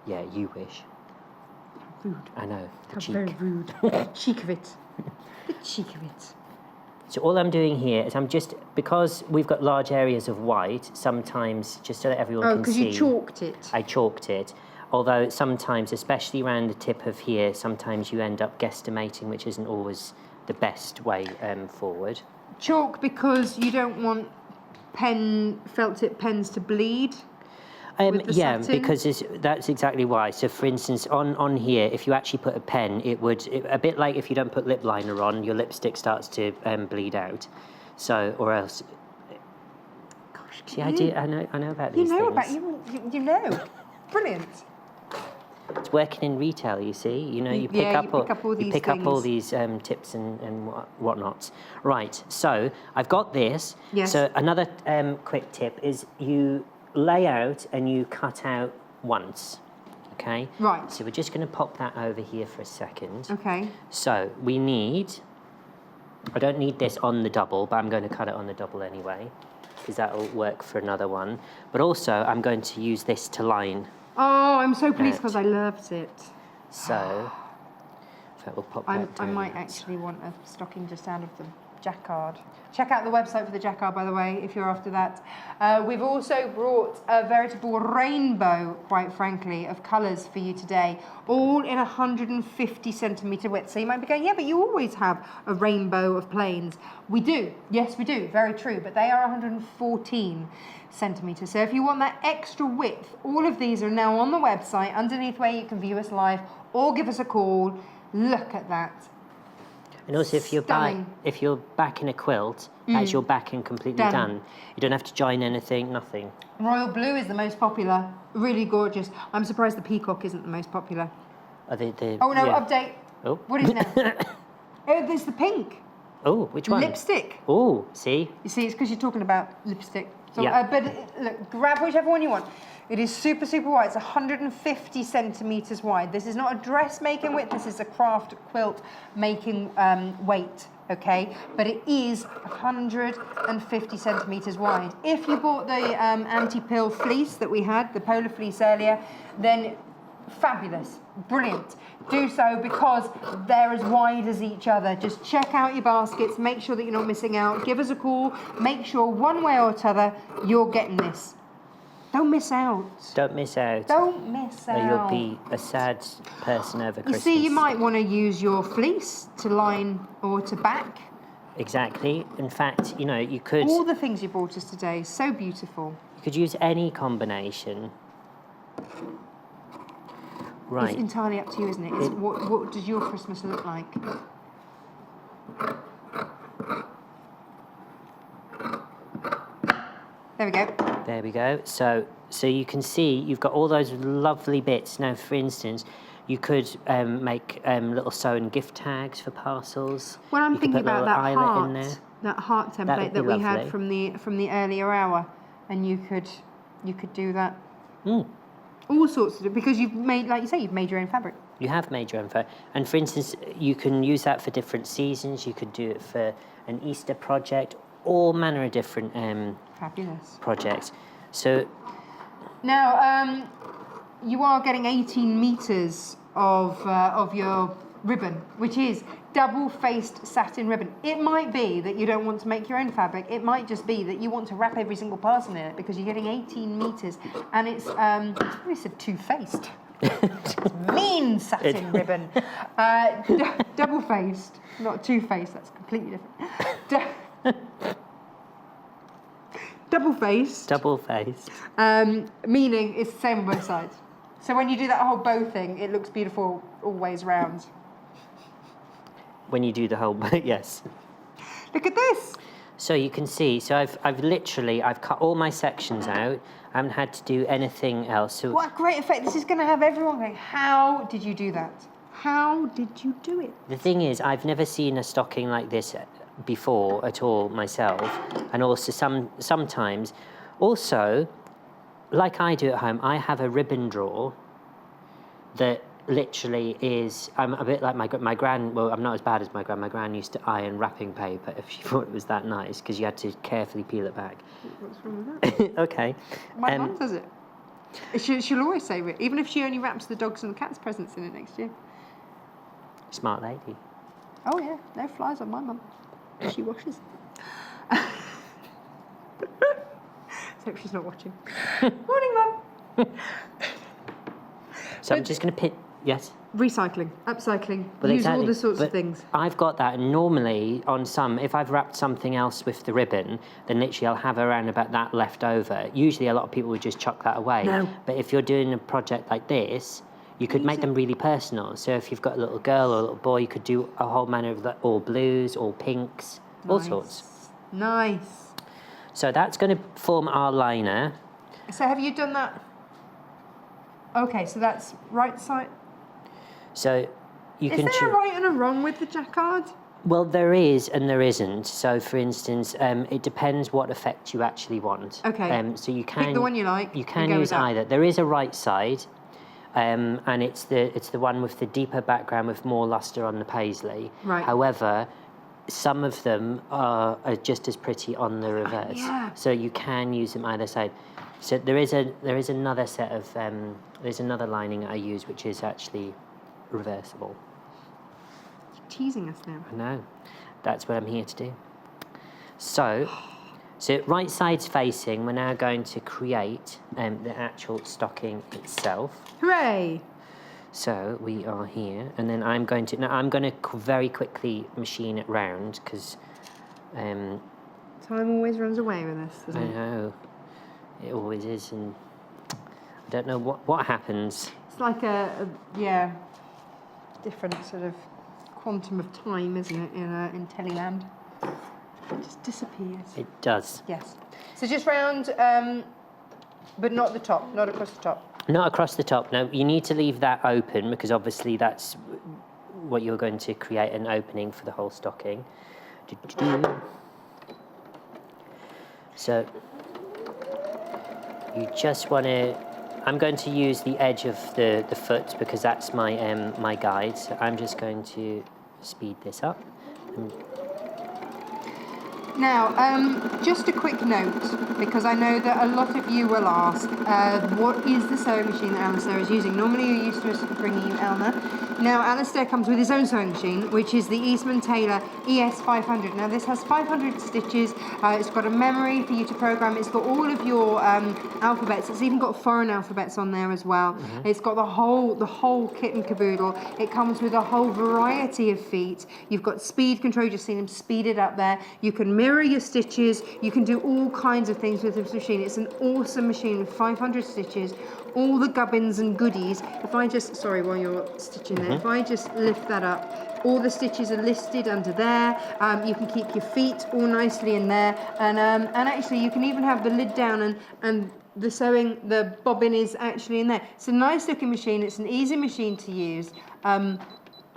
G: "Yeah, you wish."
A: Rude.
G: I know. The
A: How
G: cheek.
A: very rude. Cheek of it. The cheek of it.
G: So all I'm doing here is I'm just, because we've got large areas of white, sometimes, just so that everyone can see.
A: Oh, because you chalked it.
G: I chalked it. Although sometimes, especially around the tip of here, sometimes you end up guesstimating, which isn't always the best way forward.
A: Chalk because you don't want felt tip pens to bleed?
G: Yeah, because that's exactly why. So, for instance, on here, if you actually put a pen, a bit like if you don't put lip liner on, your lipstick starts to bleed out. So, or else.
A: Gosh,
G: see, I know about these things.
A: You know. Brilliant.
G: It's working in retail, you see. You know, you pick up all these tips and whatnots. Right. So I've got this.
A: Yes.
G: So another quick tip is you lay out and you cut out once. Okay.
A: Right.
G: So we're just going to pop that over here for a second.
A: Okay.
G: So we need. I don't need this on the double, but I'm going to cut it on the double anyway, because that will work for another one. But also, I'm going to use this to line.
A: Oh, I'm so pleased because I loved it.
G: So, in fact, we'll pop that down.
A: I might actually want a stocking just out of the jacquard. Check out the website for the jacquard, by the way, if you're after that. We've also brought a veritable rainbow, quite frankly, of colours for you today, all in 150 centimetre width. So you might be going, yeah, but you always have a rainbow of planes. We do. Yes, we do. Very true. But they are 114 centimetres. So if you want that extra width, all of these are now on the website, underneath where you can view us live or give us a call. Look at that.
G: And also, if you're back in a quilt, as you're back and completely done, you don't have to join anything, nothing.
A: Royal blue is the most popular, really gorgeous. I'm surprised the peacock isn't the most popular.
G: Oh
A: no,
G: yeah.
A: Update.
G: Oh.
A: What is it now? Oh, there's the pink.
G: Oh, which one?
A: Lipstick.
G: Oh, see?
A: You see, it's because you're talking about lipstick. So,
G: yeah.
A: But look, grab whichever one you want. It is super, super wide. It's 150 centimetres wide. This is not a dressmaking width. This is a craft quilt making weight, okay? But it is 150 centimetres wide. If you bought the anti-pill fleece that we had, the polar fleece earlier, then fabulous, brilliant. Do so because they're as wide as each other. Just check out your baskets, make sure that you're not missing out. Give us a call, make sure one way or t'other you're getting this. Don't miss out.
G: Don't miss out.
A: Don't miss out.
G: Or you'll be a sad person over Christmas.
A: You see, you might want to use your fleece to line or to back.
G: Exactly. In fact, you know, you could...
A: All the things you brought us today, so beautiful.
G: You could use any combination. Right.
A: It's entirely up to you, isn't it? What does your Christmas look like? There we go.
G: There we go. So you can see you've got all those lovely bits. Now, for instance, you could make little sewn gift tags for parcels.
A: Well, I'm thinking about that heart template that we had from the earlier hour, and you could do that. All sorts of, because you've made, like you say, you've made your own fabric.
G: You have made your own fabric, and for instance, you can use that for different seasons. You could do it for an Easter project, all manner of different
A: fabulous
G: projects. So
A: now you are getting 18 meters of your ribbon, which is double-faced satin ribbon. It might be that you don't want to make your own fabric. It might just be that you want to wrap every single parcel in it because you're getting 18 meters, and it's probably said two-faced. Mean satin ribbon, double-faced, not two-faced. That's completely different. Double-faced.
G: Double-faced.
A: Meaning it's the same on both sides. So when you do that whole bow thing, it looks beautiful all ways round.
G: When you do the whole, yes.
A: Look at this.
G: So you can see, so I've cut all my sections out. I haven't had to do anything else. So
A: what a great effect. This is going to have everyone going, how did you do that? How did you do it?
G: The thing is, I've never seen a stocking like this before at all myself. And also sometimes, also, like I do at home, I have a ribbon drawer that literally is, I'm a bit like my gran, well, I'm not as bad as my gran. My gran used to iron wrapping paper if she thought it was that nice, because you had to carefully peel it back.
A: What's wrong with that?
G: Okay.
A: My mum does it. She'll always save it, even if she only wraps the dogs and the cats' presents in it next year.
G: Smart lady.
A: Oh yeah, no flies on my mum.
C: She washes. Hope she's not watching. Morning, Mum.
G: So I'm just going to pick. Yes.
A: Recycling, upcycling,
G: Well,
A: use all
G: exactly.
A: the sorts of
G: But
A: things.
G: I've got that, and normally on some, if I've wrapped something else with the ribbon, then literally I'll have around about that left over. Usually a lot of people would just chuck that away.
A: No.
G: But if you're doing a project like this, you could make them really personal. So if you've got a little girl or a little boy, you could do a whole manner of all blues, all pinks, all sorts.
A: Nice.
G: So that's going to form our liner.
A: So have you done that? Okay, so that's right side.
G: So you can
A: Is there a right and a wrong with the jacquard?
G: Well, there is and there isn't. So, for instance, it depends what effect you actually want.
A: Okay.
G: So you can
A: Pick the one you like.
G: You can
A: and go
G: use
A: with that.
G: either. There is a right side, and it's the one with the deeper background with more luster on the paisley.
A: Right.
G: However, some of them are just as pretty on the reverse.
A: yeah.
G: So you can use them either side. So there is another set of there's another lining I use which is actually reversible.
A: You're teasing us now.
G: I know. That's what I'm here to do. So right side's facing, we're now going to create the actual stocking itself.
A: Hooray!
G: So we are here, and then I'm going to very quickly machine it round because
A: Time always runs away with us, doesn't
G: I
A: it?
G: know it always is, and I don't know what happens.
A: It's like a different sort of quantum of time, isn't it, in Teleland? It just disappears.
G: It does.
A: Yes. So just round, but not the top, not across the top.
G: Not across the top. No, you need to leave that open because obviously that's what you're going to create an opening for the whole stocking. So you just want to. I'm going to use the edge of the foot because that's my my guide. So I'm just going to speed this up.
A: Now, just a quick note, because I know that a lot of you will ask, what is the sewing machine that Alastair is using? Normally you're used to us bringing you Elna. Now, Alastair comes with his own sewing machine, which is the Eastman Taylor ES500. Now, this has 500 stitches. It's got a memory for you to program. It's got all of your alphabets. It's even got foreign alphabets on there as well. Mm-hmm. It's got the whole kit and caboodle. It comes with a whole variety of feet. You've got speed control. You've just seen them speeded up there. You can mirror your stitches. You can do all kinds of things with this machine. It's an awesome machine with 500 stitches. All the gubbins and goodies. If I just, sorry, while you're stitching there, if I just lift that up, all the stitches are listed under there. You can keep your feet all nicely in there, and actually you can even have the lid down and the bobbin is actually in there. It's a nice looking machine. It's an easy machine to use. I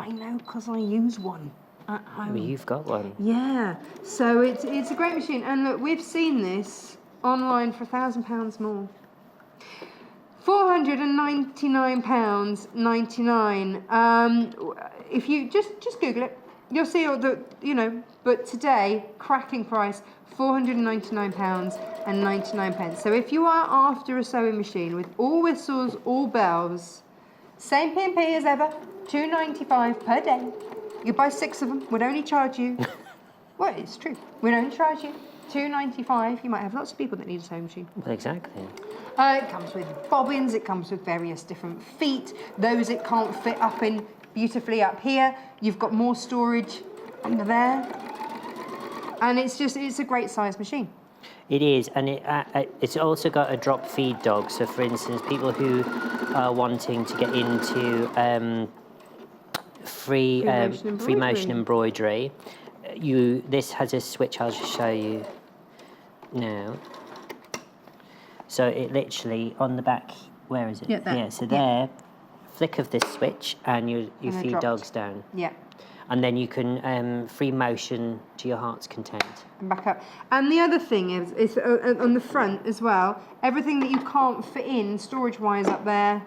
A: know because I use one at home.
G: Well, you've got one.
A: Yeah. So it's a great machine, and look, we've seen this online for £1,000 more. £499.99. If you just Google it, you'll see all the, but today, cracking price, £499.99. So if you are after a sewing machine with all whistles, all bells, same P&P as ever, £2.95 per day. You buy 6 of them, we'd only charge you, well, it's true, we'd only charge you £2.95. You might have lots of people that need a sewing machine.
G: Well, exactly.
A: It comes with bobbins, it comes with various different feet. Those it can't fit up in beautifully up here. You've got more storage under there. And it's a great size machine.
G: It is, and it's also got a drop feed dog. So, for instance, people who are wanting to get into free motion embroidery, this has a switch. I'll just show you now. So it literally on the back. Where is it?
A: Yeah, there.
G: Yeah. So there, flick of this switch, and you feed dogs down.
A: Yeah.
G: And then you can free motion to your heart's content.
A: And back up. And the other thing is on the front as well, everything that you can't fit in storage-wise up there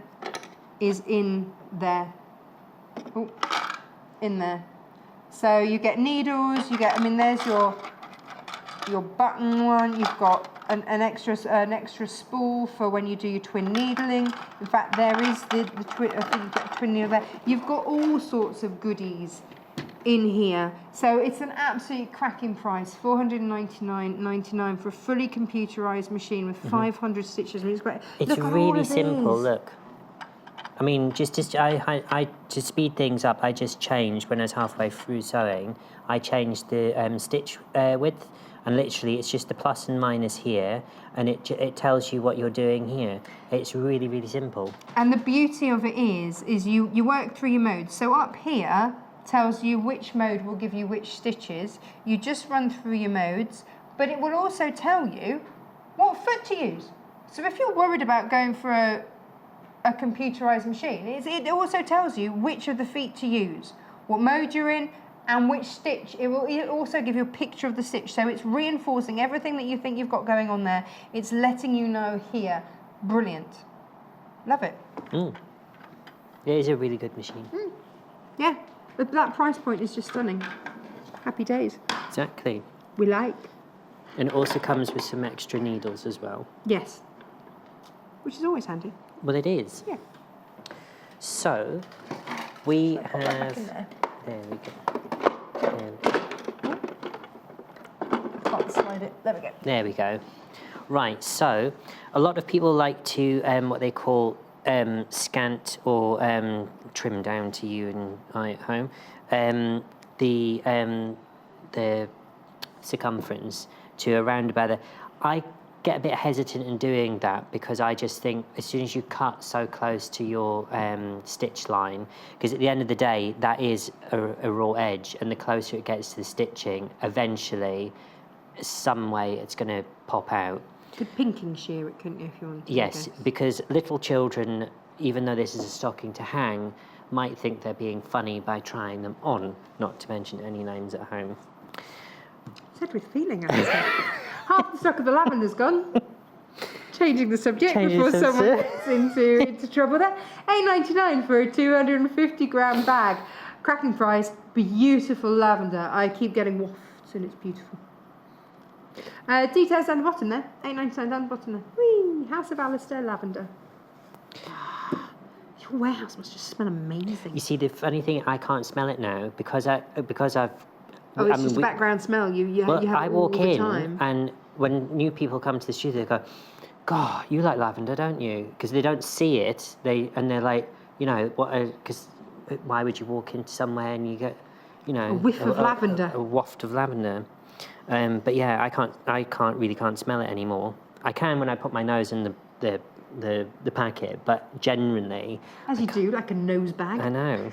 A: is in there. Oh, in there. So you get needles, there's your button one, you've got an extra spool for when you do your twin needling. In fact, there is the twin, I think you get a twin needle there. You've got all sorts of goodies in here. So it's an absolute cracking price, $499.99 for a fully computerized machine with 500 stitches. I mean, it's great.
G: It's really simple, look. I mean, to speed things up, I just changed, when I was halfway through sewing, I changed the stitch width, and literally it's just the plus and minus here, and it tells you what you're doing here. It's really, really simple.
A: And the beauty of it is you work through your modes. So up here tells you which mode will give you which stitches. You just run through your modes, but it will also tell you what foot to use. So if you're worried about going for a computerized machine, it also tells you which of the feet to use, what mode you're in, and which stitch. It will also give you a picture of the stitch, so it's reinforcing everything that you think you've got going on there. It's letting you know here. Brilliant. Love it.
G: It is a really good machine.
A: Yeah, but that price point is just stunning. Happy days.
G: Exactly.
A: We like.
G: And it also comes with some extra needles as well.
A: Yes. Which is always handy.
G: Well, it is.
A: Yeah.
G: So, we have... There we go.
F: Can't slide it. There we go.
G: There we go. Right, so a lot of people like to what they call scant or trim down to you and I at home the circumference to around about the. I get a bit hesitant in doing that because I just think as soon as you cut so close to your stitch line, because at the end of the day that is a raw edge, and the closer it gets to the stitching, eventually some way it's going to pop out.
A: Could pinking shear it, couldn't you, if you wanted to?
G: Yes, because little children, even though this is a stocking to hang, might think they're being funny by trying them on, not to mention any names at home.
A: Said with feeling, Alastair. Half the stock of the lavender's gone. Changing the subject before someone gets into trouble there. $8.99 for a 250-gram bag. Cracking price, beautiful lavender. I keep getting wafts and it's beautiful. Details down the bottom there. $8.99 down the bottom there. Whee! House of Alistair lavender. Your warehouse must just smell amazing.
G: You see, the funny thing, I can't smell it now because I've.
A: Oh, it's just a background smell. You have it
G: I
A: all
G: walk
A: the
G: in,
A: time.
G: and when new people come to the studio, they go, "God, you like lavender, don't you?" Because they don't see it. They're like, you know, what? Because why would you walk into somewhere and you get, you know,
A: a whiff of lavender,
G: a waft of lavender? But yeah, I can't smell it anymore. I can when I put my nose in the packet, but generally,
A: as you do, like a nose bag.
G: I know.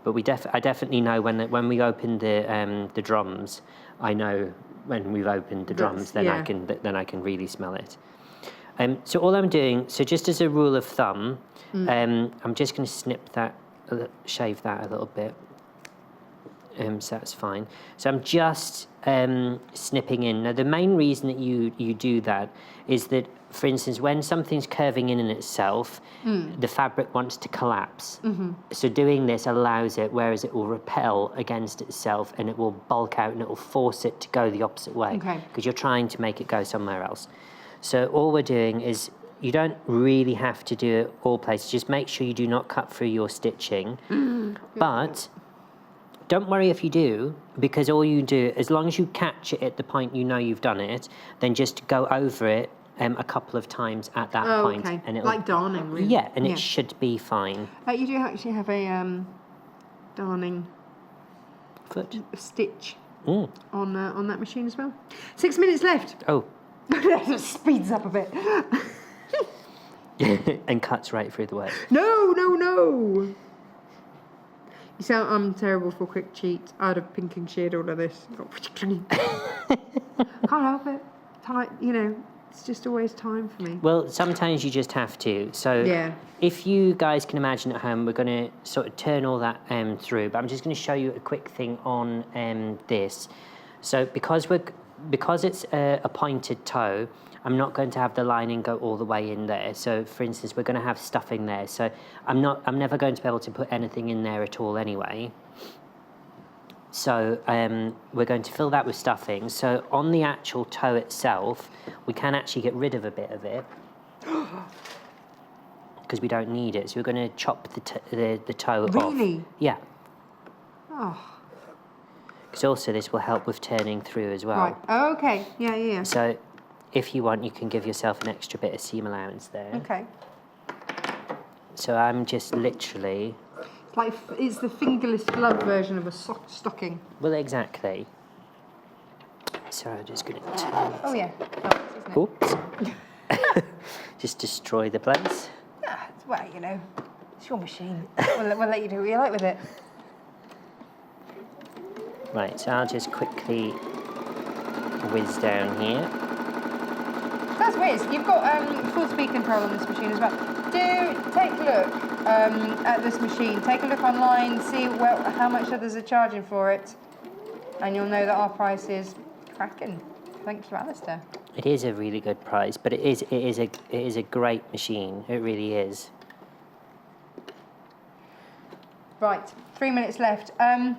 G: But I definitely know when we open the drums. I know when we've opened the drums, then I can really smell it. So all I'm doing, so just as a rule of thumb, I'm just going to shave that a little bit. So that's fine. So I'm just snipping in. Now the main reason that you do that is that, for instance, when something's curving in itself, the fabric wants to collapse. So doing this allows it, whereas it will repel against itself and it will bulk out and it will force it to go the opposite way. Because you're trying to make it go somewhere else. So all we're doing is, you don't really have to do it all places. Just make sure you do not cut through your stitching. But don't worry if you do, because all you do, as long as you catch it at the point you know you've done it, then just go over it a couple of times at that point.
A: Okay.
G: And
A: like darning, really.
G: Yeah, and it should be fine.
A: You do actually have a darning
G: foot
A: stitch on that machine as well. 6 minutes left.
G: Oh.
A: That speeds up a bit.
G: And cuts right through the work.
A: No. You sound, I'm terrible for quick cheat. I'd have pinking sheared all of this. Can't help it. Time, it's just always time for me.
G: Well, sometimes you just have to. So if you guys can imagine at home, we're going to sort of turn all that through. But I'm just going to show you a quick thing on this. So because it's a pointed toe, I'm not going to have the lining go all the way in there. So, for instance, we're going to have stuffing there. So I'm never going to be able to put anything in there at all anyway. So we're going to fill that with stuffing. So on the actual toe itself, we can actually get rid of a bit of it because we don't need it. So we're going to chop the toe off.
A: Really?
G: Yeah.
A: Oh.
G: Because also this will help with turning through as well.
A: Right. Oh, okay. Yeah, yeah, yeah.
G: So if you want, you can give yourself an extra bit of seam allowance there.
A: Okay.
G: So I'm just literally...
A: It's the fingerless glove version of a stocking.
G: Well, exactly. So I'm just going to turn it.
A: Oh, yeah. Oh,
G: Oops. Just destroy the place.
A: Ah, well, you know, it's your machine. We'll let you do what you like with it.
G: Right, so I'll just quickly whiz down here.
A: That's weird. You've got full speed control on this machine as well. Do take a look at this machine. Take a look online, see how much others are charging for it, and you'll know that our price is cracking. Thank you, Alastair.
G: It is a really good price, but it is a great machine. It really is.
A: Right, 3 minutes left. And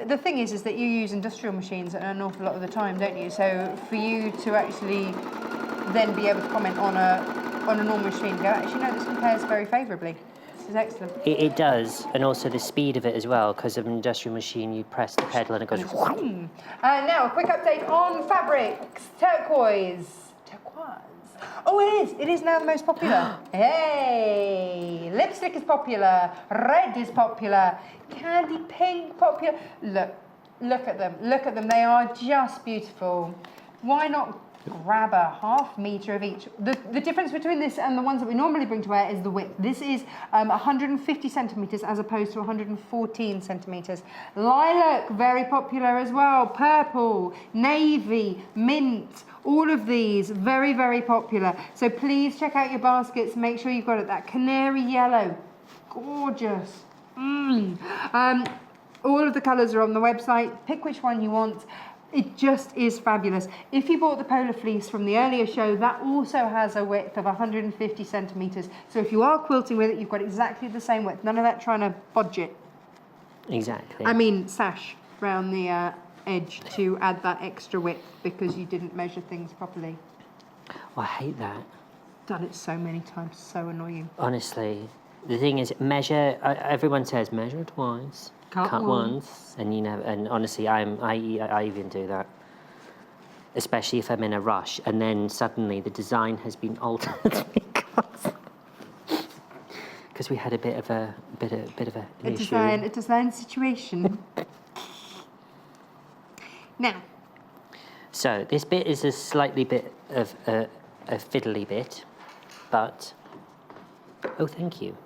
A: the thing is that you use industrial machines an awful lot of the time, don't you? So for you to actually then be able to comment on a normal machine, go, actually, no, this compares very favourably. This is excellent.
G: It does, and also the speed of it as well, because of an industrial machine, you press the pedal and it goes...
A: Now, a quick update on fabrics. Turquoise. Oh, it is. It is now the most popular. Hey! Lipstick is popular. Red is popular. Candy pink popular. Look at them. Look at them. They are just beautiful. Why not grab a ½ metre of each? The difference between this and the ones that we normally bring to wear is the width. This is 150 centimetres as opposed to 114 centimetres. Lilac, very popular as well. Purple, navy, mint. All of these, very, very popular. So please check out your baskets. Make sure you've got it. That canary yellow, gorgeous. All of the colours are on the website. Pick which one you want. It just is fabulous. If you bought the polar fleece from the earlier show, that also has a width of 150 centimetres. So if you are quilting with it, you've got exactly the same width. None of that trying to bodge it.
G: Exactly.
A: I mean, sash round the edge to add that extra width because you didn't measure things properly.
G: Oh, I hate that.
A: Done it so many times, so annoying.
G: Honestly, the thing is, measure. Everyone says measure twice, cut once, and you know. And honestly, I even do that, especially if I'm in a rush, and then suddenly the design has been altered because we had a bit of an issue.
A: A design situation. Now.
G: So this bit is a slightly bit of a fiddly bit, but oh, thank you.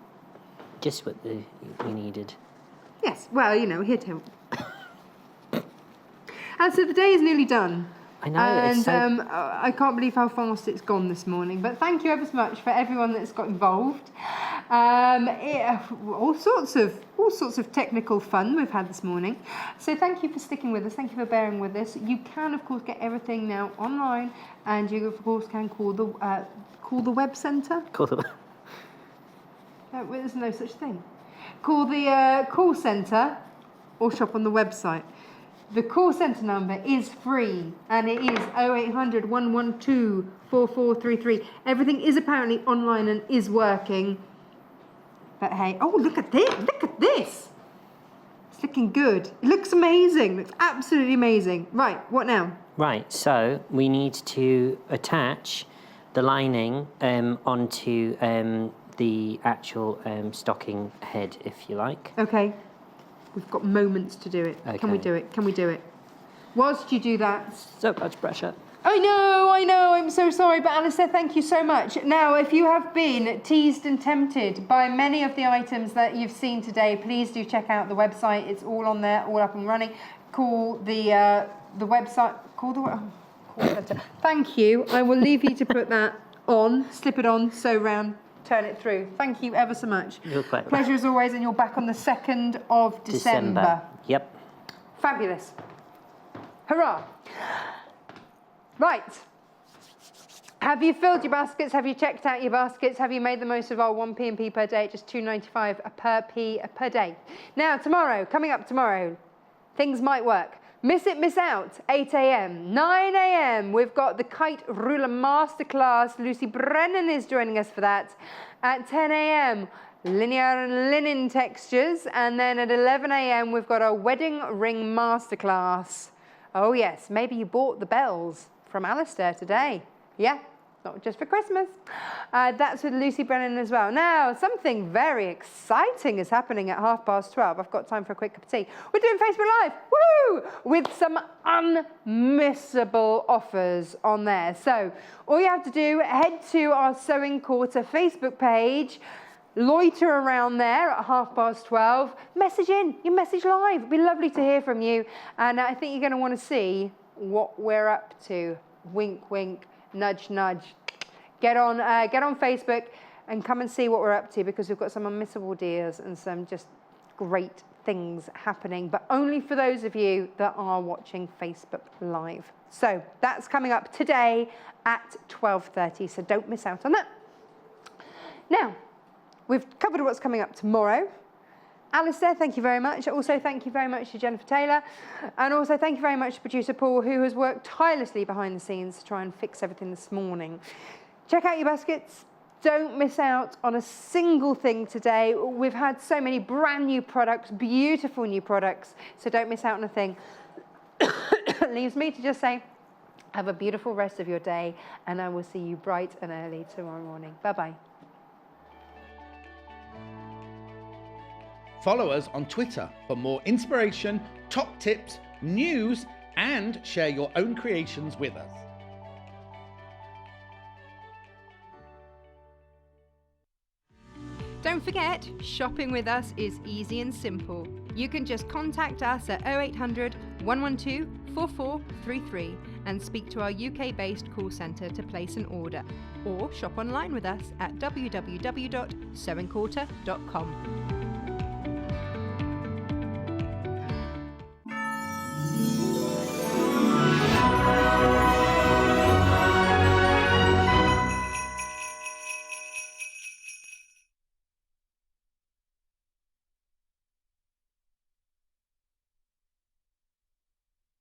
G: Just what we needed.
A: Yes, well, you know, here to help. And so the day is nearly done.
G: I know,
A: and
G: it's so...
A: I can't believe how fast it's gone this morning. But thank you ever so much for everyone that's got involved. All sorts of technical fun we've had this morning. So thank you for sticking with us. Thank you for bearing with us. You can, of course, get everything now online, and you, of course, can call the web centre.
G: Call the...
A: There's no such thing. Call the call centre or shop on the website. The call centre number is free, and it is 0800 112 4433. Everything is apparently online and is working. But hey, oh, look at this! Look at this! It's looking good. It looks amazing. Looks absolutely amazing. Right, what now?
G: Right, so we need to attach the lining onto the actual stocking head, if you like.
A: Okay. We've got moments to do it.
G: Okay.
A: Can we do it? Can we do it? Whilst you do that...
G: So much pressure.
A: I know, I'm so sorry, but Alastair, thank you so much. Now, if you have been teased and tempted by many of the items that you've seen today, please do check out the website. It's all on there, all up and running. Call the website, call center. Thank you. I will leave you to put that on, slip it on, sew round, turn it through. Thank you ever so much.
G: You're quite
A: Pleasure as always, and you're back on the 2nd of December.
G: Yep.
A: Fabulous. Hurrah. Right. Have you filled your baskets? Have you checked out your baskets? Have you made the most of our 1 P&P per day at just £2.95 per P per day? Now, coming up tomorrow, things might work. Miss it, miss out, 8 a.m. 9 a.m. We've got the Kite Ruler Masterclass. Lucy Brennan is joining us for that. At 10 a.m., linear and linen textures. And then at 11 a.m. we've got our wedding ring masterclass. Oh yes, maybe you bought the bells from Alastair today. Yeah, not just for Christmas. That's with Lucy Brennan as well. Now, something very exciting is happening at 12:30. I've got time for a quick cup of tea. We're doing Facebook Live, woo! With some unmissable offers on there. So all you have to do, head to our Sewing Quarter Facebook page, loiter around there at 12:30, message in, you message live. It'd be lovely to hear from you. And I think you're going to want to see what we're up to. Wink, wink, nudge, nudge. Get on Facebook and come and see what we're up to, because we've got some unmissable deals and some just great things happening, but only for those of you that are watching Facebook Live. So that's coming up today at 12:30, so don't miss out on that. Now, we've covered what's coming up tomorrow. Alastair, thank you very much. Also, thank you very much to Jenniffer Taylor. And also, thank you very much to producer Paul, who has worked tirelessly behind the scenes to try and fix everything this morning. Check out your baskets. Don't miss out on a single thing today. We've had so many brand new products, beautiful new products, so don't miss out on a thing. Leaves me to just say, have a beautiful rest of your day, and I will see you bright and early tomorrow morning. Bye-bye.
D: Follow us on Twitter for more inspiration, top tips, news, and share your own creations with us.
A: Don't forget, shopping with us is easy and simple. You can just contact us at 0800 112 4433 and speak to our UK-based call centre to place an order, or shop online with us at www.sewingquarter.com.